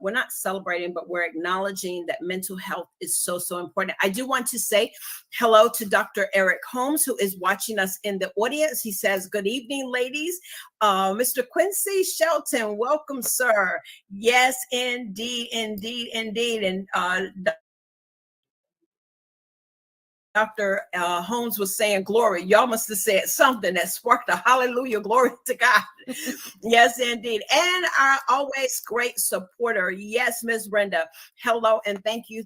we're not celebrating, but we're acknowledging that mental health is so important. I do want to say hello to Dr. Eric Holmes, who is watching us in the audience. He says, good evening, ladies. Mr. Quincy Shelton, welcome, sir. Yes, indeed. And Dr. Holmes was saying glory. Y'all must have said something that sparked a hallelujah, glory to God. Yes, indeed. And our always great supporter. Yes, Ms. Brenda. Hello, and thank you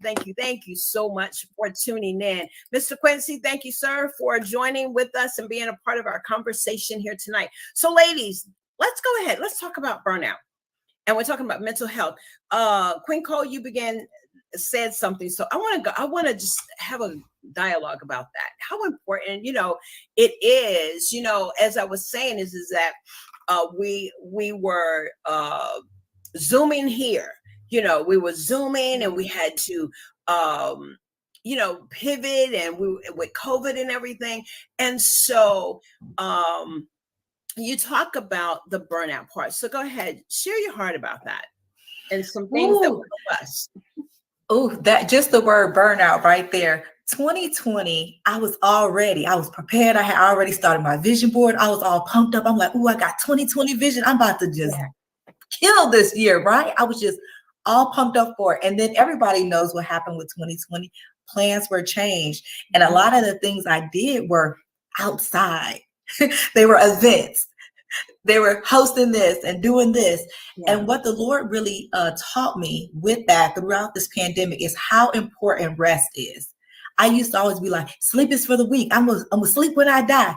so much for tuning in. Mr. Quincy, thank you, sir, for joining with us and being a part of our conversation here tonight. So, ladies, let's go ahead. Let's talk about burnout. And we're talking about mental health. Queen Cole, you said something. So I want to just have a dialogue about that. How important, it is, as I was saying is that we were Zooming here, we were Zooming and we had to, pivot and with COVID and everything. And so, you talk about the burnout part. So go ahead, share your heart about that and some things that will help us. Oh, that just the word burnout right there. 2020, I was prepared. I had already started my vision board. I was all pumped up. I'm like, oh, I got 2020 vision. I'm about to just kill this year, right? I was just all pumped up for it. And then everybody knows what happened with 2020. Plans were changed. And a lot of the things I did were outside. They were events. They were hosting this and doing this. Yeah. And what the Lord really taught me with that throughout this pandemic is how important rest is. I used to always be like, sleep is for the weak. I'm gonna sleep when I die.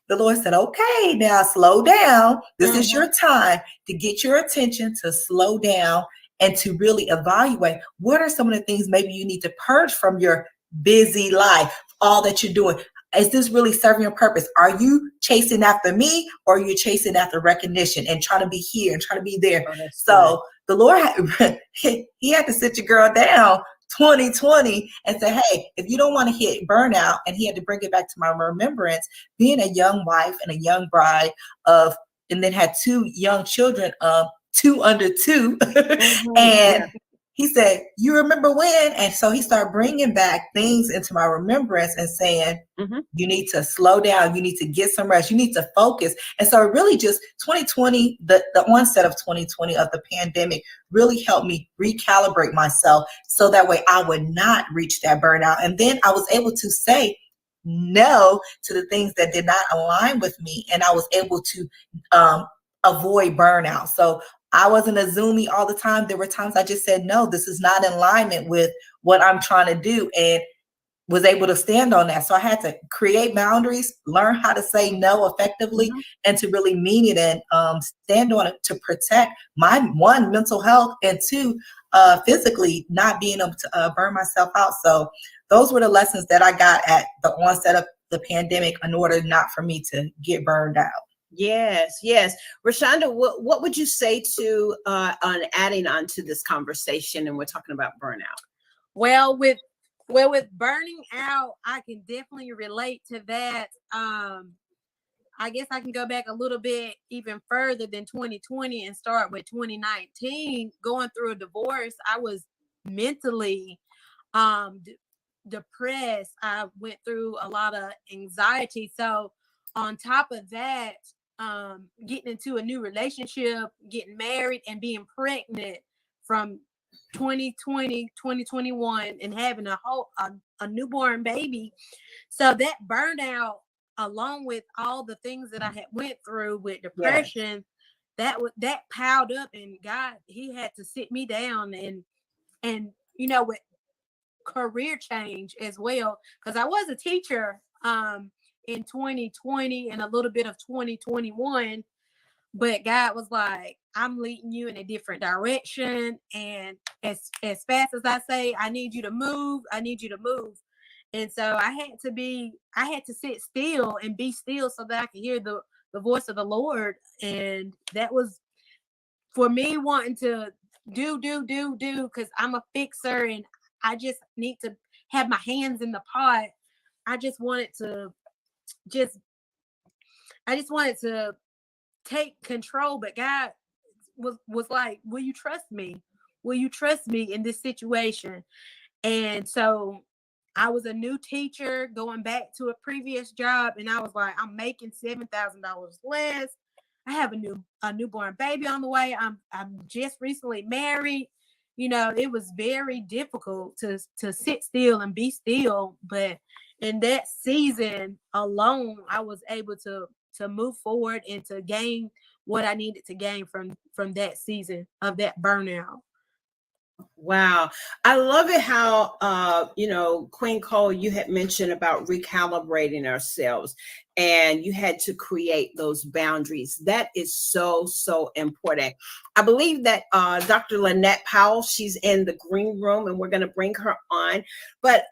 The Lord said, okay, now slow down. This is your time to get your attention, to slow down and to really evaluate what are some of the things maybe you need to purge from your busy life, all that you're doing. Is this really serving your purpose? Are you chasing after me or are you chasing after recognition and trying to be here and trying to be there? So the Lord, he had to sit your girl down 2020 and say, hey, if you don't want to hit burnout, and he had to bring it back to my remembrance, being a young wife and a young bride and then had 2 young children, 2 under 2. And he said, you remember when? And so he started bringing back things into my remembrance and saying, you need to slow down. You need to get some rest. You need to focus. And so it really just 2020, the onset of 2020 of the pandemic really helped me recalibrate myself so that way I would not reach that burnout. And then I was able to say no to the things that did not align with me. And I was able to avoid burnout. So I wasn't a Zoomie all the time. There were times I just said, no, this is not in alignment with what I'm trying to do. And was able to stand on that. So I had to create boundaries, learn how to say no effectively, and to really mean it and stand on it to protect my, one, mental health, and two, physically not being able to burn myself out. So those were the lessons that I got at the onset of the pandemic in order not for me to get burned out. Yes, yes. Rashonda, what would you say to on adding on to this conversation? And we're talking about burnout. Well, with burning out, I can definitely relate to that. I guess I can go back a little bit even further than 2020 and start with 2019. Going through a divorce, I was mentally depressed. I went through a lot of anxiety. So on top of that, getting into a new relationship, getting married, and being pregnant from 2020, 2021, and having a newborn baby. So that burnout, along with all the things that I had went through with depression, that piled up, and God, he had to sit me down and with career change as well, because I was a teacher in 2020 and a little bit of 2021. But God was like, I'm leading you in a different direction. And as fast as I say, I need you to move, I need you to move. And so I had to sit still and be still so that I could hear the voice of the Lord. And that was for me wanting to do, because I'm a fixer and I just need to have my hands in the pot. I just wanted to take control, but God was like, will you trust me? Will you trust me in this situation? And so I was a new teacher going back to a previous job, and I was like, I'm making $7,000 less. I have a newborn baby on the way. I'm just recently married. It was very difficult to sit still and be still, but in that season alone, I was able to move forward and to gain what I needed to gain from that season of that burnout. Wow. I love it how, Queen Cole, you had mentioned about recalibrating ourselves and you had to create those boundaries. That is so, so important. I believe that Dr. Lynette Powell, she's in the green room and we're going to bring her on. But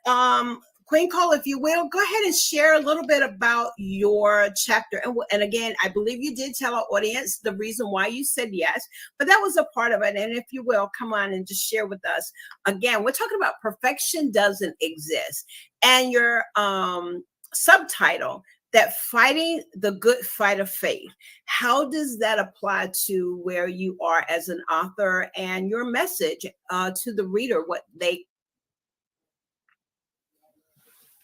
Queen Cole, if you will, go ahead and share a little bit about your chapter. And again, I believe you did tell our audience the reason why you said yes, but that was a part of it. And if you will, come on and just share with us. Again, we're talking about perfection doesn't exist. And your subtitle, that fighting the good fight of faith. How does that apply to where you are as an author and your message to the reader, what they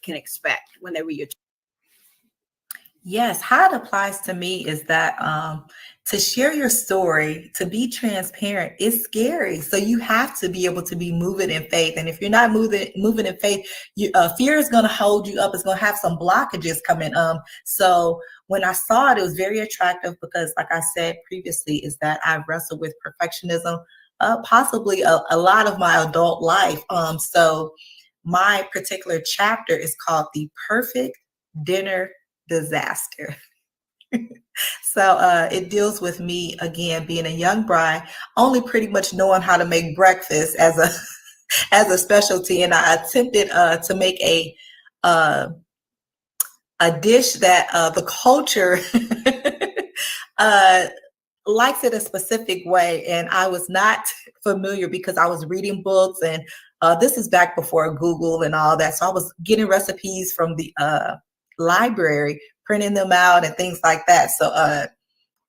can expect when they read your Yes, how it applies to me is that to share your story, to be transparent, is scary. So you have to be able to be moving in faith. And if you're not moving in faith, fear is going to hold you up. It's going to have some blockages coming. So when I saw it, it was very attractive because, like I said previously, is that I've wrestled with perfectionism, possibly a lot of my adult life. So my particular chapter is called The Perfect Dinner Disaster. So it deals with me, again, being a young bride, only pretty much knowing how to make breakfast as a specialty. And I attempted to make a dish that the culture likes it a specific way. And I was not familiar because I was reading books, and this is back before Google and all that. So I was getting recipes from the library, printing them out and things like that. So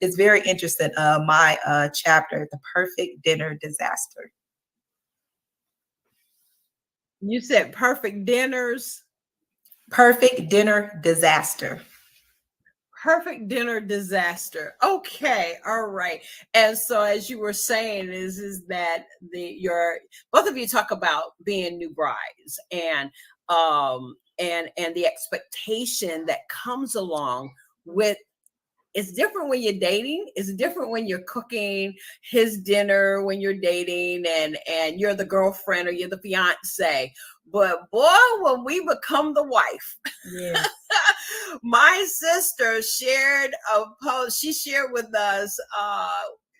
it's very interesting. My chapter, The Perfect Dinner Disaster. You said perfect dinners. Perfect dinner disaster. Perfect dinner disaster. Okay, all right. And so, as you were saying, is that your both of you talk about being new brides and the expectation that comes along with. It's different when you're dating. It's different when you're cooking his dinner when you're dating and you're the girlfriend or you're the fiance. But boy, when we become the wife, Yeah. my sister shared a post. She shared with us,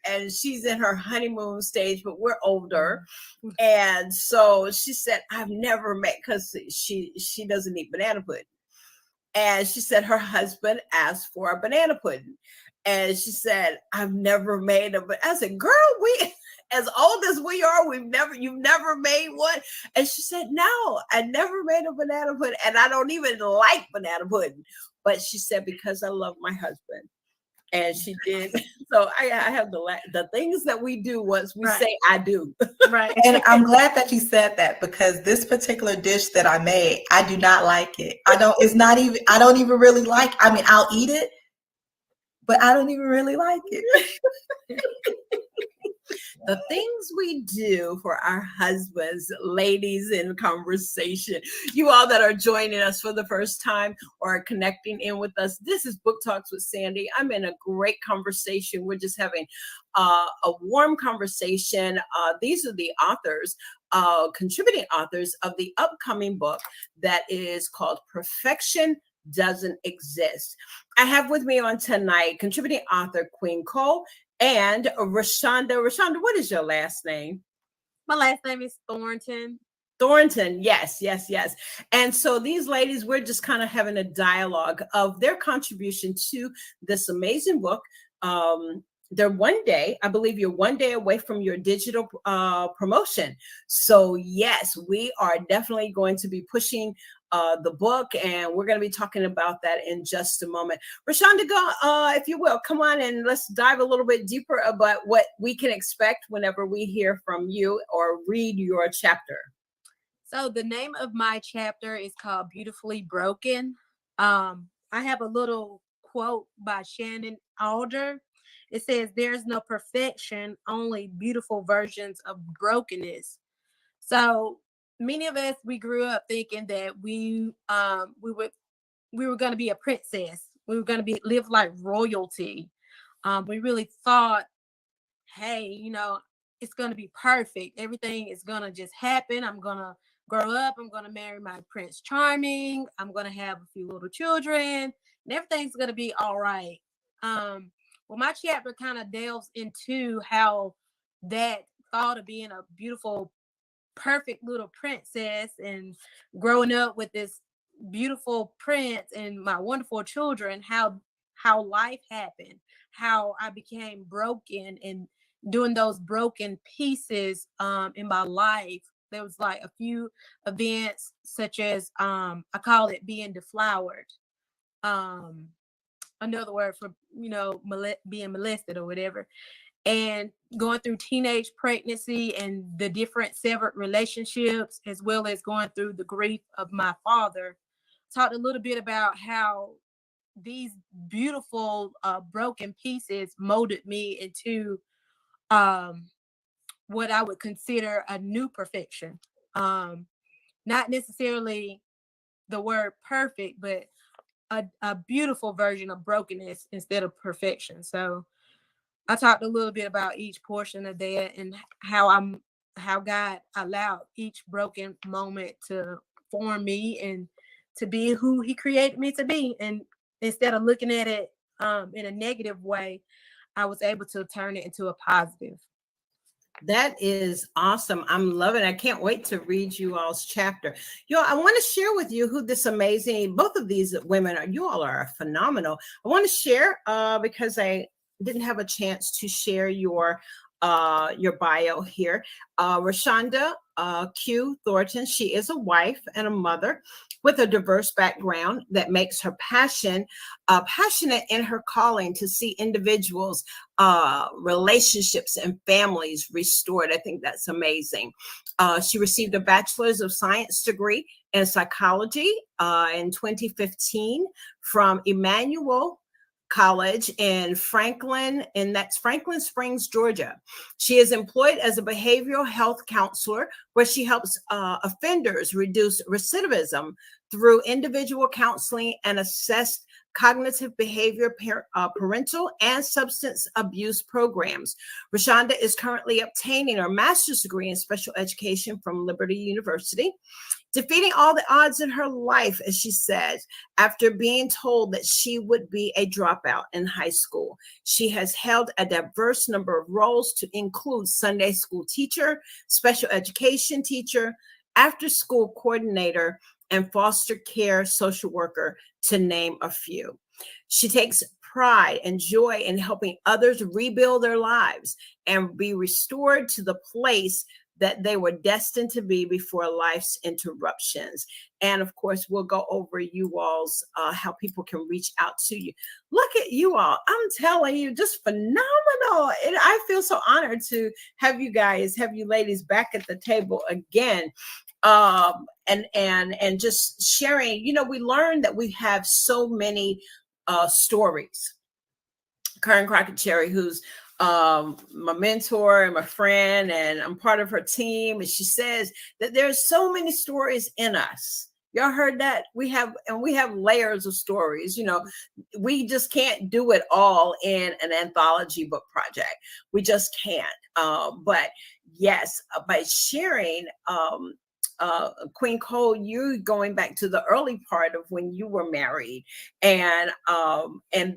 and she's in her honeymoon stage, but we're older. And so she said, I've never met, because she doesn't eat banana pudding. And she said her husband asked for a banana pudding. And she said, I've never made a, but I said, girl, we, as old as we are, you've never made one. And she said, no, I never made a banana pudding. And I don't even like banana pudding. But she said, because I love my husband. And she did. So I have the things that we do once we say I do. Right. And I'm glad that you said that, because this particular dish that I made, I do not like it. I don't even really like, I mean, I'll eat it, but I don't even really like it. The things we do for our husbands, ladies in conversation, you all that are joining us for the first time or connecting in with us, this is Book Talks with Sandy. I'm in a great conversation. We're just having a warm conversation. These are the authors, contributing authors of the upcoming book that is called Perfection Doesn't Exist. I have with me on tonight contributing author Queen Cole and Rashonda. Rashonda, what is your last name? My last name is Thornton. Thornton, yes. And so these ladies, we're just kind of having a dialogue of their contribution to this amazing book. They're one day, I believe you're one day away from your digital promotion. So yes, we are definitely going to be pushing the book, and we're going to be talking about that in just a moment. Rashonda, go, if you will, come on and let's dive a little bit deeper about what we can expect whenever we hear from you or read your chapter. So the name of my chapter is called Beautifully Broken. I have a little quote by Shannon Alder. It says, there's no perfection, only beautiful versions of brokenness. So many of us, we grew up thinking that we were going to be a princess. We were going to live like royalty. We really thought, hey, it's going to be perfect. Everything is going to just happen. I'm going to grow up. I'm going to marry my Prince Charming. I'm going to have a few little children, and everything's going to be all right. Well, my chapter kind of delves into how that thought of being a beautiful, perfect little princess and growing up with this beautiful prince and my wonderful children, how life happened, how I became broken, and doing those broken pieces in my life. There was like a few events such as I call it being deflowered. Another word for being molested or whatever, and going through teenage pregnancy and the different severed relationships, as well as going through the grief of my father. Talked a little bit about how these beautiful broken pieces molded me into what I would consider a new perfection. Not necessarily the word perfect, but a beautiful version of brokenness instead of perfection. So I talked a little bit about each portion of that and how God allowed each broken moment to form me and to be who he created me to be. And instead of looking at it in a negative way, I was able to turn it into a positive. That is awesome. I'm loving it. I can't wait to read you all's chapter. I want to share with you who this amazing, both of these women are. You all are phenomenal. I want to share because I didn't have a chance to share your bio here. Rashonda Q Thornton. She is a wife and a mother with a diverse background that makes her passionate in her calling to see individuals, relationships, and families restored. I think that's amazing. She received a Bachelor's of Science degree in psychology in 2015 from Emmanuel College in Franklin, and that's Franklin Springs, Georgia. She is employed as a behavioral health counselor where she helps offenders reduce recidivism through individual counseling and assessed cognitive behavior, parental and substance abuse programs. Rashonda is currently obtaining her master's degree in special education from Liberty University, defeating all the odds in her life, as she says, after being told that she would be a dropout in high school. She has held a diverse number of roles to include Sunday school teacher, special education teacher, after school coordinator, and foster care social worker, to name a few. She takes pride and joy in helping others rebuild their lives and be restored to the place that they were destined to be before life's interruptions. And of course, we'll go over you all's how people can reach out to you. Look at you all. I'm telling you, just phenomenal. And I feel so honored to have you ladies back at the table again. And just sharing, we learned that we have so many stories. Karen Crockett Cherry, who's my mentor and my friend, and I'm part of her team. And she says that there's so many stories in us. Y'all heard that? We have layers of stories. We just can't do it all in an anthology book project. We just can't. But yes, by sharing, Queen Cole, you going back to the early part of when you were married, and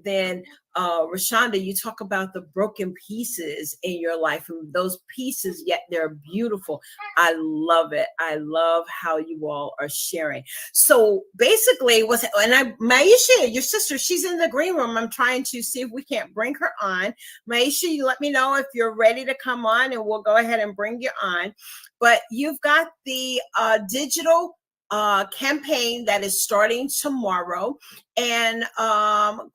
then Rashonda, you talk about the broken pieces in your life, and those pieces, yet they're beautiful. I love it. I love how you all are sharing. So basically, Maisha, your sister, she's in the green room. I'm trying to see if we can't bring her on. Maisha, you let me know if you're ready to come on, and we'll go ahead and bring you on. But you've got the digital campaign that is starting tomorrow. And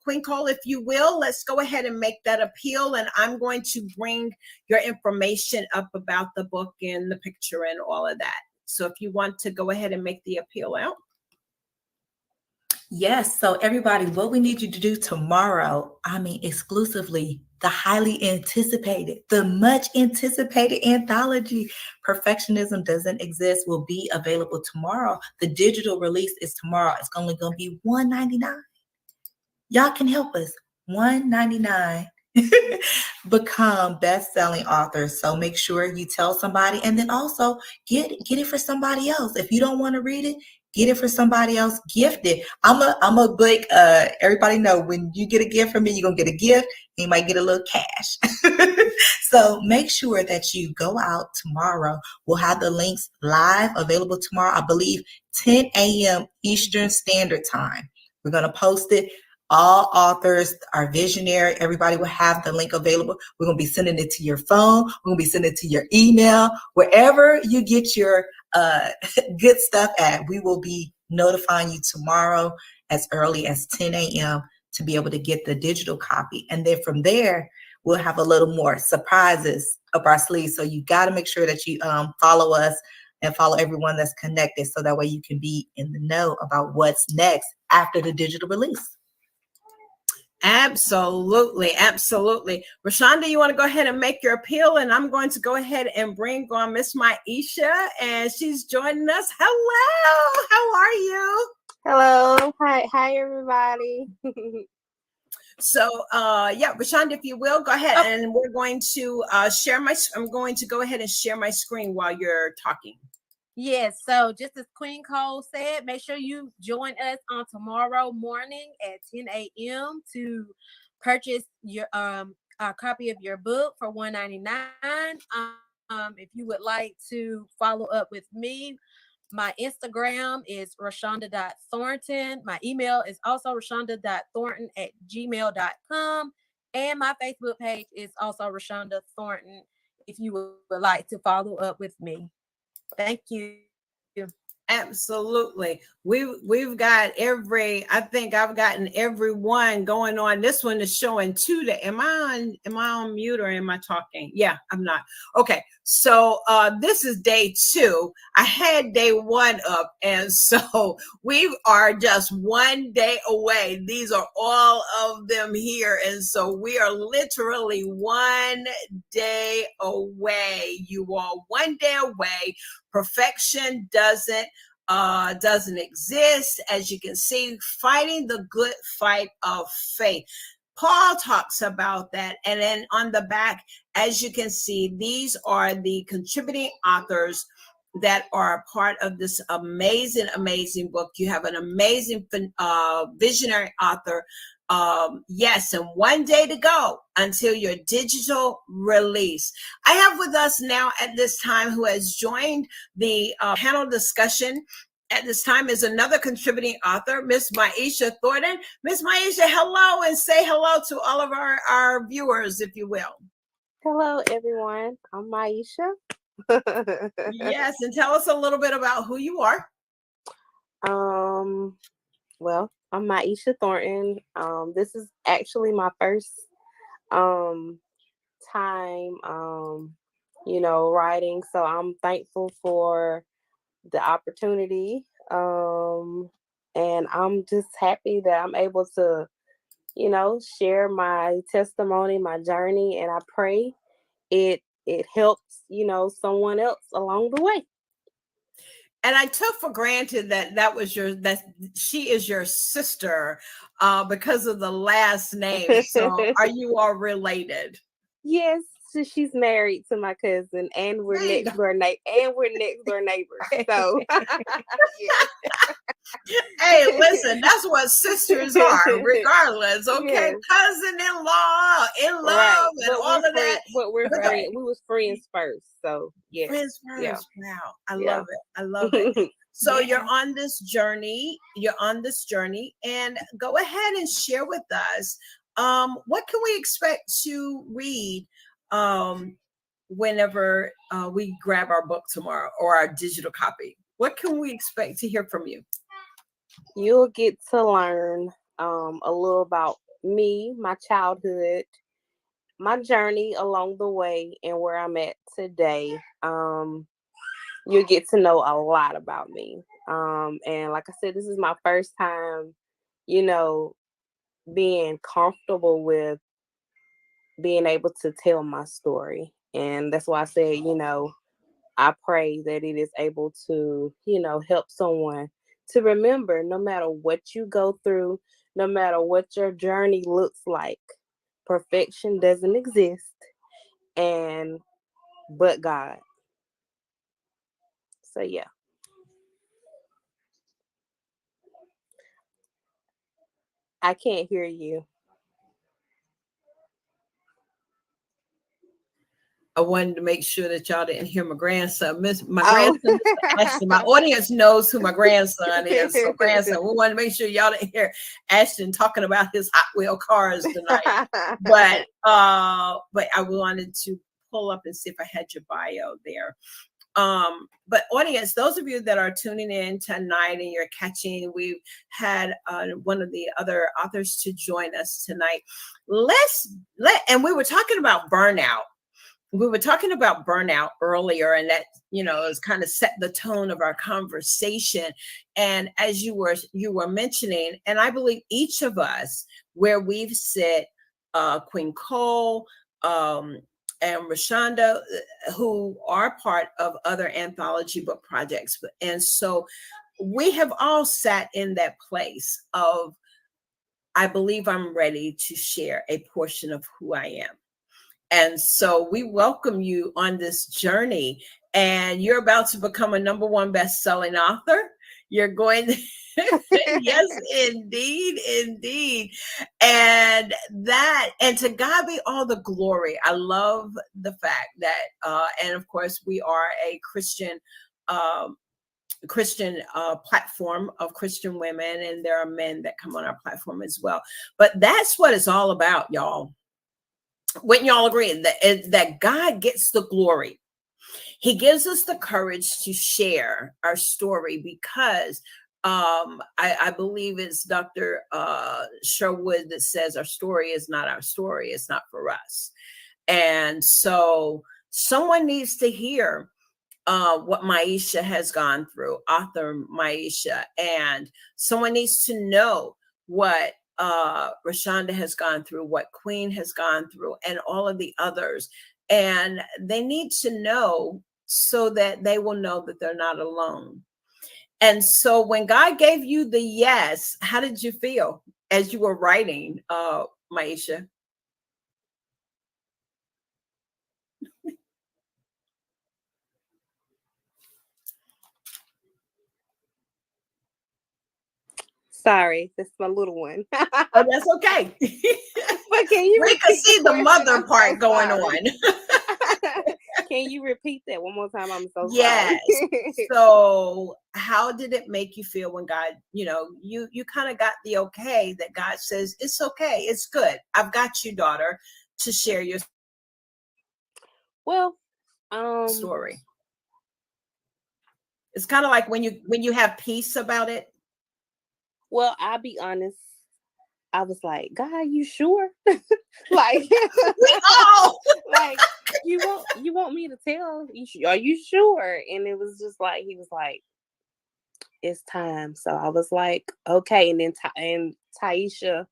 Queen Cole, if you will, let's go ahead and make that appeal. And I'm going to bring your information up about the book and the picture and all of that. So if you want to go ahead and make the appeal out. Yes. So everybody, what we need you to do tomorrow, exclusively the highly anticipated, the much anticipated anthology, Perfectionism Doesn't Exist, will be available tomorrow. The digital release is tomorrow. It's only going to be $1.99. Y'all can help us. $1.99. Become best-selling authors. So make sure you tell somebody, and then also get it for somebody else. If you don't want to read it, get it for somebody else. Gift it. I'm a big everybody know when you get a gift from me, you're gonna get a gift, and you might get a little cash. So make sure that you go out tomorrow. We'll have the links live available tomorrow, I believe 10 a.m. Eastern Standard Time. We're gonna post it. All authors are visionary. Everybody will have the link available. We're going to be sending it to your phone. We're going to be sending it to your email. Wherever you get your good stuff at, we will be notifying you tomorrow as early as 10 a.m. to be able to get the digital copy. And then from there, we'll have a little more surprises up our sleeves. So you got to make sure that you follow us and follow everyone that's connected, so that way you can be in the know about what's next after the digital release. Absolutely. Rashonda, you want to go ahead and make your appeal, and I'm going to go ahead and bring on Miss Maisha, and she's joining us. Hello, how are you? Hello. Hi everybody. So Rashonda, if you will, go ahead, and we're going to I'm going to go ahead and share my screen while you're talking. Yes, so just as Queen Cole said, make sure you join us on tomorrow morning at 10 a.m. to purchase your a copy of your book for $1.99. If you would like to follow up with me, my Instagram is rashonda.thornton. My email is also rashonda.thornton@gmail.com. And my Facebook page is also Rashonda Thornton if you would like to follow up with me. Thank you. Absolutely. We've got I think I've gotten every one going on. This one is showing 2 to am I on mute or am I talking? Yeah, I'm not. Okay. So this is day 2. I had day 1 up, and so we are just one day away. These are all of them here. And so we are literally one day away, you all. One day away. Perfection doesn't exist. As you can see, fighting the good fight of faith. Paul talks about that. And then on the back, as you can see, these are the contributing authors that are a part of this amazing, amazing book. You have an amazing visionary author. Yes, and one day to go until your digital release. I have with us now at this time, who has joined the panel discussion at this time, is another contributing author, Miss Maisha Thornton. Miss Maisha, hello, and say hello to all of our viewers, if you will. Hello, everyone. I'm Maisha. Yes, and tell us a little bit about who you are. Well, I'm Maisha Thornton. This is actually my first time, writing. So I'm thankful for the opportunity. And I'm just happy that I'm able to, share my testimony, my journey, and I pray it helps, someone else along the way. And I took for granted that she is your sister because of the last name. So are you all related? Yes, she's married to my cousin, and we're next door neighbors. So yeah. Hey, listen, that's what sisters are, regardless. Okay, Yes. cousin-in-law, in love, Right. and all of that. But we're friends. We was friends first, so yes. Friends first. Yeah. Wow, I love it. I love it. So you're on this journey. And go ahead and share with us. What can we expect to read whenever we grab our book tomorrow or our digital copy? What can we expect to hear from you? You'll get to learn a little about me, my childhood, my journey along the way, and where I'm at today. You'll get to know a lot about me. And like I said, this is my first time, being comfortable with being able to tell my story. And that's why I said, I pray that it is able to, help someone to remember, no matter what you go through, no matter what your journey looks like, perfection doesn't exist, but God. So yeah. I can't hear you. I wanted to make sure that y'all didn't hear my grandson. My grandson, Ashton. My audience knows who my grandson is. So grandson, we want to make sure y'all didn't hear Ashton talking about his Hot Wheel cars tonight. but I wanted to pull up and see if I had your bio there. But audience, those of you that are tuning in tonight and you're catching, we've had one of the other authors to join us tonight. And we were talking about burnout. We were talking about burnout earlier, and that, has kind of set the tone of our conversation. And as you were mentioning, and I believe each of us, where we've sit, Queen Cole, and Rashonda, who are part of other anthology book projects. And so we have all sat in that place of, I believe I'm ready to share a portion of who I am. And so we welcome you on this journey, and you're about to become a #1 best-selling author. You're going to, yes, indeed. And to God be all the glory. I love the fact that, and of course we are a Christian platform of Christian women, and there are men that come on our platform as well. But that's what it's all about, y'all. Wouldn't y'all agree that God gets the glory? He gives us the courage to share our story because I believe it's Dr. Sherwood that says our story is not our story. It's not for us. And so someone needs to hear what Maisha has gone through, author Maisha, and someone needs to know what Rashonda has gone through, what Queen has gone through, and all of the others. And they need to know so that they will know that they're not alone. And so when God gave you the yes, how did you feel as you were writing, Maisha? Sorry, that's my little one. Oh, that's okay. But can you we can see the mother part going on. Can you repeat that one more time? I'm so yes. sorry. So how did it make you feel when God, you kind of got the okay that God says, it's okay, it's good. I've got you, daughter, to share your story. It's kind of like when you have peace about it. Well, I'll be honest. I was like, God, you sure? Like, we all like you want me to tell you? Are you sure? And it was just like he was like, it's time. So I was like, okay. And then Taisha,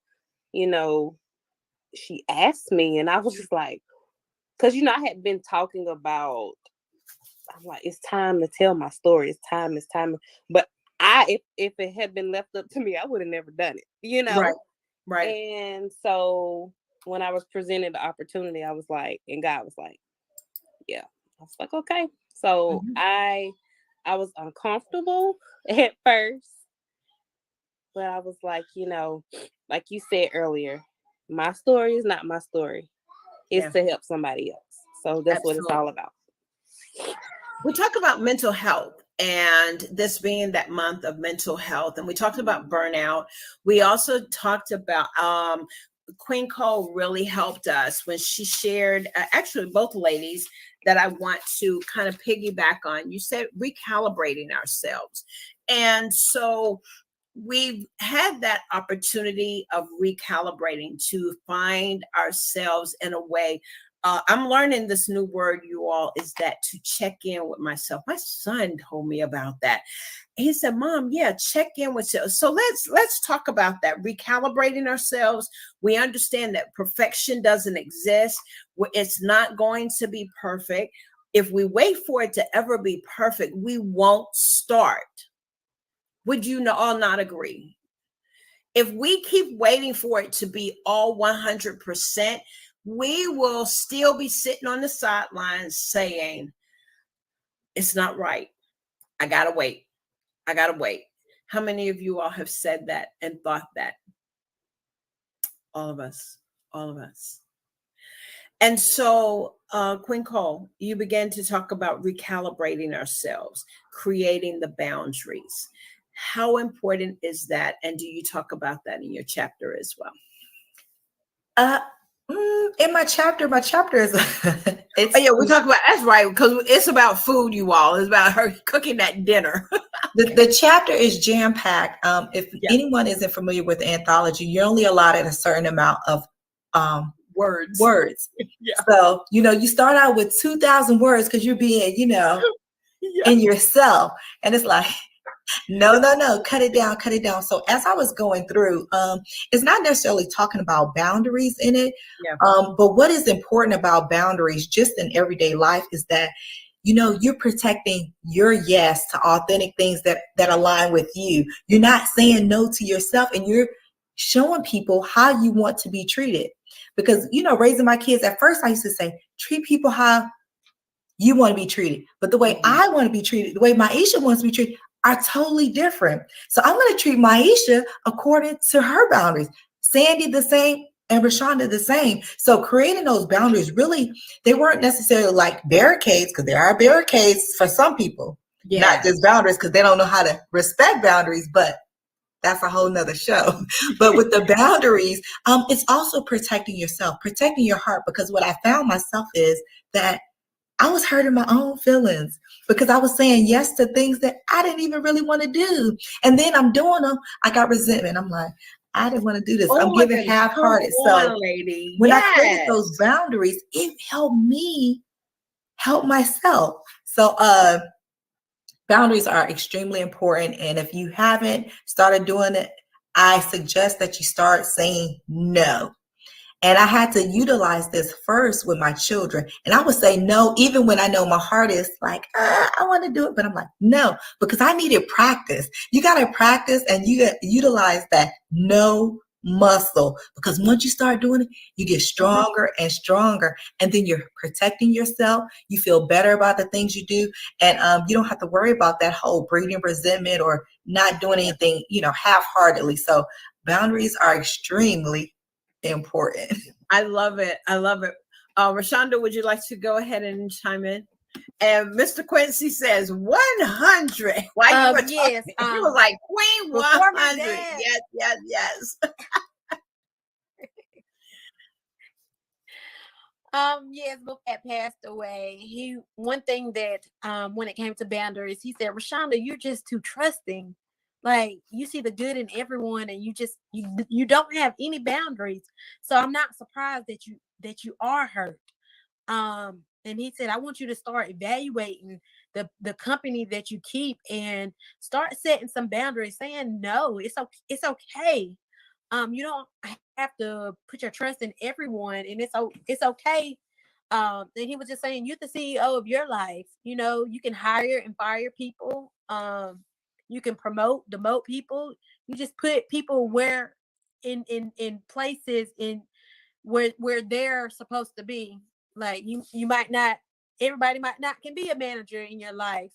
she asked me, and I was just like, because I had been talking about. I'm like, it's time to tell my story. It's time. But if it had been left up to me, I would have never done it. Right. And so when I was presented the opportunity, I was like, and God was like, yeah. I was like, okay. So I was uncomfortable at first, but I was like, like you said earlier, my story is not my story. It's to help somebody else. So that's what it's all about. We talk about mental health, and this being that month of mental health, and we talked about burnout. We also talked about Queen Cole really helped us when she shared, actually both ladies, that I want to kind of piggyback on. You said recalibrating ourselves. And so we've had that opportunity of recalibrating to find ourselves in a way. I'm learning this new word, you all, is that to check in with myself. My son told me about that. He said, Mom, check in with yourself. So let's talk about that, recalibrating ourselves. We understand that perfection doesn't exist. It's not going to be perfect. If we wait for it to ever be perfect, we won't start. Would you all not agree? If we keep waiting for it to be all 100%, we will still be sitting on the sidelines saying, it's not right. I gotta wait. How many of you all have said that and thought that? All of us. And so, Queen Cole, you began to talk about recalibrating ourselves, creating the boundaries. How important is that? And do you talk about that in your chapter as well? In my chapter is we talk about, that's right, because it's about food, you all. It's about her cooking that dinner. The chapter is jam-packed. If anyone isn't familiar with the anthology, you're only allotted a certain amount of words. So, you start out with 2,000 words because you're being, in yourself. And it's like, no, cut it down. So as I was going through, it's not necessarily talking about boundaries in it. But what is important about boundaries just in everyday life is that, you're protecting your yes to authentic things that align with you. You're not saying no to yourself, and you're showing people how you want to be treated. Because, raising my kids, at first I used to say, treat people how you want to be treated. But the way I want to be treated, the way Maisha wants to be treated, are totally different. So I'm going to treat Maisha according to her boundaries. Sandy the same, and Rashonda the same. So creating those boundaries, really, they weren't necessarily like barricades, because there are barricades for some people, not just boundaries, because they don't know how to respect boundaries, but that's a whole nother show. But with the boundaries, it's also protecting yourself, protecting your heart, because what I found myself is that I was hurting my own feelings because I was saying yes to things that I didn't even really want to do. And then I'm doing them. I got resentment. I'm like, I didn't want to do this. Oh I'm my giving goodness. half-hearted. Come So on, lady. when I created Yes. those boundaries, it helped me help myself. So boundaries are extremely important. And if you haven't started doing it, I suggest that you start saying no. And I had to utilize this first with my children. And I would say no, even when I know my heart is like, I want to do it. But I'm like, no, because I needed practice. You got to practice and you got to utilize that no muscle. Because once you start doing it, you get stronger and stronger. And then you're protecting yourself. You feel better about the things you do. And you don't have to worry about that whole breeding resentment or not doing anything, half-heartedly. So boundaries are extremely important. I love it. I love it. Rashonda, would you like to go ahead and chime in? And Mr. Quincy says 100. Why you were Yes, talking? You was like Queen before my 100. dad- Yes, yes, yes. Yes, but Pat passed away. One thing that when it came to boundaries, he said, Rashonda, you're just too trusting. Like you see the good in everyone and you don't have any boundaries. So I'm not surprised that you are hurt. And he said, I want you to start evaluating the company that you keep and start setting some boundaries, saying no, it's okay. You don't have to put your trust in everyone, and it's okay. And he was just saying, you're the CEO of your life. You can hire and fire people. You can demote people. You just put people where in places in where they're supposed to be. Like you might not, everybody might not can be a manager in your life.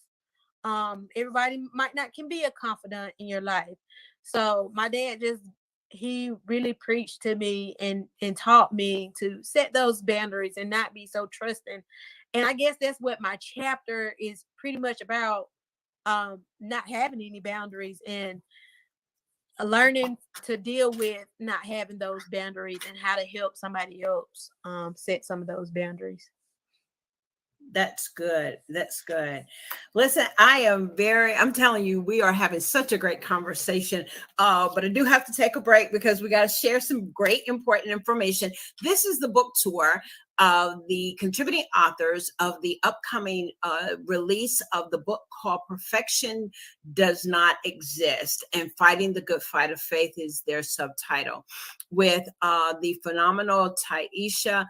Everybody might not can be a confidant in your life. So my dad he really preached to me and taught me to set those boundaries and not be so trusting. And I guess that's what my chapter is pretty much about, not having any boundaries and learning to deal with not having those boundaries and how to help somebody else set some of those boundaries. That's good. That's good. Listen, I'm telling you, we are having such a great conversation. But I do have to take a break because we got to share some great, important information. This is the book tour of the contributing authors of the upcoming release of the book called Perfection Does Not Exist, and Fighting the Good Fight of Faith is their subtitle, with the phenomenal Taisha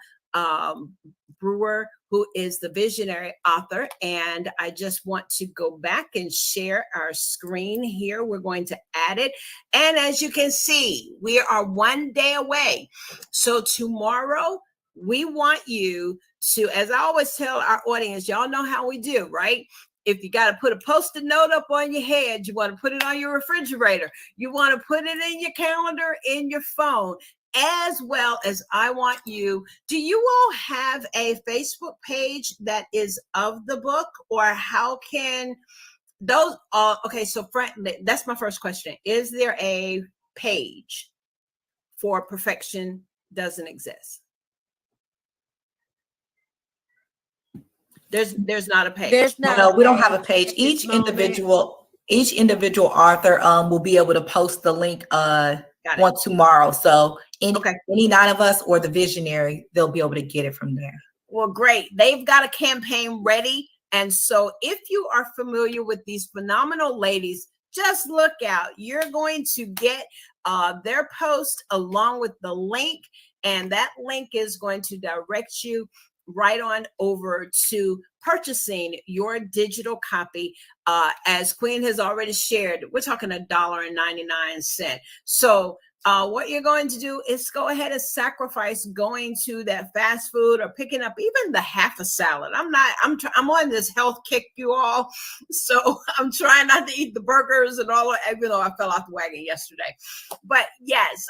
Brewer, who is the visionary author. And I just want to go back and share our screen here. We're going to add it. And as you can see, we are one day away. So tomorrow, we want you to, as I always tell our audience, y'all know how we do, right? If you got to put a Post-it note up on your head, you want to put it on your refrigerator, you want to put it in your calendar, in your phone, as well as I want you. Do you all have a Facebook page that is of the book, or how can those? Okay, so that's my first question. Is there a page for Perfection Doesn't Exist? There's not a page. There's not. No, we don't have a page. Each individual author will be able to post the link on tomorrow. So any 9 of us or the visionary, they'll be able to get it from there. Well, great. They've got a campaign ready. And so if you are familiar with these phenomenal ladies, just look out. You're going to get their post along with the link. And that link is going to direct you right on over to purchasing your digital copy. As Queen has already shared, we're talking $1.99. So what you're going to do is go ahead and sacrifice going to that fast food or picking up even the half a salad. I'm on this health kick, you all. So I'm trying not to eat the burgers and all, even though I fell off the wagon yesterday. But yes,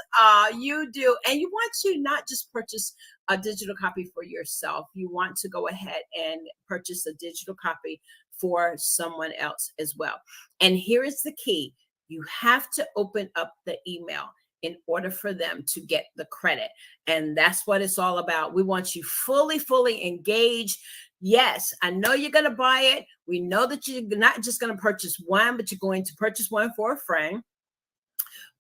you do. And you want to not just purchase a digital copy for yourself. You want to go ahead and purchase a digital copy for someone else as well. And here is the key. You have to open up the email. in order for them to get the credit. And that's what it's all about. We want you fully engaged. Yes, I know you're going to buy it. We know that you're not just going to purchase one, but you're going to purchase one for a friend.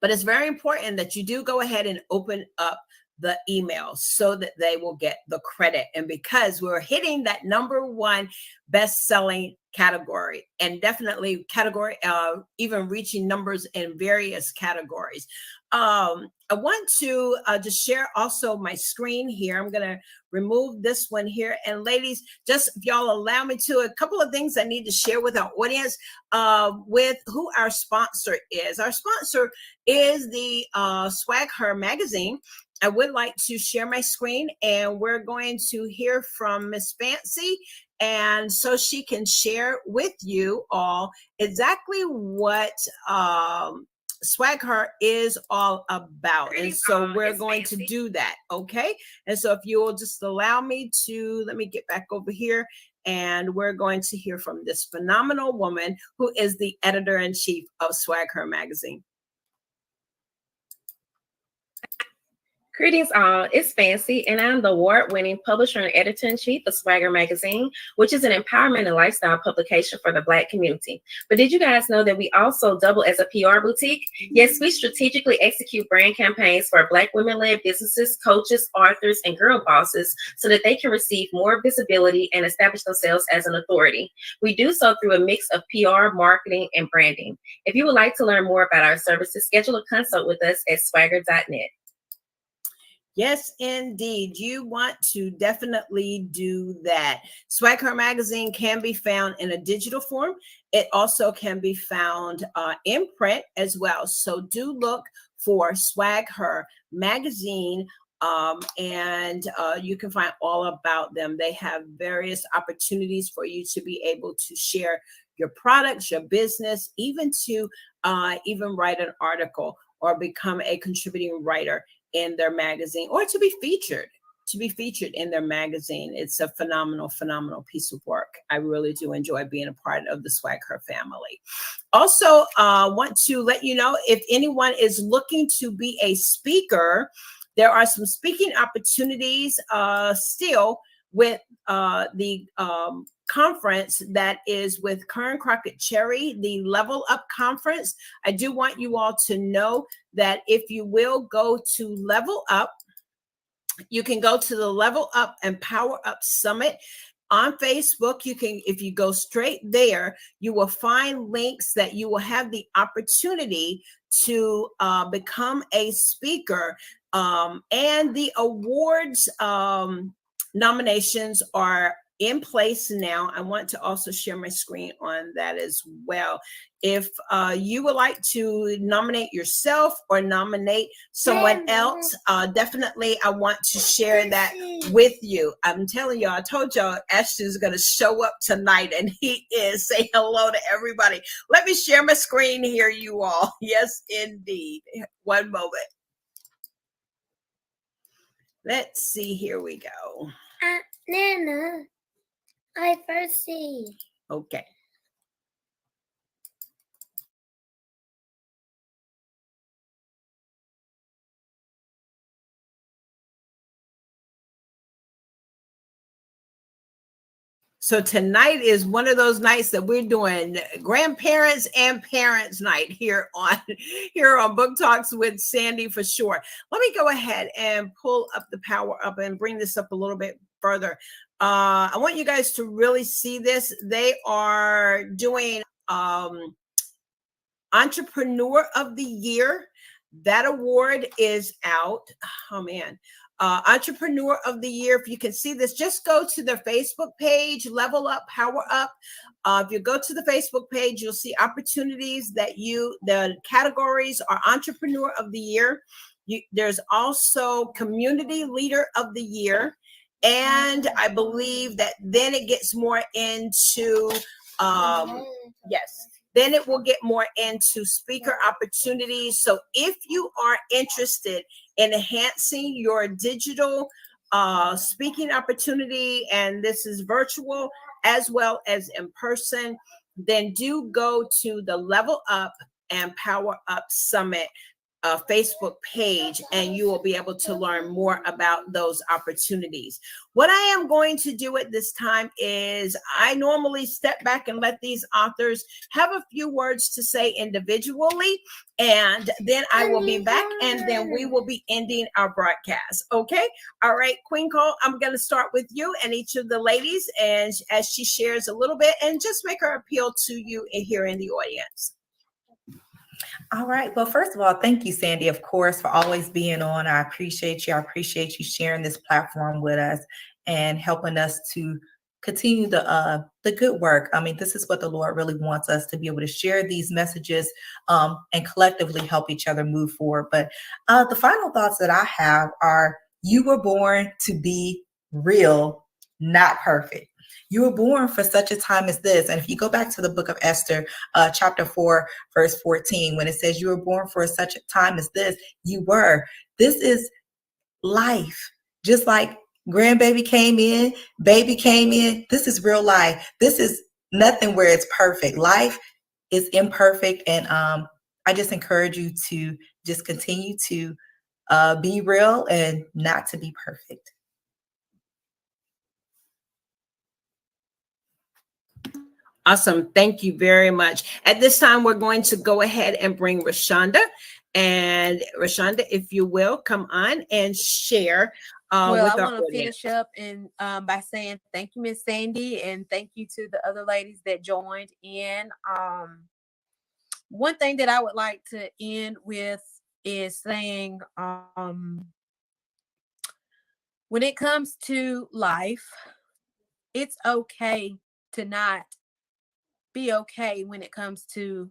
But it's very important that you do go ahead and open up the email so that they will get the credit. And because we're hitting that #1 best-selling category, and definitely category, even reaching numbers in various categories. I want to just share also my screen here. I'm going to remove this one here. And ladies, just if y'all allow me to, a couple of things I need to share with our audience with who our sponsor is. Our sponsor is the Swag Her magazine. I would like to share my screen, and we're going to hear from Miss Fancy, and so she can share with you all exactly what Swag Her is all about. And so we're going to do that, okay? And so if you will just allow me to, let me get back over here, and we're going to hear from this phenomenal woman who is the editor-in-chief of Swag Her magazine. Greetings all, it's Fancy, and I'm the award-winning publisher and editor-in-chief of Swagger Magazine, which is an empowerment and lifestyle publication for the Black community. But did you guys know that we also double as a PR boutique? Yes, we strategically execute brand campaigns for Black women-led businesses, coaches, authors, and girl bosses so that they can receive more visibility and establish themselves as an authority. We do so through a mix of PR, marketing, and branding. If you would like to learn more about our services, schedule a consult with us at swagger.net. Yes, indeed. You want to definitely do that. Swag Her magazine can be found in a digital form. It also can be found in print as well. So do look for Swag Her magazine, and you can find all about them. They have various opportunities for you to be able to share your products, your business, even to even write an article or become a contributing writer in their magazine, or to be featured in their magazine. It's a phenomenal piece of work. I really do enjoy being a part of the Swag Her family. Also, want to let you know, if anyone is looking to be a speaker, there are some speaking opportunities still with the conference that is with Kern Crockett Cherry, the Level Up Conference. I do want you all to know that if you will go to Level Up, you can go to the Level Up and Power Up Summit on Facebook. You can, if you go straight there, you will find links that you will have the opportunity to become a speaker. And the awards nominations are in place now. I want to also share my screen on that as well. If you would like to nominate yourself or nominate someone else, definitely I want to share that with you. I'm telling y'all, I told y'all Ashton's going to show up tonight, and he is. Say hello to everybody. Let me share my screen here, you all. Yes, indeed. One moment. Let's see. Here we go. Nana, I first see. Okay. So tonight is one of those nights that we're doing grandparents and parents night here on Book Talks with Sandy for sure. Let me go ahead and pull up the Power Up and bring this up a little bit further. I want you guys to really see this. They are doing Entrepreneur of the Year. That award is out. Oh man. Entrepreneur of the Year. If you can see this, just go to their Facebook page, Level Up, Power Up. If you go to the Facebook page, you'll see opportunities that the categories are Entrepreneur of the Year. There's also Community Leader of the Year. And I believe that then it gets more into, then it will get more into speaker opportunities. So if you are interested in enhancing your digital speaking opportunity, and this is virtual as well as in person, then do go to the Level Up and Power Up Summit Facebook page, and you will be able to learn more about those opportunities. What I am going to do at this time is I normally step back and let these authors have a few words to say individually, and then I will be back, and then we will be ending our broadcast. Okay. All right, Queen Cole, I'm going to start with you and each of the ladies, and as she shares a little bit, and just make her appeal to you here in the audience. All right. Well, first of all, thank you, Sandy, of course, for always being on. I appreciate you. I appreciate you sharing this platform with us and helping us to continue the good work. I mean, this is what the Lord really wants us to be able to share these messages and collectively help each other move forward. But the final thoughts that I have are: you were born to be real, not perfect. You were born for such a time as this. And if you go back to the book of Esther, chapter 4, verse 14, when it says you were born for such a time as this, you were. This is life. Just like grandbaby came in, baby came in, this is real life. This is nothing where it's perfect. Life is imperfect. And I just encourage you to just continue to be real and not to be perfect. Awesome. Thank you very much. At this time, we're going to go ahead and bring Rashonda. And Rashonda, if you will, come on and share well, with I our want to audience. finish up and by saying thank you, Miss Sandy, and thank you to the other ladies that joined in. One thing that I would like to end with is saying, when it comes to life, it's okay to not be okay when it comes to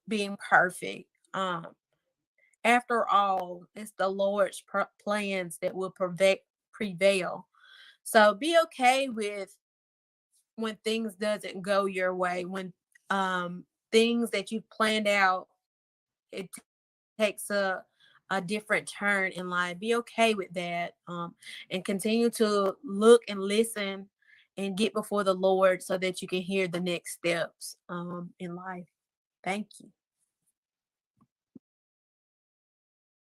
being perfect. After all, it's the Lord's plans that will prevail. So be okay with when things doesn't go your way, when things that you've planned out, it takes a different turn in life. Be okay with that, and continue to look and listen and get before the Lord so that you can hear the next steps in life. Thank you.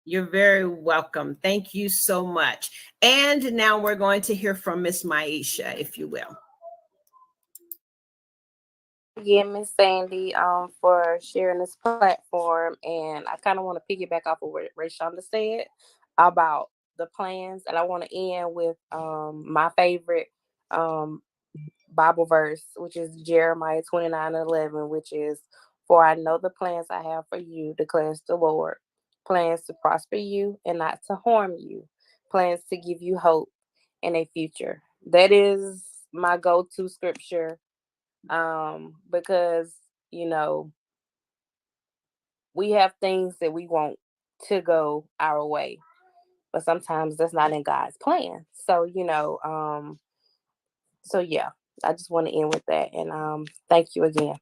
You're very welcome. Thank you so much. And now we're going to hear from Miss Maisha, if you will. Again, Miss Sandy, for sharing this platform. And I kind of want to piggyback off of what Rayshonda said about the plans. And I want to end with my favorite Bible verse, which is Jeremiah 29:11, which is, "For I know the plans I have for you, declares the Lord, plans to prosper you and not to harm you, plans to give you hope and a future." That is my go-to scripture, because, you know, we have things that we want to go our way, but sometimes that's not in God's plan. So, so yeah, I just want to end with that. And thank you again.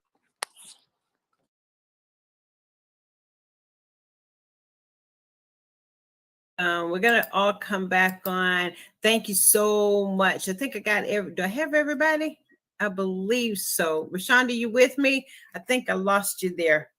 We're gonna all come back on. Thank you so much. I think I got do I have everybody? I believe so. Rashonda, you with me? I think I lost you there.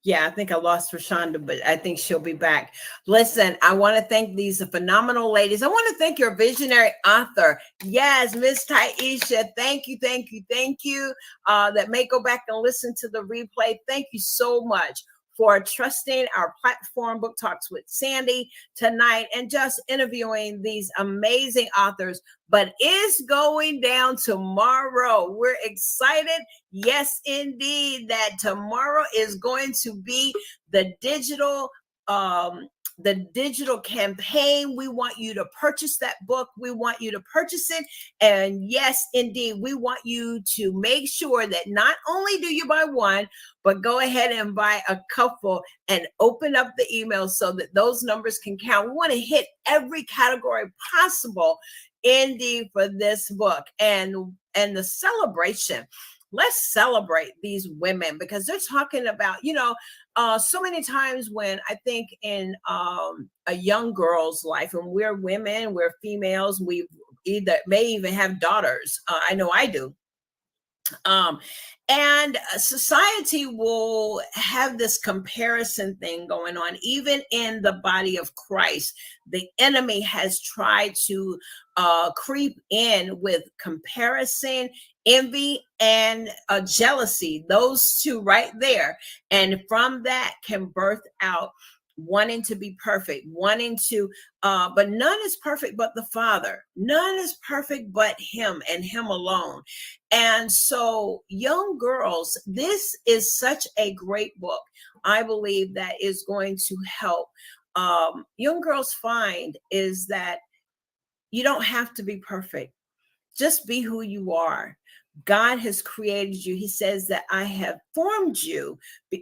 Yeah, I think I lost Rashonda, but I think she'll be back. Listen, I want to thank these phenomenal ladies. I want to thank your visionary author. Yes, Miss Taisha. Thank you, thank you, thank you. That may go back and listen to the replay. Thank you so much for trusting our platform, Book Talks with Sandy, tonight, and just interviewing these amazing authors. But it's going down tomorrow. We're excited. Yes, indeed, that tomorrow is going to be the digital campaign. We want you to purchase that book. We want you to purchase it. And yes, indeed, we want you to make sure that not only do you buy one, but go ahead and buy a couple and open up the email so that those numbers can count. We want to hit every category possible, indeed, for this book. And the celebration. Let's celebrate these women, because they're talking about, so many times when I think in a young girl's life, and we're women, we're females, we may even have daughters. I know I do. And society will have this comparison thing going on, even in the body of Christ. The enemy has tried to creep in with comparison, envy, and jealousy, those two right there. And from that can birth out wanting to be perfect, wanting to, but none is perfect but the Father. None is perfect but Him and Him alone. And so, young girls, this is such a great book. I believe that is going to help young girls find is that you don't have to be perfect. Just be who you are. God has created you. He says that I have formed you.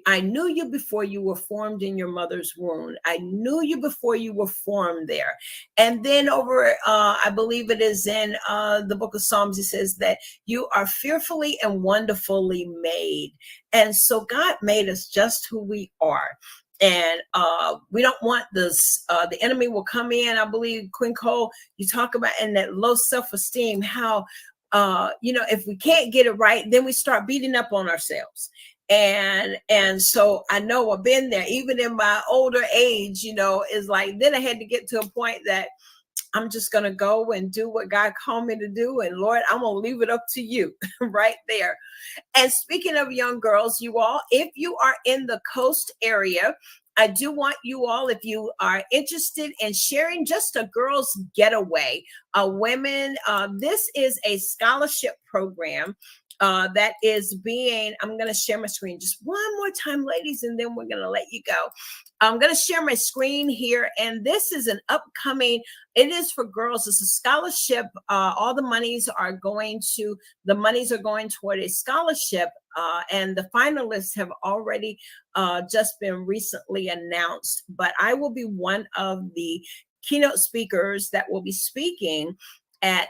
I knew you before you were formed in your mother's womb. I knew you before you were formed there. And then over, I believe it is in the book of Psalms, he says that you are fearfully and wonderfully made. And so God made us just who we are. And we don't want this, the enemy will come in. I believe, Queen Cole, you talk about in that low self-esteem, how, if we can't get it right, then we start beating up on ourselves. And so I know I've been there, even in my older age, is like, then I had to get to a point that I'm just going to go and do what God called me to do. And Lord, I'm going to leave it up to you right there. And speaking of young girls, you all, if you are in the coast area, I do want you all, if you are interested in sharing just a girls' getaway, women, this is a scholarship program that is being, I'm going to share my screen just one more time, ladies, and then we're going to let you go. I'm going to share my screen here, and this is an upcoming, it is for girls. It's a scholarship. All the monies are going toward a scholarship, and the finalists have already just been recently announced. But I will be one of the keynote speakers that will be speaking at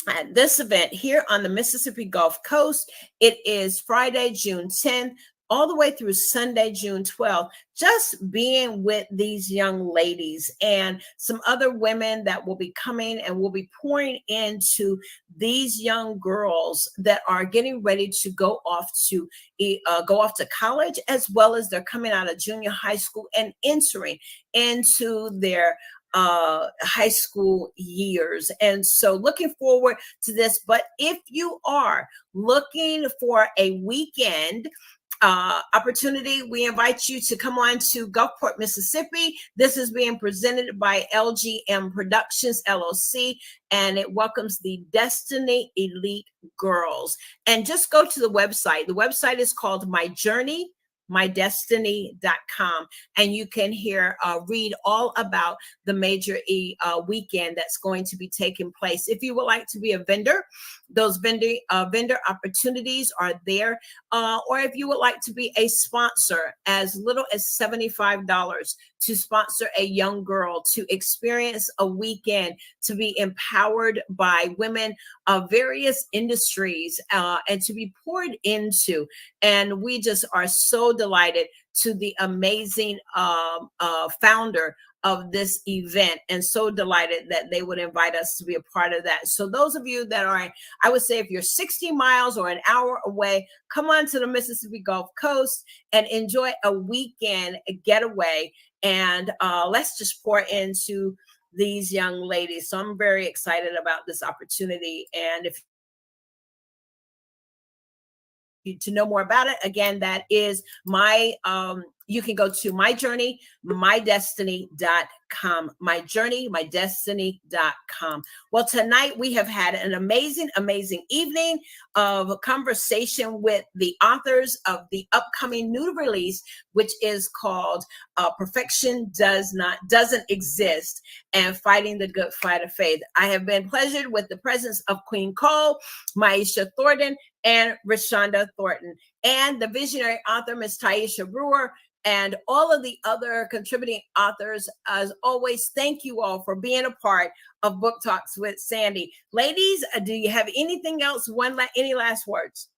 at this event here on the Mississippi Gulf Coast. It is Friday, June 10th, all the way through Sunday, June 12th, just being with these young ladies and some other women that will be coming and will be pouring into these young girls that are getting ready to go off to college, as well as they're coming out of junior high school and entering into their high school years. And so looking forward to this. But if you are looking for a weekend opportunity, we invite you to come on to Gulfport, Mississippi. This is being presented by LGM Productions, LLC, and it welcomes the Destiny Elite Girls. And just go to the website. The website is called mydestiny.com, and you can read all about the major weekend that's going to be taking place. If you would like to be a vendor, those vendor opportunities are there, or if you would like to be a sponsor, as little as $75 to sponsor a young girl to experience a weekend, to be empowered by women of various industries, and to be poured into. And we just are so delighted to the amazing founder of this event, and so delighted that they would invite us to be a part of that. So those of you that are, I would say if you're 60 miles or an hour away, come on to the Mississippi Gulf Coast and enjoy a weekend getaway. And let's just pour into these young ladies. So I'm very excited about this opportunity. And if to know more about it, again, that is you can go to myjourneymydestiny.com. myjourneymydestiny.com. Well, tonight we have had an amazing evening of a conversation with the authors of the upcoming new release, which is called Perfection Doesn't Exist, and Fighting the Good Fight of Faith. I have been pleasured with the presence of Queen Cole, Maisha Thornton, and Rashonda Thornton, and the visionary author, Ms. Taisha Brewer, and all of the other contributing authors. As always, thank you all for being a part of Book Talks with Sandy. Ladies, do you have anything else? Any last words?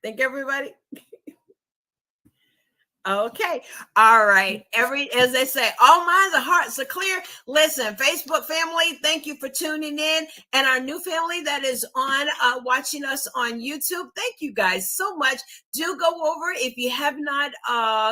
Thank everybody. Okay. All right. As they say, all minds and hearts are clear. Listen, Facebook family, thank you for tuning in. And our new family that is on watching us on YouTube, thank you guys so much. Do go over if you have not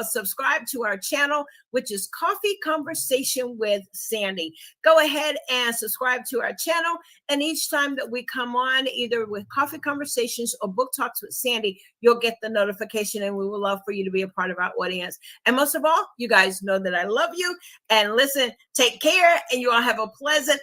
subscribed to our channel, which is Coffee Conversation with Sandy. Go ahead and subscribe to our channel. And each time that we come on, either with Coffee Conversations or Book Talks with Sandy, you'll get the notification, and we would love for you to be a part of our audience. And most of all, you guys know that I love you. And listen, take care, and you all have a pleasant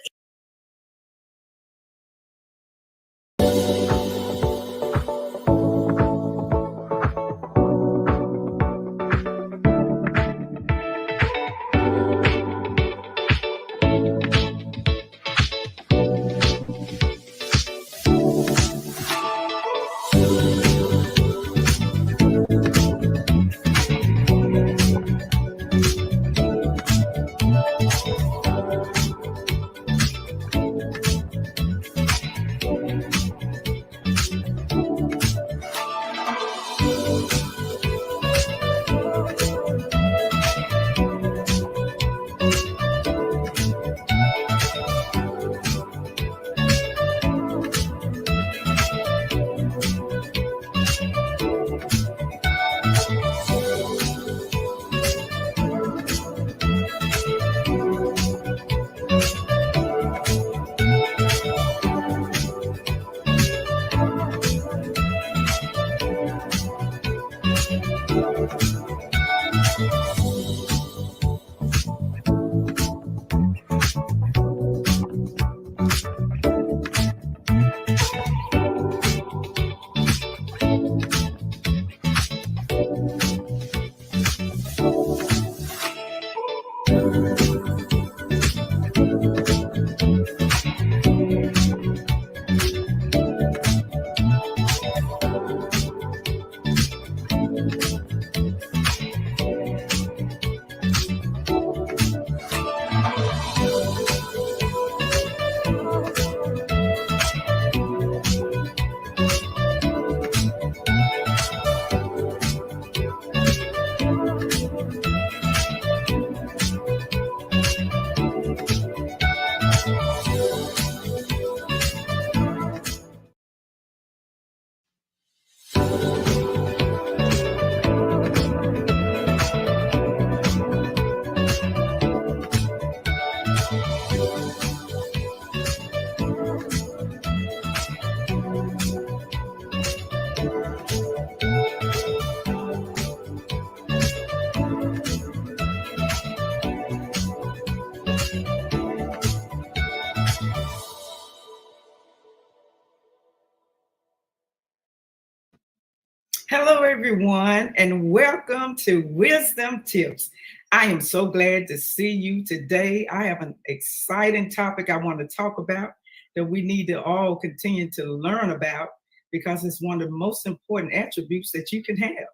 Hello, everyone, and welcome to Wisdom Tips. I am so glad to see you today. I have an exciting topic I want to talk about that we need to all continue to learn about because it's one of the most important attributes that you can have.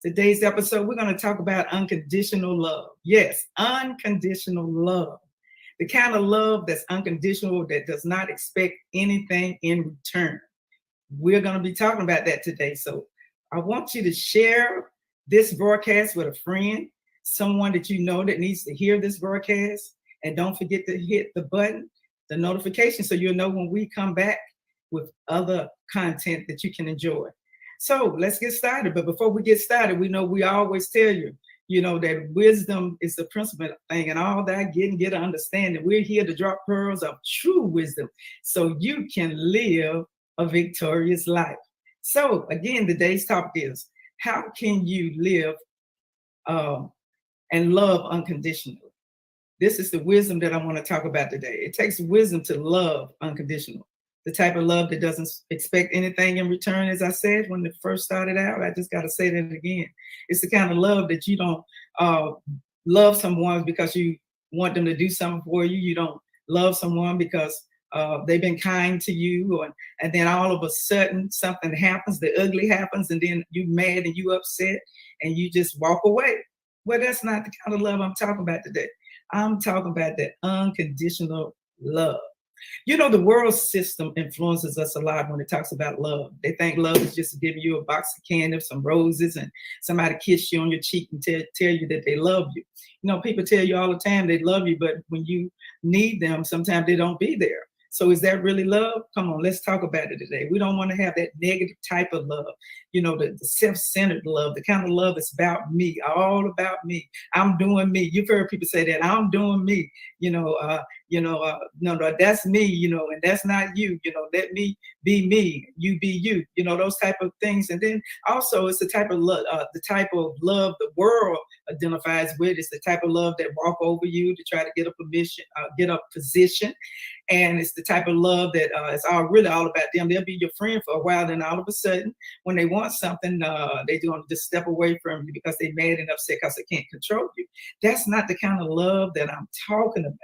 Today's episode, we're going to talk about unconditional love. Yes, unconditional love. The kind of love that's unconditional, that does not expect anything in return. We're going to be talking about that today. So I want you to share this broadcast with a friend, someone that you know that needs to hear this broadcast. And don't forget to hit the button, the notification, so you'll know when we come back with other content that you can enjoy. So let's get started. But before we get started, we always tell you, that wisdom is the principal thing, and all that get an understanding. We're here to drop pearls of true wisdom so you can live a victorious life. So again, today's topic is, how can you live and love unconditionally? This is the wisdom that I want to talk about today. It takes wisdom to love unconditional. The type of love that doesn't expect anything in return, as I said when it first started out. I just got to say that again. It's the kind of love that you don't love someone because you want them to do something for you. You don't love someone because they've been kind to you, and then all of a sudden something happens, the ugly happens, and then you mad and you upset and you just walk away. Well, that's not the kind of love I'm talking about today. I'm talking about that unconditional love. You know, the world system influences us a lot when it talks about love. They think love is just giving you a box of candy, some roses, and somebody kiss you on your cheek and tell you that they love you. You know, people tell you all the time they love you, but when you need them, sometimes they don't be there. So is that really love? Come on, let's talk about it today. We don't want to have that negative type of love, you know, the self-centered love, the kind of love that's about me, all about me. I'm doing me. You've heard people say that, I'm doing me, no, that's me, you know, and that's not you, you know, let me be me, you be you, you know, those type of things. And then also it's the type of love, the world identifies with. It's the type of love that walk over you to try to get a position. And it's the type of love that is really all about them. They'll be your friend for a while, then all of a sudden, when they want something, they're going to just step away from you because they're mad and upset because they can't control you. That's not the kind of love that I'm talking about.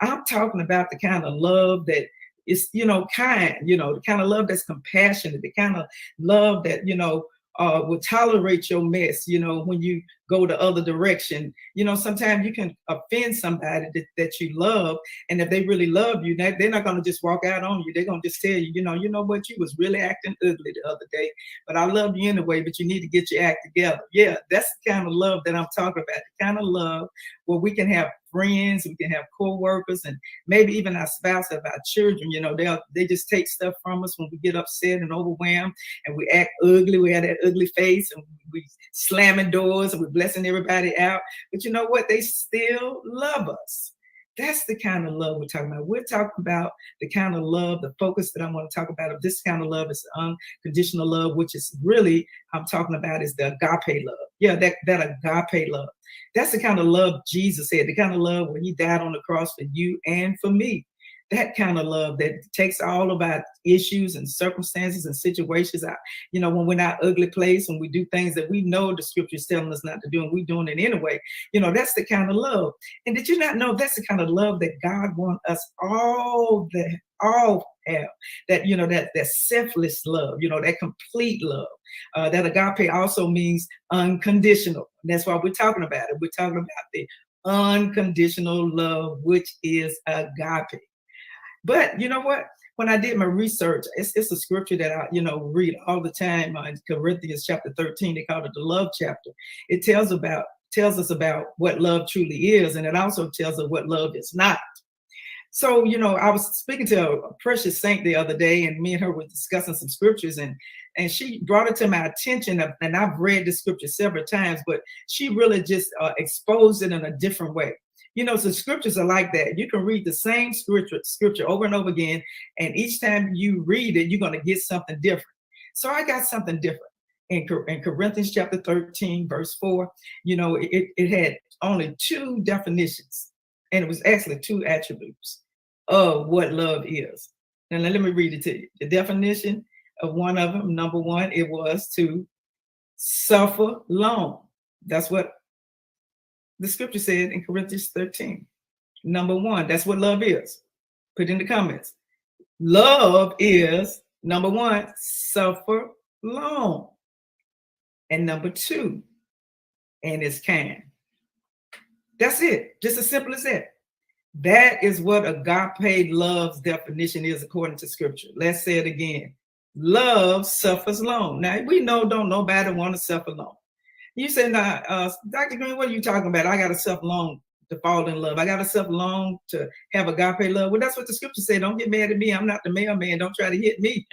I'm talking about the kind of love that is, you know, kind, you know, the kind of love that's compassionate, the kind of love that, you know, will tolerate your mess, you know, when you go the other direction. You know, sometimes you can offend somebody that you love, and if they really love you, they're not going to just walk out on you. They're going to just tell you, you know what, you was really acting ugly the other day, but I love you anyway, but you need to get your act together. Yeah, that's the kind of love that I'm talking about, the kind of love where we can have friends, we can have co-workers, and maybe even our spouse, of our children. You know, they just take stuff from us when we get upset and overwhelmed, and we act ugly. We have that ugly face, and we slamming doors, and we're blessing everybody out. But you know what? They still love us. That's the kind of love we're talking about. We're talking about the kind of love, the focus that I want to talk about of this kind of love is unconditional love, which is really, I'm talking about is the agape love. Yeah, that agape love. That's the kind of love Jesus had, the kind of love when he died on the cross for you and for me. That kind of love that takes all of our issues and circumstances and situations out. You know, when we're in our ugly place, when we do things that we know the scripture is telling us not to do, and we're doing it anyway, you know, that's the kind of love. And did you not know that's the kind of love that God wants us all have? That, you know, that selfless love, you know, that complete love. That agape also means unconditional. And that's why we're talking about it. We're talking about the unconditional love, which is agape. But you know what? When I did my research, it's a scripture that I, you know, read all the time in Corinthians chapter 13. They call it the love chapter. It tells us about what love truly is, and it also tells us what love is not. So, you know, I was speaking to a precious saint the other day, and me and her were discussing some scriptures, and she brought it to my attention, and I've read the scripture several times, but she really just exposed it in a different way. You know, so scriptures are like that. You can read the same scripture over and over again, and each time you read it, you're going to get something different. So I got something different. In Corinthians chapter 13, verse 4, you know, it had only 2 definitions, and it was actually 2 attributes of what love is. Now, let me read it to you. The definition of one of them, number 1, it was to suffer long. That's what the scripture said in Corinthians 13. Number 1, that's what love is. Put in the comments. Love is, number 1, suffer long. And number 2, and it's kind. That's it. Just as simple as that. That is what agape love's definition is according to scripture. Let's say it again. Love suffers long. Now, we know don't nobody want to suffer long. You say, now, Dr. Green, what are you talking about? I got to suffer long to fall in love. I got to suffer long to have agape love. Well, that's what the scripture said. Don't get mad at me. I'm not the mailman. Don't try to hit me.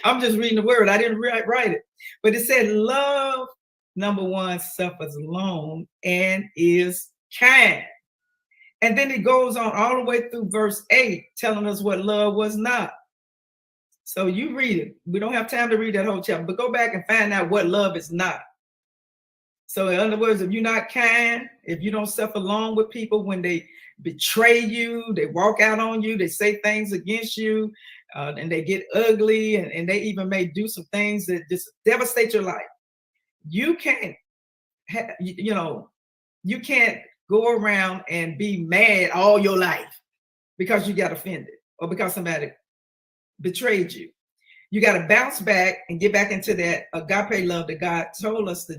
I'm just reading the word. I didn't write it. But it said love, number 1, suffers long and is kind. And then it goes on all the way through verse 8, telling us what love was not. So you read it. We don't have time to read that whole chapter, but go back and find out what love is not. So in other words, if you're not kind, if you don't suffer long with people when they betray you, they walk out on you, they say things against you, and they get ugly, and they even may do some things that just devastate your life. You can't, you can't go around and be mad all your life because you got offended or because somebody betrayed you. You got to bounce back and get back into that agape love that God told us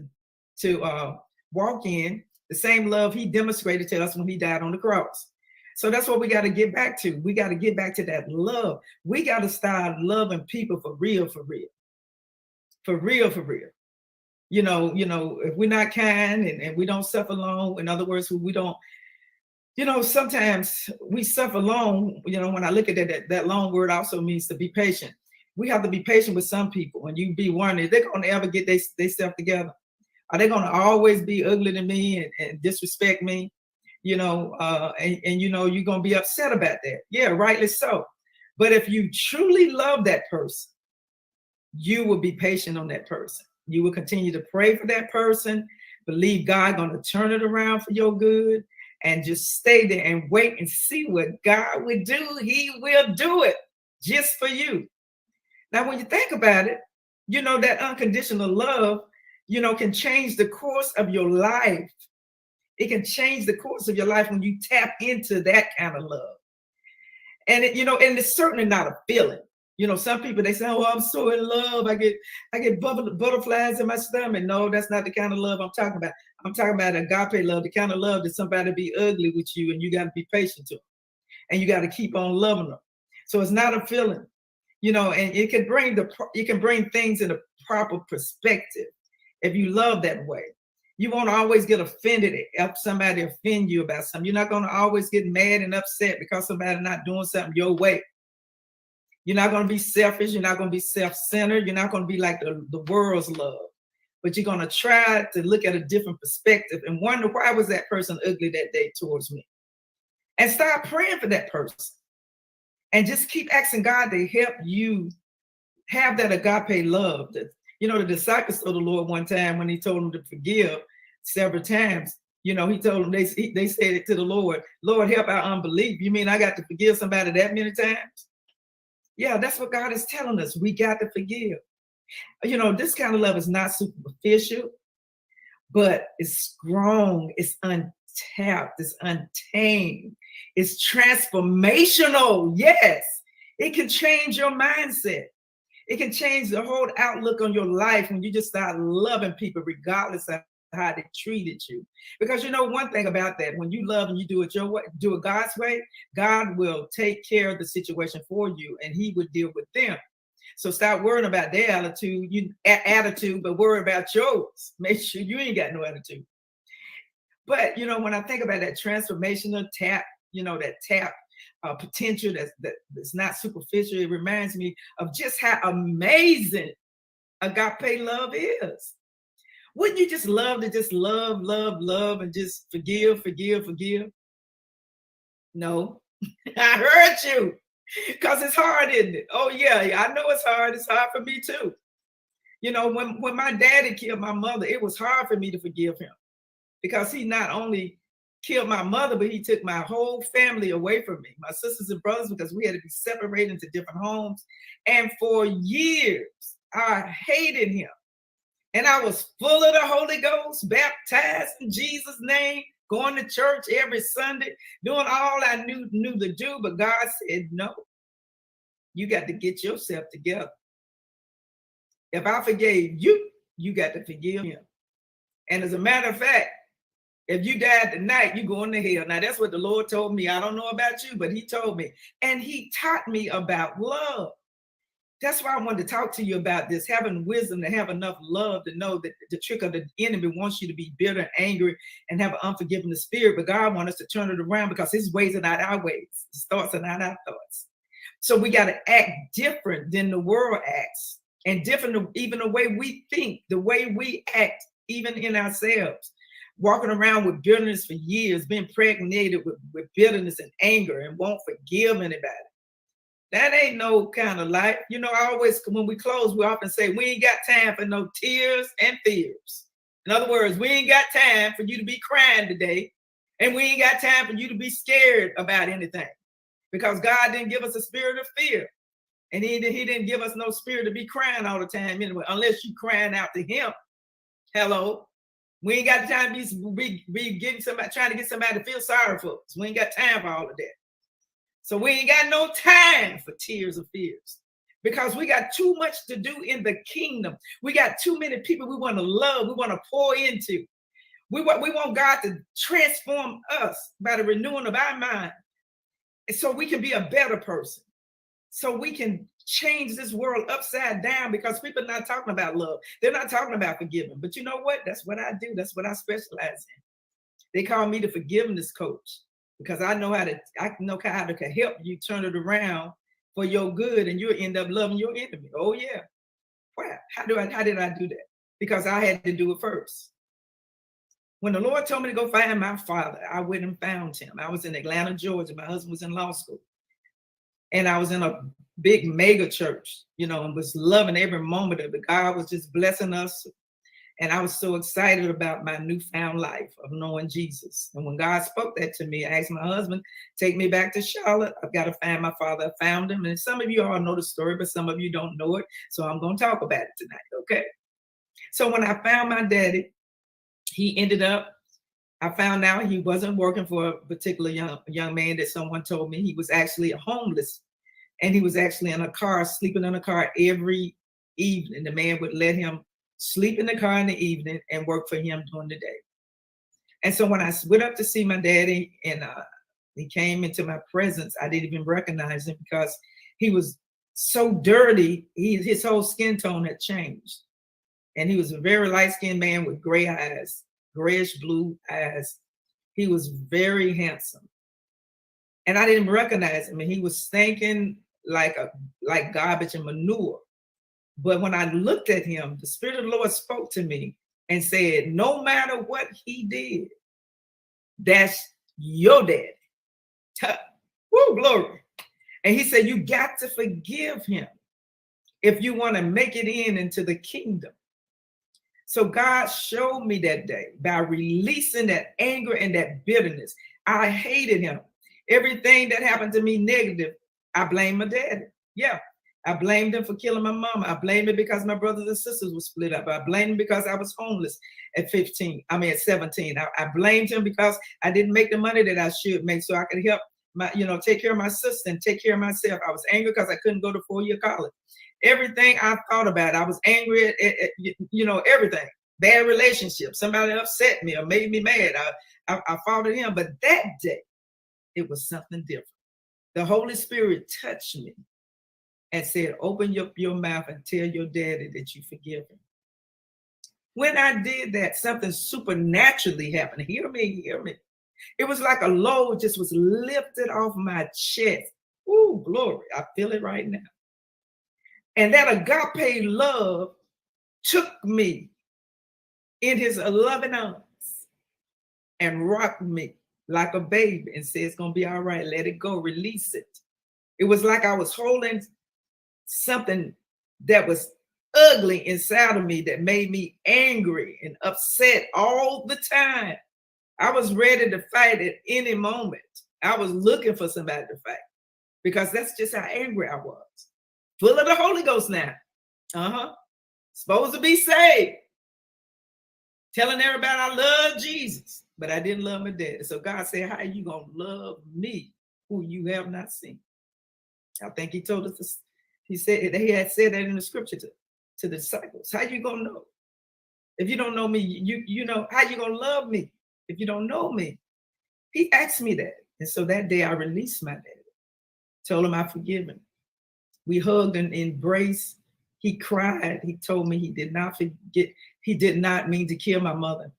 to walk in, the same love he demonstrated to us when he died on the cross. So that's what we got to get back to. We got to get back to that love. We got to start loving people for real, for real. For real, for real. You know, if we're not kind and we don't suffer long, in other words, we don't, sometimes we suffer long. When I look at that long word also means to be patient. We have to be patient with some people. And you be wondering, they're going to ever get their stuff together? Are they going to always be ugly to me and disrespect me? You're going to be upset about that. Yeah, rightly so. But if you truly love that person, you will be patient on that person. You will continue to pray for that person, believe God going to turn it around for your good, and just stay there and wait and see what God will do. He will do it just for you. Now, when you think about it, that unconditional love, can change the course of your life. It can change the course of your life when you tap into that kind of love. And and it's certainly not a feeling. Some people, they say, oh, I'm so in love. I get butterflies in my stomach. No, that's not the kind of love I'm talking about. I'm talking about agape love, the kind of love that somebody be ugly with you and you got to be patient to them. And you got to keep on loving them. So it's not a feeling, and it can bring things in a proper perspective if you love that way. You won't always get offended if somebody offend you about something. You're not going to always get mad and upset because somebody's not doing something your way. You're not going to be selfish. You're not going to be self-centered. You're not going to be like the world's love. But you're going to try to look at a different perspective and wonder, why was that person ugly that day towards me? And start praying for that person. And just keep asking God to help you have that agape love. The disciples told the Lord one time when he told them to forgive several times, he told them, they said it to the Lord, Lord, help our unbelief. You mean I got to forgive somebody that many times? Yeah, that's what God is telling us. We got to forgive. This kind of love is not superficial, but it's strong, it's untapped, it's untamed, it's transformational. Yes, it can change your mindset. It can change the whole outlook on your life when you just start loving people regardless of how they treated you. Because one thing about that, when you love and you do it your way, do it God's way, God will take care of the situation for you and he will deal with them. So stop worrying about their attitude, but worry about yours. Make sure you ain't got no attitude. But when I think about that transformational tap, that tap potential that's not superficial, it reminds me of just how amazing agape love is. Wouldn't you just love to just love and just forgive? No, I heard you, because it's hard, isn't it? Oh yeah, I know it's hard. It's hard for me too. When my daddy killed my mother, it was hard for me to forgive him, because he not only killed my mother, but he took my whole family away from me, my sisters and brothers, because we had to be separated into different homes. And for years, I hated him. And I was full of the Holy Ghost, baptized in Jesus' name, going to church every Sunday, doing all I knew to do. But God said, no, you got to get yourself together. If I forgave you, you got to forgive him. And as a matter of fact, if you died tonight, you going to hell. Now, that's what the Lord told me. I don't know about you, but he told me. And he taught me about love. That's why I wanted to talk to you about this, having wisdom to have enough love to know that the trick of the enemy wants you to be bitter and angry and have an unforgiving spirit. But God wants us to turn it around, because his ways are not our ways. His thoughts are not our thoughts. So we got to act different than the world acts, and different even the way we think, the way we act, even in ourselves. Walking around with bitterness for years, being impregnated with bitterness and anger, and won't forgive anybody. That ain't no kind of life. I always, when we close, we often say, we ain't got time for no tears and fears. In other words, we ain't got time for you to be crying today. And we ain't got time for you to be scared about anything. Because God didn't give us a spirit of fear. And he didn't give us no spirit to be crying all the time anyway, unless you crying out to him. Hello. We ain't got time to be getting somebody, trying to get somebody to feel sorry for us. We ain't got time for all of that. So we ain't got no time for tears or fears, because we got too much to do in the kingdom. We got too many people we want to love, we want to pour into. We want God to transform us by the renewing of our mind, so we can be a better person, so we can change this world upside down, because people are not talking about love. They're not talking about forgiving. But you know what? That's what I do. That's what I specialize in. They call me the forgiveness coach, because I know how to help you turn it around for your good, and you'll end up loving your enemy. Oh yeah. Wow. How did I do that? Because I had to do it first. When the Lord told me to go find my father, I went and found him. I was in Atlanta, Georgia. My husband was in law school. And I was in a big mega church, and was loving every moment of it. God was just blessing us. And I was so excited about my newfound life of knowing Jesus. And when God spoke that to me, I asked my husband, take me back to Charlotte. I've got to find my father. I found him. And some of you all know the story, but some of you don't know it. So I'm going to talk about it tonight, okay? So when I found my daddy, I found out he wasn't working for a particular young man that someone told me. He was actually homeless. And he was actually in a car, sleeping in a car every evening. The man would let him sleep in the car in the evening and work for him during the day. And so when I went up to see my daddy and he came into my presence, I didn't even recognize him because he was so dirty. His whole skin tone had changed. And he was a very light-skinned man with gray eyes, grayish blue eyes. He was very handsome. And I didn't recognize him. And he was stinking like garbage and manure. But when I looked at him, the Spirit of the Lord spoke to me and said, no matter what he did, that's your daddy. Woo, glory. And he said, you got to forgive him if you want to make it into the kingdom. So God showed me that day by releasing that anger and that bitterness. I hated him. Everything that happened to me negative, I blame my daddy. Yeah. I blamed him for killing my mama. I blamed him because my brothers and sisters were split up. I blamed him because I was homeless at 17. At 17. I blamed him because I didn't make the money that I should make so I could help take care of my sister and take care of myself. I was angry because I couldn't go to 4-year college. Everything I thought about, I was angry at everything. Bad relationships. Somebody upset me or made me mad. I fought at him. But that day, it was something different. The Holy Spirit touched me and said, open up your mouth and tell your daddy that you forgive him. When I did that, something supernaturally happened. Hear me. It was like a load just was lifted off my chest. Ooh, glory. I feel it right now. And that agape love took me in his loving arms and rocked me like a baby and said, it's going to be all right. Let it go. Release it. It was like I was holding something that was ugly inside of me that made me angry and upset all the time. I was ready to fight at any moment. I was looking for somebody to fight because that's just how angry I was. Full of the Holy Ghost now. Supposed to be saved. Telling everybody I love Jesus, but I didn't love my daddy. So God said, how are you going to love me who you have not seen? I think he told us this. He said he had said that in the scripture to the disciples. How you gonna know? If you don't know me, you know how you gonna love me if you don't know me? He asked me that. And so that day I released my daddy. Told him I forgive him. We hugged and embraced. He cried. He told me he did not forget. He did not mean to kill my mother.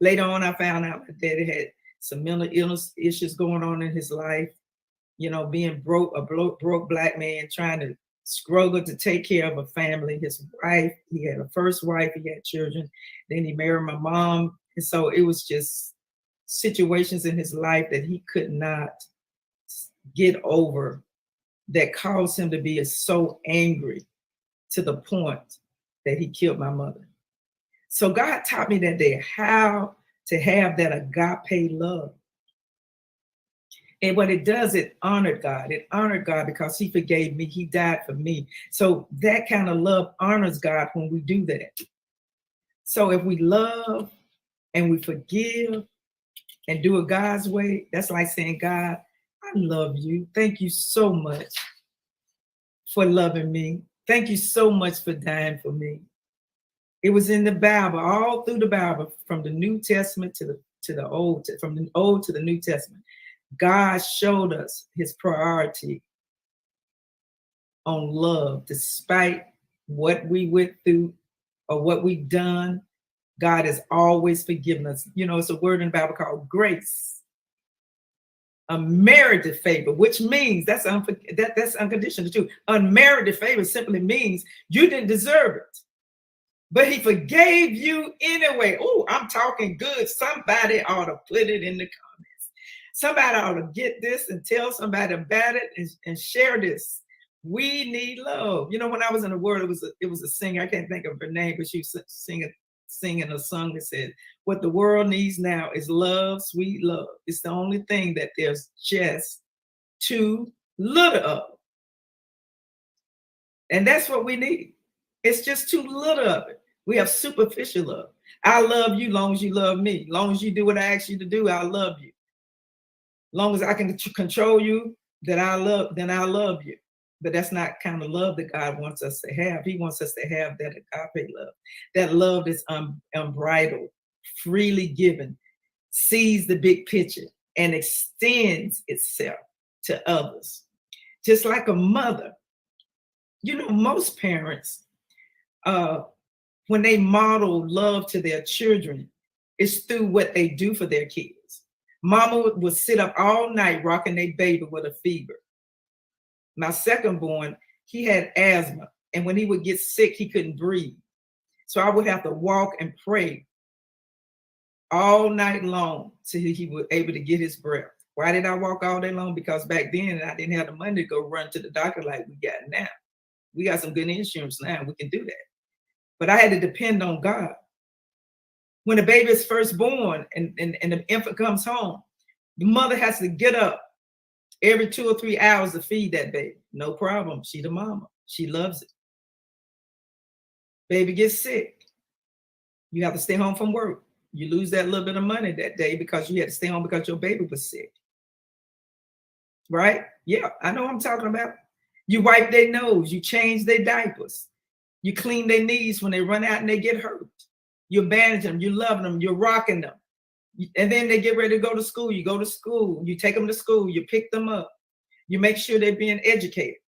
Later on, I found out my daddy had some mental illness issues going on in his life. Being a broke black man trying to struggle to take care of a family. His wife, he had a first wife, he had children. Then he married my mom. And so it was just situations in his life that he could not get over that caused him to be so angry to the point that he killed my mother. So God taught me that day how to have that agape love. And what it does, it honored God. It honored God because he forgave me. He died for me. So that kind of love honors God when we do that. So if we love and we forgive and do it God's way, that's like saying, God, I love you. Thank you so much for loving me. Thank you so much for dying for me. It was in the Bible, all through the Bible, from the New Testament to the Old, from the Old to the New Testament. God showed us his priority on love. Despite what we went through or what we've done, God has always forgiven us. You know, it's a word in the Bible called grace. Unmerited favor, which means that's unconditional too. Unmerited favor simply means you didn't deserve it, but he forgave you anyway. Oh, I'm talking good. Somebody ought to put it in the comments. Somebody ought to get this and tell somebody about it and share this. We need love. You know, when I was in the Word, it was a singer. I can't think of her name, but she was singing a song that said, "What the world needs now is love, sweet love. It's the only thing that there's just too little of." And that's what we need. It's just too little of it. We have superficial love. I love you long as you love me. Long as you do what I ask you to do, I love you. Long as I can control you, then I love you. But that's not kind of love that God wants us to have. He wants us to have that agape love. That love is unbridled, freely given, sees the big picture, and extends itself to others. Just like a mother. You know, most parents, when they model love to their children, it's through what they do for their kids. Mama would sit up all night rocking their baby with a fever. My second born, he had asthma, and when he would get sick, he couldn't breathe. So I would have to walk and pray all night long till he was able to get his breath. Why did I walk all day long? Because back then I didn't have the money to go run to the doctor like we got now. We got some good insurance now, we can do that. But I had to depend on God. When the baby is first born and the infant comes home, the mother has to get up every 2 or 3 hours to feed that baby. No problem. She the mama. She loves it. Baby gets sick. You have to stay home from work. You lose that little bit of money that day because you had to stay home because your baby was sick. Right? Yeah, I know what I'm talking about. You wipe their nose. You change their diapers. You clean their knees when they run out and they get hurt. You bandage them. You love them. You're rocking them. And then they get ready to go to school. You go to school. You take them to school. You pick them up. You make sure they're being educated.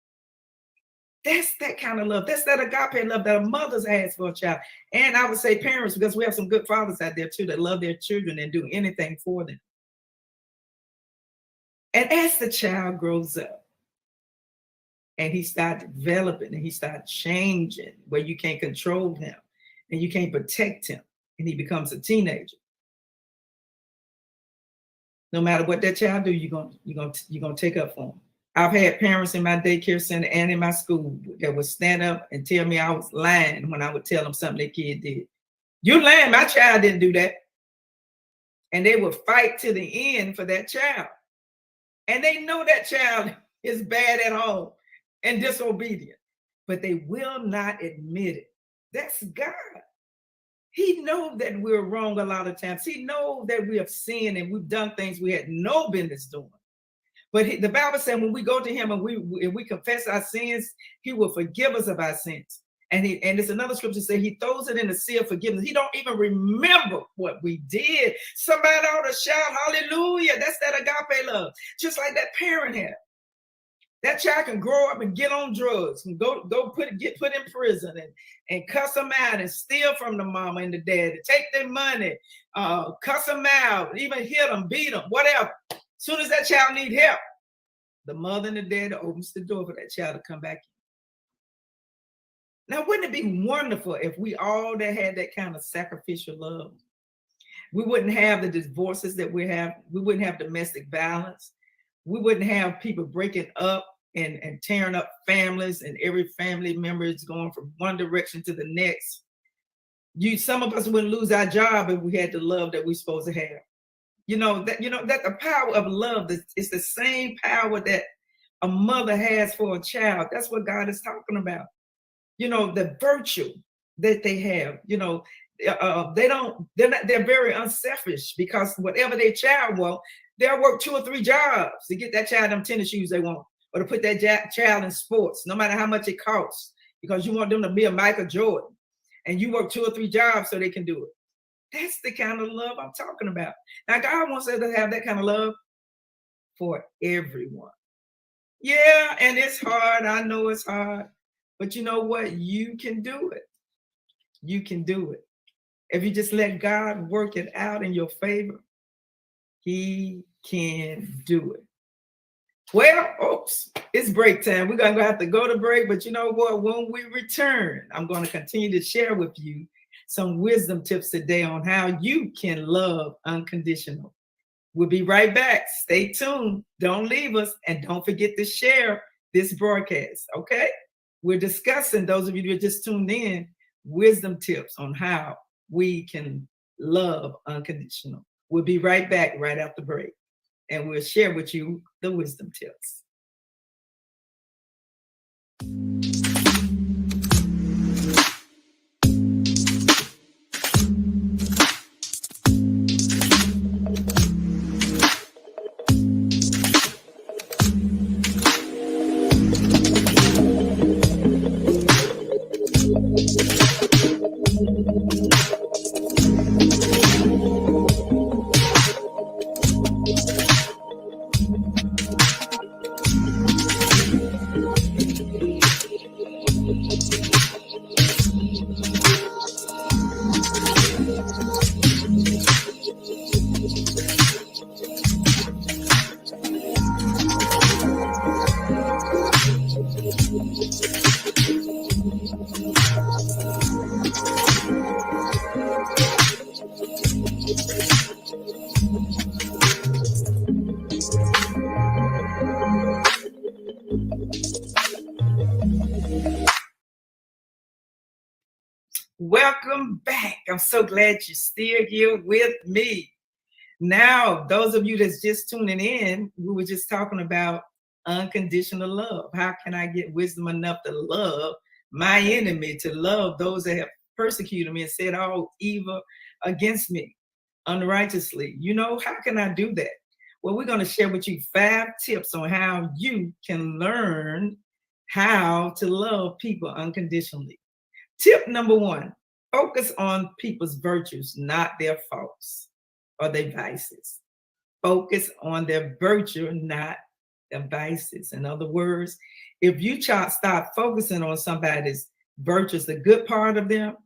That's that kind of love. That's that agape love that a mother has for a child. And I would say parents, because we have some good fathers out there too that love their children and do anything for them. And as the child grows up and he starts developing and he starts changing where you can't control him and you can't protect him and he becomes a teenager. No matter what that child do, you're gonna take up for him. I've had parents in my daycare center and in my school that would stand up and tell me I was lying when I would tell them something their kid did. You lying, my child didn't do that. And they would fight to the end for that child. And they know that child is bad at home and disobedient, but they will not admit it. That's God. He knows that we're wrong a lot of times. He knows that we have sinned and we've done things we had no business doing. But the Bible said when we go to him and we confess our sins, he will forgive us of our sins. And there's another scripture say he throws it in the sea of forgiveness. He don't even remember what we did. Somebody ought to shout hallelujah. That's that agape love. Just like that parent had. That child can grow up and get on drugs and get put in prison and cuss them out and steal from the mama and the daddy, take their money, cuss them out, even hit them, beat them, whatever. As soon as that child need help, the mother and the daddy opens the door for that child to come back in. Now, wouldn't it be wonderful if we all that had that kind of sacrificial love? We wouldn't have the divorces that we have. We wouldn't have domestic violence. We wouldn't have people breaking up and tearing up families, and every family member is going from one direction to the next. Some of us wouldn't lose our job if we had the love that we're supposed to have. That the power of love is the same power that a mother has for a child. That's what God is talking about. The virtue that they have. They're very unselfish because whatever their child wants, they'll work 2 or 3 jobs to get that child them tennis shoes they want, or to put that child in sports, no matter how much it costs, because you want them to be a Michael Jordan, and you work 2 or 3 jobs so they can do it. That's the kind of love I'm talking about. Now, God wants us to have that kind of love for everyone. Yeah, and it's hard. I know it's hard. But you know what? You can do it. You can do it. If you just let God work it out in your favor, He can do it. Well, oops, it's break time. We're going to have to go to break. But you know what? When we return, I'm going to continue to share with you some wisdom tips today on how you can love unconditional. We'll be right back. Stay tuned. Don't leave us. And don't forget to share this broadcast, okay? We're discussing, those of you who are just tuned in, wisdom tips on how we can love unconditional. We'll be right back right after break. And we'll share with you the wisdom tips. Welcome back. I'm so glad you're still here with me. Now, those of you that's just tuning in, we were just talking about unconditional love. How can I get wisdom enough to love my enemy, to love those that have persecuted me and said all evil against me unrighteously? You know, how can I do that? Well, we're going to share with you 5 tips on how you can learn how to love people unconditionally. Tip number 1, focus on people's virtues, not their faults or their vices. Focus on their virtue, not their vices. In other words, if you start focusing on somebody's virtues, the good part of them,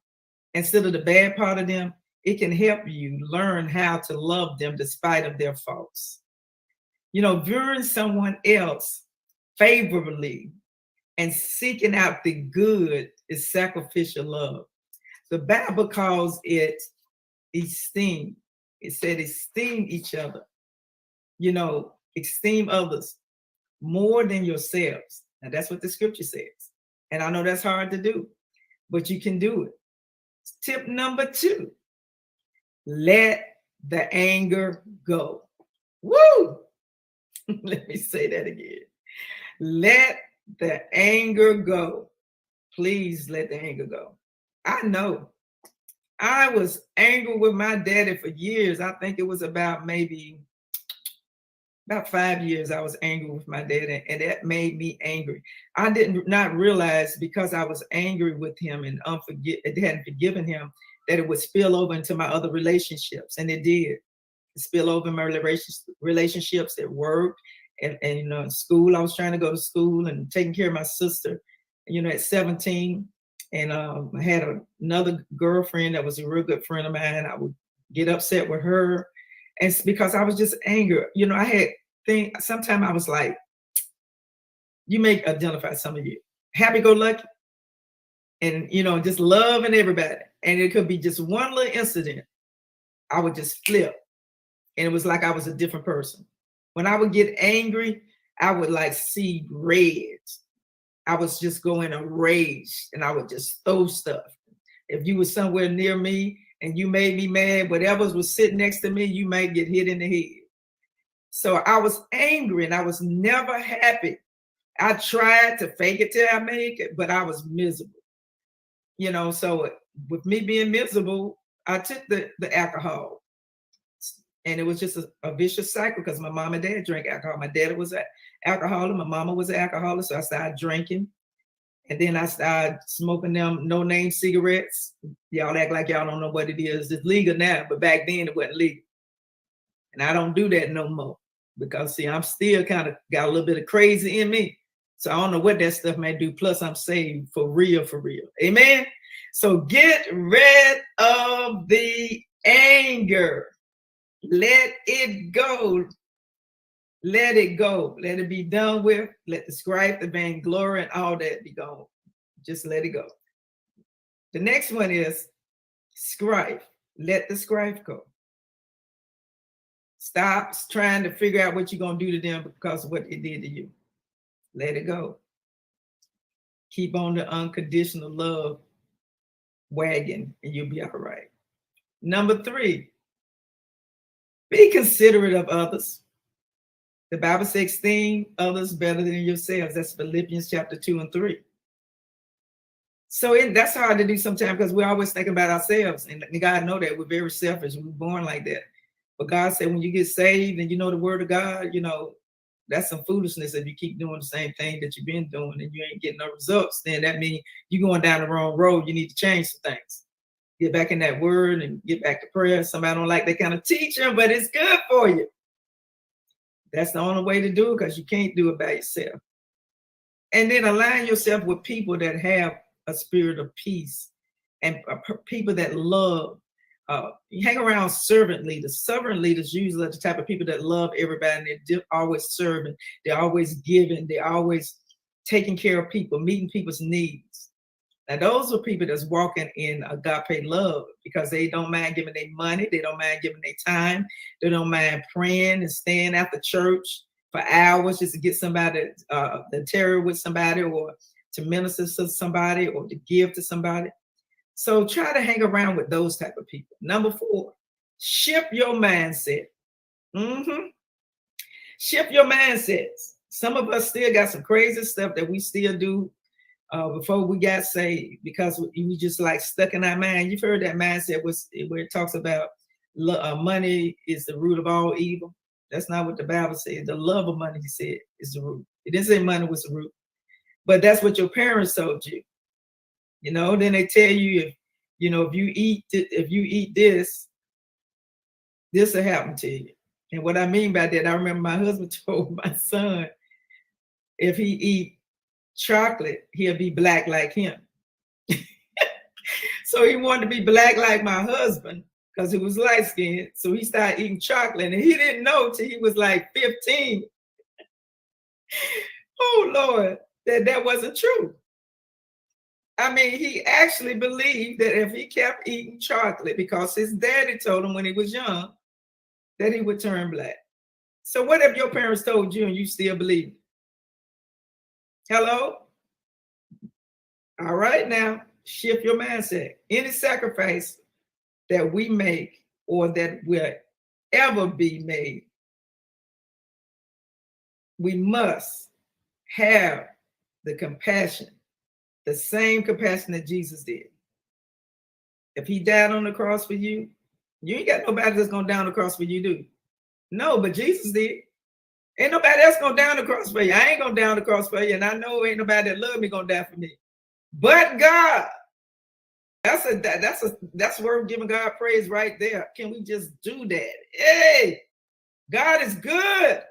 instead of the bad part of them, it can help you learn how to love them despite of their faults. You know, viewing someone else favorably and seeking out the good is sacrificial love. The Bible calls it esteem. It said esteem each other. You know, esteem others more than yourselves. Now that's what the scripture says. And I know that's hard to do, but you can do it. Tip number 2, let the anger go. Woo! Let me say that again. Let the anger go. Please let the anger go. I know I was angry with my daddy for years. I think it was about 5 years I was angry with my daddy, and that made me angry. I did not realize, because I was angry with him and hadn't forgiven him, that it would spill over into my other relationships, and it did. It spill over in my relationships at work and you know, in school. I was trying to go to school and taking care of my sister, you know, at 17. And I had another girlfriend that was a real good friend of mine. I would get upset with her. And it's because I was just angry. You know, I had things, sometimes I was like, you may identify some of you, happy-go-lucky, and, you know, just loving everybody. And it could be just one little incident. I would just flip. And it was like I was a different person. When I would get angry, I would like see red. I was just going a rage, and I would just throw stuff. If you were somewhere near me and you made me mad, whatever was sitting next to me, you might get hit in the head. So I was angry and I was never happy. I tried to fake it till I make it, but I was miserable. You know, so with me being miserable, I took the alcohol. And it was just a vicious cycle, because my mom and dad drank alcohol. My dad was an alcoholic. My mama was an alcoholic. So I started drinking. And then I started smoking them no-name cigarettes. Y'all act like y'all don't know what it is. It's legal now, but back then it wasn't legal. And I don't do that no more. because see, I'm still kind of got a little bit of crazy in me. So I don't know what that stuff may do. Plus, I'm saved for real, for real. Amen. So get rid of the anger. Let it go. Let it go. Let it be done with. Let the strife, the vainglory, and all that be gone. Just let it go. The next one is strife. Let the strife go. Stop trying to figure out what you're going to do to them because of what they did to you. Let it go. Keep on the unconditional love wagon and you'll be all right. Number 3, be considerate of others. The Bible says, esteem others better than yourselves. That's Philippians chapter 2 and 3. So that's hard to do sometimes because we always think about ourselves. And God know that we're very selfish. We're born like that. But God said, when you get saved and you know the word of God, you know, that's some foolishness if you keep doing the same thing that you've been doing and you ain't getting no results. Then that means you're going down the wrong road. You need to change some things. Get back in that word and get back to prayer. Somebody don't like that kind of teaching, but it's good for you. That's the only way to do it because you can't do it by yourself. And then align yourself with people that have a spirit of peace and people that love. You hang around servant leaders. Servant leaders usually are the type of people that love everybody. And they're always serving. They're always giving. They're always taking care of people, meeting people's needs. Now, those are people that's walking in agape love because they don't mind giving their money. They don't mind giving their time. They don't mind praying and staying after church for hours just to get somebody to tarry with somebody or to minister to somebody or to give to somebody. So try to hang around with those type of people. Number 4, shift your mindset. Shift your mindsets. Some of us still got some crazy stuff that we still do before we got saved because we just like stuck in our mind. You've heard that mindset where it talks about money is the root of all evil. That's not what the Bible said. The love of money, he said, is the root. It didn't say money was the root, but that's what your parents told you. You know, then they tell you if you eat this will happen to you. And what I mean by that, I remember my husband told my son, if he eat chocolate, he'll be black like him. So he wanted to be black like my husband because he was light skinned. So he started eating chocolate, and he didn't know till he was like 15. Oh Lord, that wasn't true. I mean, he actually believed that if he kept eating chocolate, because his daddy told him when he was young that he would turn black. So what if your parents told you and you still believe it? Hello? All right, now shift your mindset. Any sacrifice that we make or that will ever be made, we must have the compassion, the same compassion that Jesus did. If he died on the cross for you, you ain't got nobody that's going down the cross for you, do? No, but Jesus did. Ain't nobody else going down the cross for you. I ain't going down the cross for you, and I know ain't nobody that love me going to die for me. But God. That's worth giving God praise right there. Can we just do that? Hey, God is good.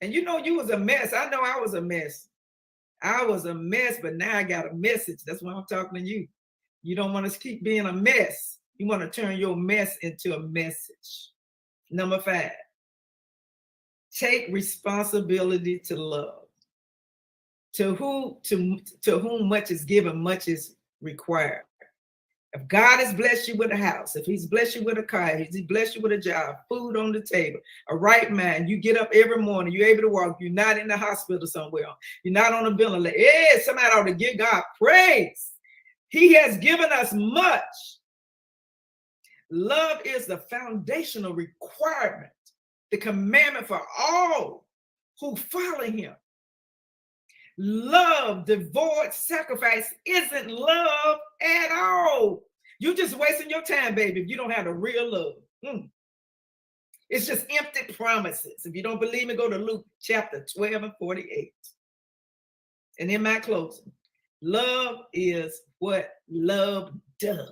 And you know, you was a mess. I know I was a mess. I was a mess, but now I got a message. That's why I'm talking to you. You don't want to keep being a mess. You want to turn your mess into a message. Number 5, take responsibility to love. To whom much is given, much is required. If God has blessed you with a house, if he's blessed you with a car, if he's blessed you with a job, food on the table, a right mind, you get up every morning, you're able to walk, you're not in the hospital somewhere, you're not on a ventilator. Hey, somebody ought to give God praise. He has given us much. Love is the foundational requirement, the commandment for all who follow him. Love devoid sacrifice isn't love at all. You're just wasting your time, baby, if you don't have the real love. It's just empty promises. If you don't believe me, go to Luke chapter 12 and 48. And in my closing, love is what love does.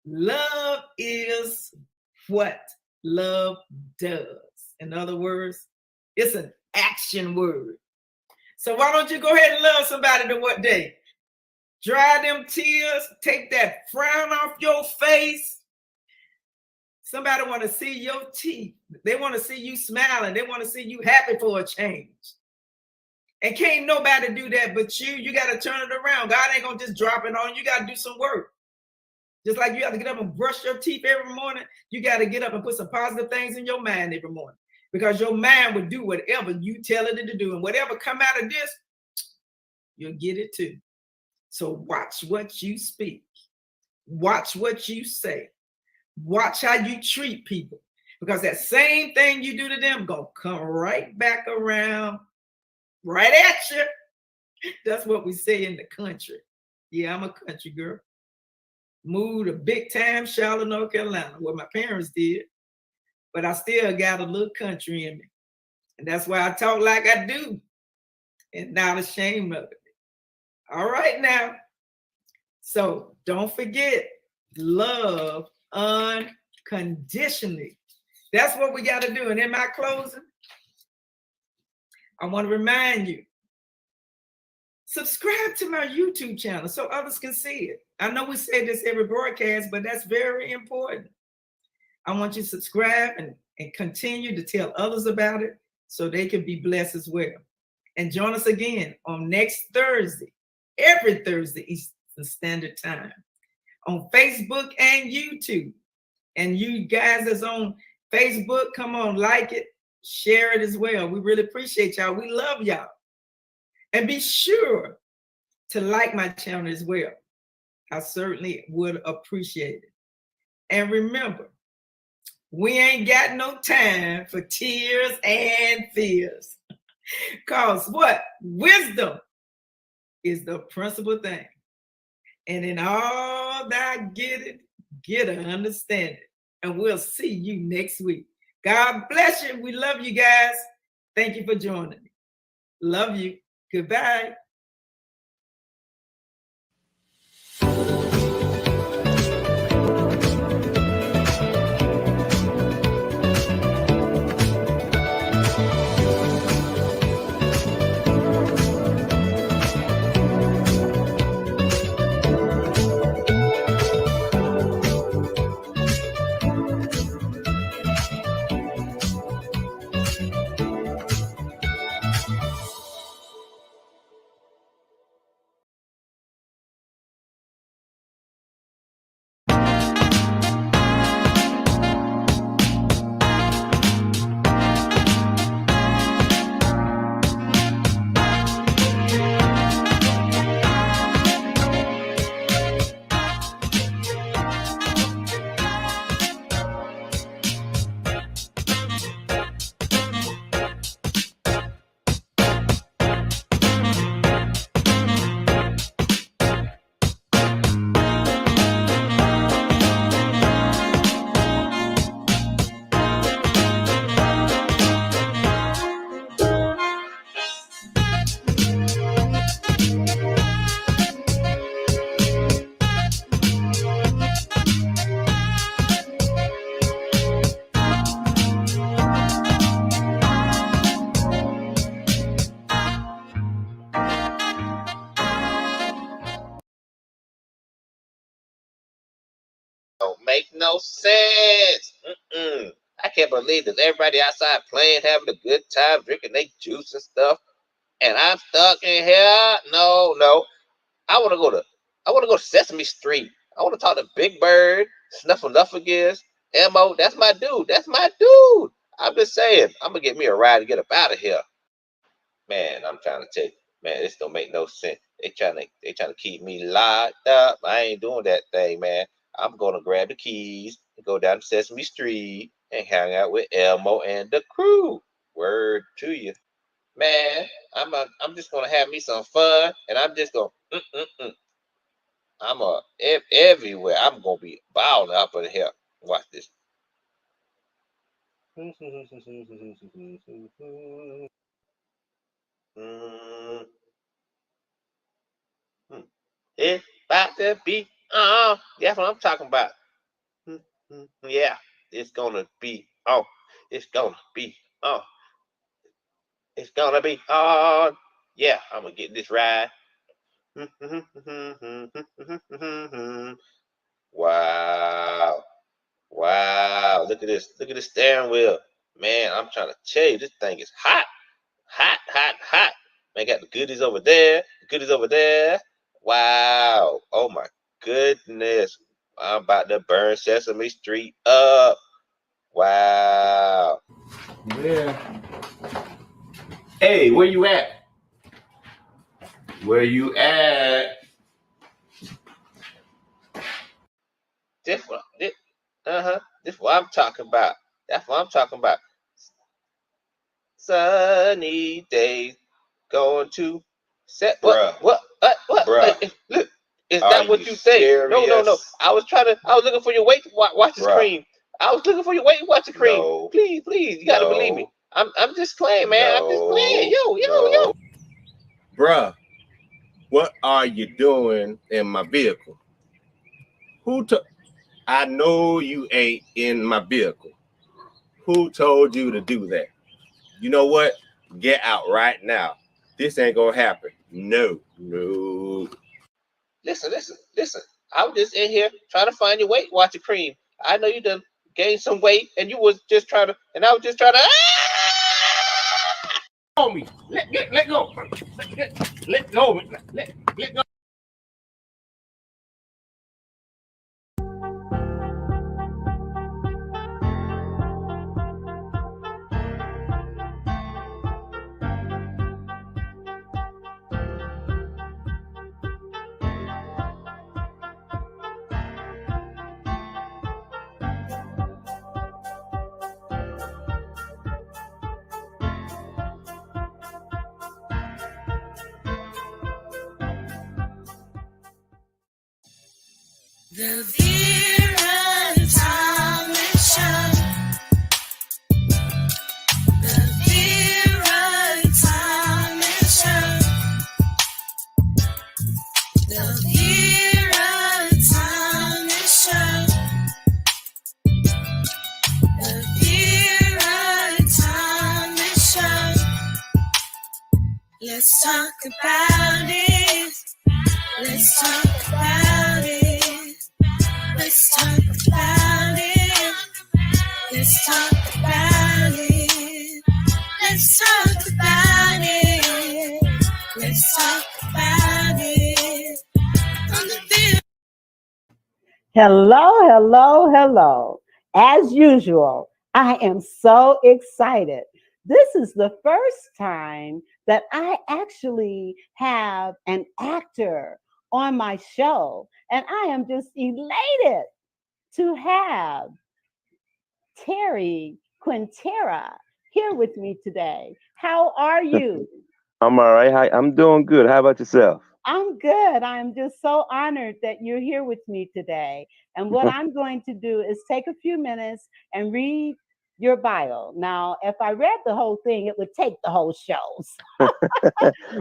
Love is what love does. In other words, it's an action word. So why don't you go ahead and love somebody today? Dry them tears, take that frown off your face. Somebody want to see your teeth. They want to see you smiling. They want to see you happy for a change. And can't nobody do that but you. You got to turn it around. God ain't going to just drop it on you. You got to do some work. Just like you have to get up and brush your teeth every morning, you got to get up and put some positive things in your mind every morning. Because your mind will do whatever you tell it to do. And whatever come out of this, you'll get it too. So watch what you speak. Watch what you say. Watch how you treat people. Because that same thing you do to them gonna come right back around, right at you. That's what we say in the country. Yeah, I'm a country girl. Moved to big time Charlotte, North Carolina, where my parents did. But I still got a little country in me. And that's why I talk like I do. And not ashamed of it. All right now. So don't forget, love unconditionally. That's what we got to do. And in my closing, I want to remind you, subscribe to my YouTube channel so others can see it. I know we say this every broadcast, but that's very important. I want you to subscribe and continue to tell others about it so they can be blessed as well. And join us again on next Thursday, every Thursday Eastern Standard Time, on Facebook and YouTube. And you guys that's on Facebook, come on, like it, share it as well. We really appreciate y'all. We love y'all. And be sure to like my channel as well. I certainly would appreciate it. And remember, we ain't got no time for tears and fears. Because what? Wisdom is the principal thing. And in all that get an understanding. And we'll see you next week. God bless you. We love you guys. Thank you for joining me. Love you. Goodbye. Don't make no sense. I can't believe that everybody outside playing, having a good time, drinking their juice and stuff, and I'm stuck in here. No. I want to go to Sesame Street. I want to talk to Big Bird, Snuffleupagus, Elmo. That's my dude. That's my dude. I'm just saying, I'm gonna get me a ride to get up out of here. Man, I'm trying to tell you, man, this don't make no sense. They trying to keep me locked up. I ain't doing that thing, man. I'm gonna grab the keys and go down to Sesame Street and hang out with Elmo and the crew. Word to you, man. I'm just gonna have me some fun, and I'm just gonna everywhere. I'm gonna be balling up in here. Watch this. It's about to be that's what I'm talking about. Yeah, it's gonna be it's gonna be Oh, it's gonna be hard. Yeah, I'm gonna get this right. Wow. Wow. Look at this. Look at this steering wheel. Man, I'm trying to tell you, this thing is hot. Hot, hot, hot. Man, got the goodies over there. The goodies over there. Wow. Oh my goodness. I'm about to burn Sesame Street up. Wow. Yeah. Hey, where you at? Where you at? This what this, this what I'm talking about. That's what I'm talking about. Sunny days going to set what Bruh. look, is Are that what you you think? No. serious? I was looking for your weight watchers Bruh. cream. I was looking for your weight watcher cream. No. Please, you gotta believe me. I'm just playing, man. I'm just playing. Yo. Bruh, what are you doing in my vehicle? I know you ain't in my vehicle. Who told you to do that? You know what? Get out right now. This ain't gonna happen. No. Listen. I was just in here trying to find your weight watcher cream. I know you done gained some weight and you was just trying to and I was just trying to On me. Let go. Let go. Let go. The Vera Thomas Show. The Vera Thomas Show. The Vera Thomas Show. The Vera Thomas Show. Let's talk about it. Let's talk about it. Let's talk about it. Let's talk about it. Let's talk about it. Let's talk about it. On the Vera. Hello. As usual, I am so excited. This is the first time that I actually have an actor on my show, and I am just elated to have Terry Quintera here with me today. How are you? I'm all right. Hi, I'm doing good. How about yourself? I'm good. I'm just so honored that you're here with me today. And what I'm going to do is take a few minutes and read your bio. Now, if I read the whole thing, it would take the whole show.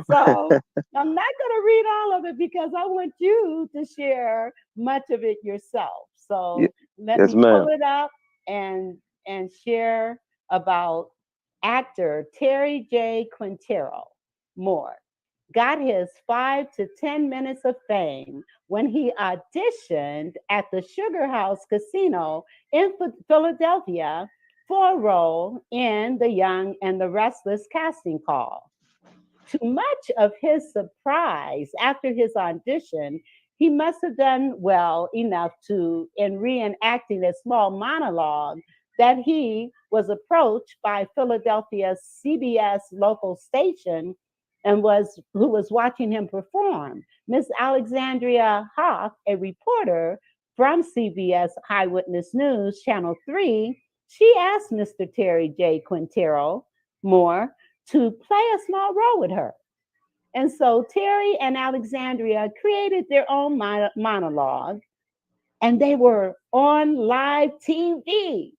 So I'm not going to read all of it because I want you to share much of it yourself. So let Yes, me pull ma'am. it up and share about actor Terry J. Quintero more. Got his 5 to 10 minutes of fame when he auditioned at the Sugar House Casino in Philadelphia for a role in The Young and the Restless casting call. To much of his surprise, after his audition, he must have done well enough in reenacting a small monologue, that he was approached by Philadelphia's CBS local station and who was watching him perform. Miss Alexandria Hoff, a reporter from CBS Eyewitness News Channel 3, she asked Mr. Terry J. Quintero Moore to play a small role with her. And so Terry and Alexandria created their own monologue, and they were on live TV.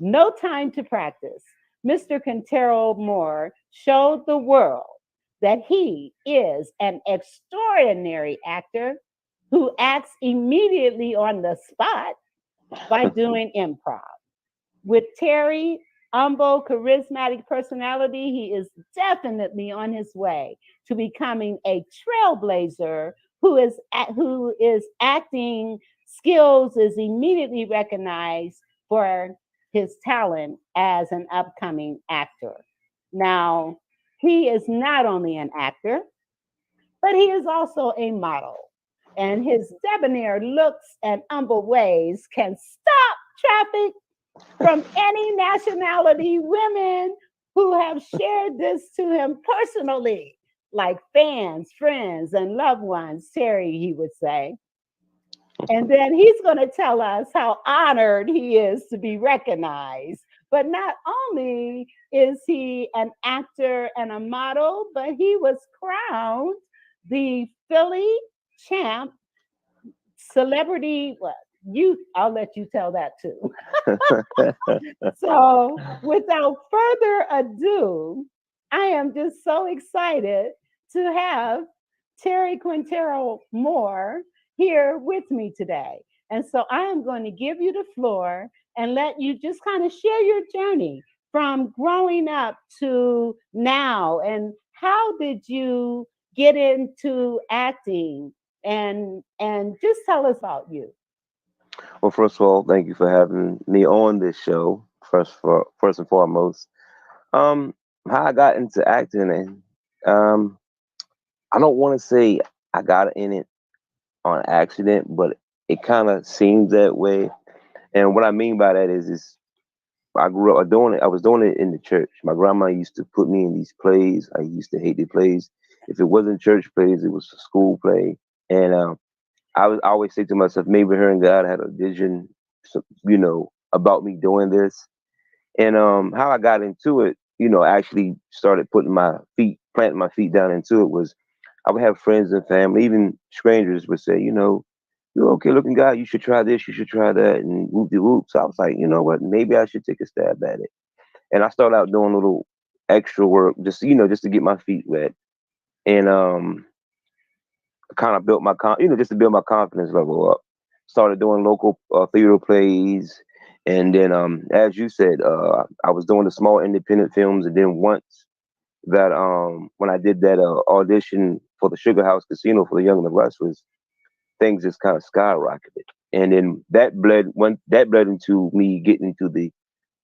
No time to practice. Mr. Quintero Moore showed the world that he is an extraordinary actor who acts immediately on the spot by doing improv. With Terry humble, charismatic personality, he is definitely on his way to becoming a trailblazer who is acting skills is immediately recognized for his talent as an upcoming actor. Now, he is not only an actor, but he is also a model. And his debonair looks and humble ways can stop traffic from any nationality. Women who have shared this to him personally, like fans, friends, and loved ones, Terry, he would say. And then he's going to tell us how honored he is to be recognized. But not only is he an actor and a model, but he was crowned the Philly champ celebrity. What you? I'll let you tell that too. So, without further ado, I am just so excited to have Terry Quintero Moore here with me today. And so I am going to give you the floor and let you just kind of share your journey from growing up to now. And how did you get into acting? And just tell us about you. Well, first of all, thank you for having me on this show. First and foremost, um, how I got into acting, and I don't want to say I got in it on accident, but it kind of seems that way. And what I mean by that is I grew up doing it. I was doing it in the church. My grandma used to put me in these plays. I used to hate the plays. If it wasn't church plays, it was a school play. And I always say to myself, maybe her and God had a vision, about me doing this. And how I got into it, actually started planting my feet down into it was I would have friends and family, even strangers would say, you're okay looking guy, you should try this, you should try that, and whoop de whoop. So I was like, you know what, maybe I should take a stab at it. And I started out doing a little extra work, just to get my feet wet. And kind of built just to build my confidence level up. Started doing local theater plays, and then as you said, I was doing the small independent films, and then once that when I did that audition for the Sugar House Casino for the Young and the Restless, things just kind of skyrocketed, and then that bled into me getting into the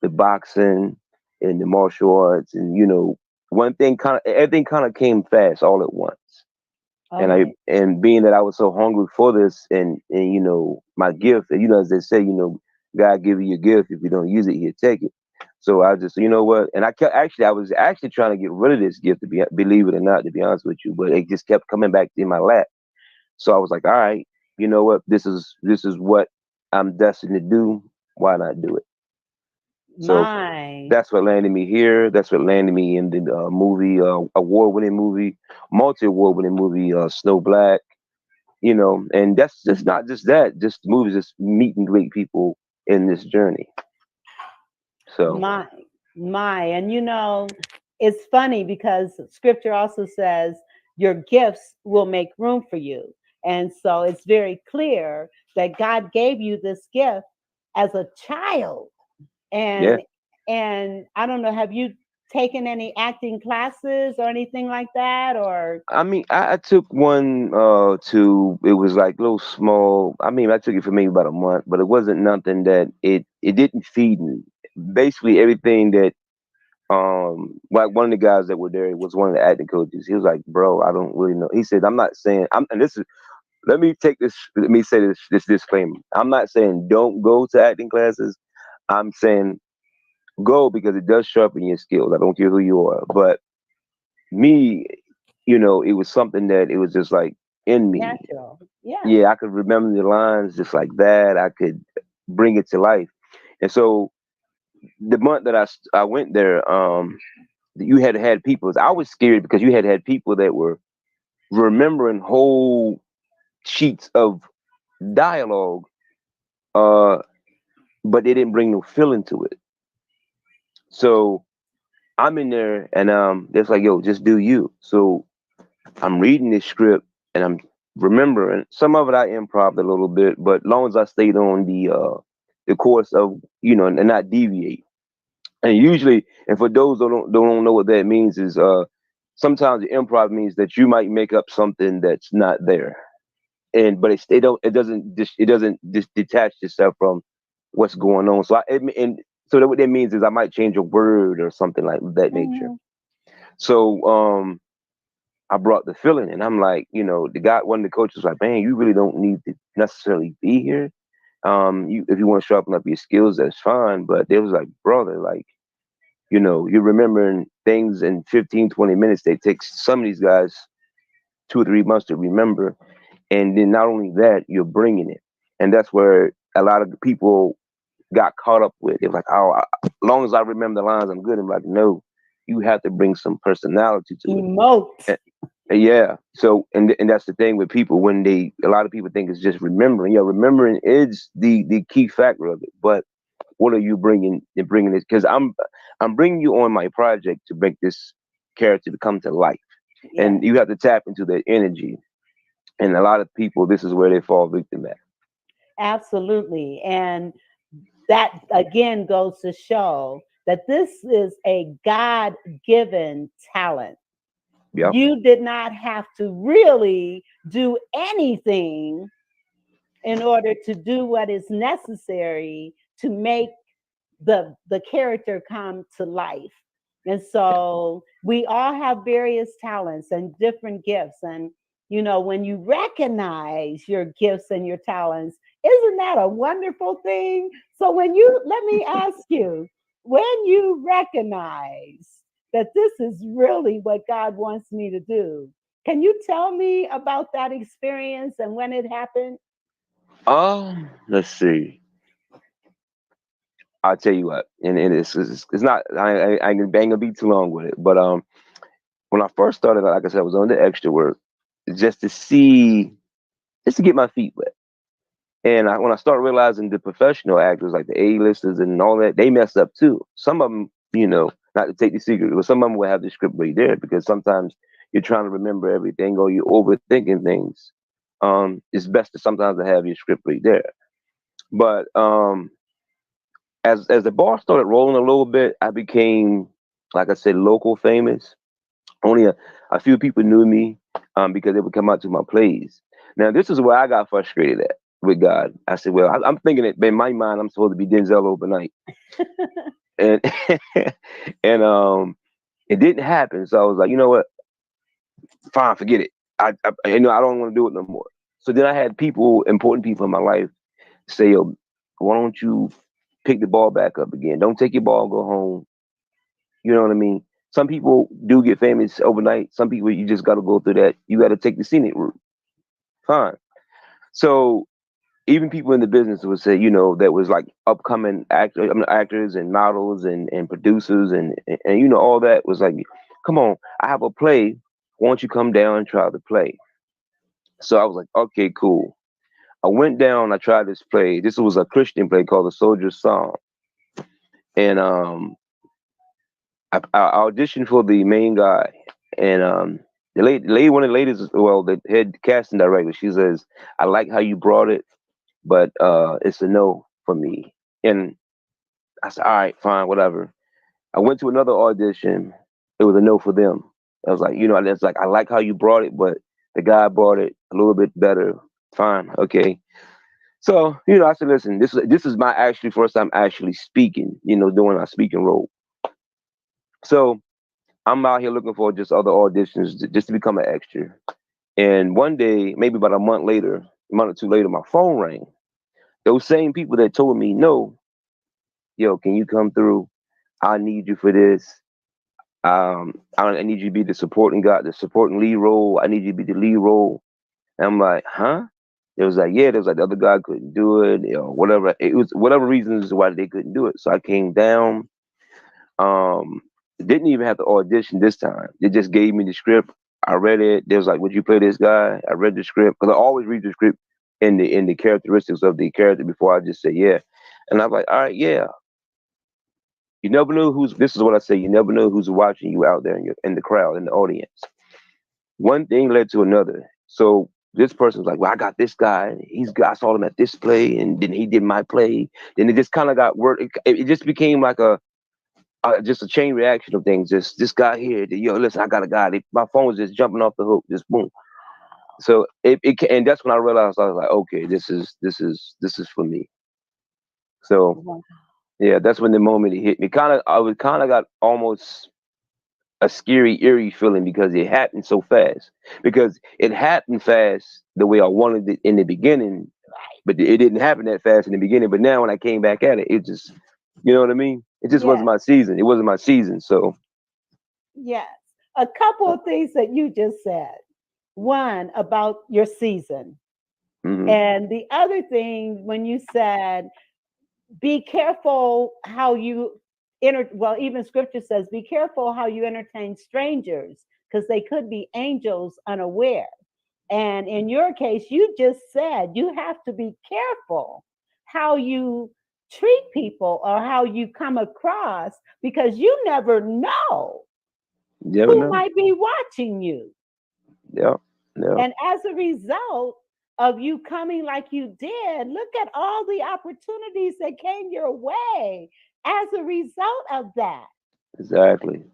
boxing and the martial arts, and one thing kind of everything kind of came fast all at once. And Okay. being that I was so hungry for this, and my gift, and as they say, God give you a gift. If you don't use it, He'll take it. So I just, what, and I was actually trying to get rid of this gift, to believe it or not, to be honest with you, but it just kept coming back in my lap. So I was like, all right, you know what, this is what I'm destined to do. Why not do it? So My. that's what landed me here. That's what landed me in the movie, award-winning movie, multi-award-winning movie, Snow Black. And that's just not just that. Just the movie, just meeting great people in this journey. So My, and it's funny because scripture also says your gifts will make room for you. And so it's very clear that God gave you this gift as a child. yeah, And I don't know, have you taken any acting classes or anything like that? Or I mean, I took one it was like little small. I mean, I took it for maybe about a month, but it wasn't nothing that it didn't feed me. Basically, everything that like one of the guys that were there was one of the acting coaches. He was like, "Bro, I don't really know." He said, "I'm not saying and this is let me say this disclaimer. I'm not saying don't go to acting classes. I'm saying go because it does sharpen your skills. I don't care who you are, but me, it was something that it was just like in me. natural. Yeah. Yeah, I could remember the lines just like that. I could bring it to life. And so the month that I went there, you had people. I was scared because you had people that were remembering whole sheets of dialogue, uh, but they didn't bring no feeling to it. So I'm in there, and it's like, yo, just do you. So I'm reading this script, and I'm remembering some of it. I improv a little bit, but long as I stayed on the course of and not deviate. And usually, and for those who don't know what that means, is sometimes the improv means that you might make up something that's not there, and but it doesn't detach itself from what's going on. So so that what that means is I might change a word or something like that nature. So I brought the feeling, and I'm like, one of the coaches was like, man, you really don't need to necessarily be here. If you want to sharpen up your skills, that's fine. But they was like, brother, like, you're remembering things in 15, 20 minutes. They take some of these guys 2 or 3 months to remember. And then not only that, you're bringing it. And that's where a lot of people got caught up with. It was like, as long as I remember the lines, I'm good. I'm like, no, you have to bring some personality to it. Emote. Yeah. So, and that's the thing with people when a lot of people think it's just remembering. Yeah, remembering is the key factor of it. But what are you bringing and bringing it? Because I'm bringing you on my project to make this character to come to life, and you have to tap into that energy. And a lot of people, this is where they fall victim at. Absolutely. And that again goes to show that this is a God-given talent. Yeah. You did not have to really do anything in order to do what is necessary to make the character come to life. And so we all have various talents and different gifts. And when you recognize your gifts and your talents, isn't that a wonderful thing? So let me ask you, when you recognize that this is really what God wants me to do, can you tell me about that experience and when it happened? Let's see. I'll tell you what, and it's not. I ain't gonna be too long with it, but when I first started, like I said, I was on the extra work just just to get my feet wet. And when I started realizing the professional actors, like the A-listers and all that, they messed up too. Some of them, not to take the secret, but some of them will have the script right there because sometimes you're trying to remember everything or you're overthinking things. It's best to sometimes to have your script right there. But as the bar started rolling a little bit, I became, like I said, local famous. Only a few people knew me because they would come out to my plays. Now, this is where I got frustrated at with God. I said, well, I'm thinking that in my mind, I'm supposed to be Denzel overnight. and and it didn't happen. So I was like, you know what? Fine, forget it. I don't want to do it no more. So then I had important people in my life say, yo, why don't you pick the ball back up again? Don't take your ball, go home. You know what I mean? Some people do get famous overnight. Some people, you just got to go through that. You got to take the scenic route. Fine. So even people in the business would say, that was like upcoming actors and models and producers and all that was like, come on, I have a play. Why don't you come down and try the play? So I was like, okay, cool. I went down. I tried this play. This was a Christian play called The Soldier's Song, and I auditioned for the main guy, and one of the ladies, well, the head casting director, she says, "I like how you brought it, but it's a no for me." And I said, "All right, fine, whatever." I went to another audition. It was a no for them. I was like, it's like I like how you brought it, but the guy brought it a little bit better. Fine, okay. So I said, listen, this is my actually first time actually speaking. Doing a speaking role. So I'm out here looking for just other auditions just to become an extra. And one day, maybe about a month or two later, my phone rang. Those same people that told me, no, yo, can you come through? I need you for this. I need you to be the supporting guy, the supporting lead role. I need you to be the lead role. And I'm like, huh? It was like, yeah, there was like the other guy couldn't do it, whatever. It was whatever reasons why they couldn't do it. So I came down. Um, didn't even have to audition this time. They just gave me the script. I read it. They was like, "Would you play this guy?" I read the script because I always read the script in the characteristics of the character before I just say yeah. And I was like, "All right, yeah." You never know who's. This is what I say. You never know who's watching you out there in the crowd, in the audience. One thing led to another. So this person's like, "Well, I got this guy. I saw him at this play, and then he did my play." Then it just kind of got work. It just became like just a chain reaction of things. Just this guy here, yo, listen, I got a guy. My phone was just jumping off the hook, just boom. So and that's when I realized I was like, okay, this is for me. So yeah, that's when the moment it hit me. I kind of got almost a scary, eerie feeling because it happened so fast. Because it happened fast the way I wanted it in the beginning, but it didn't happen that fast in the beginning. But now when I came back at it, it just, you know what I mean? It just wasn't my season. It wasn't my season. So yes, a couple of things that you just said. One about your season, and the other thing when you said, "Be careful how you well, even Scripture says, "Be careful how you entertain strangers, because they could be angels unaware." And in your case, you just said you have to be careful how you treat people or how you come across, because you never know who might be watching you. Yeah. Yeah. And as a result of you coming like you did, look at all the opportunities that came your way as a result of that. Exactly.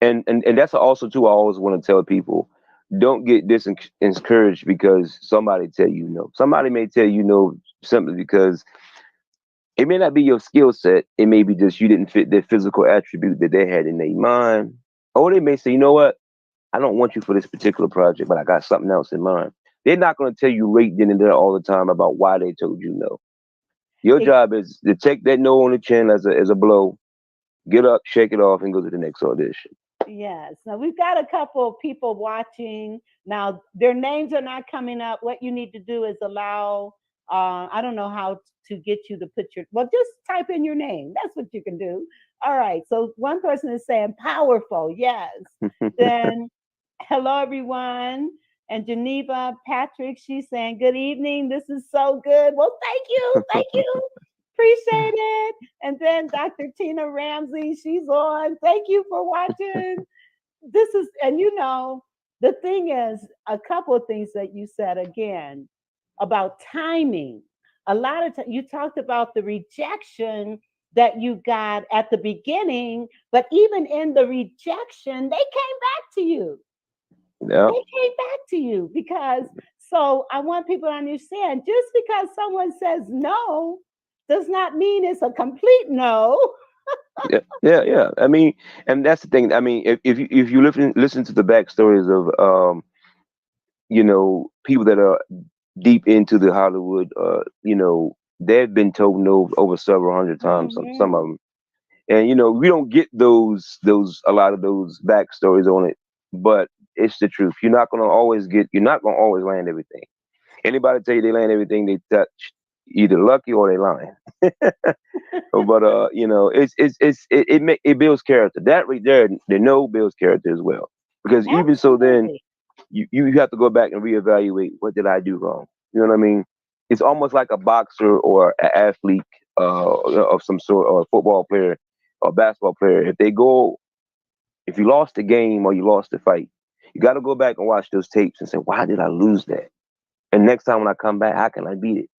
And that's also too, I always want to tell people, don't get discouraged because somebody tell you no. Somebody may tell you no simply because it may not be your skill set. It may be just you didn't fit their physical attribute that they had in their mind. Or they may say, you know what? I don't want you for this particular project, but I got something else in mind. They're not going to tell you right then and there all the time about why they told you no. Your job is to take that no on the chin as a blow, get up, shake it off, and go to the next audition. Yes. Now we've got a couple of people watching. Now their names are not coming up. What you need to do is allow, I don't know how to get you to put well, just type in your name. That's what you can do. All right. So one person is saying powerful. Yes. Then hello, everyone. And Geneva Patrick, she's saying, good evening. This is so good. Well, thank you. Thank you. Appreciate it. And then Dr. Tina Ramsey, she's on. Thank you for watching. This is, and the thing is, a couple of things that you said again about timing. A lot of you talked about the rejection that you got at the beginning, but even in the rejection, they came back to you. Yeah. They came back to you because, so I want people to understand, just because someone says no does not mean it's a complete no. Yeah. I mean, and that's the thing. I mean, if you listen to the backstories of people that are deep into the Hollywood, they've been told no over several hundred times. Some of them, and we don't get a lot of those backstories on it, but it's the truth. You're not gonna always land everything. Anybody tell you they land everything they touch, either lucky or they lying. But it builds character. That right there, the no builds character as well. Because even so, then you have to go back and reevaluate, what did I do wrong? You know what I mean? It's almost like a boxer or an athlete of some sort, or a football player or a basketball player. If you lost the game or you lost the fight, you got to go back and watch those tapes and say, why did I lose that? And next time when I come back, how can I beat it?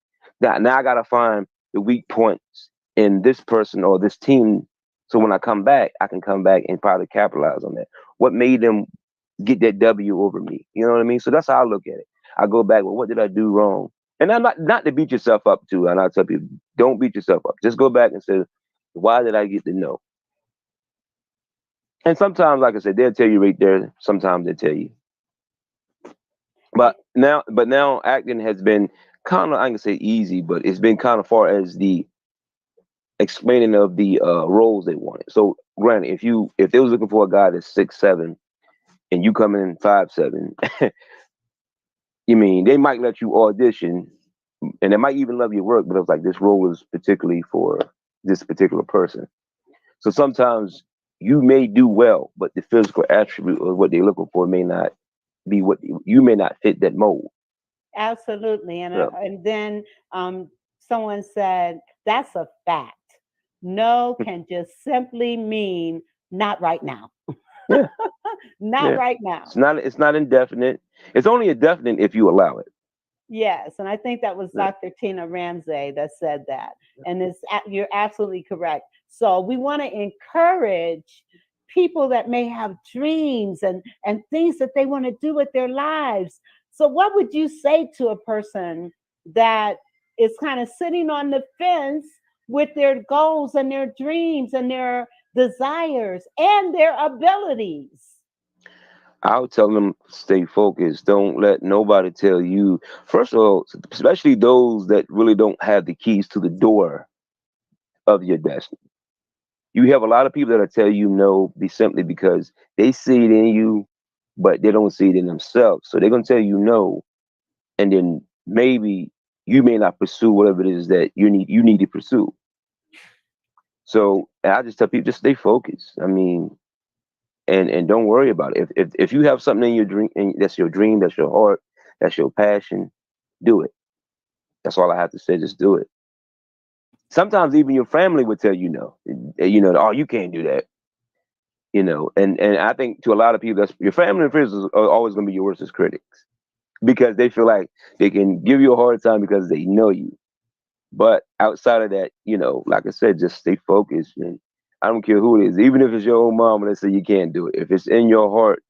Now I got to find the weak points in this person or this team. So when I come back, I can come back and probably capitalize on that. What made them get that W over me? You know what I mean? So that's how I look at it. I go back, well, what did I do wrong? And I'm not to beat yourself up too. And I tell people, don't beat yourself up. Just go back and say, why did I get the no? And sometimes, like I said, they'll tell you right there. Sometimes they tell you. But now acting has been kind of, I can say easy, but it's been kind of far as the explaining of the roles they wanted. So granted, if they was looking for a guy that's 6'7" and you come in 5'7", you mean they might let you audition and they might even love your work, but it's like, this role is particularly for this particular person. So sometimes you may do well, but the physical attribute of what they're looking for may not be what you may not fit that mold. Absolutely. And then someone said, that's a fact. No can just simply mean not right now. Yeah. Not right now. It's not indefinite. It's only indefinite if you allow it. Yes, and I think that was Dr. Tina Ramsey that said that. And you're absolutely correct. So we want to encourage people that may have dreams and things that they want to do with their lives. So what would you say to a person that is kind of sitting on the fence with their goals and their dreams and their desires and their abilities? I'll tell them stay focused. Don't let nobody tell you. First of all, especially those that really don't have the keys to the door of your destiny. You have a lot of people that'll tell you no be simply because they see it in you, but they don't see it in themselves. So they're gonna tell you no, and then maybe you may not pursue whatever it is that you need to pursue. So and I just tell people just stay focused. I mean, and don't worry about it. If you have something in your dream, and that's your dream, that's your heart, that's your passion, do it. That's all I have to say. Just do it. Sometimes even your family would tell you no. Oh, you can't do that. And I think to a lot of people, that's your family and friends are always going to be your worst critics because they feel like they can give you a hard time because they know you. But outside of that, like I said, just stay focused. And I don't care who it is, even if it's your own mom and they say you can't do it. If it's in your heart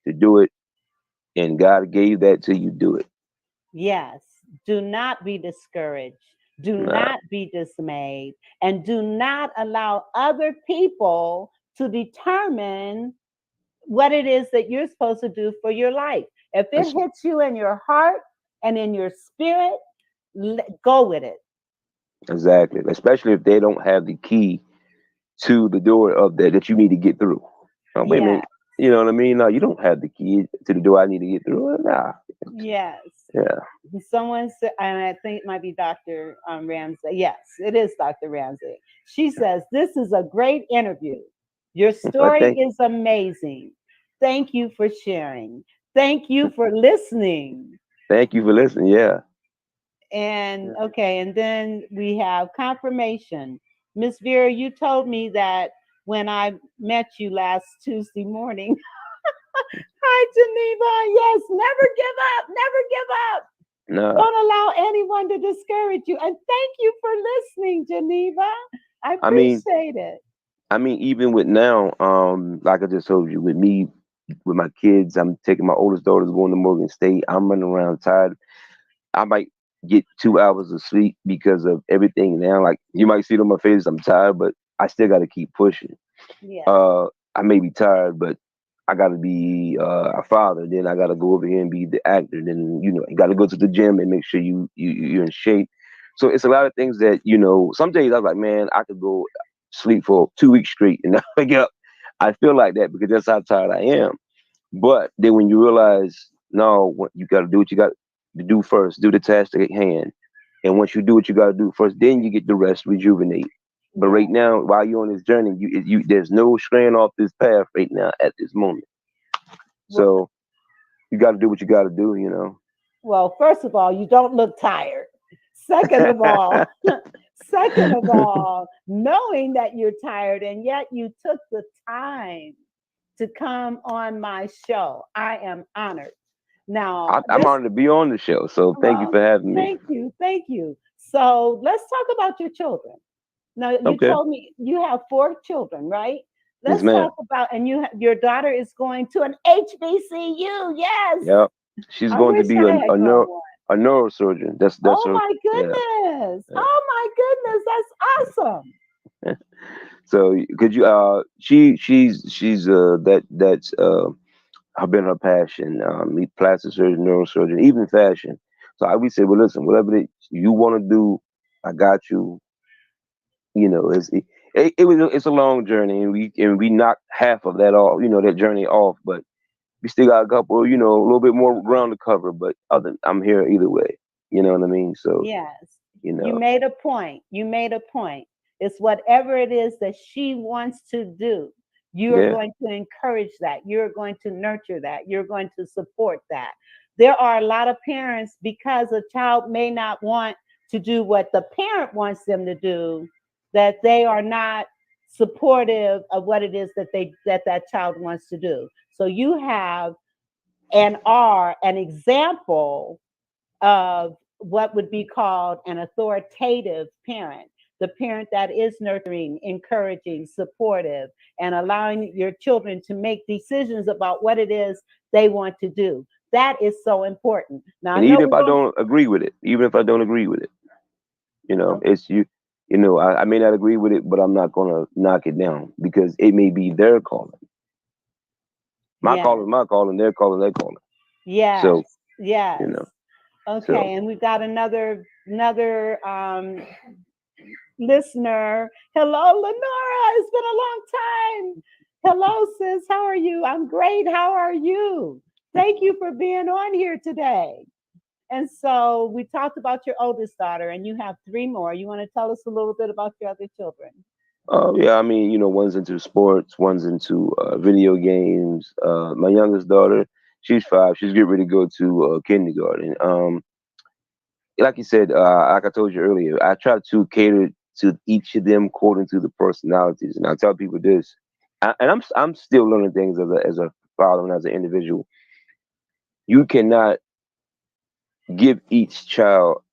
to do it, and God gave that to you, do it. Yes. Do not be discouraged. Do Nah, not be dismayed. And do not allow other people to determine what it is that you're supposed to do for your life. If it that's hits you in your heart and in your spirit, go with it. exactly. Especially if they don't have the key to the door of that you need to get through. Oh, wait a Yeah. minute. You know what I mean? No, you don't have the key to the door I need to get through. Nah. Yes. Yeah. Someone said, and I think it might be Dr. Ramsey. Yes, it is Dr. Ramsey. She says, "This is a great interview. Your I story think. is amazing. Thank you for sharing. Thank you for listening." Thank you for listening. Yeah. And okay, and then we have confirmation. Miss Vera, you told me that when I met you last Tuesday morning. Hi, Geneva. Yes, never give up. Never give up. No. Don't allow anyone to discourage you. And thank you for listening, Geneva. I I mean, appreciate it. even with now, like I just told you, with me, with my kids, I'm taking my oldest daughter to going to Morgan State. I'm running around tired. I might get 2 hours of sleep because of everything now. Like you might see it on my face, I'm tired, but I still got to keep pushing. Yes. I may be tired, but I got to be a father. Then I got to go over here and be the actor. Then you got to go to the gym and make sure you're in shape. So it's a lot of things that Some days I was like, man, I could go sleep for 2 weeks straight and I wake up. I feel like that because that's how tired I am. But then when you realize, no, you got to do what you got to do first. Do the task at hand, and once you do what you got to do first, then you get the rest, rejuvenate. But Yeah. right now, while you're on this journey, there's no straying off this path right now at this moment. Well, So you got to do what you got to do. well, first of all, you don't look tired. Second of all, second of all, knowing that you're tired and yet you took the time to come on my show, I am honored. Now, I'm honored to be on the show. So thank you well, for having me. thank you, thank you. So let's talk about your children. Now, you Okay. told me you have 4 children, right? Yes, Let's ma'am. talk about, and your daughter is going to an HBCU. Yes, Yep. She's I going to wish be I had gone one. a neurosurgeon. That's Oh her. my Yeah. goodness! Yeah. Oh my goodness! That's awesome. So could you she's that's have been her passion, plastic surgeon, neurosurgeon, even fashion. So I would say, well, listen, whatever you want to do, I got you. It's a long journey, and we knocked half of that off, that journey off, but we still got a couple, a little bit more ground to cover. But I'm here either way. You know what I mean? So Yes, you you know, made a point. You made a point. It's whatever it is that she wants to do. You are yeah, going to encourage that. You're going to nurture that. You're going to support that. There are a lot of parents, because a child may not want to do what the parent wants them to do, that they are not supportive of what it is that child wants to do. So you have and are an example of what would be called an authoritative parent, the parent that is nurturing, encouraging, supportive, and allowing your children to make decisions about what it is they want to do. That is so important. Now, And even if I don't agree with it, it's I may not agree with it, but I'm not gonna knock it down because it may be their calling. My calling, my calling, their calling, their calling. Yes. So, yes. Okay, so. and we've got another listener. Hello, Lenora. It's been a long time. Hello, sis. How are you? I'm great. How are you? Thank you for being on here today. And so we talked about your oldest daughter, and you have 3 more. You want to tell us a little bit about your other children? Yeah, I mean, one's into sports, one's into video games. My youngest daughter, she's 5. She's getting ready to go to kindergarten. Like you said, like I told you earlier, I try to cater to each of them according to the personalities. And I tell people this, and I'm still learning things as a father and as an individual. You cannot give each child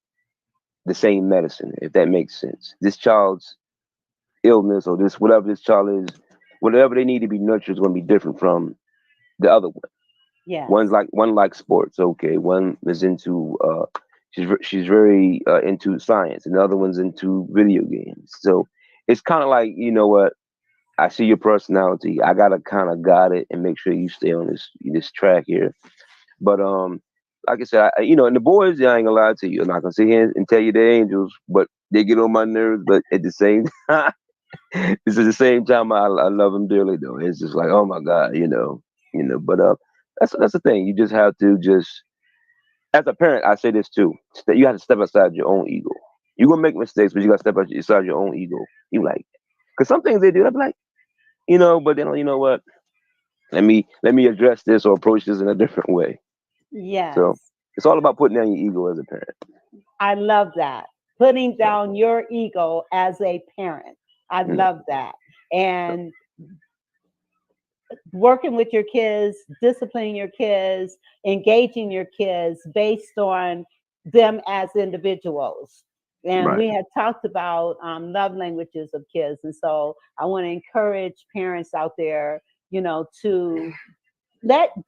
the same medicine, if that makes sense. This child's illness or this whatever this child is, whatever they need to be nurtured is going to be different from the other one. Yeah. One likes sports, okay. One is into she's very into science, and the other one's into video games. So it's kind of like, you know what? I see your personality. I gotta kind of guide it and make sure you stay on this track here. But like I said, and the boys, I ain't gonna lie to you. I'm not gonna sit here and tell you they're angels, but they get on my nerves. But at the same time, it's at the same time I love them dearly. Though it's just like, oh my God, But that's the thing. You just have to as a parent, I say this too. You have to step outside your own ego. You're gonna make mistakes, but you gotta step outside your own ego. You like, because some things they do, I'm like, but then you know what? Let me address this or approach this in a different way. Yes. So it's all about putting down your ego as a parent. I love that. Putting down your ego as a parent. I love that. And working with your kids, disciplining your kids, engaging your kids based on them as individuals. And we had talked about love languages of kids. And so I want to encourage parents out there, to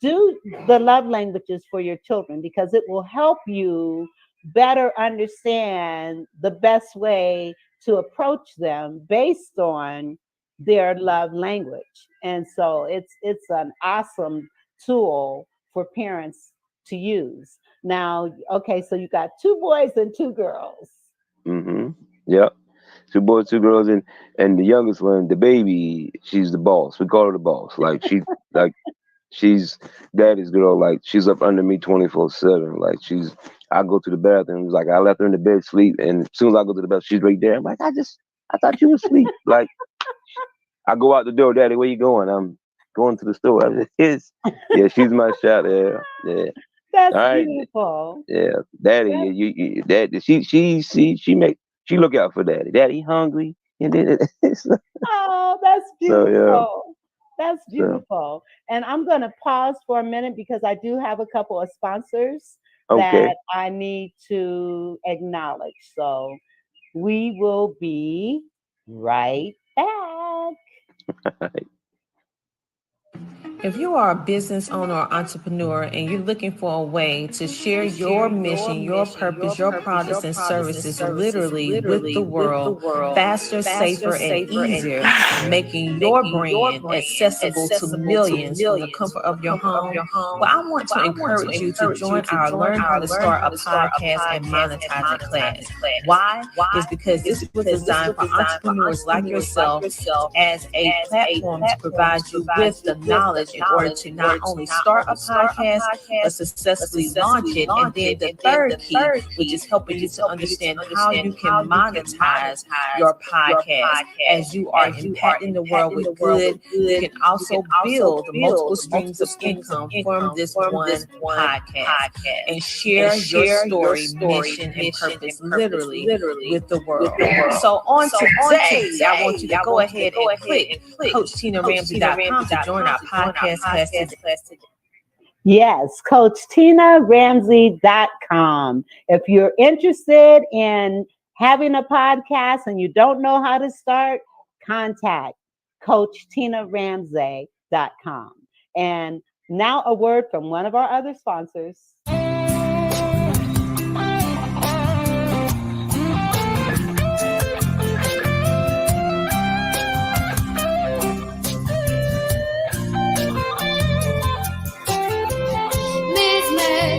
do the love languages for your children, because it will help you better understand the best way to approach them based on their love language. And so it's an awesome tool for parents to use. Now, okay, so you got 2 boys and 2 girls. Yeah. 2 boys, 2 girls, and the youngest one, the baby, she's the boss. We call her the boss. Like she's daddy's girl. Like she's up under me 24/7. Like I go to the bathroom. Like I left her in the bed sleep, and as soon as I go to the bathroom, she's right there. I'm like, I thought you were asleep. Like I go out the door, Daddy, where you going? I'm going to the store. Yeah, she's my shot. Yeah. That's beautiful. Yeah, Daddy, you Daddy. She look out for Daddy. Daddy hungry, and then oh, that's beautiful. So, yeah. That's beautiful. And I'm going to pause for a minute because I do have a couple of sponsors that I need to acknowledge. So we will be right back. If you are a business owner or entrepreneur and you're looking for a way to share your mission, your purpose, your products and services literally with the world faster, safer, and easier, making your brand accessible to millions from the comfort of your home, well, I want to encourage you to join our Learn How to Start a Podcast and Monetize It class. Why? Is because this was designed for entrepreneurs like yourself as a platform to provide you with the knowledge in order to not only start a podcast, but successfully launch it. And then the third key, which is helping you to understand how you can monetize your podcast. As you are impacting the world with good, you can also build multiple streams of income from this one podcast and share your story, mission, and purpose literally with the world. So on today, I want you to go ahead and click CoachTinaRamsey.com to join our podcast class today. Yes, CoachTinaRamsey.com. If you're interested in having a podcast and you don't know how to start, contact CoachTinaRamsey.com. And now a word from one of our other sponsors.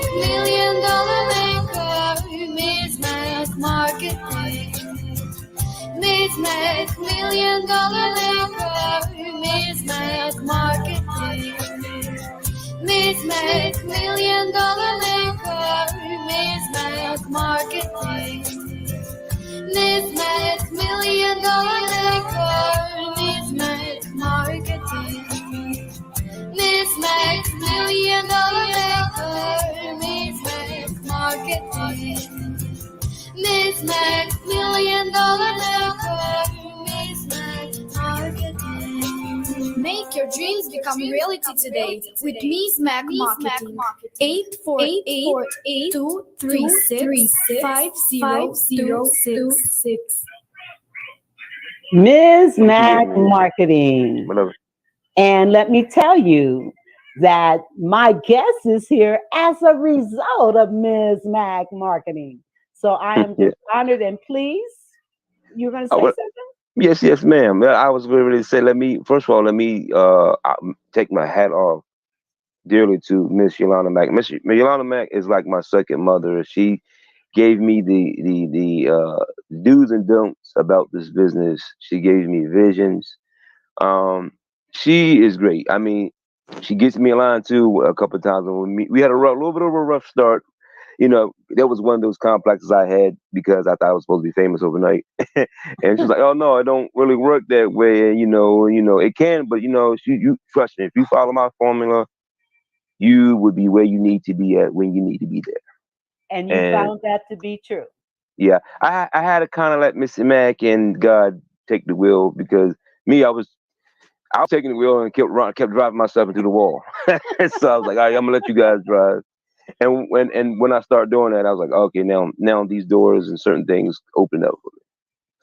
$1 million maker, Miss Mac Marketing. Miss Mac $1 million maker, Miss Mac Marketing. Miss Mac $1 million maker, Miss Mac Marketing. Miss Mac $1 million maker, Miss Mac Marketing. Miss Mac $1 million maker, Miss Mac Marketing. Miss Mac $1 million maker, Miss Mac Marketing. Make your dreams become reality today with Miss Mac Marketing. 848-236-5026. Ms. Mac Marketing. And let me tell you that my guest is here as a result of Ms. Mac Marketing. So I am just honored and pleased. You're going to say something? Yes, ma'am. I was ready to say, let me take my hat off dearly to Miss Yolanda Mack. Miss Yolanda Mack is like my second mother. She gave me the do's and don'ts about this business. She gave me visions. She is great. I mean, she gets me a line too a couple of times. When we had a little bit of a rough start. You know, that was one of those complexes I had because I thought I was supposed to be famous overnight. And she's like, "Oh no, it don't really work that way. And it can, but you trust me. If you follow my formula, you would be where you need to be at when you need to be there." And you found that to be true. Yeah, I had to kind of let Mr. Mac and God take the wheel because I was taking the wheel and kept driving myself into the wall. So I was like, "All right, I'm gonna let you guys drive." And when I started doing that, I was like, okay, now these doors and certain things open up for me.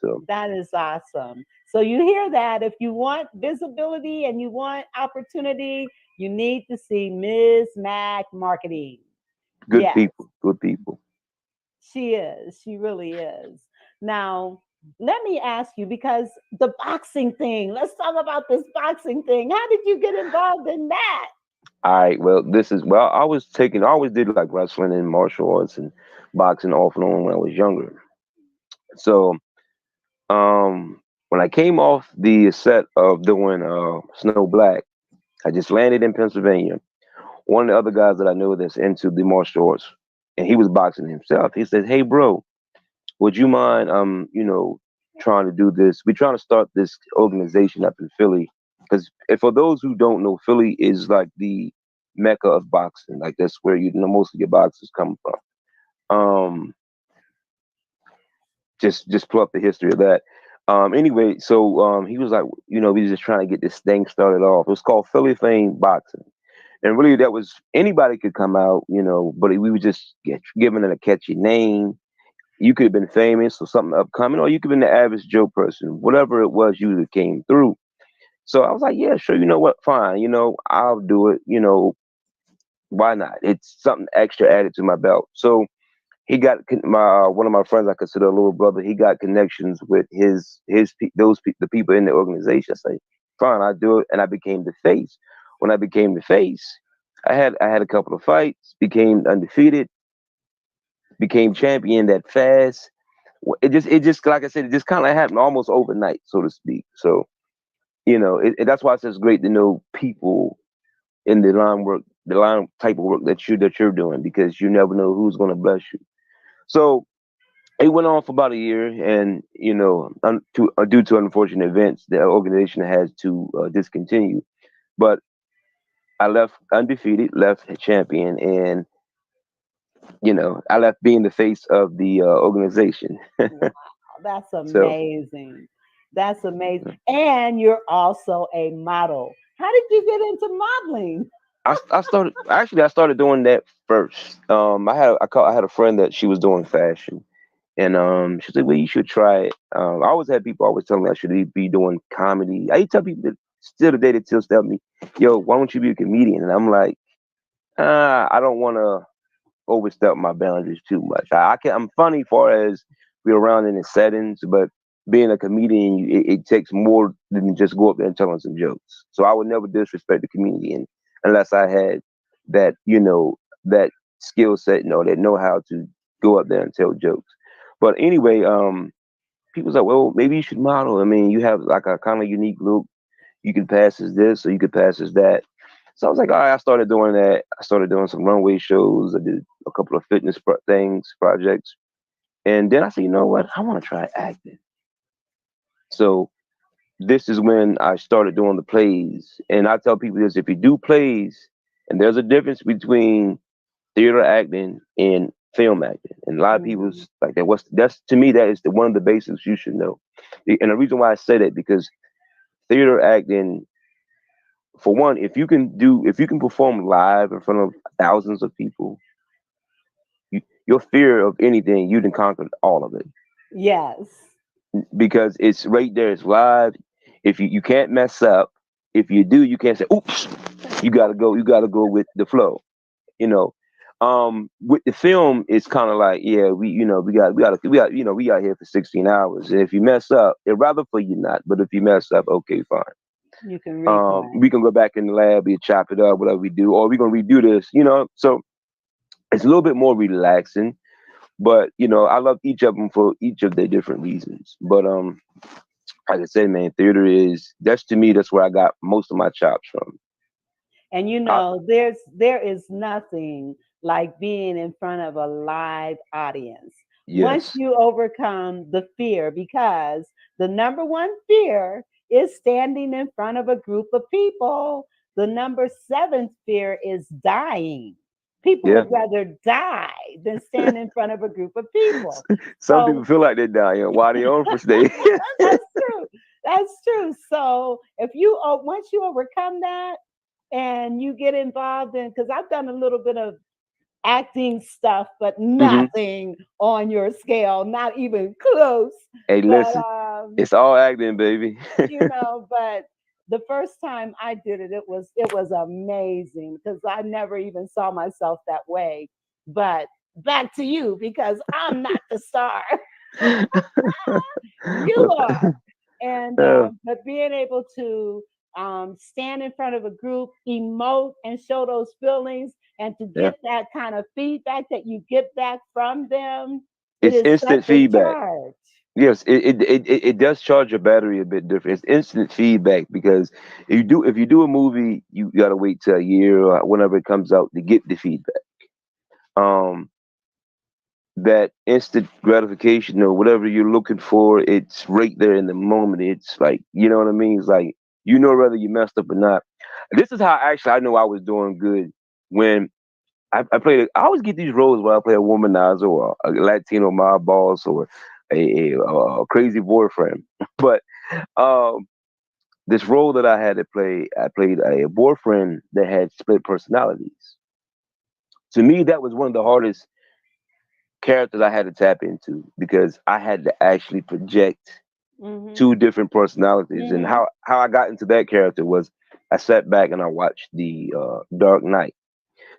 So that is awesome. So you hear that? If you want visibility and you want opportunity, you need to see Ms. Mac Marketing. Good people. She is. She really is. Now, let me ask you, because the boxing thing, let's talk about this boxing thing. How did you get involved in that? All right. Well, I always did like wrestling and martial arts and boxing off and on when I was younger. So, when I came off the set of doing Snow Black, I just landed in Pennsylvania. One of the other guys that I know that's into the martial arts, and he was boxing himself. He said, "Hey, bro, would you mind, trying to do this? We're trying to start this organization up in Philly because for those who don't know, Philly is like the mecca of boxing. Like that's where most of your boxers come from. Just pull up the history of that. Anyway, so he was like, we was just trying to get this thing started off. It was called Philly Fame Boxing. And really, that was anybody could come out, but we would just get given it a catchy name. You could have been famous or something upcoming, or you could have been the average Joe person. Whatever it was, you came through. So I was like, yeah, sure. You know what? Fine. I'll do it. Why not? It's something extra added to my belt. So he got one of my friends, I consider a little brother. He got connections with the people in the organization. I say, fine, I'll do it, and I became the face. When I became the face, I had a couple of fights, became undefeated, became champion that fast. It just like I said, it just kind of happened almost overnight, so to speak. So that's why it's just great to know people in the line type of work that you're doing, because you never know who's going to bless you. So it went on for about a year, and due to unfortunate events, the organization has to discontinue. But I left undefeated, left a champion, and I left being the face of the organization. Wow, that's So amazing. That's amazing. And you're also a model. How did you get into modeling? I started doing that first. I had a friend that she was doing fashion, and she said, "Well, you should try it." I always had people always telling me I should be doing comedy. I tell people that still today they still tell me, "Yo, why don't you be a comedian?" And I'm like, I don't want to overstep my boundaries too much. I'm funny far as be around in the settings, but being a comedian, it takes more than just go up there and telling some jokes. So I would never disrespect the comedian unless I had that, that skill set, that know how to go up there and tell jokes. But anyway, people's like, well, maybe you should model. I mean, you have like a kind of unique look. You can pass as this or you could pass as that. So I was like, all right, I started doing that. I started doing some runway shows. I did a couple of fitness projects. And then I said, you know what? I want to try acting. So this is when I started doing the plays. And I tell people this, if you do plays, and there's a difference between theater acting and film acting. And a lot of people's like that. That's to me, that is one of the basics you should know. And the reason why I say that, because theater acting, for one, if you can perform live in front of thousands of people, your fear of anything, you can conquer all of it, Yes. because it's right there. It's live. If you can't mess up. If you do, you can't say, "Oops." You gotta go. You gotta go with the flow. You know. With the film, it's kind of like, yeah, we got here for 16 hours. And if you mess up, they'd rather for you not. But if you mess up, okay, fine. You can replay. We can go back in the lab, we chop it up, whatever we do, or we're gonna redo this. So it's a little bit more relaxing. But I love each of them for each of their different reasons. But like I said, man, theater that's to me, that's where I got most of my chops from. And there is nothing like being in front of a live audience. Once Yes. you overcome the fear, because the number one fear is standing in front of a group of people. The number 7 fear is dying. People Yeah. would rather die than stand in front of a group of people. Some people feel like they're dying while they're on for stage. That's true. That's true. So if you once you overcome that and you get involved in, because I've done a little bit of acting stuff, but nothing on your scale, not even close. Hey, But listen, it's all acting, baby. but the first time I did it, it was amazing, because I never even saw myself that way. But back to you, because I'm not the star. You are. And but being able to stand in front of a group, emote, and show those feelings, and to Yeah. get that kind of feedback that you get back from them, it It's is instant such a feedback. charge. Yes, it does charge your battery a bit different. It's instant feedback, because if you do a movie, you gotta wait till a year or whenever it comes out to get the feedback. Um, that instant gratification or whatever you're looking for, it's right there in the moment. It's like, you know what I mean? It's like, whether you messed up or not. This is how actually I know I was doing good when I played. I always get these roles where I play a womanizer or a Latino mob boss or a crazy boyfriend. But um, this role that I had to play, I played a boyfriend that had split personalities. To me, that was one of the hardest characters I had to tap into, because I had to actually project two different personalities. And how I got into that character was I sat back and I watched the Dark Knight.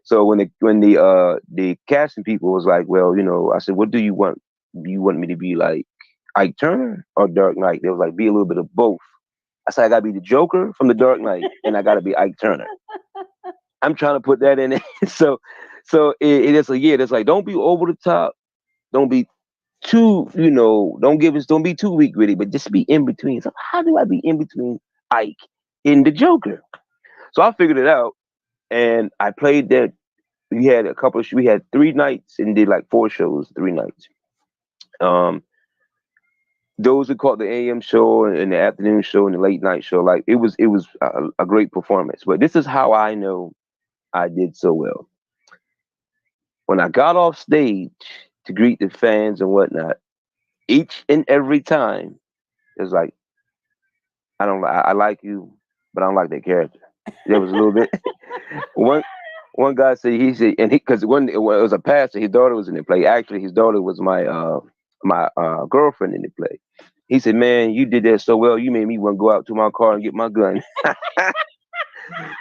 So when the casting people was like, well, I said, what do you want? Do you want me to be like Ike Turner or Dark Knight? They was like, be a little bit of both. I said, I gotta be the Joker from the Dark Knight, and I gotta be Ike Turner. I'm trying to put that in it. So it is like, yeah, it's like, don't be over the top, don't be too, don't be too weak with it, but just be in between. So how do I be in between Ike and the Joker? So I figured it out, and I played that. We had 3 nights and did like 4 shows, 3 nights. Um, those who caught the AM show and the afternoon show and the late night show, like it was a great performance. But this is how I know I did so well. When I got off stage to greet the fans and whatnot, each and every time, it's like, I like you, but I don't like that character. There was a little bit. one guy said he said, and he because when it was a pastor, his daughter was in the play. Actually, his daughter was my girlfriend in the play. He said, "Man, you did that so well. You made me want to go out to my car and get my gun."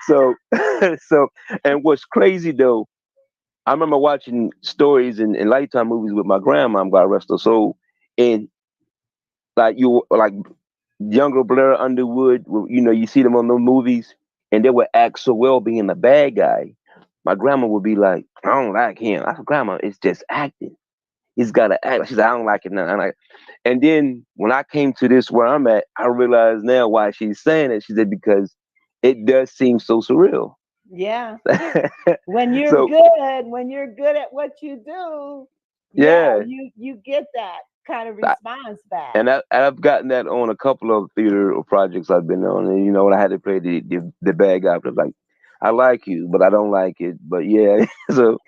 So, so, and what's crazy though, I remember watching stories and Lifetime movies with my grandma, God rest her soul, and like younger Blair Underwood, you see them on the movies, and they would act so well being the bad guy. My grandma would be like, "I don't like him." I said, "Grandma, it's just acting. He's got to act." She said, "I don't like it now." And then when I came to this where I'm at, I realize now why she's saying it. She said because it does seem so surreal. Yeah. When you're So good at what you do, yeah, yeah, you get that kind of response back. and I've gotten that on a couple of theater projects I've been on, and when I had to play the bad guy, I was like, "I like you, but I don't like it." But yeah, so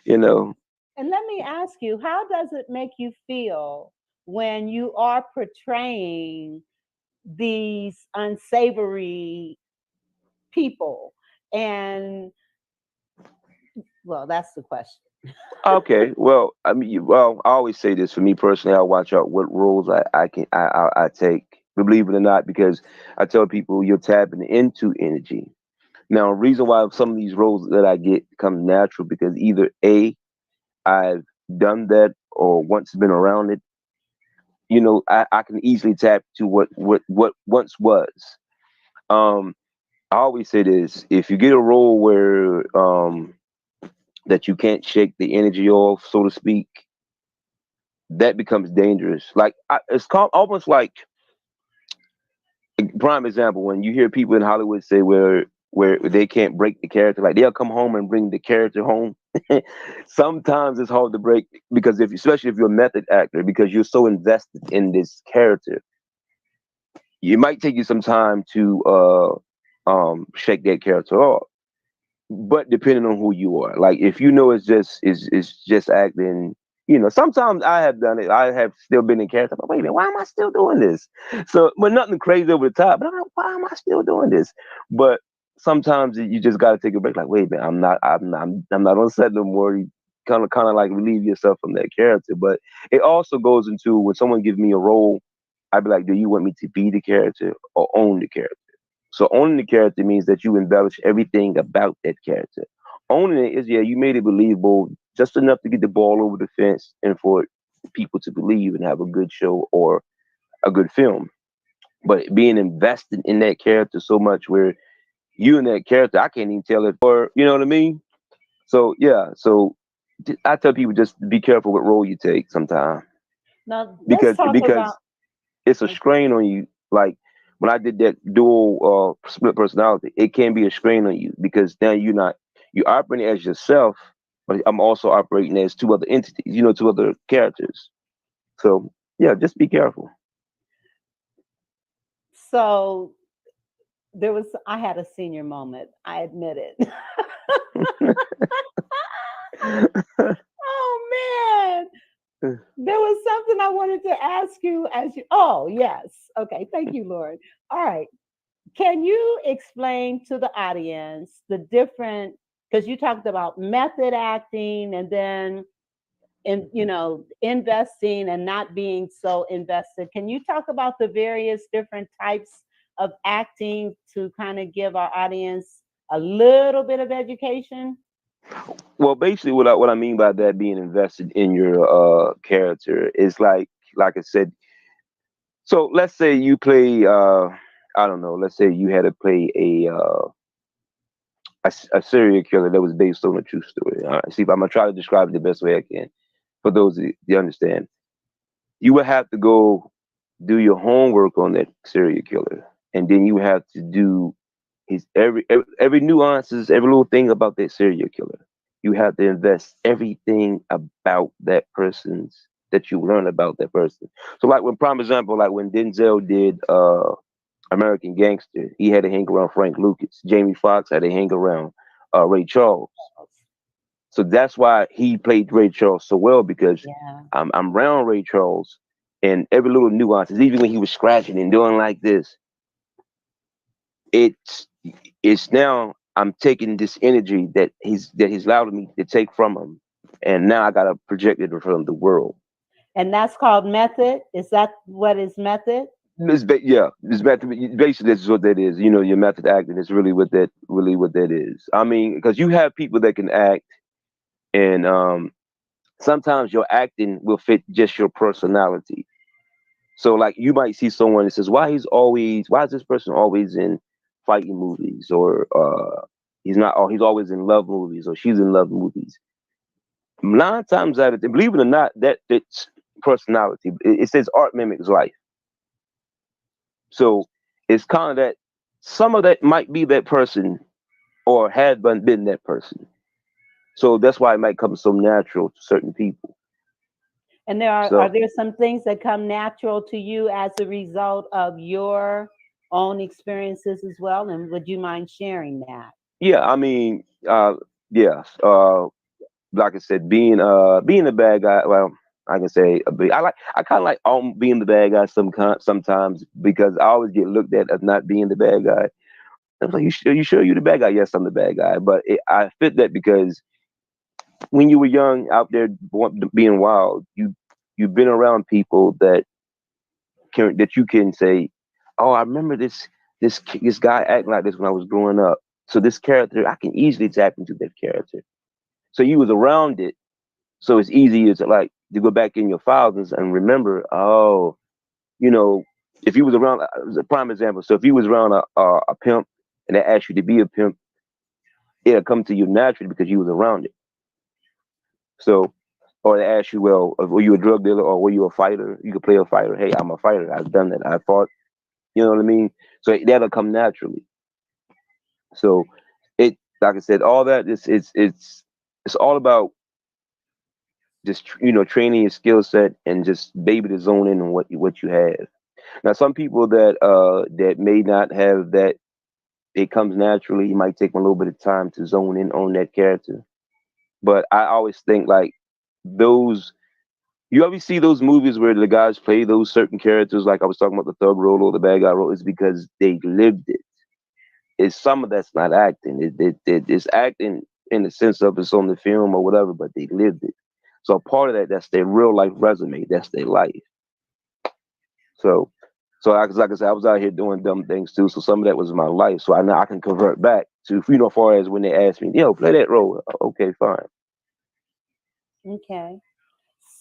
you know. And let me ask you, how does it make you feel when you are portraying these unsavory people? And well, that's the question. Okay, well, I mean, I always say this for me personally. I watch out what roles I take. Believe it or not, because I tell people you're tapping into energy. Now, reason why some of these roles that I get come natural because either I've done that or once been around it. I can easily tap to what once was. Um, I always say this: if you get a role where that you can't shake the energy off, so to speak, that becomes dangerous. Like it's called almost like prime example when you hear people in Hollywood say where they can't break the character, like they'll come home and bring the character home. Sometimes it's hard to break because especially if you're a method actor, because you're so invested in this character, it might take you some time to shake that character off. But depending on who you are, like if you know it's just acting, sometimes I have done it. I have still been in character. But wait a minute, why am I still doing this? So, but nothing crazy over the top. But I'm like, why am I still doing this? But sometimes you just got to take a break. Like, wait a minute, I'm not on set no more. You kind of like relieve yourself from that character. But it also goes into when someone gives me a role, I'd be like, do you want me to be the character or own the character? So owning the character means that you embellish everything about that character. Owning it is, yeah, you made it believable just enough to get the ball over the fence and for people to believe and have a good show or a good film. But being invested in that character so much where you and that character, I can't even tell it, or you know what I mean? So yeah, I tell people just be careful what role you take sometimes Now let's because talk about. it's a strain on you. Like when I did that dual split personality, it can be a strain on you because now you're operating as yourself, but I'm also operating as two other entities, two other characters. So yeah, just be careful. So I had a senior moment. I admit it. Oh man. There was something I wanted to ask you oh yes. Okay, thank you, Lord. All right. Can you explain to the audience the different, because you talked about method acting and then investing and not being so invested. Can you talk about the various different types of acting to kind of give our audience a little bit of education? Well, basically, what I mean by that being invested in your character is like I said. So let's say you play. I don't know. Let's say you had to play a serial killer that was based on a true story. All right, see, I'm gonna try to describe it the best way I can for those that understand. You would have to go do your homework on that serial killer, and then you have to do his every nuances, every little thing about that serial killer. You have to invest everything about that person's that you learn about that person. So, like when prime example, like when Denzel did American Gangster, he had to hang around Frank Lucas. Jamie Foxx had to hang around Ray Charles. So that's why he played Ray Charles so well because I'm around Ray Charles and every little nuances, even when he was scratching and doing like this, it's now I'm taking this energy that he's allowed me to take from him, and now I gotta project it from the world. And that's called method. Is that what is method? It's method. Basically, this is what that is. You know, your method acting is really what that is. I mean, because you have people that can act, and sometimes your acting will fit just your personality. So, like, you might see someone that says, why is this person always in fighting movies, or he's not, or he's always in love movies, or she's in love movies. 9 times out of 10, believe it or not, that fits personality. It says art mimics life. So it's kind of that some of that might be that person or had been that person. So that's why it might come so natural to certain people. And are So there some things that come natural to you as a result of your own experiences as well? And would you mind sharing that? yeah, I mean, yeah, like I said, being a bad guy. Well, I can say I kind of like being the bad guy sometimes because I always get looked at as not being the bad guy. I'm like, you sure you the bad guy? Yes, I'm the bad guy. But I fit that because when you were young, out there being wild, you've been around people that you can say, oh, I remember this guy acting like this when I was growing up. So this character, I can easily tap into that character. So you was around it, so it's easy to like to go back in your files and remember. Oh, you know, if you was around, a prime example. So if you was around a pimp and they asked you to be a pimp, it'll come to you naturally because you was around it. So, or they ask you, well, were you a drug dealer or were you a fighter? You could play a fighter. Hey, I'm a fighter. I've done that. I fought. You know what I mean? So that'll come naturally. So like I said, all that it's all about just training your skill set and just baby to zone in on what you have. Now, some people that may not have that, it comes naturally. It might take them a little bit of time to zone in on that character. But I always think like those. You always see those movies where the guys play those certain characters, like I was talking about the thug role or the bad guy role, is because they lived it. It's some of that's not acting. It's acting in the sense of it's on the film or whatever, but they lived it. So a part of that's their real life resume. That's their life. So, like I said, I was out here doing dumb things too. So some of that was my life. So I know I can convert back to, as far as when they ask me, play that role. Okay, fine. Okay.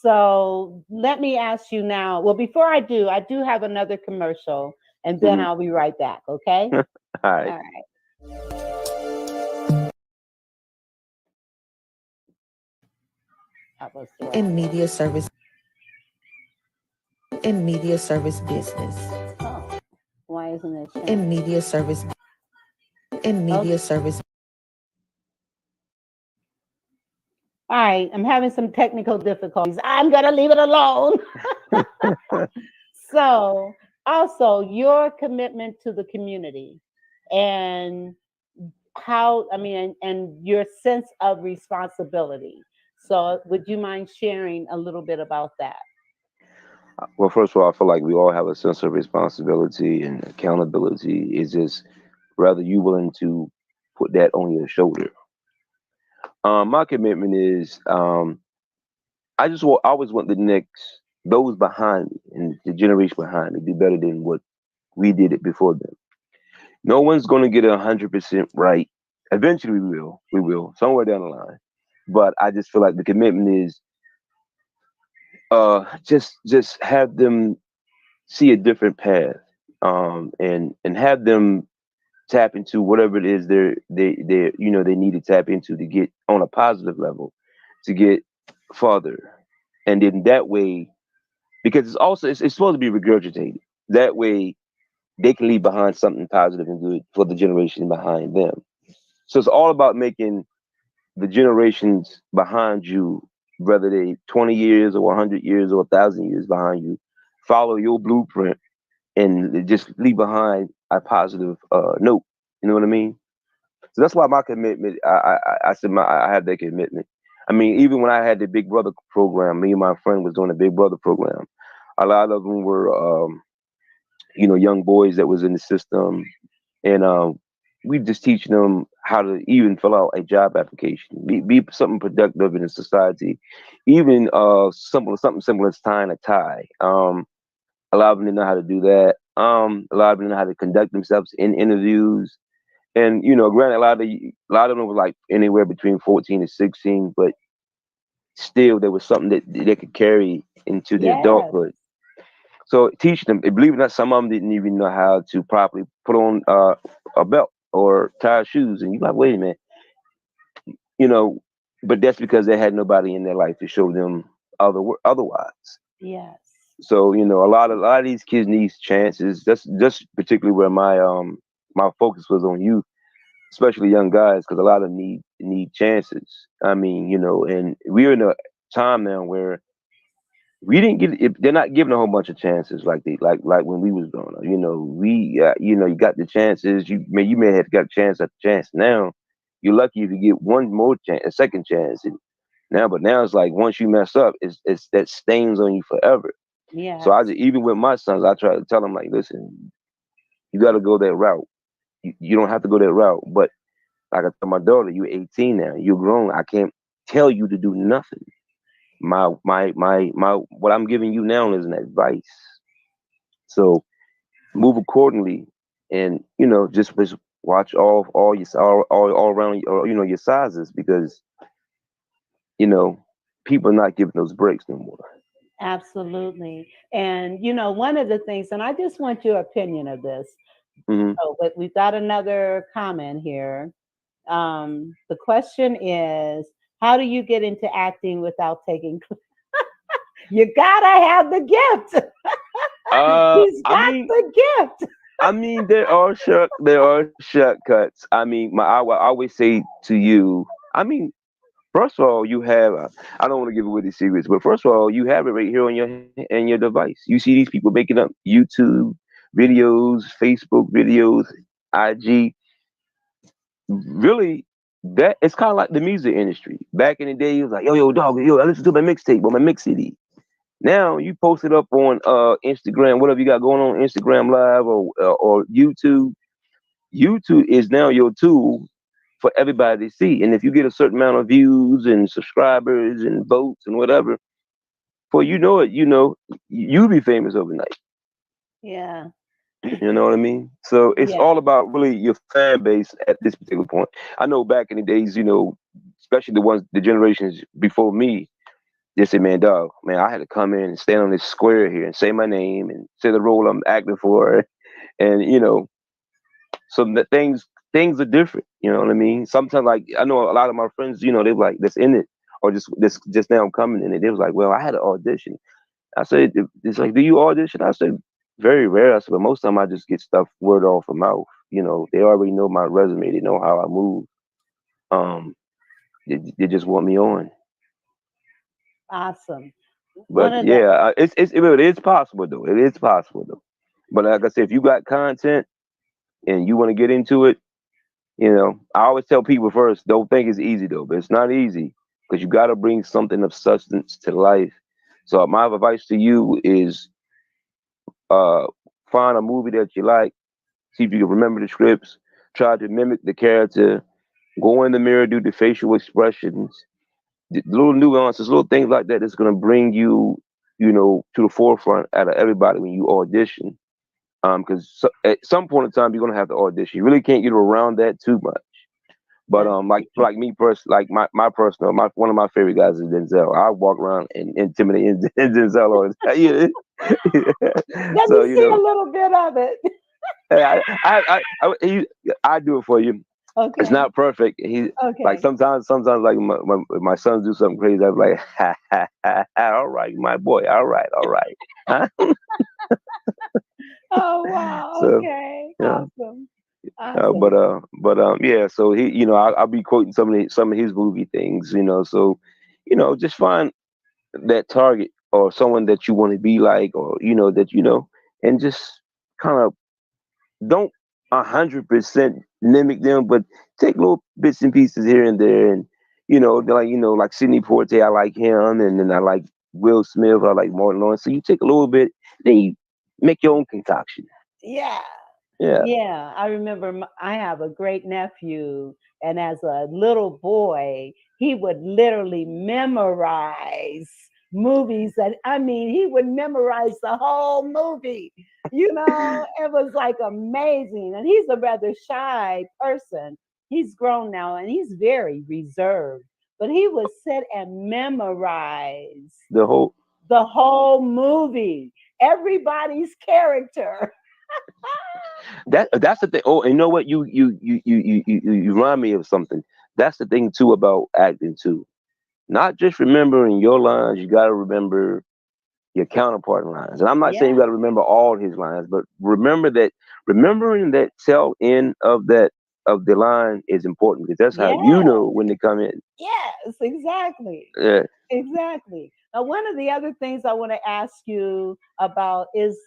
So let me ask you now. Well, before I do have another commercial, and then I'll be right back. Okay. All right. All right. In media service business. Oh, why isn't it showing? In media service service. All right, I'm having some technical difficulties. I'm gonna leave it alone. So also your commitment to the community and and your sense of responsibility. So would you mind sharing a little bit about that? Well, first of all, I feel like we all have a sense of responsibility and accountability. It's just rather you willing to put that on your shoulder. My commitment is I always want the next those behind me and the generation behind me do better than what we did it before them. No one's going to get 100% right. Eventually, we will. We will somewhere down the line. But I just feel like the commitment is just have them see a different path, and have them tap into whatever it is they need to tap into to get on a positive level, to get farther, and then that way, because it's supposed to be regurgitated. That way, they can leave behind something positive and good for the generation behind them. So it's all about making the generations behind you, whether they 20 years or 100 years or 1,000 years behind you, follow your blueprint and just leave behind a positive note. You know what I mean? So that's why my commitment. I said I have that commitment. I mean, even when I had the Big Brother program, me and my friend was doing the Big Brother program. A lot of them were, young boys that was in the system, and we just teaching them how to even fill out a job application, be something productive in a society, even something simple as tying a tie. A lot of them didn't know how to do that. A lot of them didn't know how to conduct themselves in interviews. And granted, a lot of them were like anywhere between 14 and 16, but still there was something that they could carry into their Yes. adulthood. So teaching them, believe it or not, some of them didn't even know how to properly put on a belt or tie shoes. And you're like, wait a minute, you know, but that's because they had nobody in their life to show them otherwise. Yes. So a lot of these kids need chances. That's just particularly where my focus was on youth, especially young guys, because a lot of them need chances. I mean, and we're in a time now where we didn't get if they're not giving a whole bunch of chances like they like when we was growing up. You got the chances. You may have got a chance after chance. Now you're lucky if you get one more chance, a second chance. And now it's like once you mess up, it's that stains on you forever. So Yes. even with my sons, I try to tell them like, listen, you got to go that route. You don't have to go that route. But like I tell my daughter, you're 18 now. You're grown. I can't tell you to do nothing. My what I'm giving you now is an advice. So move accordingly, and just watch all around your sizes, because you know people are not giving those breaks no more. Absolutely. And one of the things, and I just want your opinion of this. Hmm. So, but we've got another comment here. The question is, how do you get into acting without taking? You gotta have the gift. He's I got mean, the gift. there are shortcuts. I mean, I always say to you. I mean, first of all, you have. I don't want to give away the secrets, but first of all, you have it right here on your device. You see these people making up YouTube videos, Facebook videos, IG. Really, that it's kind of like the music industry. Back in the day, it was like, yo, dog, yo, I listen to my mixtape or my mix CD. Now you post it up on Instagram, whatever you got going on Instagram Live or YouTube. YouTube is now your tool for everybody to see. And if you get a certain amount of views and subscribers and votes and whatever, before you know it, you'll be famous overnight. Yeah. You know what I mean? So it's Yeah. all about really your fan base at this particular point. I know back in the days, especially the generations before me, they said, man, dog, man, I had to come in and stand on this square here and say my name and say the role I'm acting for. And, so that things are different. You know what I mean? Sometimes, like, I know a lot of my friends, they're like, that's in it, or just now I'm coming in it. They was like, well, I had an audition. I said, it's like, do you audition? I said, very rare. I said, but most of the time I just get stuff word off of mouth. They already know my resume. They know how I move. Um, they just want me on. Awesome. One But of the yeah, it is possible though. It is possible though. But like I said, if you got content and you want to get into it, I always tell people first, don't think it's easy though, but it's not easy because you got to bring something of substance to life. So my advice to you is uh, find a movie that you like, see if you can remember the scripts, try to mimic the character, go in the mirror, do the facial expressions, the little nuances, little things like that that's going to bring you, to the forefront out of everybody when you audition. Because at some point in time, you're going to have to audition. You really can't get around that too much. But like me like my personal one of my favorite guys is Denzel. I walk around and intimidate Denzel all the time. Let So me see a little bit of it. I do it for you. It's Okay. not perfect. He like Okay. sometimes like my sons do something crazy. I'm like, ha, ha, ha, ha, all right, my boy, all right, all right. Huh? Oh wow. So Okay. yeah. Awesome. Uh, Awesome. but uh, but yeah. So I'll be quoting some of his movie things. So just find that target or someone that you want to be like, or and just kind of don't 100% mimic them, but take little bits and pieces here and there, and like Sidney Poitier, I like him, and then I like Will Smith, I like Martin Lawrence. So you take a little bit, then you make your own concoction. Yeah. Yeah, I remember I have a great nephew, and as a little boy, he would literally memorize movies that, I mean, he would memorize the whole movie. It was like amazing. And he's a rather shy person. He's grown now and he's very reserved, but he would sit and memorize The whole movie, everybody's character. that's the thing. Oh, and you know what? You remind me of something. That's the thing too about acting too. Not just remembering your lines, you got to remember your counterpart lines. And I'm not saying you Yeah. got to remember all his lines, but remembering that tail end of the line is important because that's how you Yeah. know when they come in. Yes, exactly. Yeah. Exactly. Now, one of the other things I want to ask you about is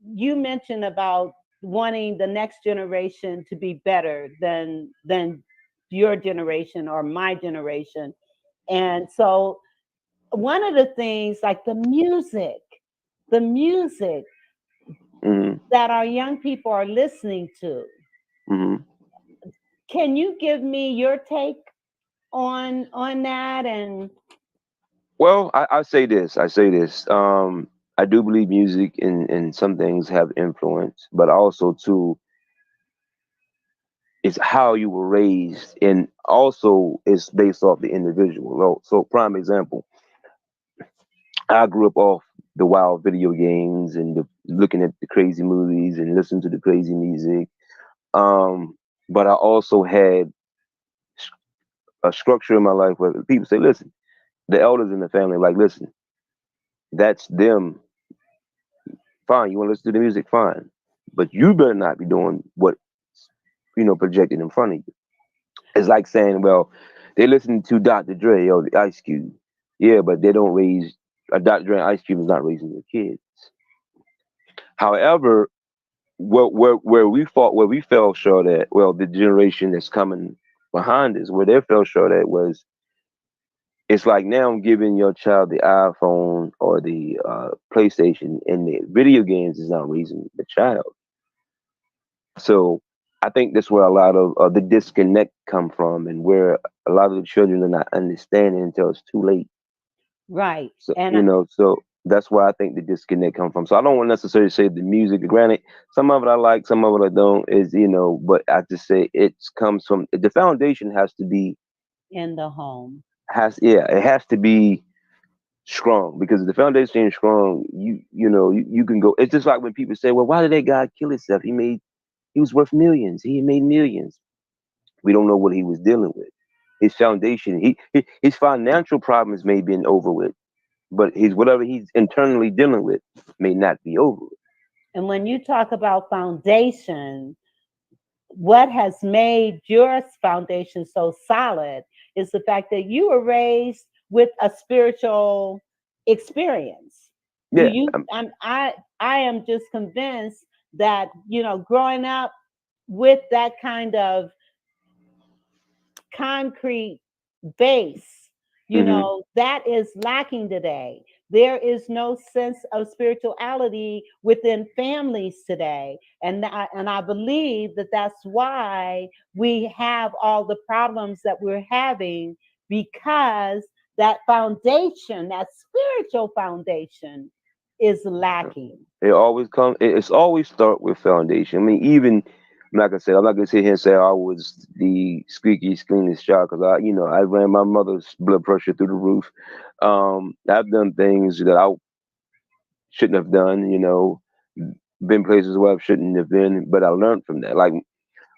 you mentioned about wanting the next generation to be better than your generation or my generation. And so one of the things like the music Hmm. that our young people are listening to, Hmm. can you give me your take on that? And Well, I say this. I say this. I do believe music and some things have influence, but also too, it's how you were raised, and also it's based off the individual. So prime example, I grew up off the wild video games and looking at the crazy movies and listening to the crazy music. But I also had a structure in my life where people say, listen, the elders in the family, like, listen, that's them. Fine, you want to listen to the music, fine. But you better not be doing what, projected in front of you. It's like saying, well, they listen to Dr. Dre or the Ice Cube. Yeah, but they don't raise, Dr. Dre and Ice Cube is not raising their kids. However, where we fell short at, well, the generation that's coming behind us, where they fell short at was, it's like now giving your child the iPhone or the PlayStation, and the video games is not raising the child. So I think that's where a lot of the disconnect come from, and where a lot of the children are not understanding until it's too late. right. So And so that's where I think the disconnect come from. So I don't want to necessarily say the music. Granted, some of it I like, some of it I don't. Is but I just say it comes from the foundation has to be in the home. it has to be strong, because if the foundation is strong, you can go. It's just like when people say, well, why did that guy kill himself? He was worth millions. He made millions. We don't know what he was dealing with. His foundation, his financial problems may be over with, but his whatever he's internally dealing with may not be over with. And when you talk about foundation, what has made your foundation so solid is the fact that you were raised with a spiritual experience. Do Yeah. you? I am just convinced that growing up with that kind of concrete base, Hmm. that is lacking today. There is no sense of spirituality within families today. And I believe that that's why we have all the problems that we're having, because that foundation, that spiritual foundation, is lacking. It always comes. It's always start with foundation. I mean, even I'm not gonna sit here and say I was the squeakiest cleanest child, because I ran my mother's blood pressure through the roof. I've done things that I shouldn't have done. Been places where I shouldn't have been, but I learned from that. Like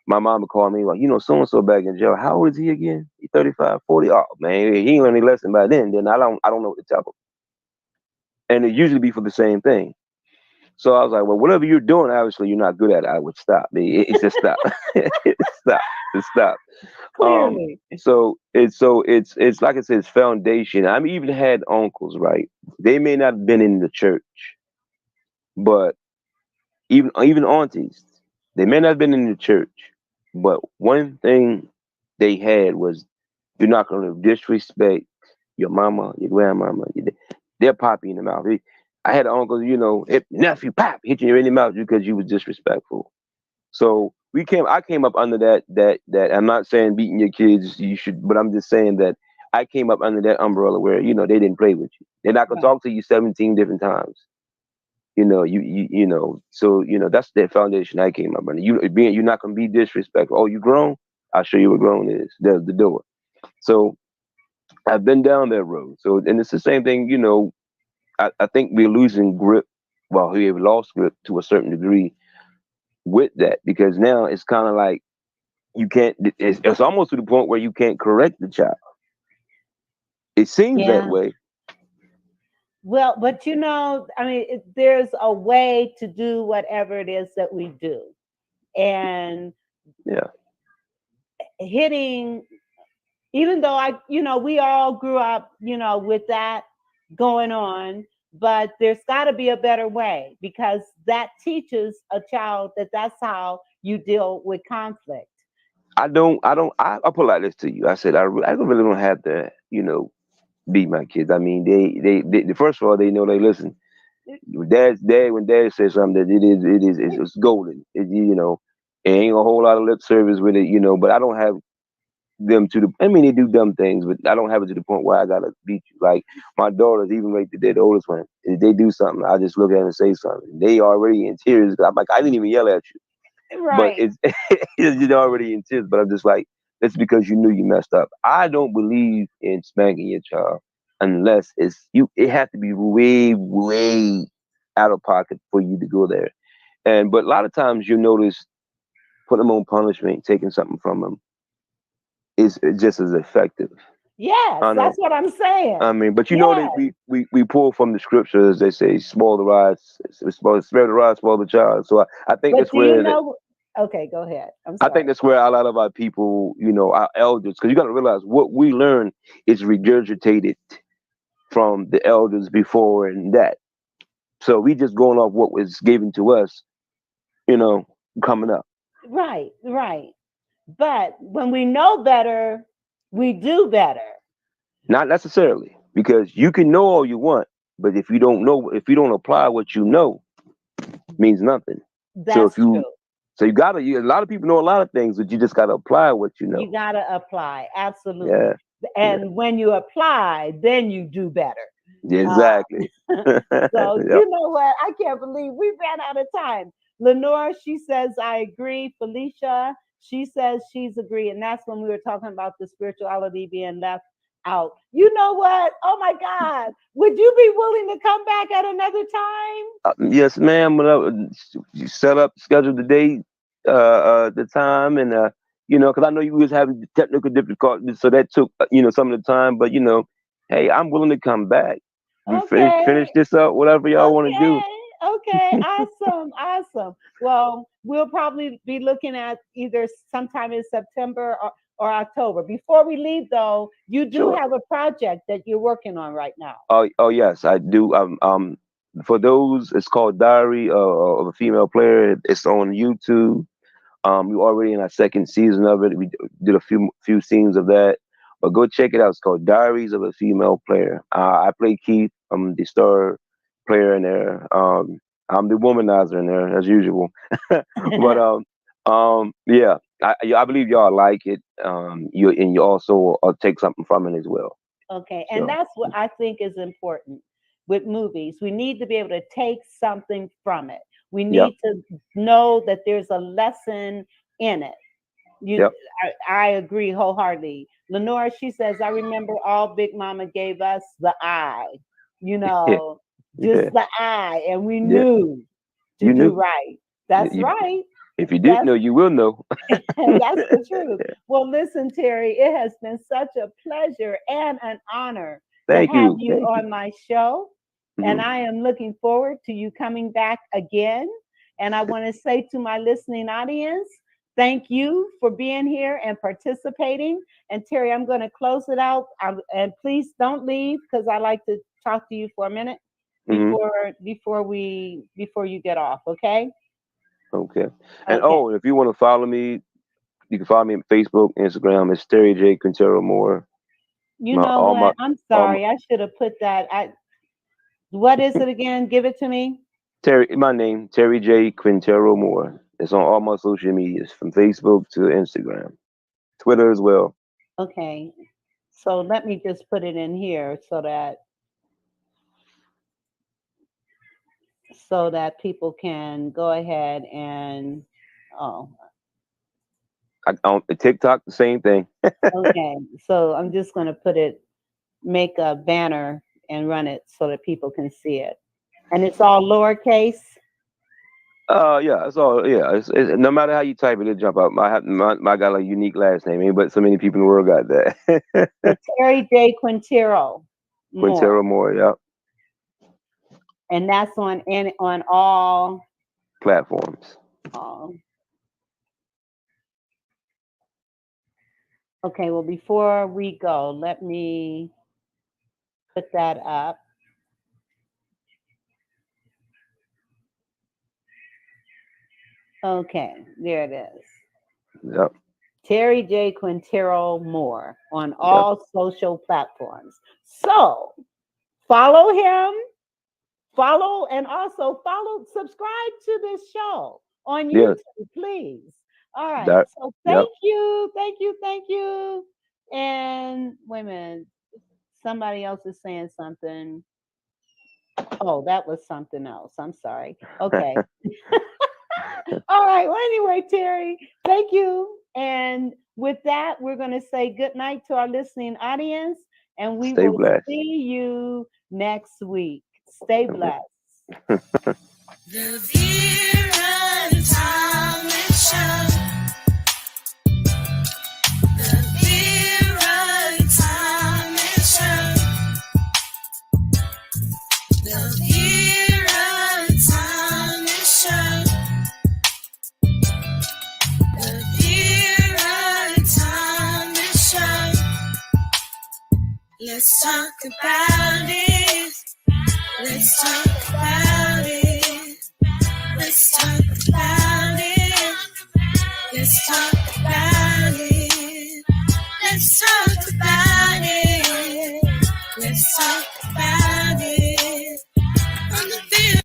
my mom would call me like, so and so back in jail. How old is he again? He 35, 40. Oh man, he ain't learned any lesson by then. Then I don't know what to tell him. And it usually be for the same thing. So I was like, well, whatever you're doing, obviously you're not good at it. I would stop. It's just stop. Stop. Just stop. Clearly. It's like I said, it's foundation. I even had uncles, right? They may not have been in the church, but even aunties, they may not have been in the church, but one thing they had was, you're not going to disrespect your mama, your grandmama, they'll pop you in the mouth. I had an uncle, nephew, pop, hit you in the mouth because you was disrespectful. So I came up under that. I'm not saying beating your kids, you should, but I'm just saying that I came up under that umbrella where, they didn't play with you. They're not gonna Right. talk to you 17 different times. So, that's the foundation I came up under. You're not gonna be disrespectful. Oh, you grown? I'll show you what grown is. There's the door. So I've been down that road. So, and it's the same thing, I think we're losing grip. Well, we have lost grip to a certain degree with that, because now it's kind of like you can't. It's almost to the point where you can't correct the child. It seems that Yeah. way. Well, but I mean, there's a way to do whatever it is that we do. And Yeah. hitting, even though we all grew up, with that going on, but there's got to be a better way, because that teaches a child that that's how you deal with conflict. I put it like this to you. I said, I really don't have to, beat my kids. I mean, they first of all, they know they listen. When dad says something, that it's golden. It ain't a whole lot of lip service with it, but I don't have them I mean, they do dumb things, but I don't have it to the point where I gotta beat you. Like my daughters, even right today, the oldest one, if they do something, I just look at them and say something. They already in tears. I'm like, I didn't even yell at you, but Right. it's you're already in tears. But I'm just like, it's because you knew you messed up. I don't believe in spanking your child unless it's you. It has to be way, way out of pocket for you to go there. But a lot of times you notice putting them on punishment, taking something from them is just as effective. Yes, I that's know. what I'm saying. I mean, but Yes. we pull from the scriptures. They say, "Spoil the rod, spare the rod, spoil the child." So I think But that's do you where know? Okay, go ahead. I'm I think sorry. that's where a lot of our people, our elders, because you got to realize what we learn is regurgitated from the elders before and that. So we just going off what was given to us, you know, coming up. Right, right. But when we know better, we do better. Not necessarily, because you can know all you want, but if you don't apply what you know, it means nothing. So That's true. so a lot of people know a lot of things, but you just got to apply what you You know. got to apply. Absolutely. Yeah, yeah, And when you apply, then you do better. yeah, Uh, exactly. so Yep. you know what? I can't believe we ran out of time. Lenore, she says, I agree. Felicia, she says she's agree. And that's when we were talking about the spirituality being left out. You know what? Oh my God. Would you be willing to come back at another time? Yes, ma'am. You set up, schedule the date, the time, and because I know you was having technical difficulties, so that took some of the time. But hey, I'm willing to come back. We finish Okay. this up, whatever y'all want to do. Okay. Okay. Awesome. Awesome. Well, we'll probably be looking at either sometime in September or October. Before we leave, though, you do Sure. have a project that you're working on right now. Oh yes, I do. For those, it's called Diary of a Female Player. It's on YouTube. We're already in our second season of it. We did a few scenes of that, but go check it out. It's called Diaries of a Female Player. I play Keith. I'm the star player in there. I'm the womanizer in there as usual. But yeah, I believe y'all like it. You also take something from it as well. Okay. And So that's what I think is important with movies. We need to be able to take something from it. We yep, need to know that there's a lesson in it. You, yep, I agree wholeheartedly. Lenora, she says, I remember all Big Mama gave us the eye, you yeah, know, just yeah, the eye, and we yeah. knew to You do knew. right. You, That's right. if you didn't That's know, you will know. that's the truth. Well, listen, Terry, it has been such a pleasure and an honor to Thank have you. you Thank you. on my show. And Mhm. I am looking forward to you coming back again. And I want to say to my listening audience, thank you for being here and participating. And Terry, I'm going to close it out. And please don't leave, because I like to talk to you for a minute Mhm. before you get off. Okay. Okay. And Okay. if you want to follow me, you can follow me on Facebook, Instagram. It's Terry J. Quintero Moore. You My know all my what? I'm all my sorry. I should have put that. What is it again? Give it to me. Terry, my name, Terry J. Quintero Moore. It's on all my social medias, from Facebook to Instagram, Twitter as well. Okay. So let me just put it in here so that people can go ahead and On TikTok, the same thing. okay. So I'm just going to make a banner and run it so that people can see it. And it's all lowercase. Yeah, it's all It's no matter how you type it, it jump out. I got a unique last name, but so many people in the world got that. So Terry J. Quintero Moore. Quintero Moore, yeah. And that's on all platforms. Okay, well, before we go, let me put that up. Okay, there it is. Yep. Terry J. Quintero Moore on all social platforms. So follow him, and also subscribe to this show on YouTube, please. All right. So thank you. And wait a minute. Somebody else is saying something. Oh, that was something else. I'm sorry. Okay. All right. Well, anyway, Terry, thank you. And with that, we're going to say good night to our listening audience, and we will see you next week. Stay blessed. The Vera and Tommy Show. The Vera and Tommy Show. The Vera and Tommy Show. The Vera and Tommy Show. Let's talk about it. Let's talk about it. Let's talk about it. Let's talk about it. Let's talk about it. Let's talk about it. On the Vera.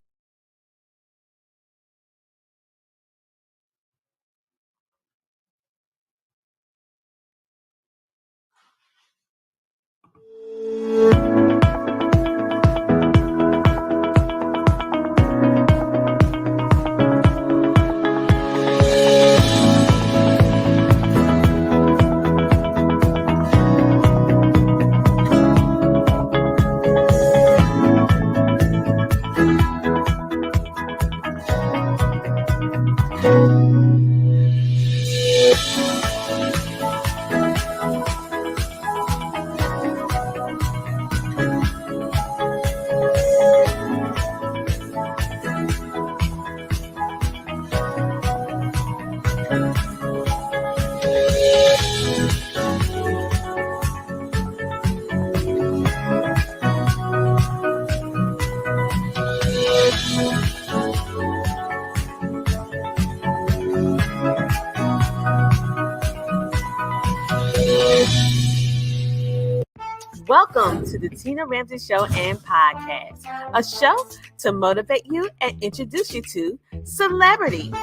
Welcome to the Tina Ramsey Show and Podcast, a show to motivate you and introduce you to celebrities,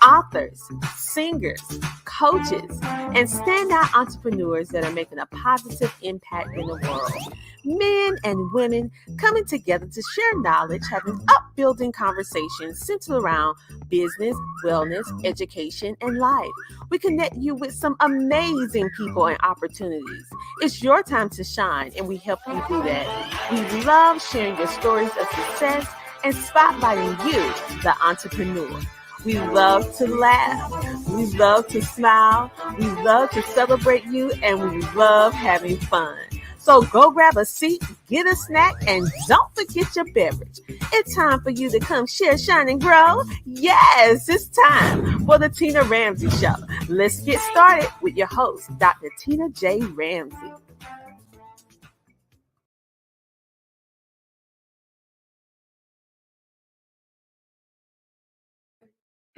authors, singers, coaches, and standout entrepreneurs that are making a positive impact in the world. Men and women coming together to share knowledge, having upbuilding conversations centered around business, wellness, education, and life. We connect you with some amazing people and opportunities. It's your time to shine, and we help you do that. We love sharing your stories of success and spotlighting you, the entrepreneur. We love to laugh. We love to smile. We love to celebrate you, and we love having fun. So go grab a seat, get a snack, and don't forget your beverage. It's time for you to come share, shine, and grow. Yes, it's time for the Tina Ramsey Show. Let's get started with your host, Dr. Tina J. Ramsey.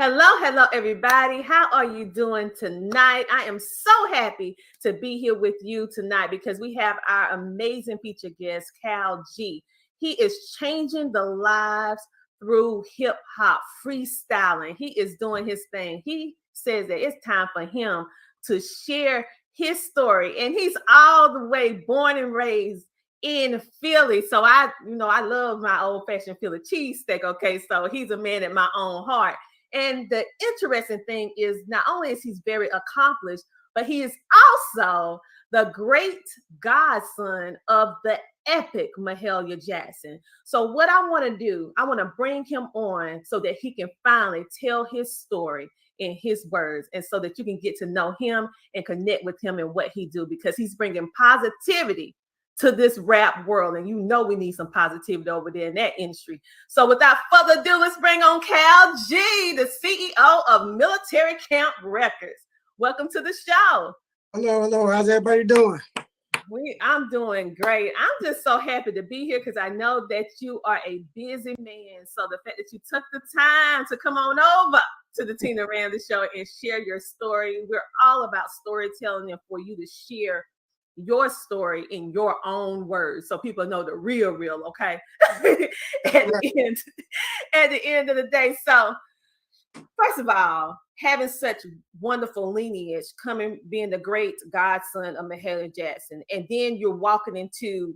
Hello, everybody. How are you doing tonight? I am so happy to be here with you tonight because we have our amazing featured guest, Cal G. He is changing the lives through hip hop, freestyling. He is doing his thing. He says that it's time for him to share his story. And he's all the way born and raised in Philly. So I love my old fashioned Philly cheesesteak. Okay. So he's a man at my own heart. And the interesting thing is not only is he very accomplished, but he is also the great godson of the epic Mahalia Jackson. So what I want to do, I want to bring him on so that he can finally tell his story in his words, and so that you can get to know him and connect with him and what he do, because he's bringing positivity to this rap world. And we need some positivity over there in that industry. So without further ado, let's bring on Cal G, the CEO of Military Camp Records. Welcome to the show. Hello. How's everybody doing? I'm doing great. I'm just so happy to be here because I know that you are a busy man. So the fact that you took the time to come on over to the Tina Ramsey Show and share your story. We're all about storytelling and for you to share your story in your own words so people know the real, okay? at the end of the day. So first of all, having such wonderful lineage, being the great godson of Mahalia Jackson, and then you're walking into